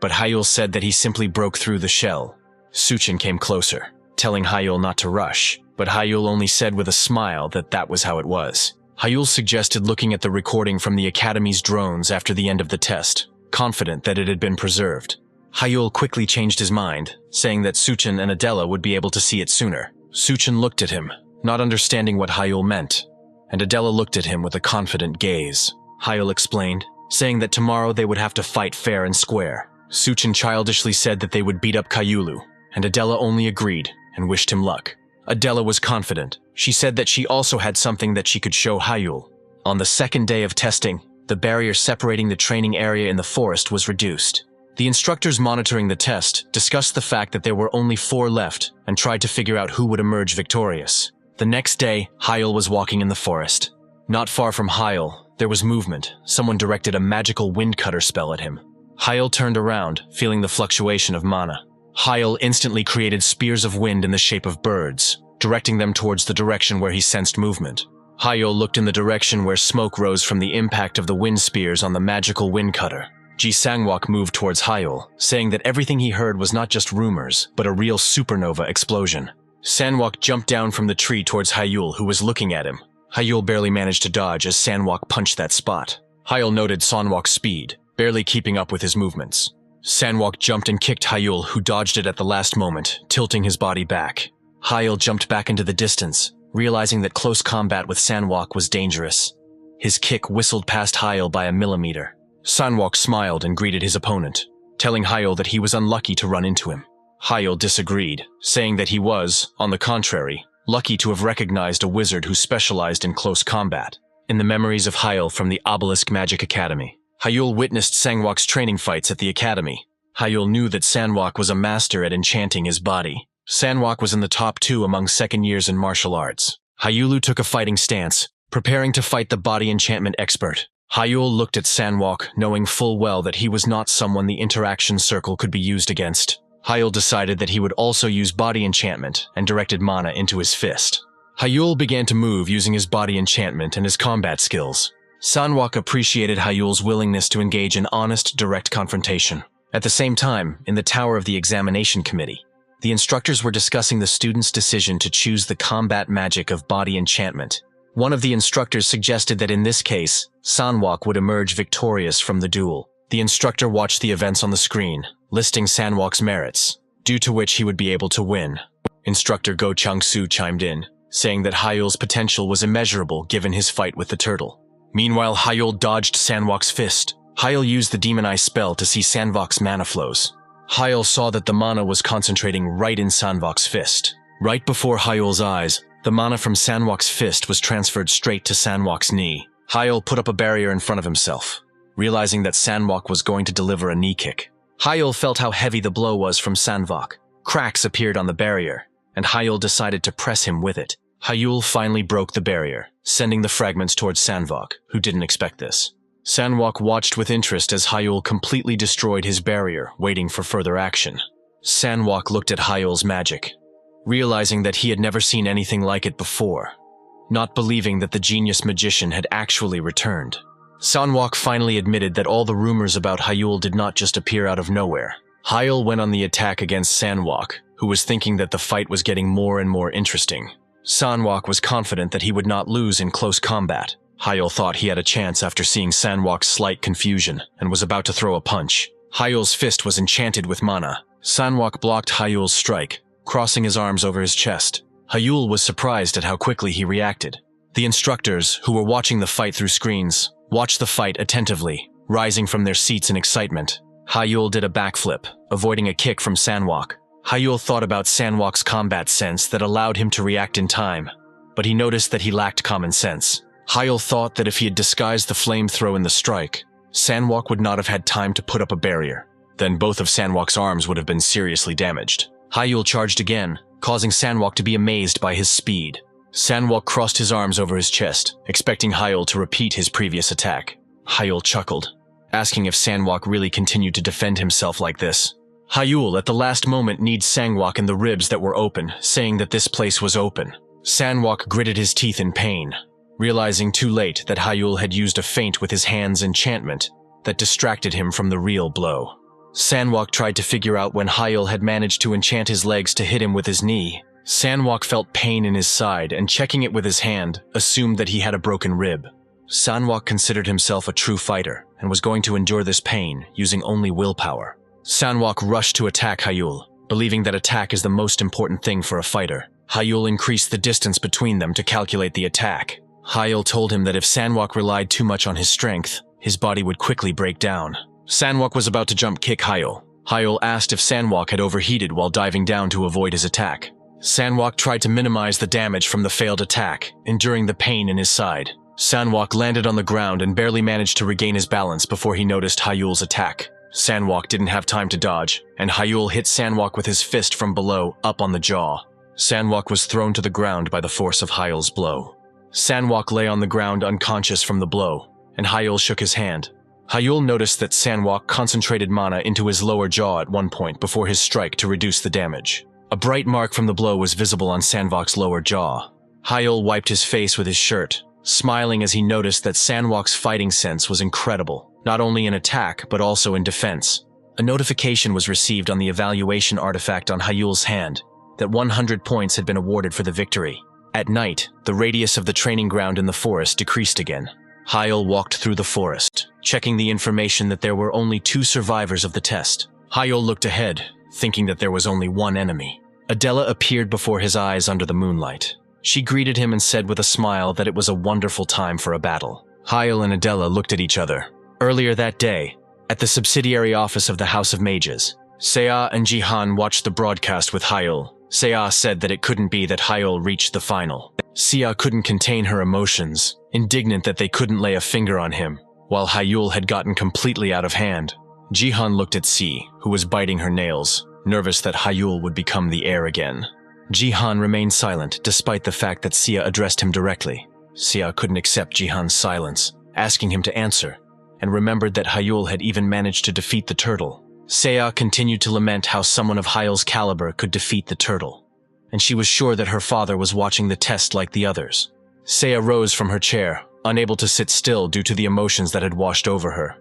but Hyul said that he simply broke through the shell. Suchin came closer, telling Hyul not to rush, but Hyul only said with a smile that that was how it was. Hyul suggested looking at the recording from the Academy's drones after the end of the test, confident that it had been preserved. Hyul quickly changed his mind, saying that Suchin and Adela would be able to see it sooner. Suchin looked at him, not understanding what Hyul meant, and Adela looked at him with a confident gaze. Hyul explained, saying that tomorrow they would have to fight fair and square. Suchin childishly said that they would beat up Hyulu, and Adela only agreed and wished him luck. Adela was confident. She said that she also had something that she could show Hyul. On the 2nd day of testing, the barrier separating the training area in the forest was reduced. The instructors monitoring the test discussed the fact that there were only 4 left and tried to figure out who would emerge victorious. The next day, Hyul was walking in the forest. Not far from Hyul, there was movement. Someone directed a magical wind cutter spell at him. Hyul turned around, feeling the fluctuation of mana. Hyul instantly created spears of wind in the shape of birds, directing them towards the direction where he sensed movement. Hyul looked in the direction where smoke rose from the impact of the wind spears on the magical wind cutter. Ji Sangwok moved towards Hyul, saying that everything he heard was not just rumors, but a real supernova explosion. Sangwok jumped down from the tree towards Hyul, who was looking at him. Hyul barely managed to dodge as Sangwok punched that spot. Hyul noted Sangwok's speed, barely keeping up with his movements. Sangwok jumped and kicked Hyul, who dodged it at the last moment, tilting his body back. Hyul jumped back into the distance, realizing that close combat with Sangwok was dangerous. His kick whistled past Hyul by a millimeter. Sangwok smiled and greeted his opponent, telling Hyul that he was unlucky to run into him. Hyul disagreed, saying that he was, on the contrary, lucky to have recognized a wizard who specialized in close combat. In the memories of Hyul from the Obelisk Magic Academy, Hyul witnessed Sangwok's training fights at the academy. Hyul knew that Sangwok was a master at enchanting his body. Sangwok was in the top 2 among 2nd years in martial arts. Hyulu took a fighting stance, preparing to fight the body enchantment expert. Hyul looked at Sangwok, knowing full well that he was not someone the interaction circle could be used against. Hyul decided that he would also use body enchantment and directed mana into his fist. Hyul began to move using his body enchantment and his combat skills. Sangwok appreciated Hyul's willingness to engage in honest, direct confrontation. At the same time, in the tower of the examination committee, the instructors were discussing the students' decision to choose the combat magic of body enchantment. One of the instructors suggested that in this case, Sangwok would emerge victorious from the duel. The instructor watched the events on the screen, listing Sangwok's merits, due to which he would be able to win. Instructor Go Chang-soo chimed in, saying that Hyul's potential was immeasurable given his fight with the turtle. Meanwhile, Hyul dodged Sangwok's fist. Hyul used the Demon Eye spell to see Sangwok's mana flows. Hyul saw that the mana was concentrating right in Sangwok's fist. Right before Hyul's eyes, the mana from Sangwok's fist was transferred straight to Sangwok's knee. Hyul put up a barrier in front of himself, realizing that Sangwok was going to deliver a knee kick. Hyul felt how heavy the blow was from Sangwok. Cracks appeared on the barrier, and Hyul decided to press him with it. Hyul finally broke the barrier, sending the fragments towards Sangwok, who didn't expect this. Sanwok watched with interest as Hyul completely destroyed his barrier, waiting for further action. Sanwok looked at Hyul's magic, realizing that he had never seen anything like it before, not believing that the genius magician had actually returned. Sanwok finally admitted that all the rumors about Hyul did not just appear out of nowhere. Hyul went on the attack against Sanwok, who was thinking that the fight was getting more and more interesting. Sanwok was confident that he would not lose in close combat. Hyul thought he had a chance after seeing Sanwok's slight confusion and was about to throw a punch. Hyul's fist was enchanted with mana. Sanwok blocked Hyul's strike, crossing his arms over his chest. Hyul was surprised at how quickly he reacted. The instructors, who were watching the fight through screens, watched the fight attentively, rising from their seats in excitement. Hyul did a backflip, avoiding a kick from Sanwok. Hyul thought about Sanwok's combat sense that allowed him to react in time, but he noticed that he lacked common sense. Hyul thought that if he had disguised the flame throw in the strike, Sanwok would not have had time to put up a barrier. Then both of Sanwok's arms would have been seriously damaged. Hyul charged again, causing Sanwok to be amazed by his speed. Sanwok crossed his arms over his chest, expecting Hyul to repeat his previous attack. Hyul chuckled, asking if Sanwok really continued to defend himself like this. Hyul at the last moment kneed Sanwok in the ribs that were open, saying that this place was open. Sanwok gritted his teeth in pain, realizing too late that Hyul had used a feint with his hand's enchantment that distracted him from the real blow. Sanwok tried to figure out when Hyul had managed to enchant his legs to hit him with his knee. Sanwok felt pain in his side and, checking it with his hand, assumed that he had a broken rib. Sanwok considered himself a true fighter and was going to endure this pain using only willpower. Sanwok rushed to attack Hyul, believing that attack is the most important thing for a fighter. Hyul increased the distance between them to calculate the attack. Hyul told him that if Sanwok relied too much on his strength, his body would quickly break down. Sanwok was about to jump kick Hyul. Hyul asked if Sanwok had overheated while diving down to avoid his attack. Sanwok tried to minimize the damage from the failed attack, enduring the pain in his side. Sanwok landed on the ground and barely managed to regain his balance before he noticed Hyul's attack. Sanwok didn't have time to dodge, and Hyul hit Sanwok with his fist from below, up on the jaw. Sanwok was thrown to the ground by the force of Hyul's blow. Sanwok lay on the ground unconscious from the blow, and Hyul shook his hand. Hyul noticed that Sanwok concentrated mana into his lower jaw at one point before his strike to reduce the damage. A bright mark from the blow was visible on Sanwok's lower jaw. Hyul wiped his face with his shirt, smiling as he noticed that Sanwok's fighting sense was incredible, not only in attack but also in defense. A notification was received on the evaluation artifact on Hyul's hand that 100 points had been awarded for the victory. At night, the radius of the training ground in the forest decreased again. Hyul walked through the forest, checking the information that there were only 2 survivors of the test. Hyul looked ahead, thinking that there was only one enemy. Adela appeared before his eyes under the moonlight. She greeted him and said with a smile that it was a wonderful time for a battle. Hyul and Adela looked at each other. Earlier that day, at the subsidiary office of the House of Mages, Seiya and Jihan watched the broadcast with Hyul. Seiya said that it couldn't be that Hyul reached the final. Seiya couldn't contain her emotions, indignant that they couldn't lay a finger on him, while Hyul had gotten completely out of hand. Jihan looked at Si, who was biting her nails, nervous that Hyul would become the heir again. Jihan remained silent despite the fact that Seiya addressed him directly. Seiya couldn't accept Jihan's silence, asking him to answer, and remembered that Hyul had even managed to defeat the turtle. Seiya continued to lament how someone of Hyul's caliber could defeat the turtle, and she was sure that her father was watching the test like the others. Seiya rose from her chair, unable to sit still due to the emotions that had washed over her,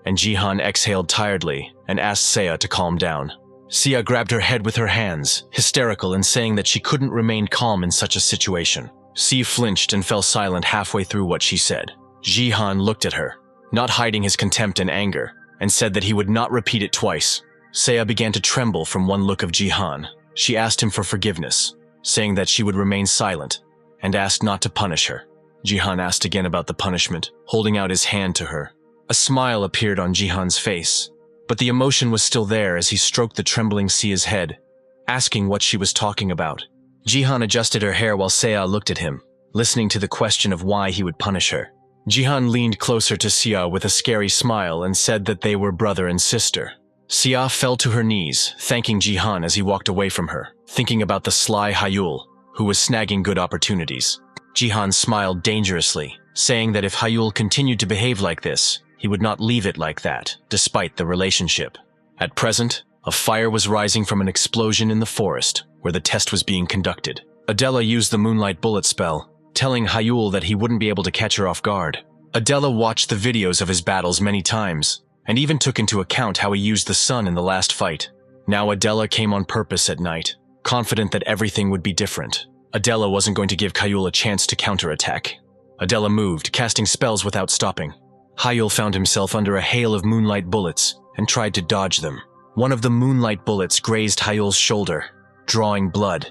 and Jihan exhaled tiredly and asked Seiya to calm down. Seiya grabbed her head with her hands, hysterical and saying that she couldn't remain calm in such a situation. Si flinched and fell silent halfway through what she said. Jihan looked at her, not hiding his contempt and anger, and said that he would not repeat it twice. Seiya began to tremble from one look of Jihan. She asked him for forgiveness, saying that she would remain silent, and asked not to punish her. Jihan asked again about the punishment, holding out his hand to her. A smile appeared on Jihan's face, but the emotion was still there as he stroked the trembling Seiya's head, asking what she was talking about. Jihan adjusted her hair while Seiya looked at him, listening to the question of why he would punish her. Jihan leaned closer to Seiya with a scary smile and said that they were brother and sister. Seiya fell to her knees, thanking Jihan as he walked away from her, thinking about the sly Hyul, who was snagging good opportunities. Jihan smiled dangerously, saying that if Hyul continued to behave like this, he would not leave it like that, despite the relationship. At present, a fire was rising from an explosion in the forest, where the test was being conducted. Adela used the Moonlight Bullet spell, telling Hyul that he wouldn't be able to catch her off guard. Adela watched the videos of his battles many times, and even took into account how he used the sun in the last fight. Now Adela came on purpose at night, confident that everything would be different. Adela wasn't going to give Hyul a chance to counterattack. Adela moved, casting spells without stopping. Hyul found himself under a hail of moonlight bullets and tried to dodge them. One of the moonlight bullets grazed Hyul's shoulder, drawing blood,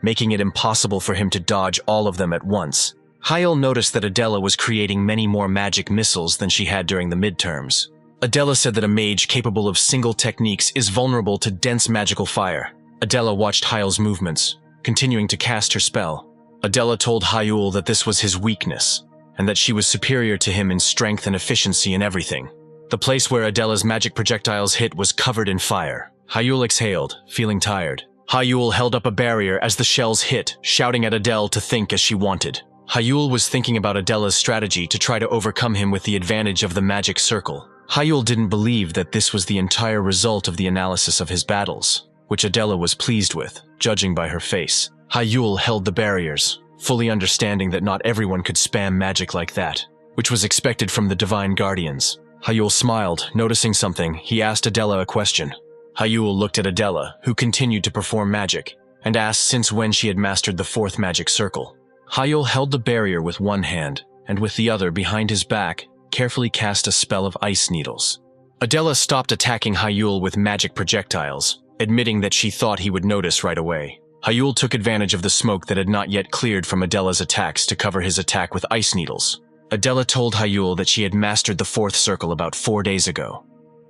making it impossible for him to dodge all of them at once. Hyul noticed that Adela was creating many more magic missiles than she had during the midterms. Adela said that a mage capable of single techniques is vulnerable to dense magical fire. Adela watched Hyul's movements, continuing to cast her spell. Adela told Hyul that this was his weakness, and that she was superior to him in strength and efficiency in everything. The place where Adela's magic projectiles hit was covered in fire. Hyul exhaled, feeling tired. Hyul held up a barrier as the shells hit, shouting at Adele to think as she wanted. Hyul was thinking about Adela's strategy to try to overcome him with the advantage of the magic circle. Hyul didn't believe that this was the entire result of the analysis of his battles, which Adela was pleased with, judging by her face. Hyul held the barriers, fully understanding that not everyone could spam magic like that, which was expected from the Divine Guardians. Hyul smiled, noticing something. He asked Adela a question. Hyul looked at Adela, who continued to perform magic, and asked since when she had mastered the fourth magic circle. Hyul held the barrier with one hand, and with the other behind his back, carefully cast a spell of ice needles. Adela stopped attacking Hyul with magic projectiles, admitting that she thought he would notice right away. Hyul took advantage of the smoke that had not yet cleared from Adela's attacks to cover his attack with ice needles. Adela told Hyul that she had mastered the fourth circle about 4 days ago,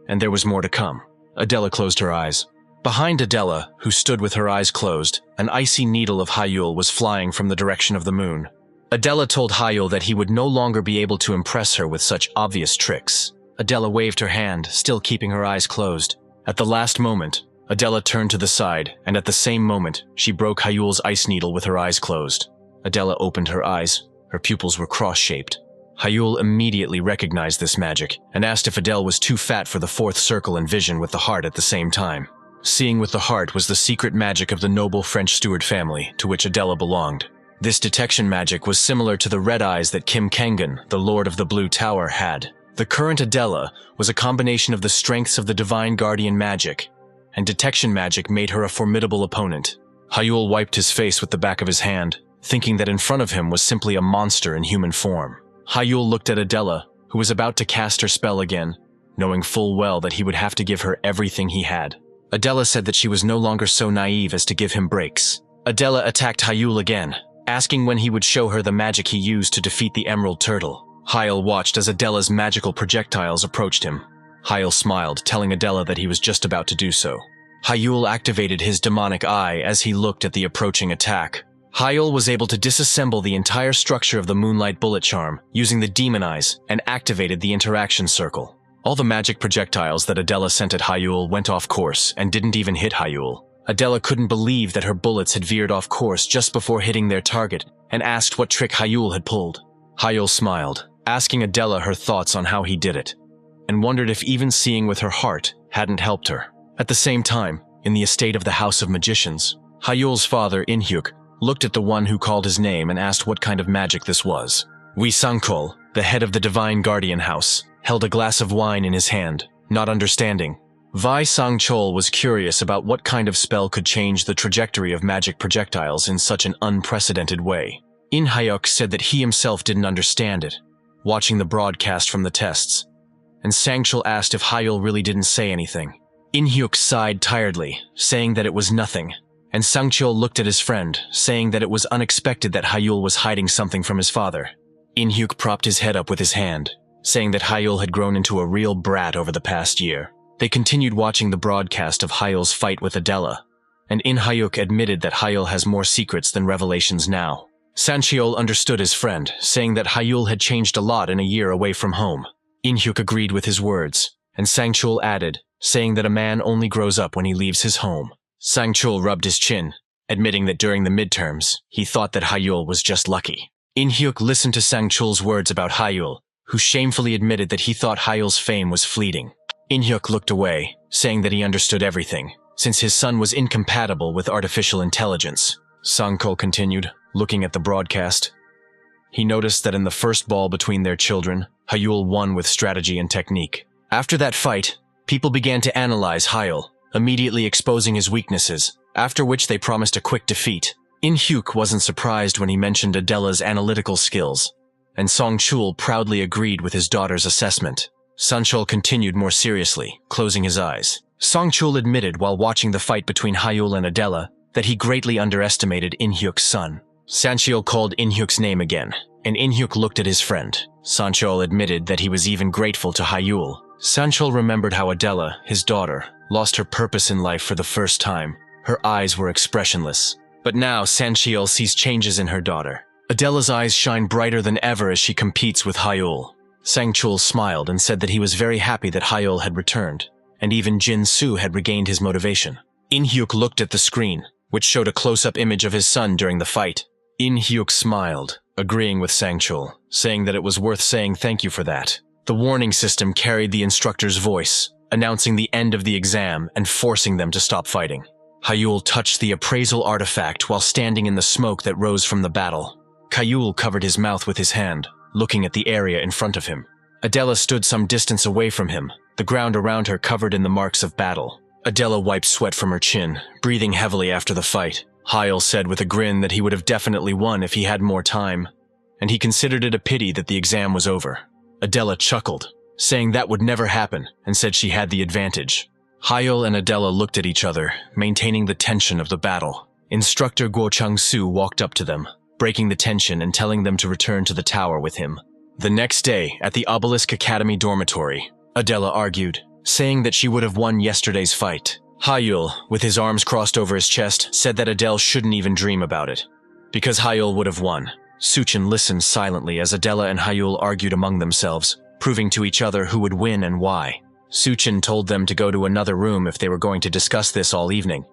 and there was more to come. Adela closed her eyes. Behind Adela, who stood with her eyes closed, an icy needle of Hyul was flying from the direction of the moon. Adela told Hyul that he would no longer be able to impress her with such obvious tricks. Adela waved her hand, still keeping her eyes closed. At the last moment, Adela turned to the side, and at the same moment, she broke Hyul's ice needle with her eyes closed. Adela opened her eyes. Her pupils were cross-shaped. Hyul immediately recognized this magic, and asked if Adele was too fat for the fourth circle and vision with the heart at the same time. Seeing with the heart was the secret magic of the noble French steward family, to which Adela belonged. This detection magic was similar to the red eyes that Kim Kangan, the Lord of the Blue Tower, had. The current Adela was a combination of the strengths of the Divine Guardian magic, and detection magic made her a formidable opponent. Hyul wiped his face with the back of his hand, thinking that in front of him was simply a monster in human form. Hyul looked at Adela, who was about to cast her spell again, knowing full well that he would have to give her everything he had. Adela said that she was no longer so naive as to give him breaks. Adela attacked Hyul again, asking when he would show her the magic he used to defeat the Emerald Turtle. Hyul watched as Adela's magical projectiles approached him. Hyul smiled, telling Adela that he was just about to do so. Hyul activated his demonic eye as he looked at the approaching attack. Hyul was able to disassemble the entire structure of the Moonlight Bullet charm using the Demon Eyes and activated the interaction circle. All the magic projectiles that Adela sent at Hyul went off course and didn't even hit Hyul. Adela couldn't believe that her bullets had veered off course just before hitting their target and asked what trick Hyul had pulled. Hyul smiled, asking Adela her thoughts on how he did it, and wondered if even seeing with her heart hadn't helped her. At the same time, in the estate of the House of Magicians, Hyul's father, Inhyuk, looked at the one who called his name and asked what kind of magic this was. Wei Sangchol, the head of the Divine Guardian House, held a glass of wine in his hand, not understanding. Wei Sangchol was curious about what kind of spell could change the trajectory of magic projectiles in such an unprecedented way. Inhyuk said that he himself didn't understand it, watching the broadcast from the tests, and Sangchol asked if Hyul really didn't say anything. Inhyuk sighed tiredly, saying that it was nothing, and Sangchol looked at his friend, saying that it was unexpected that Hyul was hiding something from his father. Inhyuk propped his head up with his hand, saying that Hyul had grown into a real brat over the past year. They continued watching the broadcast of Hyul's fight with Adela, and Inhyuk admitted that Hyul has more secrets than revelations now. Sangchol understood his friend, saying that Hyul had changed a lot in a year away from home. Inhyuk agreed with his words, and Sangchol added, saying that a man only grows up when he leaves his home. Sangchol rubbed his chin, admitting that during the midterms, he thought that Hyul was just lucky. Inhyuk listened to Sangchol's words about Hyul, who shamefully admitted that he thought Hyul's fame was fleeting. In-hyuk looked away, saying that he understood everything, since his son was incompatible with artificial intelligence. Sang-chul continued, looking at the broadcast. He noticed that in the first ball between their children, Hyul won with strategy and technique. After that fight, people began to analyze Hyul, immediately exposing his weaknesses, after which they promised a quick defeat. In-hyuk wasn't surprised when he mentioned Adela's analytical skills, and Sang-chul proudly agreed with his daughter's assessment. Sang-chul continued more seriously, closing his eyes. Sang-chul admitted while watching the fight between Hyul and Adela that he greatly underestimated In-hyuk's son. Sang-chul called In-hyuk's name again, and In-hyuk looked at his friend. Sang-chul admitted that he was even grateful to Hyul. Sang-chul remembered how Adela, his daughter, lost her purpose in life for the first time. Her eyes were expressionless. But now Sang-chul sees changes in her daughter. Adela's eyes shine brighter than ever as she competes with Hyul. Sang-chul smiled and said that he was very happy that Hyul had returned, and even Jin-soo had regained his motivation. In-hyuk looked at the screen, which showed a close-up image of his son during the fight. In-hyuk smiled, agreeing with Sang-chul, saying that it was worth saying thank you for that. The warning system carried the instructor's voice, announcing the end of the exam and forcing them to stop fighting. Hyul touched the appraisal artifact while standing in the smoke that rose from the battle. Hyul covered his mouth with his hand, looking at the area in front of him. Adela stood some distance away from him, the ground around her covered in the marks of battle. Adela wiped sweat from her chin, breathing heavily after the fight. Hyul said with a grin that he would have definitely won if he had more time, and he considered it a pity that the exam was over. Adela chuckled, saying that would never happen, and said she had the advantage. Hyul and Adela looked at each other, maintaining the tension of the battle. Instructor Guo Chang-soo walked up to them, breaking the tension and telling them to return to the tower with him. The next day, at the Obelisk Academy dormitory, Adela argued, saying that she would have won yesterday's fight. Hyul, with his arms crossed over his chest, said that Adele shouldn't even dream about it, because Hyul would have won. Suchin listened silently as Adela and Hyul argued among themselves, proving to each other who would win and why. Suchin told them to go to another room if they were going to discuss this all evening,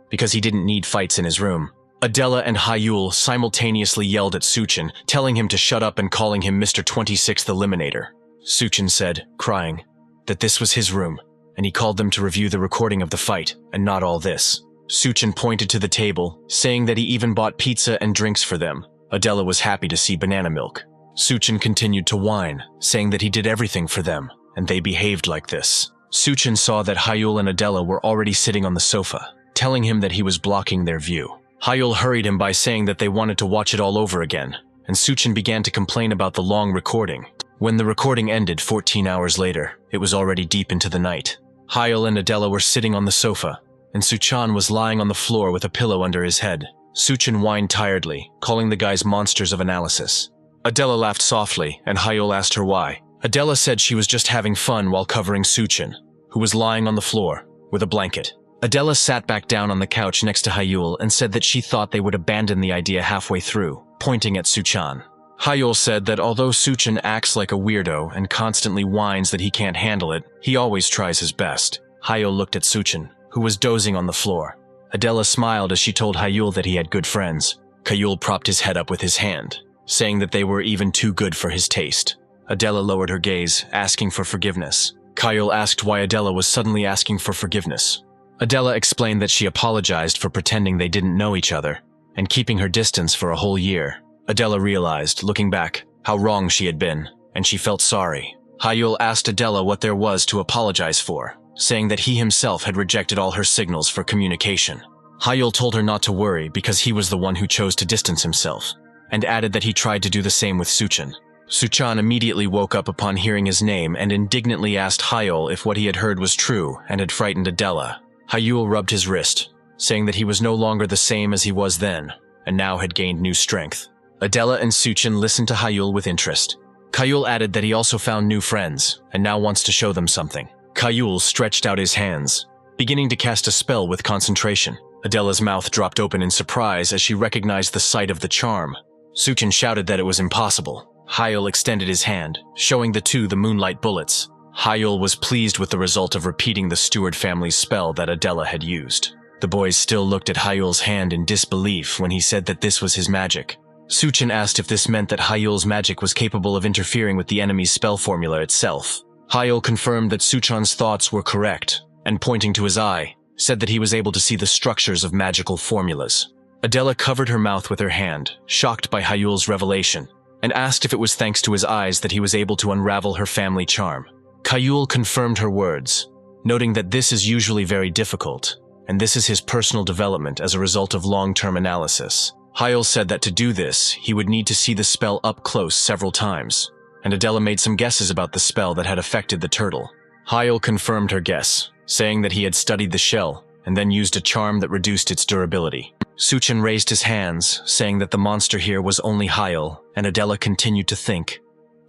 because he didn't need fights in his room. Adela and Hyul simultaneously yelled at Suchin, telling him to shut up and calling him Mr. 26th Eliminator. Suchin said, crying, that this was his room, and he called them to review the recording of the fight, and not all this. Suchin pointed to the table, saying that he even bought pizza and drinks for them. Adela was happy to see banana milk. Suchin continued to whine, saying that he did everything for them, and they behaved like this. Suchin saw that Hyul and Adela were already sitting on the sofa, telling him that he was blocking their view. Hyul hurried him by saying that they wanted to watch it all over again, and Suchin began to complain about the long recording. When the recording ended 14 hours later, it was already deep into the night. Hyul and Adela were sitting on the sofa, and Suchan was lying on the floor with a pillow under his head. Suchin whined tiredly, calling the guys monsters of analysis. Adela laughed softly, and Hyul asked her why. Adela said she was just having fun while covering Suchin, who was lying on the floor with a blanket. Adela sat back down on the couch next to Hyul and said that she thought they would abandon the idea halfway through, pointing at Suchan. Hyul said that although Suchin acts like a weirdo and constantly whines that he can't handle it, he always tries his best. Hyul looked at Suchin, who was dozing on the floor. Adela smiled as she told Hyul that he had good friends. Hyul propped his head up with his hand, saying that they were even too good for his taste. Adela lowered her gaze, asking for forgiveness. Hyul asked why Adela was suddenly asking for forgiveness. Adela explained that she apologized for pretending they didn't know each other, and keeping her distance for a whole year. Adela realized, looking back, how wrong she had been, and she felt sorry. Hyul asked Adela what there was to apologize for, saying that he himself had rejected all her signals for communication. Hyul told her not to worry because he was the one who chose to distance himself, and added that he tried to do the same with Suchin. Suchan immediately woke up upon hearing his name and indignantly asked Hyul if what he had heard was true and had frightened Adela. Hyul rubbed his wrist, saying that he was no longer the same as he was then, and now had gained new strength. Adela and Suchin listened to Hyul with interest. Hyul added that he also found new friends, and now wants to show them something. Hyul stretched out his hands, beginning to cast a spell with concentration. Adela's mouth dropped open in surprise as she recognized the sight of the charm. Suchin shouted that it was impossible. Hyul extended his hand, showing the two the moonlight bullets. Hyul was pleased with the result of repeating the Steward family's spell that Adela had used. The boys still looked at Hyul's hand in disbelief when he said that this was his magic. Suchin asked if this meant that Hyul's magic was capable of interfering with the enemy's spell formula itself. Hyul confirmed that Suchan's thoughts were correct, and pointing to his eye, said that he was able to see the structures of magical formulas. Adela covered her mouth with her hand, shocked by Hyul's revelation, and asked if it was thanks to his eyes that he was able to unravel her family charm. Hyul confirmed her words, noting that this is usually very difficult, and this is his personal development as a result of long-term analysis. Hyul said that to do this, he would need to see the spell up close several times, and Adela made some guesses about the spell that had affected the turtle. Hyul confirmed her guess, saying that he had studied the shell and then used a charm that reduced its durability. Suchin raised his hands, saying that the monster here was only Hyul, and Adela continued to think,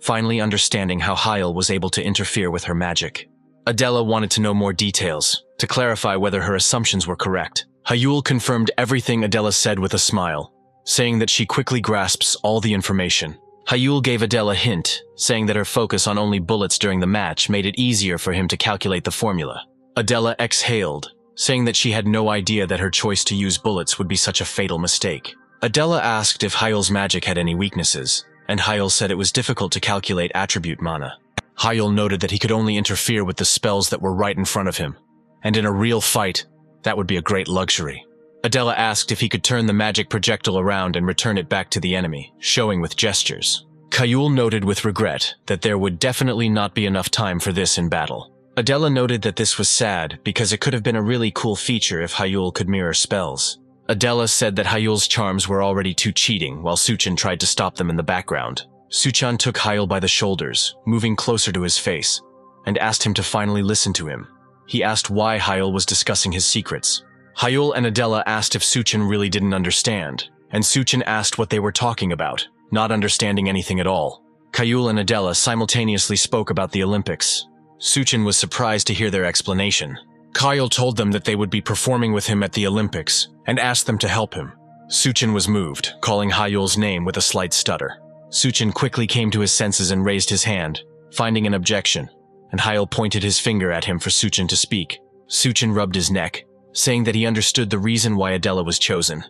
finally understanding how Hyul was able to interfere with her magic. Adela wanted to know more details, to clarify whether her assumptions were correct. Hyul confirmed everything Adela said with a smile, saying that she quickly grasps all the information. Hyul gave Adela a hint, saying that her focus on only bullets during the match made it easier for him to calculate the formula. Adela exhaled, saying that she had no idea that her choice to use bullets would be such a fatal mistake. Adela asked if Hyul's magic had any weaknesses, and Hyul said it was difficult to calculate attribute mana. Hyul noted that he could only interfere with the spells that were right in front of him, and in a real fight, that would be a great luxury. Adela asked if he could turn the magic projectile around and return it back to the enemy, showing with gestures. Hyul noted with regret that there would definitely not be enough time for this in battle. Adela noted that this was sad because it could have been a really cool feature if Hyul could mirror spells. Adela said that Hyul's charms were already too cheating while Suchin tried to stop them in the background. Suchan took Hyul by the shoulders, moving closer to his face, and asked him to finally listen to him. He asked why Hyul was discussing his secrets. Hyul and Adela asked if Suchin really didn't understand, and Suchin asked what they were talking about, not understanding anything at all. Hyul and Adela simultaneously spoke about the Olympics. Suchin was surprised to hear their explanation. Hyul told them that they would be performing with him at the Olympics, and asked them to help him. Suchin was moved, calling Hyul's name with a slight stutter. Suchin quickly came to his senses and raised his hand, finding an objection, and Hyul pointed his finger at him for Suchin to speak. Suchin rubbed his neck, saying that he understood the reason why Adela was chosen,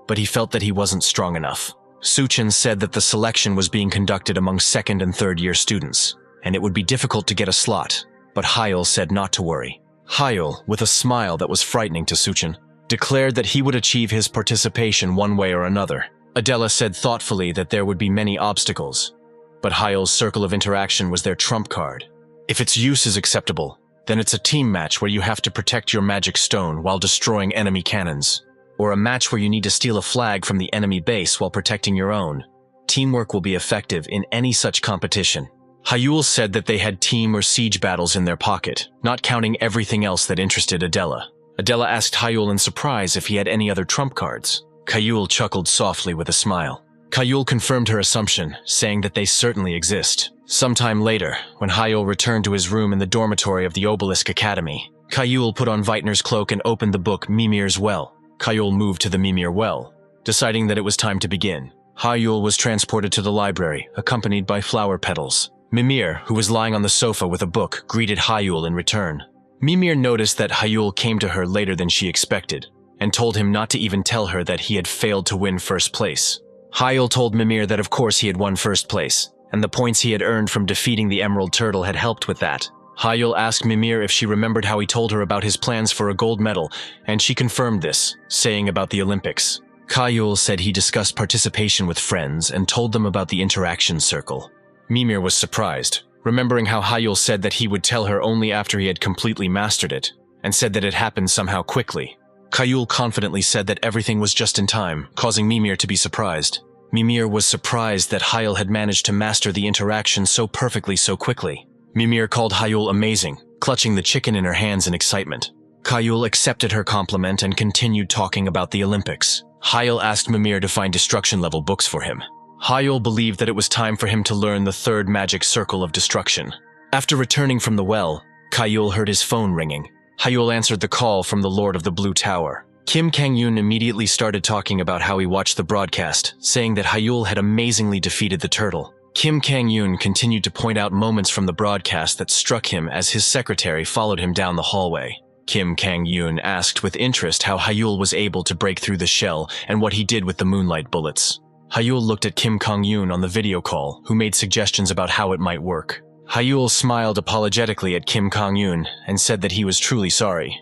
but he felt that he wasn't strong enough. Suchin said that the selection was being conducted among second and third year students, and it would be difficult to get a slot, but Hyul said not to worry. Hyul, with a smile that was frightening to Suchin, declared that he would achieve his participation one way or another. Adela said thoughtfully that there would be many obstacles, but Hyul's circle of interaction was their trump card. If its use is acceptable, then it's a team match where you have to protect your magic stone while destroying enemy cannons, or a match where you need to steal a flag from the enemy base while protecting your own. Teamwork will be effective in any such competition. Hyul said that they had team or siege battles in their pocket, not counting everything else that interested Adela. Adela asked Hyul in surprise if he had any other trump cards. Hyul chuckled softly with a smile. Hyul confirmed her assumption, saying that they certainly exist. Sometime later, when Hyul returned to his room in the dormitory of the Obelisk Academy, Hyul put on Veitner's cloak and opened the book Mimir's Well. Hyul moved to the Mimir Well, deciding that it was time to begin. Hyul was transported to the library, accompanied by flower petals. Mimir, who was lying on the sofa with a book, greeted Hyul in return. Mimir noticed that Hyul came to her later than she expected, and told him not to even tell her that he had failed to win first place. Hyul told Mimir that of course he had won first place, and the points he had earned from defeating the Emerald Turtle had helped with that. Hyul asked Mimir if she remembered how he told her about his plans for a gold medal, and she confirmed this, saying about the Olympics. Hyul said he discussed participation with friends and told them about the interaction circle. Mimir was surprised, remembering how Hyul said that he would tell her only after he had completely mastered it, and said that it happened somehow quickly. Hyul confidently said that everything was just in time, causing Mimir to be surprised. Mimir was surprised that Hyul had managed to master the interaction so perfectly so quickly. Mimir called Hyul amazing, clutching the chicken in her hands in excitement. Hyul accepted her compliment and continued talking about the Olympics. Hyul asked Mimir to find destruction-level books for him. Hyul believed that it was time for him to learn the third magic circle of destruction. After returning from the well, Hyul heard his phone ringing. Hyul answered the call from the Lord of the Blue Tower. Kim Kang-yoon immediately started talking about how he watched the broadcast, saying that Hyul had amazingly defeated the turtle. Kim Kang-yoon continued to point out moments from the broadcast that struck him as his secretary followed him down the hallway. Kim Kang-yoon asked with interest how Hyul was able to break through the shell and what he did with the moonlight bullets. Hyul looked at Kim Kong-yoon on the video call, who made suggestions about how it might work. Hyul smiled apologetically at Kim Kong-yoon and said that he was truly sorry,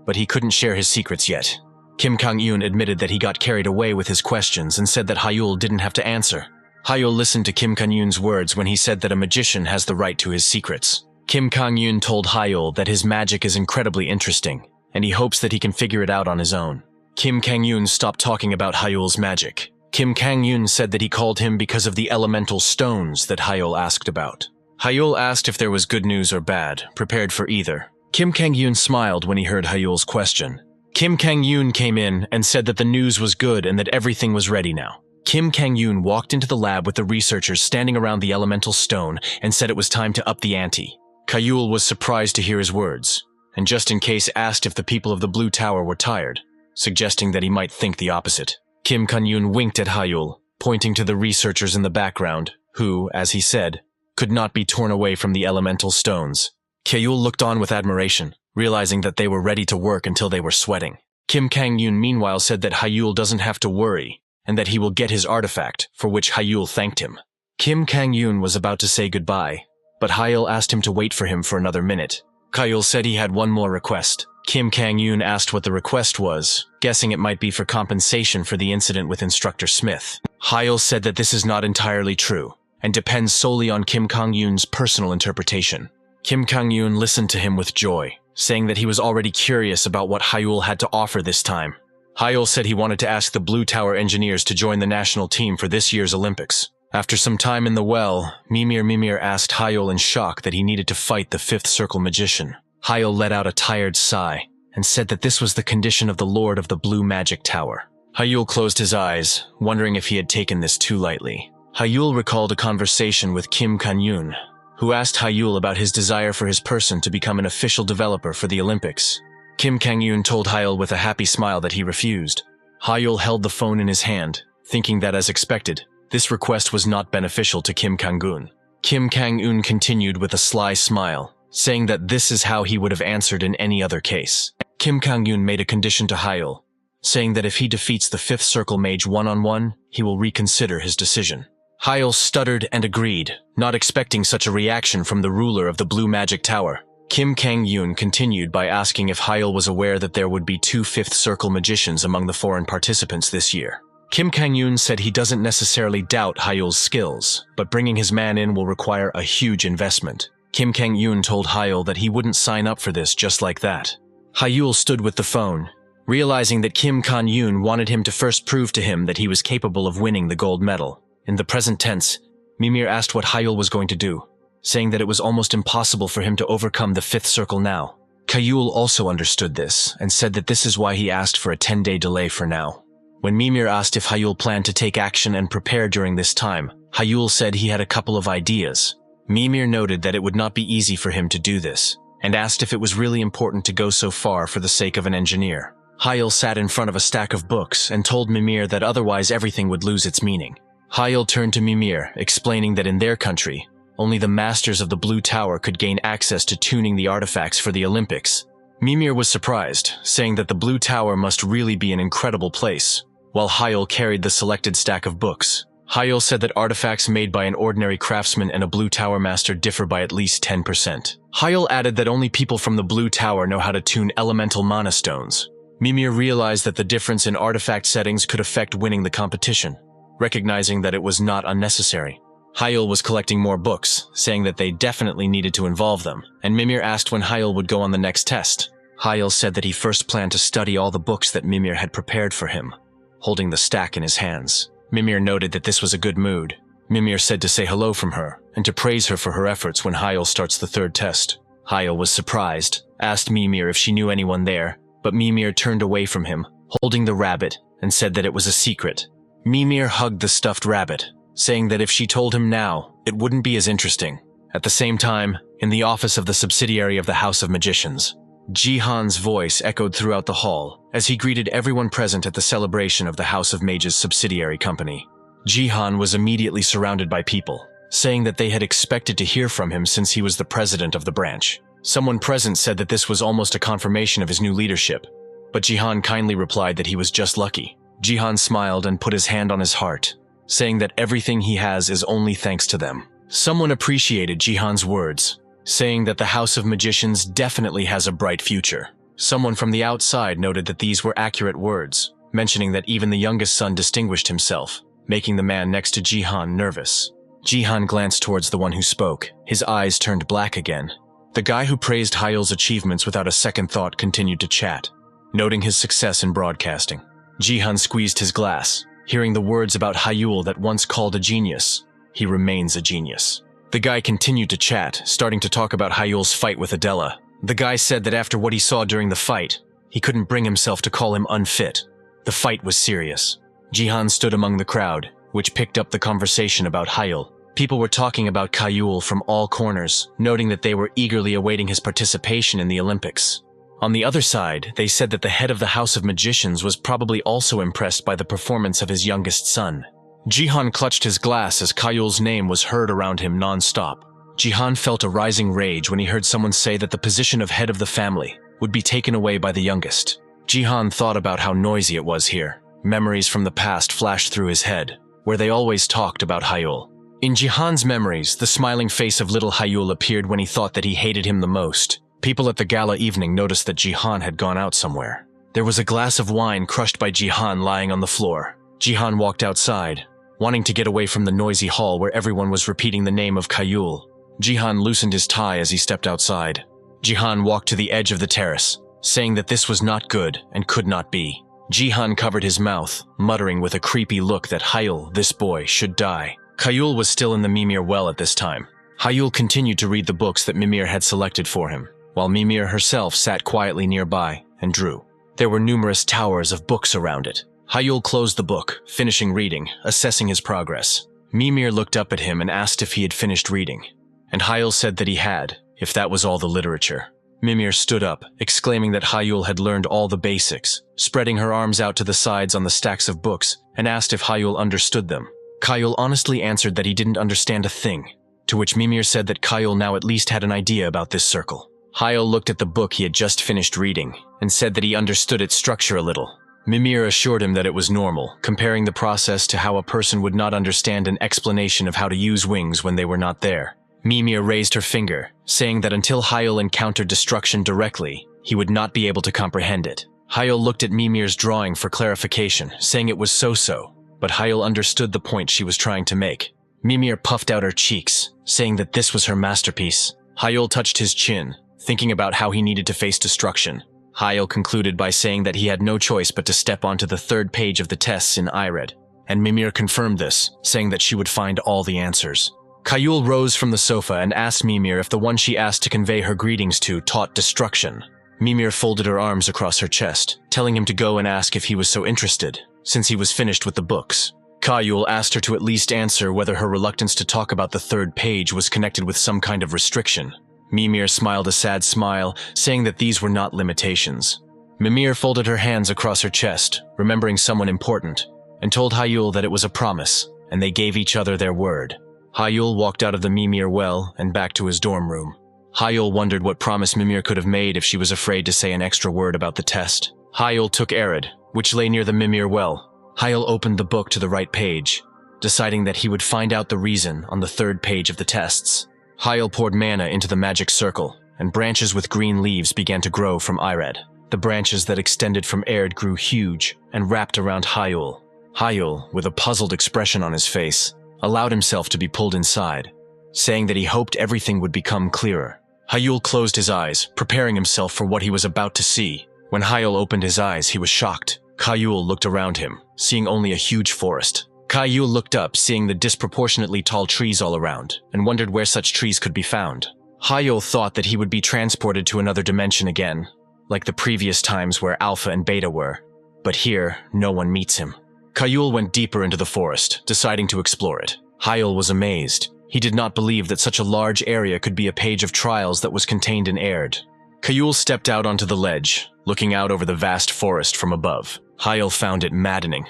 but he couldn't share his secrets yet. Kim Kong-yoon admitted that he got carried away with his questions and said that Hyul didn't have to answer. Hyul listened to Kim Kong-yoon's words when he said that a magician has the right to his secrets. Kim Kong-yoon told Hyul that his magic is incredibly interesting, and he hopes that he can figure it out on his own. Kim Kang-yoon stopped talking about Hyul's magic. Kim Kang-yoon said that he called him because of the elemental stones that Hyul asked about. Hyul asked if there was good news or bad, prepared for either. Kim Kang-yoon smiled when he heard Hyul's question. Kim Kang-yoon came in and said that the news was good and that everything was ready now. Kim Kang-yoon walked into the lab with the researchers standing around the elemental stone and said it was time to up the ante. Hyul was surprised to hear his words, and just in case asked if the people of the Blue Tower were tired, suggesting that he might think the opposite. Kim Kang-yoon winked at Hyul, pointing to the researchers in the background, who, as he said, could not be torn away from the elemental stones. Hyul looked on with admiration, realizing that they were ready to work until they were sweating. Kim Kang-yoon meanwhile said that Hyul doesn't have to worry, and that he will get his artifact, for which Hyul thanked him. Kim Kang-yoon was about to say goodbye, but Hyul asked him to wait for him for another minute. Hyul said he had one more request. Kim Kang-yoon asked what the request was, guessing it might be for compensation for the incident with Instructor Smith. Hyul said that this is not entirely true, and depends solely on Kim Kang-yoon's personal interpretation. Kim Kang-yoon listened to him with joy, saying that he was already curious about what Hyul had to offer this time. Hyul said he wanted to ask the Blue Tower engineers to join the national team for this year's Olympics. After some time in the well, Mimir asked Hyul in shock that he needed to fight the Fifth Circle Magician. Hyul let out a tired sigh and said that this was the condition of the Lord of the Blue Magic Tower. Hyul closed his eyes, wondering if he had taken this too lightly. Hyul recalled a conversation with Kim Kang-yoon, who asked Hyul about his desire for his person to become an official developer for the Olympics. Kim Kang-yoon told Hyul with a happy smile that he refused. Hyul held the phone in his hand, thinking that as expected, this request was not beneficial to Kim Kang-yoon. Kim Kang-yoon continued with a sly smile, saying that this is how he would have answered in any other case. Kim Kang-yoon made a condition to Hyul, saying that if he defeats the Fifth Circle Mage one-on-one, he will reconsider his decision. Hyul stuttered and agreed, not expecting such a reaction from the ruler of the Blue Magic Tower. Kim Kang-yoon continued by asking if Hyul was aware that there would be 2 Fifth Circle magicians among the foreign participants this year. Kim Kang-yoon said he doesn't necessarily doubt Hyul's skills, but bringing his man in will require a huge investment. Kim Kang-yoon told Hyul that he wouldn't sign up for this just like that. Hyul stood with the phone, realizing that Kim Kang-yoon wanted him to first prove to him that he was capable of winning the gold medal. In the present tense, Mimir asked what Hyul was going to do, saying that it was almost impossible for him to overcome the Fifth Circle now. Hyul also understood this, and said that this is why he asked for a 10-day delay for now. When Mimir asked if Hyul planned to take action and prepare during this time, Hyul said he had a couple of ideas. Mimir noted that it would not be easy for him to do this, and asked if it was really important to go so far for the sake of an engineer. Hyul sat in front of a stack of books and told Mimir that otherwise everything would lose its meaning. Hyul turned to Mimir, explaining that in their country, only the masters of the Blue Tower could gain access to tuning the artifacts for the Olympics. Mimir was surprised, saying that the Blue Tower must really be an incredible place, while Hyul carried the selected stack of books. Hyul said that artifacts made by an ordinary craftsman and a Blue Tower master differ by at least 10%. Hyul added that only people from the Blue Tower know how to tune elemental mana stones. Mimir realized that the difference in artifact settings could affect winning the competition, recognizing that it was not unnecessary. Hyul was collecting more books, saying that they definitely needed to involve them, and Mimir asked when Hyul would go on the next test. Hyul said that he first planned to study all the books that Mimir had prepared for him, holding the stack in his hands. Mimir noted that this was a good mood. Mimir said to say hello from her, and to praise her for her efforts when Hyul starts the third test. Hyul was surprised, asked Mimir if she knew anyone there, but Mimir turned away from him, holding the rabbit, and said that it was a secret. Mimir hugged the stuffed rabbit, saying that if she told him now, it wouldn't be as interesting. At the same time, in the office of the subsidiary of the House of Magicians, Jihan's voice echoed throughout the hall as he greeted everyone present at the celebration of the House of Mages subsidiary company. Jihan was immediately surrounded by people, saying that they had expected to hear from him since he was the president of the branch. Someone present said that this was almost a confirmation of his new leadership, but Jihan kindly replied that he was just lucky. Jihan smiled and put his hand on his heart, saying that everything he has is only thanks to them. Someone appreciated Jihan's words, saying that the House of Magicians definitely has a bright future. Someone from the outside noted that these were accurate words, mentioning that even the youngest son distinguished himself, making the man next to Jihan nervous. Jihan glanced towards the one who spoke. His eyes turned black again. The guy who praised Hyul's achievements without a second thought continued to chat, noting his success in broadcasting. Jihan squeezed his glass, hearing the words about Hyul that once called a genius. He remains a genius. The guy continued to chat, starting to talk about Hyul's fight with Adela. The guy said that after what he saw during the fight, he couldn't bring himself to call him unfit. The fight was serious. Jihan stood among the crowd, which picked up the conversation about Hyul. People were talking about Hyul from all corners, noting that they were eagerly awaiting his participation in the Olympics. On the other side, they said that the head of the House of Magicians was probably also impressed by the performance of his youngest son. Jihan clutched his glass as Hyul's name was heard around him non-stop. Jihan felt a rising rage when he heard someone say that the position of head of the family would be taken away by the youngest. Jihan thought about how noisy it was here. Memories from the past flashed through his head, where they always talked about Hyul. In Jihan's memories, the smiling face of little Hyul appeared when he thought that he hated him the most. People at the gala evening noticed that Jihan had gone out somewhere. There was a glass of wine crushed by Jihan lying on the floor. Jihan walked outside, wanting to get away from the noisy hall where everyone was repeating the name of Hyul. Jihan loosened his tie as he stepped outside. Jihan walked to the edge of the terrace, saying that this was not good and could not be. Jihan covered his mouth, muttering with a creepy look that Hyul, this boy, should die. Hyul was still in the Mimir well at this time. Hyul continued to read the books that Mimir had selected for him, while Mimir herself sat quietly nearby and drew. There were numerous towers of books around it. Hyul closed the book, finishing reading, assessing his progress. Mimir looked up at him and asked if he had finished reading, and Hyul said that he had, if that was all the literature. Mimir stood up, exclaiming that Hyul had learned all the basics, spreading her arms out to the sides on the stacks of books, and asked if Hyul understood them. Hyul honestly answered that he didn't understand a thing, to which Mimir said that Hyul now at least had an idea about this circle. Hyul looked at the book he had just finished reading, and said that he understood its structure a little. Mimir assured him that it was normal, comparing the process to how a person would not understand an explanation of how to use wings when they were not there. Mimir raised her finger, saying that until Hyul encountered destruction directly, he would not be able to comprehend it. Hyul looked at Mimir's drawing for clarification, saying it was so-so, but Hyul understood the point she was trying to make. Mimir puffed out her cheeks, saying that this was her masterpiece. Hyul touched his chin, thinking about how he needed to face destruction. Hyul concluded by saying that he had no choice but to step onto the third page of the tests in Ired, and Mimir confirmed this, saying that she would find all the answers. Hyul rose from the sofa and asked Mimir if the one she asked to convey her greetings to taught destruction. Mimir folded her arms across her chest, telling him to go and ask if he was so interested, since he was finished with the books. Hyul asked her to at least answer whether her reluctance to talk about the third page was connected with some kind of restriction. Mimir smiled a sad smile, saying that these were not limitations. Mimir folded her hands across her chest, remembering someone important, and told Hyul that it was a promise, and they gave each other their word. Hyul walked out of the Mimir well and back to his dorm room. Hyul wondered what promise Mimir could have made if she was afraid to say an extra word about the test. Hyul took Arid, which lay near the Mimir well. Hyul opened the book to the right page, deciding that he would find out the reason on the third page of the tests. Hyul poured mana into the magic circle, and branches with green leaves began to grow from Ired. The branches that extended from Arid grew huge and wrapped around Hyul. Hyul, with a puzzled expression on his face, allowed himself to be pulled inside, saying that he hoped everything would become clearer. Hyul closed his eyes, preparing himself for what he was about to see. When Hyul opened his eyes, he was shocked. Hyul looked around him, seeing only a huge forest. Hyul looked up, seeing the disproportionately tall trees all around, and wondered where such trees could be found. Hyul thought that he would be transported to another dimension again, like the previous times where Alpha and Beta were. But here, no one meets him. Hyul went deeper into the forest, deciding to explore it. Hyul was amazed. He did not believe that such a large area could be a page of trials that was contained in Aird. Hyul stepped out onto the ledge, looking out over the vast forest from above. Hyul found it maddening.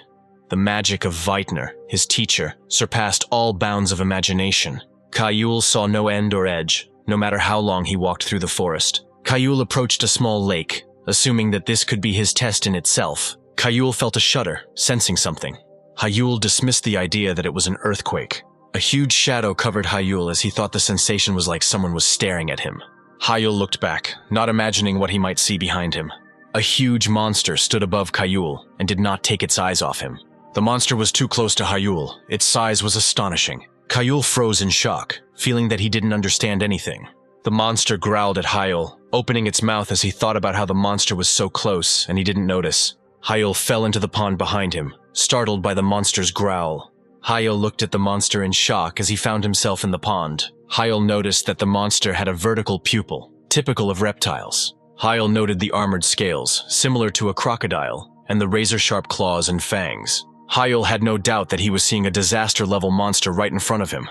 The magic of Veitner, his teacher, surpassed all bounds of imagination. Hyul saw no end or edge, no matter how long he walked through the forest. Hyul approached a small lake, assuming that this could be his test in itself. Hyul felt a shudder, sensing something. Hyul dismissed the idea that it was an earthquake. A huge shadow covered Hyul as he thought the sensation was like someone was staring at him. Hyul looked back, not imagining what he might see behind him. A huge monster stood above Hyul and did not take its eyes off him. The monster was too close to Hyul. Its size was astonishing. Hyul froze in shock, feeling that he didn't understand anything. The monster growled at Hyul, opening its mouth as he thought about how the monster was so close and he didn't notice. Hyul fell into the pond behind him, startled by the monster's growl. Hyul looked at the monster in shock as he found himself in the pond. Hyul noticed that the monster had a vertical pupil, typical of reptiles. Hyul noted the armored scales, similar to a crocodile, and the razor-sharp claws and fangs. Hyul had no doubt that he was seeing a disaster-level monster right in front of him.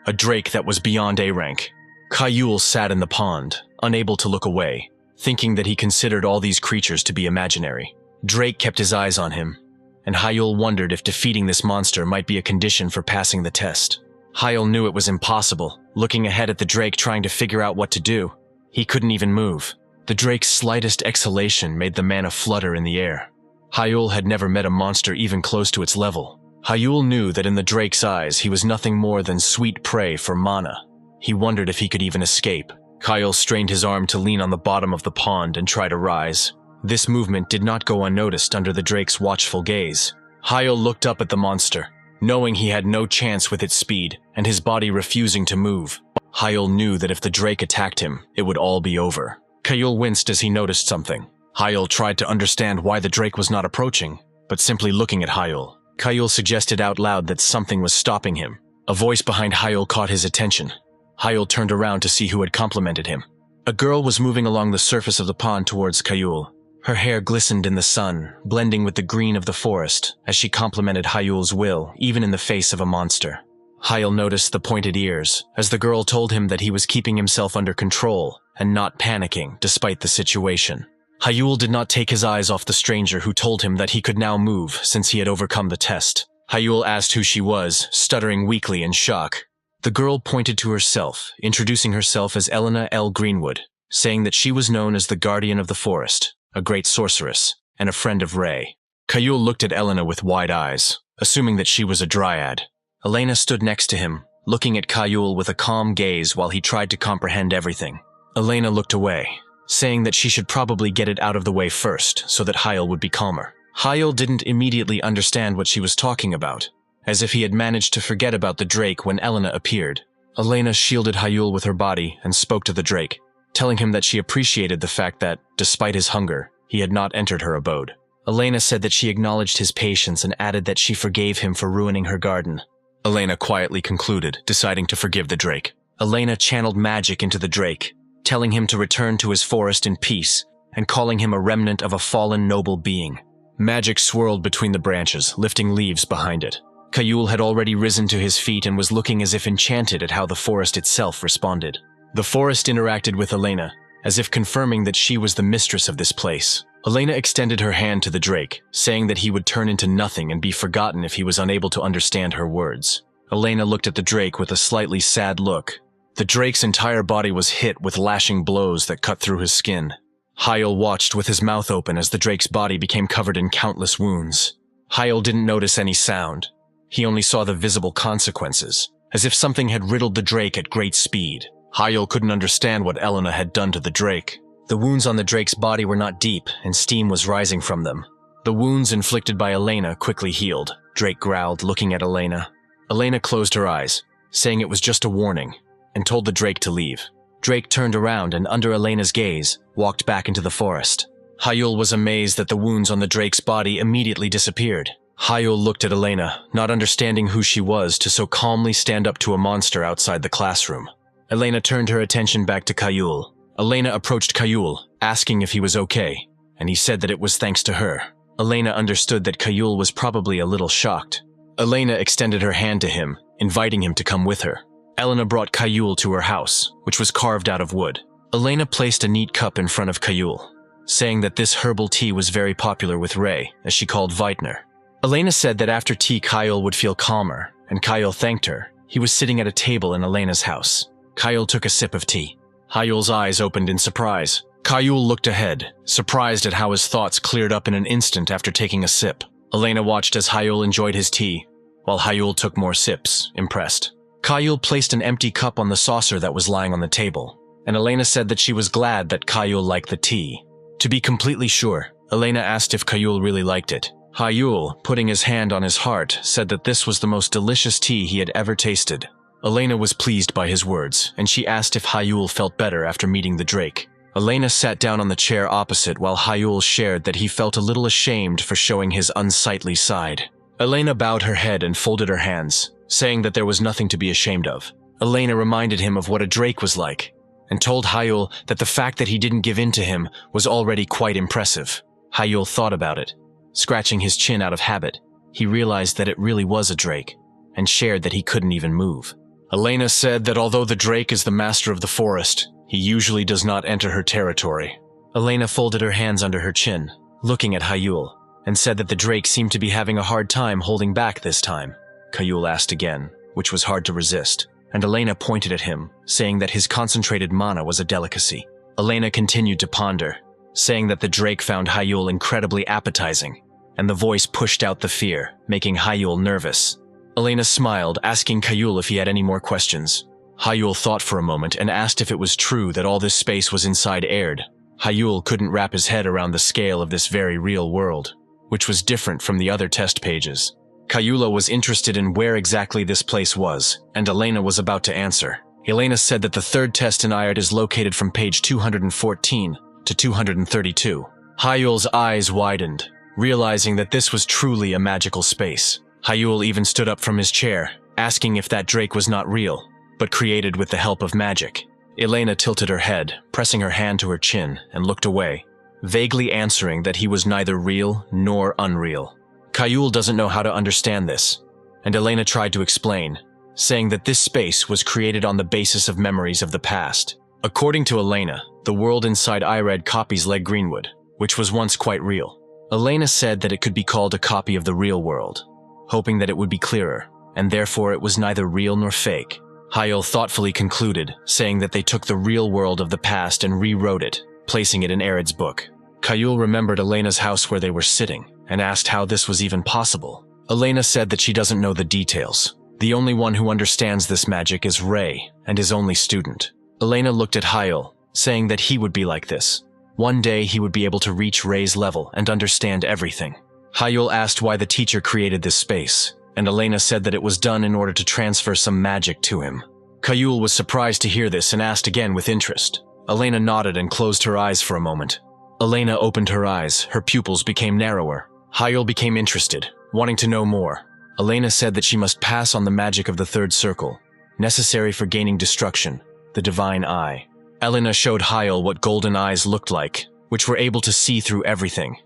A drake that was beyond A rank. Hyul sat in the pond, unable to look away, thinking that he considered all these creatures to be imaginary. Drake kept his eyes on him, and Hyul wondered if defeating this monster might be a condition for passing the test. Hyul knew it was impossible, looking ahead at the drake trying to figure out what to do. He couldn't even move. The drake's slightest exhalation made the mana flutter in the air. Hyul had never met a monster even close to its level. Hyul knew that in the drake's eyes he was nothing more than sweet prey for mana. He wondered if he could even escape. Hyul strained his arm to lean on the bottom of the pond and try to rise. This movement did not go unnoticed under the drake's watchful gaze. Hyul looked up at the monster, knowing he had no chance with its speed and his body refusing to move. Hyul knew that if the drake attacked him, it would all be over. Hyul winced as he noticed something. Hyul tried to understand why the drake was not approaching, but simply looking at Hyul. Hyul suggested out loud that something was stopping him. A voice behind Hyul caught his attention. Hyul turned around to see who had complimented him. A girl was moving along the surface of the pond towards Hyul. Her hair glistened in the sun, blending with the green of the forest, as she complimented Hyul's will, even in the face of a monster. Hyul noticed the pointed ears, as the girl told him that he was keeping himself under control and not panicking despite the situation. Hyul did not take his eyes off the stranger who told him that he could now move since he had overcome the test. Hyul asked who she was, stuttering weakly in shock. The girl pointed to herself, introducing herself as Elena L. Greenwood, saying that she was known as the Guardian of the Forest, a great sorceress, and a friend of Ray. Hyul looked at Elena with wide eyes, assuming that she was a dryad. Elena stood next to him, looking at Hyul with a calm gaze while he tried to comprehend everything. Elena looked away, saying that she should probably get it out of the way first so that Hyul would be calmer. Hyul didn't immediately understand what she was talking about, as if he had managed to forget about the drake when Elena appeared. Elena shielded Hyul with her body and spoke to the drake, telling him that she appreciated the fact that, despite his hunger, he had not entered her abode. Elena said that she acknowledged his patience and added that she forgave him for ruining her garden. Elena quietly concluded, deciding to forgive the drake. Elena channeled magic into the drake, telling him to return to his forest in peace and calling him a remnant of a fallen noble being. Magic swirled between the branches, lifting leaves behind it. Hyul had already risen to his feet and was looking as if enchanted at how the forest itself responded. The forest interacted with Elena, as if confirming that she was the mistress of this place. Elena extended her hand to the drake, saying that he would turn into nothing and be forgotten if he was unable to understand her words. Elena looked at the drake with a slightly sad look. The drake's entire body was hit with lashing blows that cut through his skin. Hyul watched with his mouth open as the drake's body became covered in countless wounds. Hyul didn't notice any sound. He only saw the visible consequences, as if something had riddled the drake at great speed. Hyul couldn't understand what Elena had done to the drake. The wounds on the drake's body were not deep, and steam was rising from them. The wounds inflicted by Elena quickly healed. Drake growled, looking at Elena. Elena closed her eyes, saying it was just a warning, and told the drake to leave. Drake turned around and, under Elena's gaze, walked back into the forest. Hyul was amazed that the wounds on the drake's body immediately disappeared. Hyul looked at Elena, not understanding who she was to so calmly stand up to a monster outside the classroom. Elena turned her attention back to Hyul. Elena approached Hyul, asking if he was okay, and he said that it was thanks to her. Elena understood that Hyul was probably a little shocked. Elena extended her hand to him, inviting him to come with her. Elena brought Hyul to her house, which was carved out of wood. Elena placed a neat cup in front of Hyul, saying that this herbal tea was very popular with Ray, as she called Veitner. Elena said that after tea Hyul would feel calmer, and Hyul thanked her. He was sitting at a table in Elena's house. Hyul took a sip of tea. Hyul's eyes opened in surprise. Hyul looked ahead, surprised at how his thoughts cleared up in an instant after taking a sip. Elena watched as Hyul enjoyed his tea, while Hyul took more sips, impressed. Hyul placed an empty cup on the saucer that was lying on the table, and Elena said that she was glad that Hyul liked the tea. To be completely sure, Elena asked if Hyul really liked it. Hyul, putting his hand on his heart, said that this was the most delicious tea he had ever tasted. Elena was pleased by his words, and she asked if Hyul felt better after meeting the Drake. Elena sat down on the chair opposite while Hyul shared that he felt a little ashamed for showing his unsightly side. Elena bowed her head and folded her hands, saying that there was nothing to be ashamed of. Elena reminded him of what a Drake was like, and told Hyul that the fact that he didn't give in to him was already quite impressive. Hyul thought about it. Scratching his chin out of habit, he realized that it really was a Drake, and shared that he couldn't even move. Elena said that although the Drake is the master of the forest, he usually does not enter her territory. Elena folded her hands under her chin, looking at Hyul, and said that the Drake seemed to be having a hard time holding back this time. Hyul asked again, which was hard to resist, and Elena pointed at him, saying that his concentrated mana was a delicacy. Elena continued to ponder, saying that the Drake found Hyul incredibly appetizing, and the voice pushed out the fear, making Hyul nervous. Elena smiled, asking Hyul if he had any more questions. Hyul thought for a moment and asked if it was true that all this space was inside aired. Hyul couldn't wrap his head around the scale of this very real world, which was different from the other test pages. Hyula was interested in where exactly this place was, and Elena was about to answer. Elena said that the third test in Aired is located from page 214 to 232. Hyul's eyes widened, realizing that this was truly a magical space. Hyul even stood up from his chair, asking if that Drake was not real, but created with the help of magic. Elena tilted her head, pressing her hand to her chin, and looked away, vaguely answering that he was neither real nor unreal. Hyul doesn't know how to understand this, and Elena tried to explain, saying that this space was created on the basis of memories of the past. According to Elena, the world inside Ired copies Leg Greenwood, which was once quite real. Elena said that it could be called a copy of the real world, hoping that it would be clearer, and therefore it was neither real nor fake. Hyul thoughtfully concluded, saying that they took the real world of the past and rewrote it, placing it in Arid's book. Hyul remembered Elena's house where they were sitting, and asked how this was even possible. Elena said that she doesn't know the details. The only one who understands this magic is Ray, and his only student. Elena looked at Hyul, saying that he would be like this. One day he would be able to reach Ray's level and understand everything. Hyul asked why the teacher created this space, and Elena said that it was done in order to transfer some magic to him. Hyul was surprised to hear this and asked again with interest. Elena nodded and closed her eyes for a moment. Elena opened her eyes, her pupils became narrower. Hyul became interested, wanting to know more. Elena said that she must pass on the magic of the third circle, necessary for gaining destruction, the divine eye. Elena showed Hyul what golden eyes looked like, which were able to see through everything,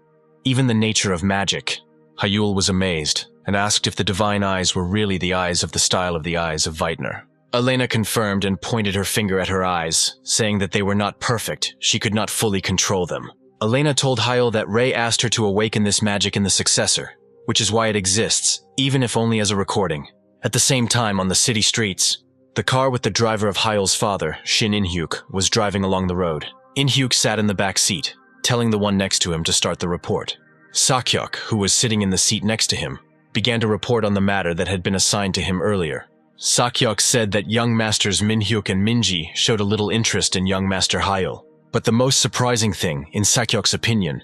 even the nature of magic. Hyul was amazed, and asked if the divine eyes were really the eyes of the style of the eyes of Weidner. Elena confirmed and pointed her finger at her eyes, saying that they were not perfect, she could not fully control them. Elena told Hyul that Ray asked her to awaken this magic in the successor, which is why it exists, even if only as a recording. At the same time, on the city streets, the car with the driver of Hyul's father, Shin In-hyuk, was driving along the road. In-hyuk sat in the back seat, telling the one next to him to start the report. Sakyok, who was sitting in the seat next to him, began to report on the matter that had been assigned to him earlier. Sakyok said that young masters Min-hyuk and Minji showed a little interest in young master Hyul, but the most surprising thing, in Sakyok's opinion,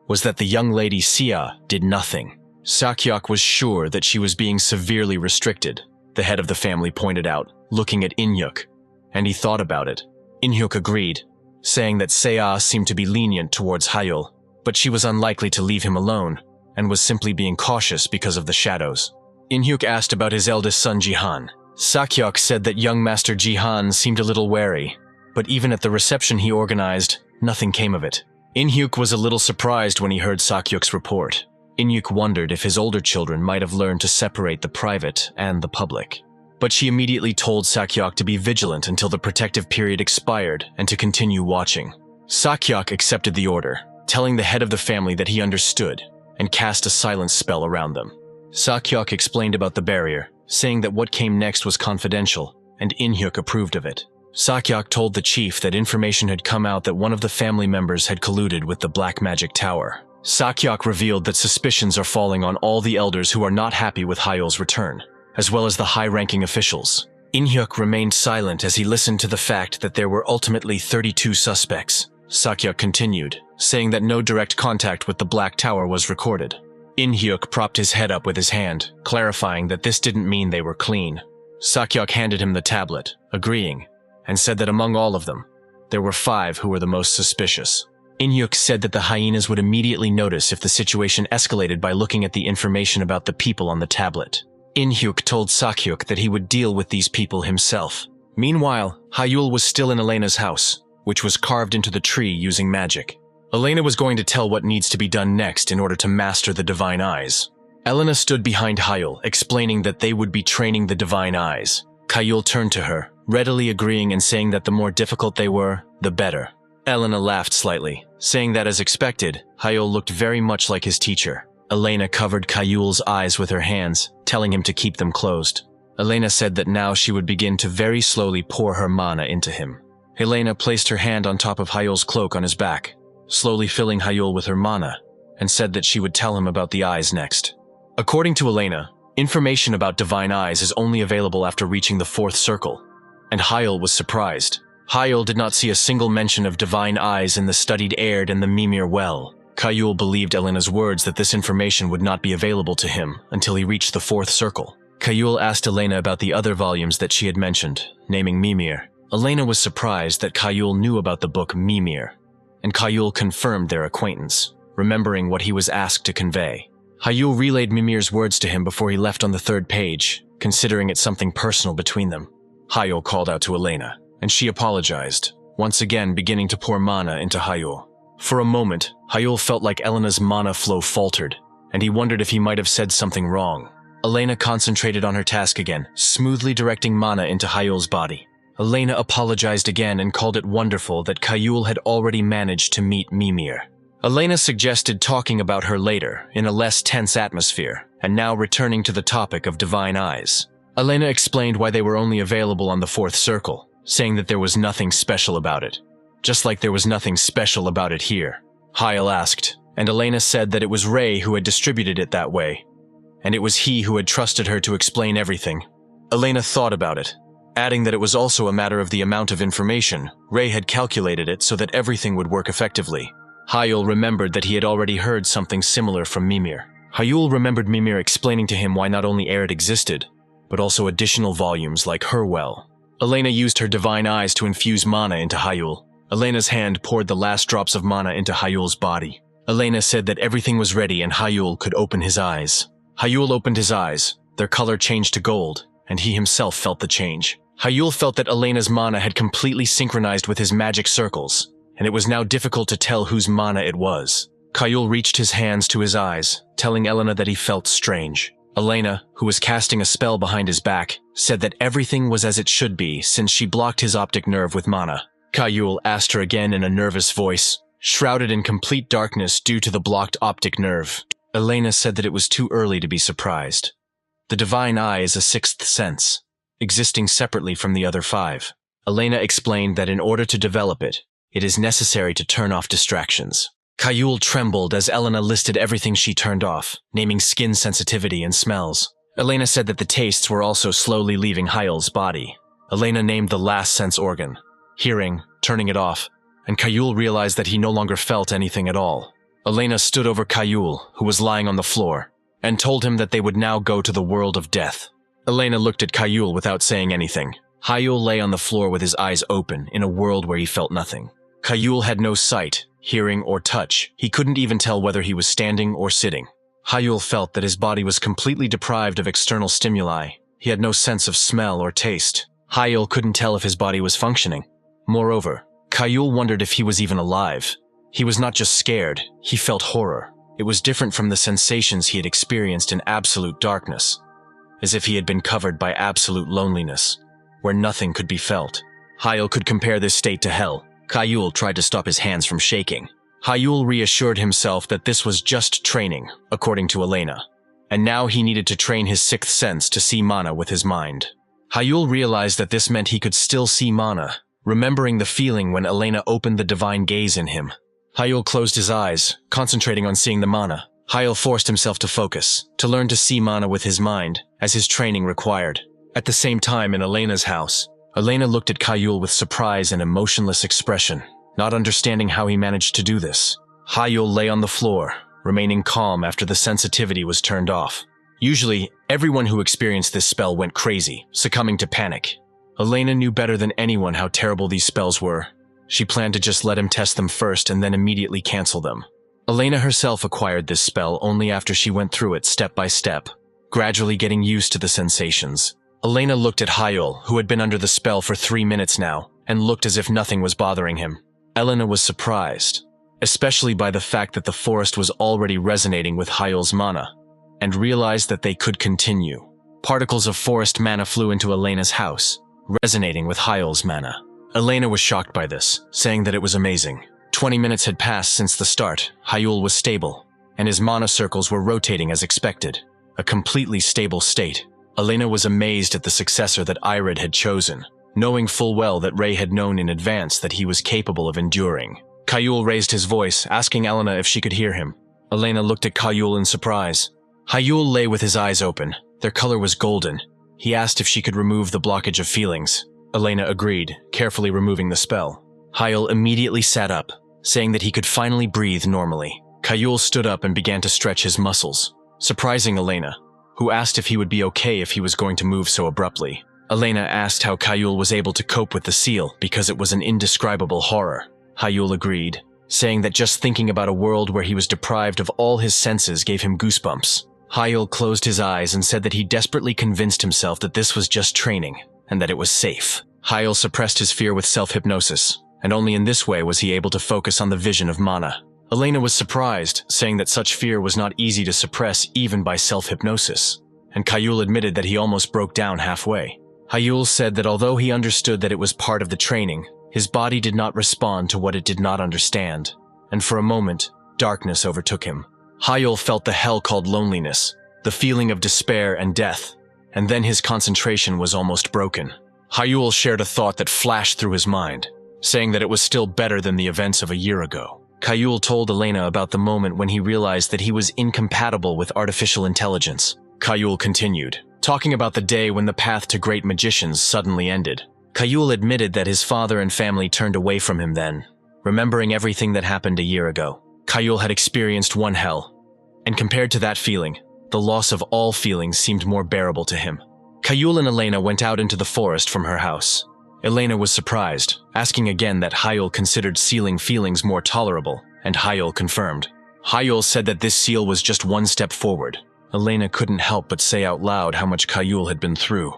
was that the young lady Sia did nothing. Sakyok was sure that she was being severely restricted, the head of the family pointed out, looking at In-hyuk, and he thought about it. In-hyuk agreed, saying that Sia seemed to be lenient towards Hyul, but she was unlikely to leave him alone, and was simply being cautious because of the shadows. In-hyuk asked about his eldest son Jihan. Sakyok said that young master Jihan seemed a little wary, but even at the reception he organized, nothing came of it. In-hyuk was a little surprised when he heard Sakyok's report. In-hyuk wondered if his older children might have learned to separate the private and the public. But she immediately told Sakyok to be vigilant until the protective period expired and to continue watching. Sakyok accepted the order, telling the head of the family that he understood, and cast a silence spell around them. Sakyok explained about the barrier, saying that what came next was confidential, and In-hyuk approved of it. Sakyok told the chief that information had come out that one of the family members had colluded with the Black Magic Tower. Sakyok revealed that suspicions are falling on all the elders who are not happy with Hyul's return, as well as the high-ranking officials. Inhyuk remained silent as he listened to the fact that there were ultimately 32 suspects. Sakyok continued, saying that no direct contact with the Black Tower was recorded. Inhyuk propped his head up with his hand, clarifying that this didn't mean they were clean. Sakyok handed him the tablet, agreeing, and said that among all of them, there were 5 who were the most suspicious. Inhyuk said that the hyenas would immediately notice if the situation escalated by looking at the information about the people on the tablet. Inhyuk told Sakyok that he would deal with these people himself. Meanwhile, Hyul was still in Elena's house, which was carved into the tree using magic. Elena was going to tell what needs to be done next in order to master the Divine Eyes. Elena stood behind Hyul, explaining that they would be training the Divine Eyes. Hyul turned to her, readily agreeing and saying that the more difficult they were, the better. Elena laughed slightly, saying that as expected, Hyul looked very much like his teacher. Elena covered Hyul's eyes with her hands, telling him to keep them closed. Elena said that now she would begin to very slowly pour her mana into him. Elena placed her hand on top of Hyul's cloak on his back, slowly filling Hyul with her mana, and said that she would tell him about the eyes next. According to Elena, information about Divine Eyes is only available after reaching the 4th circle, and Hyul was surprised. Hyul did not see a single mention of Divine Eyes in the Studied Aird and the Mimir Well. Hyul believed Elena's words that this information would not be available to him until he reached the 4th circle. Hyul asked Elena about the other volumes that she had mentioned, naming Mimir. Elena was surprised that Hyul knew about the book Mimir, and Hyul confirmed their acquaintance, remembering what he was asked to convey. Hyul relayed Mimir's words to him before he left on the 3rd page, considering it something personal between them. Hyul called out to Elena, and she apologized, once again beginning to pour mana into Hyul. For a moment, Hyul felt like Elena's mana flow faltered, and he wondered if he might have said something wrong. Elena concentrated on her task again, smoothly directing mana into Hyul's body. Elena apologized again and called it wonderful that Hyul had already managed to meet Mimir. Elena suggested talking about her later, in a less tense atmosphere, and now returning to the topic of Divine Eyes. Elena explained why they were only available on the 4th circle, saying that there was nothing special about it. Just like there was nothing special about it here. Hyul asked, and Elena said that it was Ray who had distributed it that way, and it was he who had trusted her to explain everything. Elena thought about it, adding that it was also a matter of the amount of information. Ray had calculated it so that everything would work effectively. Hyul remembered that he had already heard something similar from Mimir. Hyul remembered Mimir explaining to him why not only Aird existed, but also additional volumes like her well. Elena used her Divine Eyes to infuse mana into Hyul. Elena's hand poured the last drops of mana into Hyul's body. Elena said that everything was ready and Hyul could open his eyes. Hyul opened his eyes, their color changed to gold, and he himself felt the change. Hyul felt that Elena's mana had completely synchronized with his magic circles, and it was now difficult to tell whose mana it was. Hyul reached his hands to his eyes, telling Elena that he felt strange. Elena, who was casting a spell behind his back, said that everything was as it should be since she blocked his optic nerve with mana. Hyul asked her again in a nervous voice, shrouded in complete darkness due to the blocked optic nerve. Elena said that it was too early to be surprised. The Divine Eye is a 6th sense, existing separately from the other 5. Elena explained that in order to develop it, it is necessary to turn off distractions. Hyul trembled as Elena listed everything she turned off, naming skin sensitivity and smells. Elena said that the tastes were also slowly leaving Hyul's body. Elena named the last sense organ, hearing, turning it off, and Hyul realized that he no longer felt anything at all. Elena stood over Hyul, who was lying on the floor, and told him that they would now go to the world of death. Elena looked at Hyul without saying anything. Hyul lay on the floor with his eyes open in a world where he felt nothing. Hyul had no sight, hearing, or touch. He couldn't even tell whether he was standing or sitting. Hyul felt that his body was completely deprived of external stimuli. He had no sense of smell or taste. Hyul couldn't tell if his body was functioning. Moreover, Hyul wondered if he was even alive. He was not just scared, he felt horror. It was different from the sensations he had experienced in absolute darkness, as if he had been covered by absolute loneliness, where nothing could be felt. Hyul could compare this state to hell. Hyul tried to stop his hands from shaking. Hyul reassured himself that this was just training, according to Elena, and now he needed to train his 6th sense to see mana with his mind. Hyul realized that this meant he could still see mana, remembering the feeling when Elena opened the divine gaze in him. Hyul closed his eyes, concentrating on seeing the mana. Hyul forced himself to focus, to learn to see mana with his mind, as his training required. At the same time, in Elena's house, Elena looked at Hyul with surprise and emotionless expression, not understanding how he managed to do this. Hyul lay on the floor, remaining calm after the sensitivity was turned off. Usually, everyone who experienced this spell went crazy, succumbing to panic. Elena knew better than anyone how terrible these spells were. She planned to just let him test them first and then immediately cancel them. Elena herself acquired this spell only after she went through it step by step, gradually getting used to the sensations. Elena looked at Hyul, who had been under the spell for 3 minutes now, and looked as if nothing was bothering him. Elena was surprised, especially by the fact that the forest was already resonating with Hyul's mana, and realized that they could continue. Particles of forest mana flew into Elena's house, resonating with Hyul's mana. Elena was shocked by this, saying that it was amazing. 20 minutes had passed since the start. Hyul was stable, and his mana circles were rotating as expected. A completely stable state. Elena was amazed at the successor that Irid had chosen, knowing full well that Ray had known in advance that he was capable of enduring. Hyul raised his voice, asking Elena if she could hear him. Elena looked at Hyul in surprise. Hyul lay with his eyes open. Their color was golden. He asked if she could remove the blockage of feelings. Elena agreed, carefully removing the spell. Hyul immediately sat up, saying that he could finally breathe normally. Hyul stood up and began to stretch his muscles, surprising Elena, who asked if he would be okay if he was going to move so abruptly. Elena asked how Hyul was able to cope with the seal because it was an indescribable horror. Hyul agreed, saying that just thinking about a world where he was deprived of all his senses gave him goosebumps. Hyul closed his eyes and said that he desperately convinced himself that this was just training, and that it was safe. Hyul suppressed his fear with self-hypnosis, and only in this way was he able to focus on the vision of mana. Elena was surprised, saying that such fear was not easy to suppress even by self-hypnosis, and Hyul admitted that he almost broke down halfway. Hyul said that although he understood that it was part of the training, his body did not respond to what it did not understand, and for a moment, darkness overtook him. Hyul felt the hell called loneliness, the feeling of despair and death, and then his concentration was almost broken. Hyul shared a thought that flashed through his mind, saying that it was still better than the events of a year ago. Hyul told Elena about the moment when he realized that he was incompatible with artificial intelligence. Hyul continued, talking about the day when the path to great magicians suddenly ended. Hyul admitted that his father and family turned away from him then, remembering everything that happened a year ago. Hyul had experienced one hell, and compared to that feeling, the loss of all feelings seemed more bearable to him. Hyul and Elena went out into the forest from her house. Elena was surprised, asking again that Hyul considered sealing feelings more tolerable, and Hyul confirmed. Hyul said that this seal was just one step forward. Elena couldn't help but say out loud how much Hyul had been through.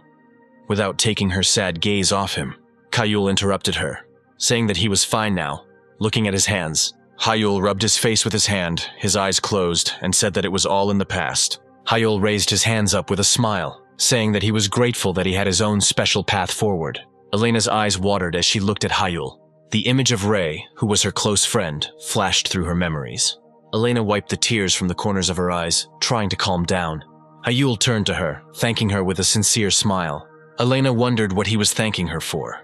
Without taking her sad gaze off him, Hyul interrupted her, saying that he was fine now, looking at his hands. Hyul rubbed his face with his hand, his eyes closed, and said that it was all in the past. Hyul raised his hands up with a smile, saying that he was grateful that he had his own special path forward. Elena's eyes watered as she looked at Hyul. The image of Ray, who was her close friend, flashed through her memories. Elena wiped the tears from the corners of her eyes, trying to calm down. Hyul turned to her, thanking her with a sincere smile. Elena wondered what he was thanking her for,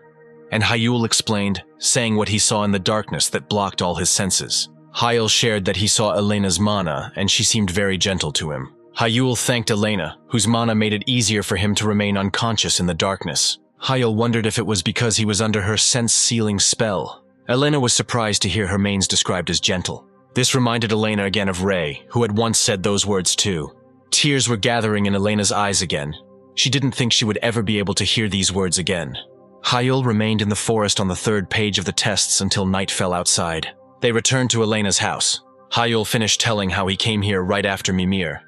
and Hyul explained, saying what he saw in the darkness that blocked all his senses. Hyul shared that he saw Elena's mana, and she seemed very gentle to him. Hyul thanked Elena, whose mana made it easier for him to remain unconscious in the darkness. Hyul wondered if it was because he was under her sense-sealing spell. Elena was surprised to hear her mains described as gentle. This reminded Elena again of Ray, who had once said those words too. Tears were gathering in Elena's eyes again. She didn't think she would ever be able to hear these words again. Hyul remained in the forest on the 3rd page of the tests until night fell outside. They returned to Elena's house. Hyul finished telling how he came here right after Mimir,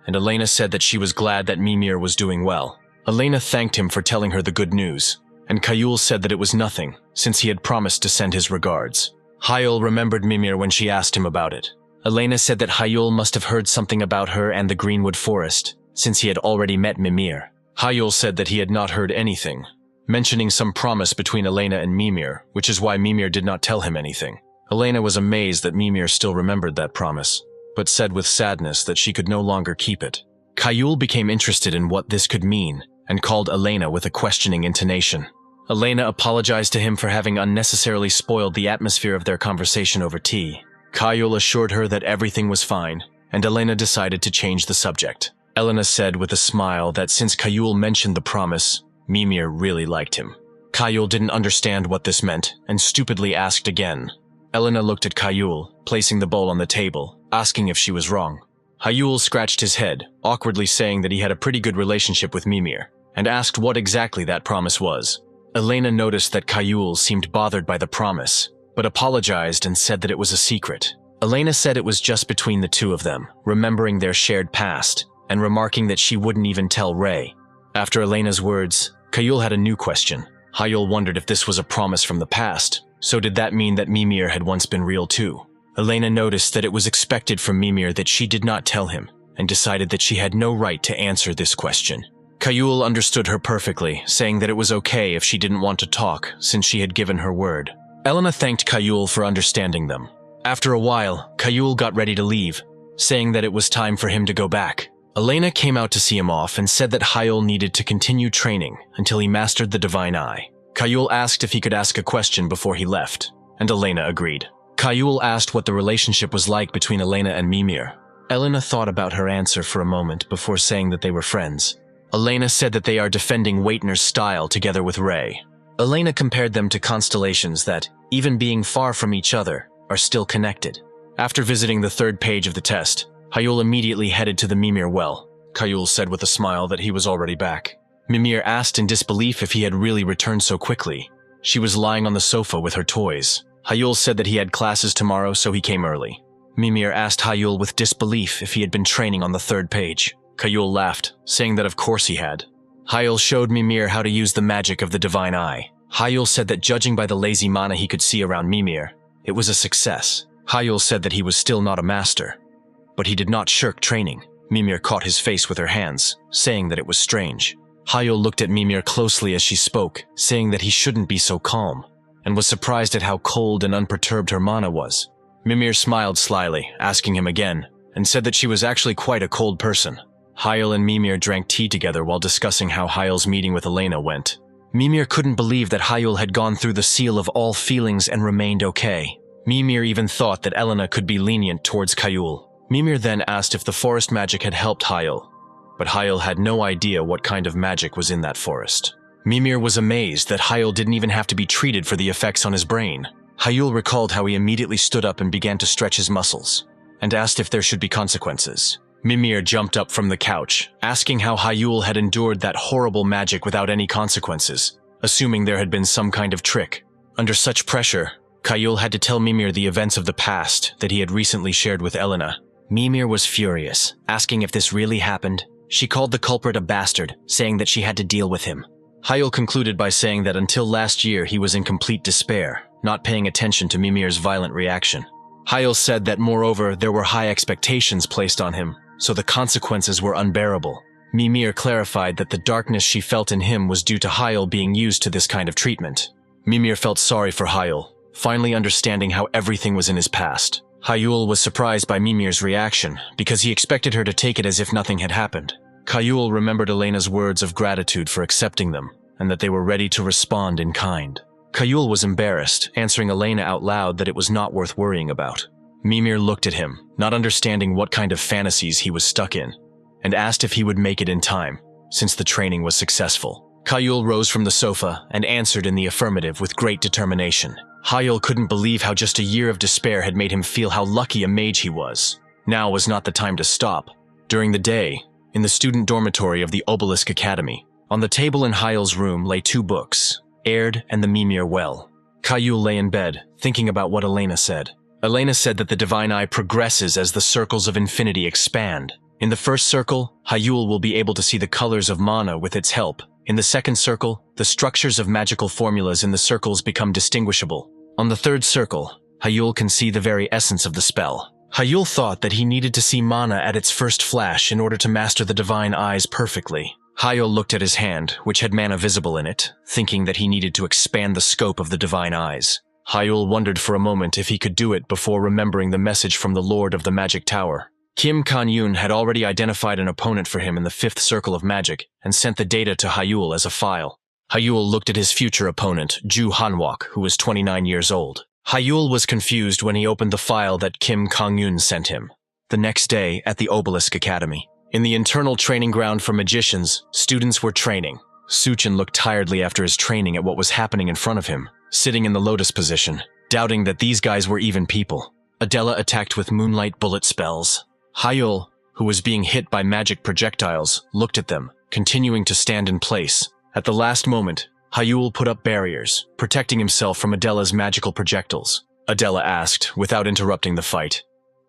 and Elena said that she was glad that Mimir was doing well. Elena thanked him for telling her the good news, and Hyul said that it was nothing, since he had promised to send his regards. Hyul remembered Mimir when she asked him about it. Elena said that Hyul must have heard something about her and the Greenwood Forest, since he had already met Mimir. Hyul said that he had not heard anything, mentioning some promise between Elena and Mimir, which is why Mimir did not tell him anything. Elena was amazed that Mimir still remembered that promise, but said with sadness that she could no longer keep it. Hyul became interested in what this could mean, and called Elena with a questioning intonation. Elena apologized to him for having unnecessarily spoiled the atmosphere of their conversation over tea. Kayul assured her that everything was fine, and Elena decided to change the subject. Elena said with a smile that since Kayul mentioned the promise, Mimir really liked him. Kayul didn't understand what this meant, and stupidly asked again. Elena looked at Kayul, placing the bowl on the table, asking if she was wrong. Kayul scratched his head, awkwardly saying that he had a pretty good relationship with Mimir, and asked what exactly that promise was. Elena noticed that Kayul seemed bothered by the promise, but apologized and said that it was a secret. Elena said it was just between the two of them, remembering their shared past, and remarking that she wouldn't even tell Ray. After Elena's words, Kayul had a new question. Kayul wondered if this was a promise from the past, so did that mean that Mimir had once been real too? Elena noticed that it was expected from Mimir that she did not tell him, and decided that she had no right to answer this question. Kayul understood her perfectly, saying that it was okay if she didn't want to talk, since she had given her word. Elena thanked Kayul for understanding them. After a while, Kayul got ready to leave, saying that it was time for him to go back. Elena came out to see him off and said that Kayul needed to continue training until he mastered the Divine Eye. Kayul asked if he could ask a question before he left, and Elena agreed. Kayul asked what the relationship was like between Elena and Mimir. Elena thought about her answer for a moment before saying that they were friends. Elena said that they are defending Waitner's style together with Ray. Elena compared them to constellations that, even being far from each other, are still connected. After visiting the third page of the test, Kayul immediately headed to the Mimir well. Kayul said with a smile that he was already back. Mimir asked in disbelief if he had really returned so quickly. She was lying on the sofa with her toys. Kayul said that he had classes tomorrow, so he came early. Mimir asked Kayul with disbelief if he had been training on the third page. Kayul laughed, saying that of course he had. Kayul showed Mimir how to use the magic of the Divine Eye. Kayul said that judging by the lazy mana he could see around Mimir, it was a success. Kayul said that he was still not a master, but he did not shirk training. Mimir caught his face with her hands, saying that it was strange. Kayul looked at Mimir closely as she spoke, saying that he shouldn't be so calm, and was surprised at how cold and unperturbed her mana was. Mimir smiled slyly, asking him again, and said that she was actually quite a cold person. Kayul and Mimir drank tea together while discussing how Kayul's meeting with Elena went. Mimir couldn't believe that Kayul had gone through the seal of all feelings and remained okay. Mimir even thought that Elena could be lenient towards Kayul. Mimir then asked if the forest magic had helped Kayul, but Kayul had no idea what kind of magic was in that forest. Mimir was amazed that Kayul didn't even have to be treated for the effects on his brain. Kayul recalled how he immediately stood up and began to stretch his muscles, and asked if there should be consequences. Mimir jumped up from the couch, asking how Kayul had endured that horrible magic without any consequences, assuming there had been some kind of trick. Under such pressure, Kayul had to tell Mimir the events of the past that he had recently shared with Elena. Mimir was furious, asking if this really happened. She called the culprit a bastard, saying that she had to deal with him. Kayul concluded by saying that until last year he was in complete despair, not paying attention to Mimir's violent reaction. Kayul said that moreover there were high expectations placed on him, so the consequences were unbearable. Mimir clarified that the darkness she felt in him was due to Kayul being used to this kind of treatment. Mimir felt sorry for Kayul, finally understanding how everything was in his past. Kayul was surprised by Mimir's reaction, because he expected her to take it as if nothing had happened. Kayul remembered Elena's words of gratitude for accepting them, and that they were ready to respond in kind. Kayul was embarrassed, answering Elena out loud that it was not worth worrying about. Mimir looked at him, not understanding what kind of fantasies he was stuck in, and asked if he would make it in time, since the training was successful. Kayul rose from the sofa and answered in the affirmative with great determination. Kayul couldn't believe how just a year of despair had made him feel how lucky a mage he was. Now was not the time to stop. During the day, in the student dormitory of the Obelisk Academy, on the table in Kayul's room lay 2 books, Aird and the Mimir Well. Kayul lay in bed, thinking about what Elena said. Elena said that the Divine Eye progresses as the circles of infinity expand. In the first circle, Kayul will be able to see the colors of mana with its help. In the second circle, the structures of magical formulas in the circles become distinguishable. On the third circle, Kayul can see the very essence of the spell. Kayul thought that he needed to see mana at its first flash in order to master the Divine Eyes perfectly. Kayul looked at his hand, which had mana visible in it, thinking that he needed to expand the scope of the Divine Eyes. Kayul wondered for a moment if he could do it before remembering the message from the Lord of the Magic Tower. Kim Kan-yoon had already identified an opponent for him in the 5th circle of magic and sent the data to Kayul as a file. Kayul looked at his future opponent, Ju Hanwok, who was 29 years old. Hyul was confused when he opened the file that Kim Kong-yoon sent him. The next day, at the Obelisk Academy, in the internal training ground for magicians, students were training. Suchin looked tiredly after his training at what was happening in front of him, sitting in the lotus position, doubting that these guys were even people. Adela attacked with moonlight bullet spells. Hyul, who was being hit by magic projectiles, looked at them, continuing to stand in place. At the last moment, Hyul put up barriers, protecting himself from Adela's magical projectiles. Adela asked, without interrupting the fight,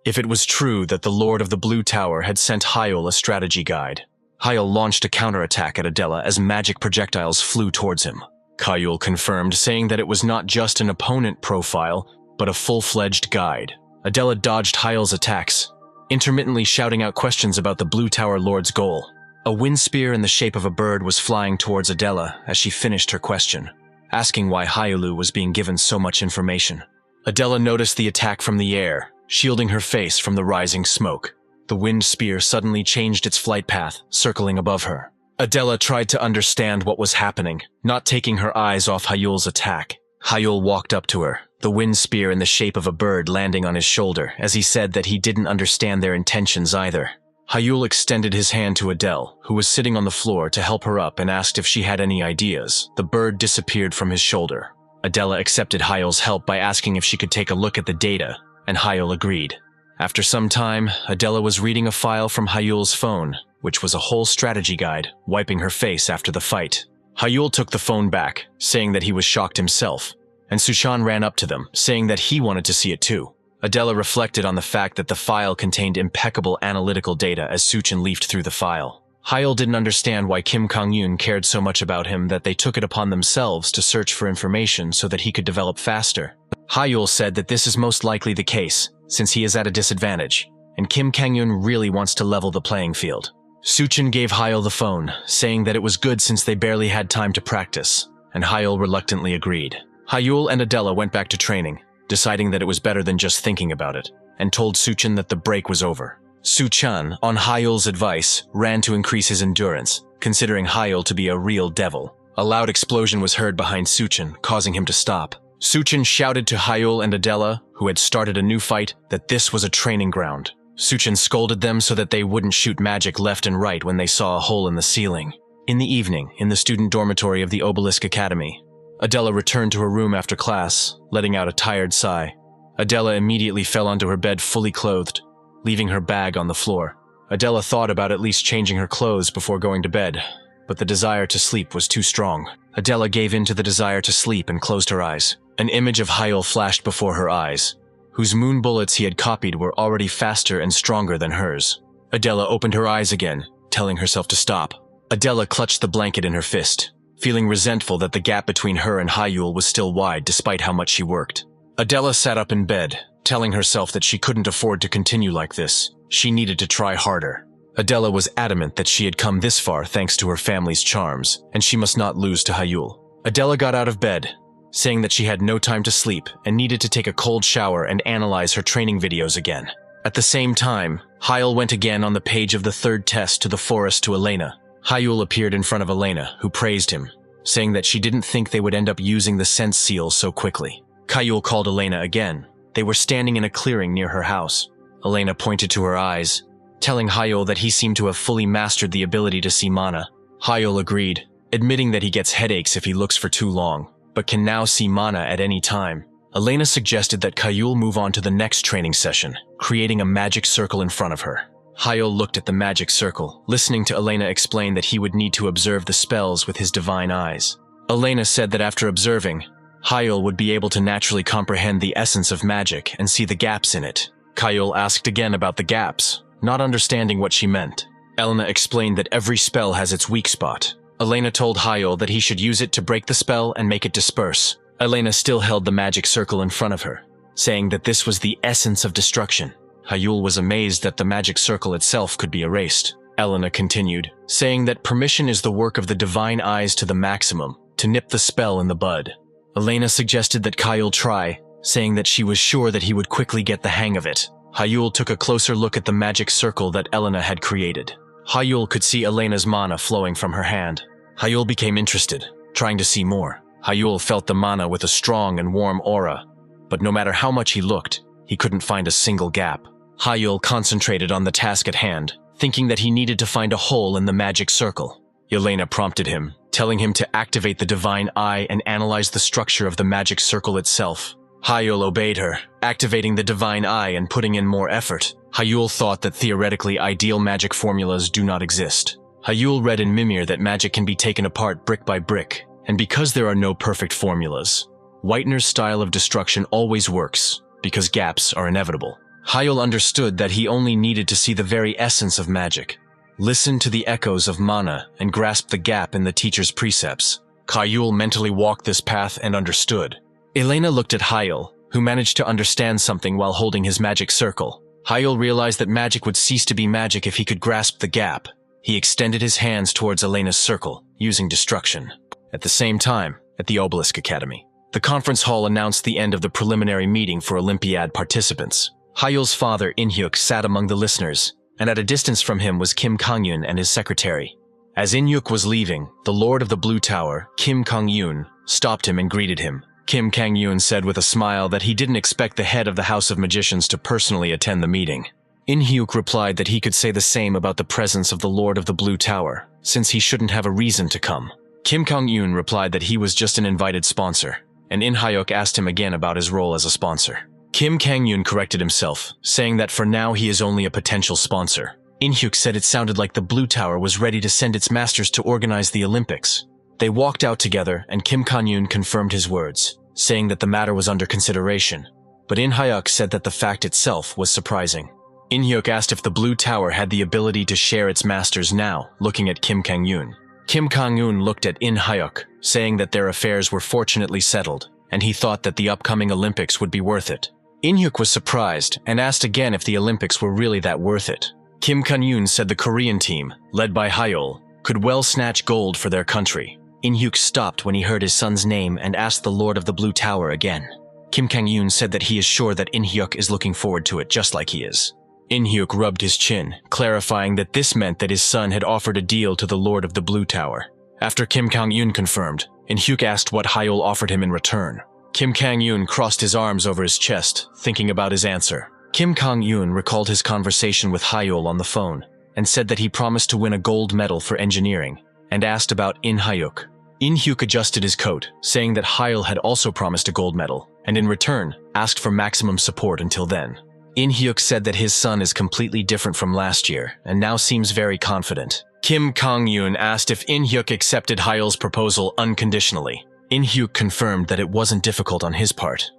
if it was true that the Lord of the Blue Tower had sent Hyul a strategy guide. Hyul launched a counterattack at Adela as magic projectiles flew towards him. Hyul confirmed, saying that it was not just an opponent profile, but a full-fledged guide. Adela dodged Hyul's attacks, intermittently shouting out questions about the Blue Tower Lord's goal. A wind spear in the shape of a bird was flying towards Adela as she finished her question, asking why Hyulu was being given so much information. Adela noticed the attack from the air, shielding her face from the rising smoke. The wind spear suddenly changed its flight path, circling above her. Adela tried to understand what was happening, not taking her eyes off Hyul's attack. Hyul walked up to her, the wind spear in the shape of a bird landing on his shoulder, as he said that he didn't understand their intentions either. Hyul extended his hand to Adele, who was sitting on the floor, to help her up and asked if she had any ideas. The bird disappeared from his shoulder. Adela accepted Hyul's help by asking if she could take a look at the data, and Hyul agreed. After some time, Adela was reading a file from Hyul's phone, which was a whole strategy guide, wiping her face after the fight. Hyul took the phone back, saying that he was shocked himself, and Suchan ran up to them, saying that he wanted to see it too. Adela reflected on the fact that the file contained impeccable analytical data as Suchan leafed through the file. Hyul didn't understand why Kim Kong-yoon cared so much about him that they took it upon themselves to search for information so that he could develop faster. Hyul said that this is most likely the case, since he is at a disadvantage, and Kim Kang-yoon really wants to level the playing field. Suchin gave Hyul the phone, saying that it was good since they barely had time to practice, and Hyul reluctantly agreed. Hyul and Adela went back to training, deciding that it was better than just thinking about it, and told Suchin that the break was over. Suchan, on Hyul's advice, ran to increase his endurance, considering Hyul to be a real devil. A loud explosion was heard behind Suchin, causing him to stop. Suchin shouted to Hyul and Adela, who had started a new fight, that this was a training ground. Suchin scolded them so that they wouldn't shoot magic left and right when they saw a hole in the ceiling. In the evening, in the student dormitory of the Obelisk Academy, Adela returned to her room after class, letting out a tired sigh. Adela immediately fell onto her bed fully clothed, leaving her bag on the floor. Adela thought about at least changing her clothes before going to bed, but the desire to sleep was too strong. Adela gave in to the desire to sleep and closed her eyes. An image of Hyul flashed before her eyes, whose moon bullets he had copied were already faster and stronger than hers. Adela opened her eyes again, telling herself to stop. Adela clutched the blanket in her fist, feeling resentful that the gap between her and Hyul was still wide despite how much she worked. Adela sat up in bed, telling herself that she couldn't afford to continue like this. She needed to try harder. Adela was adamant that she had come this far thanks to her family's charms, and she must not lose to Hyul. Adela got out of bed, saying that she had no time to sleep and needed to take a cold shower and analyze her training videos again. At the same time, Hyul went again on the page of the third test to the forest to Elena. Hyul appeared in front of Elena, who praised him, saying that she didn't think they would end up using the sense seal so quickly. Hyul called Elena again. They were standing in a clearing near her house. Elena pointed to her eyes, telling Hyul that he seemed to have fully mastered the ability to see mana. Hyul agreed, admitting that he gets headaches if he looks for too long, but can now see mana at any time. Elena suggested that Hyul move on to the next training session, creating a magic circle in front of her. Hyul looked at the magic circle, listening to Elena explain that he would need to observe the spells with his divine eyes. Elena said that after observing, Hyul would be able to naturally comprehend the essence of magic and see the gaps in it. Hyul asked again about the gaps, not understanding what she meant. Elena explained that every spell has its weak spot. Elena told Hyul that he should use it to break the spell and make it disperse. Elena still held the magic circle in front of her, saying that this was the essence of destruction. Hyul was amazed that the magic circle itself could be erased. Elena continued, saying that permission is the work of the divine eyes to the maximum, to nip the spell in the bud. Elena suggested that Hyul try, saying that she was sure that he would quickly get the hang of it. Hyul took a closer look at the magic circle that Elena had created. Hyul could see Elena's mana flowing from her hand. Hyul became interested, trying to see more. Hyul felt the mana with a strong and warm aura, but no matter how much he looked, he couldn't find a single gap. Hyrule concentrated on the task at hand, thinking that he needed to find a hole in the magic circle. Yelena prompted him, telling him to activate the Divine Eye and analyze the structure of the magic circle itself. Hyrule obeyed her, activating the Divine Eye and putting in more effort. Hyrule thought that theoretically ideal magic formulas do not exist. Hyrule read in Mimir that magic can be taken apart brick by brick, and because there are no perfect formulas, Whitener's style of destruction always works, because gaps are inevitable. Hyrule understood that he only needed to see the very essence of magic, listen to the echoes of mana, and grasp the gap in the teacher's precepts. Hyrule mentally walked this path and understood. Elena looked at Hyrule, who managed to understand something while holding his magic circle. Hyrule realized that magic would cease to be magic if he could grasp the gap. He extended his hands towards Elena's circle, using destruction. At the same time, at the Obelisk Academy, the conference hall announced the end of the preliminary meeting for Olympiad participants. Hyule's father, Inhyuk, sat among the listeners, and at a distance from him was Kim Kang-yoon and his secretary. As Inhyuk was leaving, the Lord of the Blue Tower, Kim Kang-yoon, stopped him and greeted him. Kim Kang-yoon said with a smile that he didn't expect the head of the House of Magicians to personally attend the meeting. Inhyuk replied that he could say the same about the presence of the Lord of the Blue Tower, since he shouldn't have a reason to come. Kim Kang-yoon replied that he was just an invited sponsor, and Inhyuk asked him again about his role as a sponsor. Kim Kang-yoon corrected himself, saying that for now he is only a potential sponsor. Inhyuk said it sounded like the Blue Tower was ready to send its masters to organize the Olympics. They walked out together, and Kim Kang-yoon confirmed his words, saying that the matter was under consideration. But Inhyuk said that the fact itself was surprising. Inhyuk asked if the Blue Tower had the ability to share its masters now, looking at Kim Kang-yoon. Kim Kang-yoon looked at Inhyuk, saying that their affairs were fortunately settled, and he thought that the upcoming Olympics would be worth it. Inhyuk was surprised and asked again if the Olympics were really that worth it. Kim Kang-yoon said the Korean team, led by Hyrule, could well snatch gold for their country. Inhyuk stopped when he heard his son's name and asked the Lord of the Blue Tower again. Kim Kang-yoon said that he is sure that Inhyuk is looking forward to it just like he is. Inhyuk rubbed his chin, clarifying that this meant that his son had offered a deal to the Lord of the Blue Tower. After Kim Kang-yoon confirmed, Inhyuk asked what Hyrule offered him in return. Kim Kang-yoon crossed his arms over his chest, thinking about his answer. Kim Kang-yoon recalled his conversation with Hyrule on the phone, and said that he promised to win a gold medal for engineering, and asked about Inhyuk. Inhyuk adjusted his coat, saying that Hyrule had also promised a gold medal, and in return, asked for maximum support until then. Inhyuk said that his son is completely different from last year, and now seems very confident. Kim Kang-yoon asked if Inhyuk accepted Hyrule's proposal unconditionally. Inhyuk confirmed that it wasn't difficult on his part,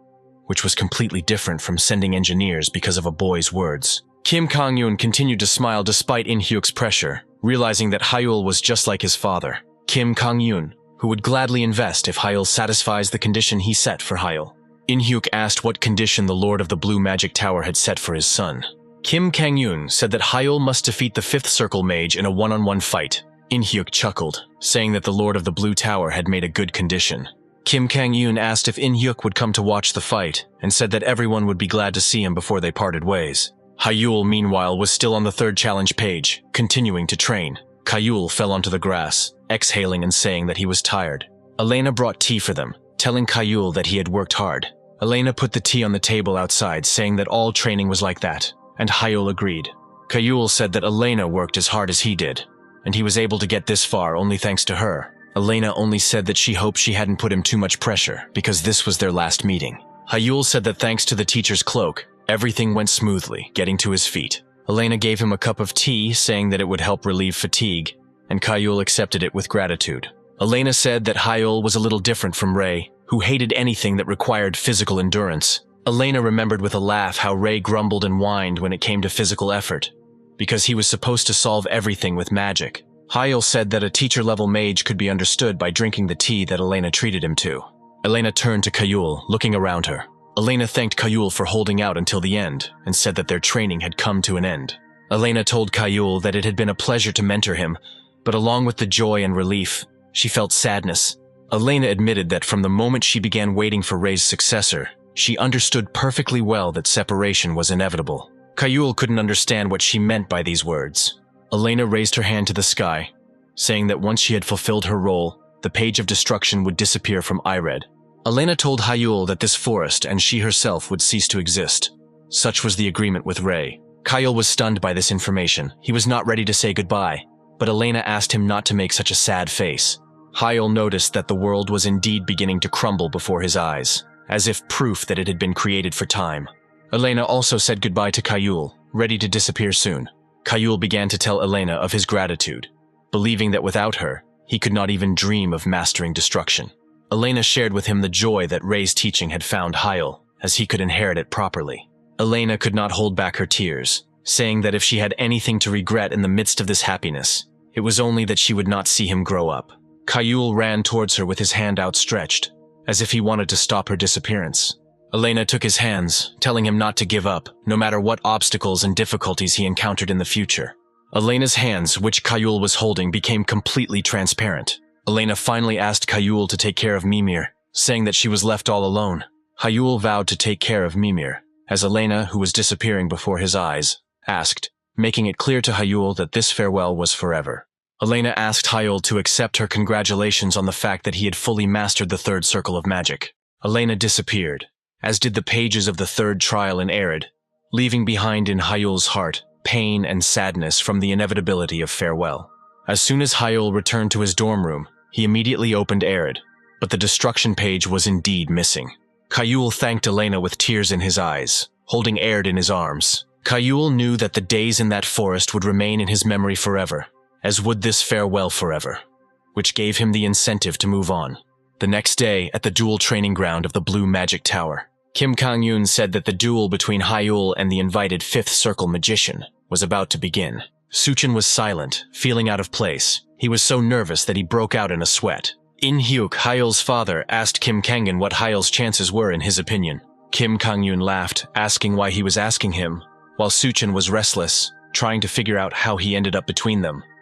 which was completely different from sending engineers because of a boy's words. Kim Kang-yoon continued to smile despite Inhyuk's pressure, realizing that Hyrule was just like his father, Kim Kang-yoon, who would gladly invest if Hyrule satisfies the condition he set for Hyrule. Inhyuk asked what condition the Lord of the Blue Magic Tower had set for his son. Kim Kang-yoon said that Hyrule must defeat the 5th Circle Mage in a one-on-one fight. Inhyuk chuckled, saying that the Lord of the Blue Tower had made a good condition. Kim Kang-yoon asked if Inhyuk would come to watch the fight, and said that everyone would be glad to see him before they parted ways. Hyrule, meanwhile, was still on the 3rd challenge page, continuing to train. Hyrule fell onto the grass, exhaling and saying that he was tired. Elena brought tea for them, telling Hyrule that he had worked hard. Elena put the tea on the table outside, saying that all training was like that, and Hyrule agreed. Hyrule said that Elena worked as hard as he did, and he was able to get this far only thanks to her. Elena only said that she hoped she hadn't put him too much pressure, because this was their last meeting. Hyrule said that thanks to the teacher's cloak, everything went smoothly, getting to his feet. Elena gave him a cup of tea, saying that it would help relieve fatigue, and Hyrule accepted it with gratitude. Elena said that Hyrule was a little different from Ray, who hated anything that required physical endurance. Elena remembered with a laugh how Ray grumbled and whined when it came to physical effort, because he was supposed to solve everything with magic. Hyrule said that a teacher-level mage could be understood by drinking the tea that Elena treated him to. Elena turned to Hyrule, looking around her. Elena thanked Hyrule for holding out until the end, and said that their training had come to an end. Elena told Hyrule that it had been a pleasure to mentor him, but along with the joy and relief, she felt sadness. Elena admitted that from the moment she began waiting for Ray's successor, she understood perfectly well that separation was inevitable. Hyrule couldn't understand what she meant by these words. Elena raised her hand to the sky, saying that once she had fulfilled her role, the Page of Destruction would disappear from Ired. Elena told Hyul that this forest and she herself would cease to exist. Such was the agreement with Ray. Hyul was stunned by this information. He was not ready to say goodbye, but Elena asked him not to make such a sad face. Hyul noticed that the world was indeed beginning to crumble before his eyes, as if proof that it had been created for time. Elena also said goodbye to Hyul, ready to disappear soon. Hyul began to tell Elena of his gratitude, believing that without her, he could not even dream of mastering destruction. Elena shared with him the joy that Ray's teaching had found Hyul, as he could inherit it properly. Elena could not hold back her tears, saying that if she had anything to regret in the midst of this happiness, it was only that she would not see him grow up. Hyul ran towards her with his hand outstretched, as if he wanted to stop her disappearance. Elena took his hands, telling him not to give up, no matter what obstacles and difficulties he encountered in the future. Elena's hands, which Hyul was holding, became completely transparent. Elena finally asked Hyul to take care of Mimir, saying that she was left all alone. Hyul vowed to take care of Mimir, as Elena, who was disappearing before his eyes, asked, making it clear to Hyul that this farewell was forever. Elena asked Hyul to accept her congratulations on the fact that he had fully mastered the third circle of magic. Elena disappeared, as did the pages of the third trial in Arid, leaving behind in Hyul's heart pain and sadness from the inevitability of farewell. As soon as Hyul returned to his dorm room, he immediately opened Arid, but the destruction page was indeed missing. Hyul thanked Elena with tears in his eyes, holding Arid in his arms. Hyul knew that the days in that forest would remain in his memory forever, as would this farewell forever, which gave him the incentive to move on. The next day, at the duel training ground of the Blue Magic Tower, Kim Kang-yoon said that the duel between Hyul and the invited Fifth Circle magician was about to begin. Suchin was silent, feeling out of place. He was so nervous that he broke out in a sweat. In Hyuk, Hyul's father, asked Kim Kang-in what Hyul's chances were in his opinion. Kim Kang-yoon laughed, asking why he was asking him, while Suchin was restless, trying to figure out how he ended up between them.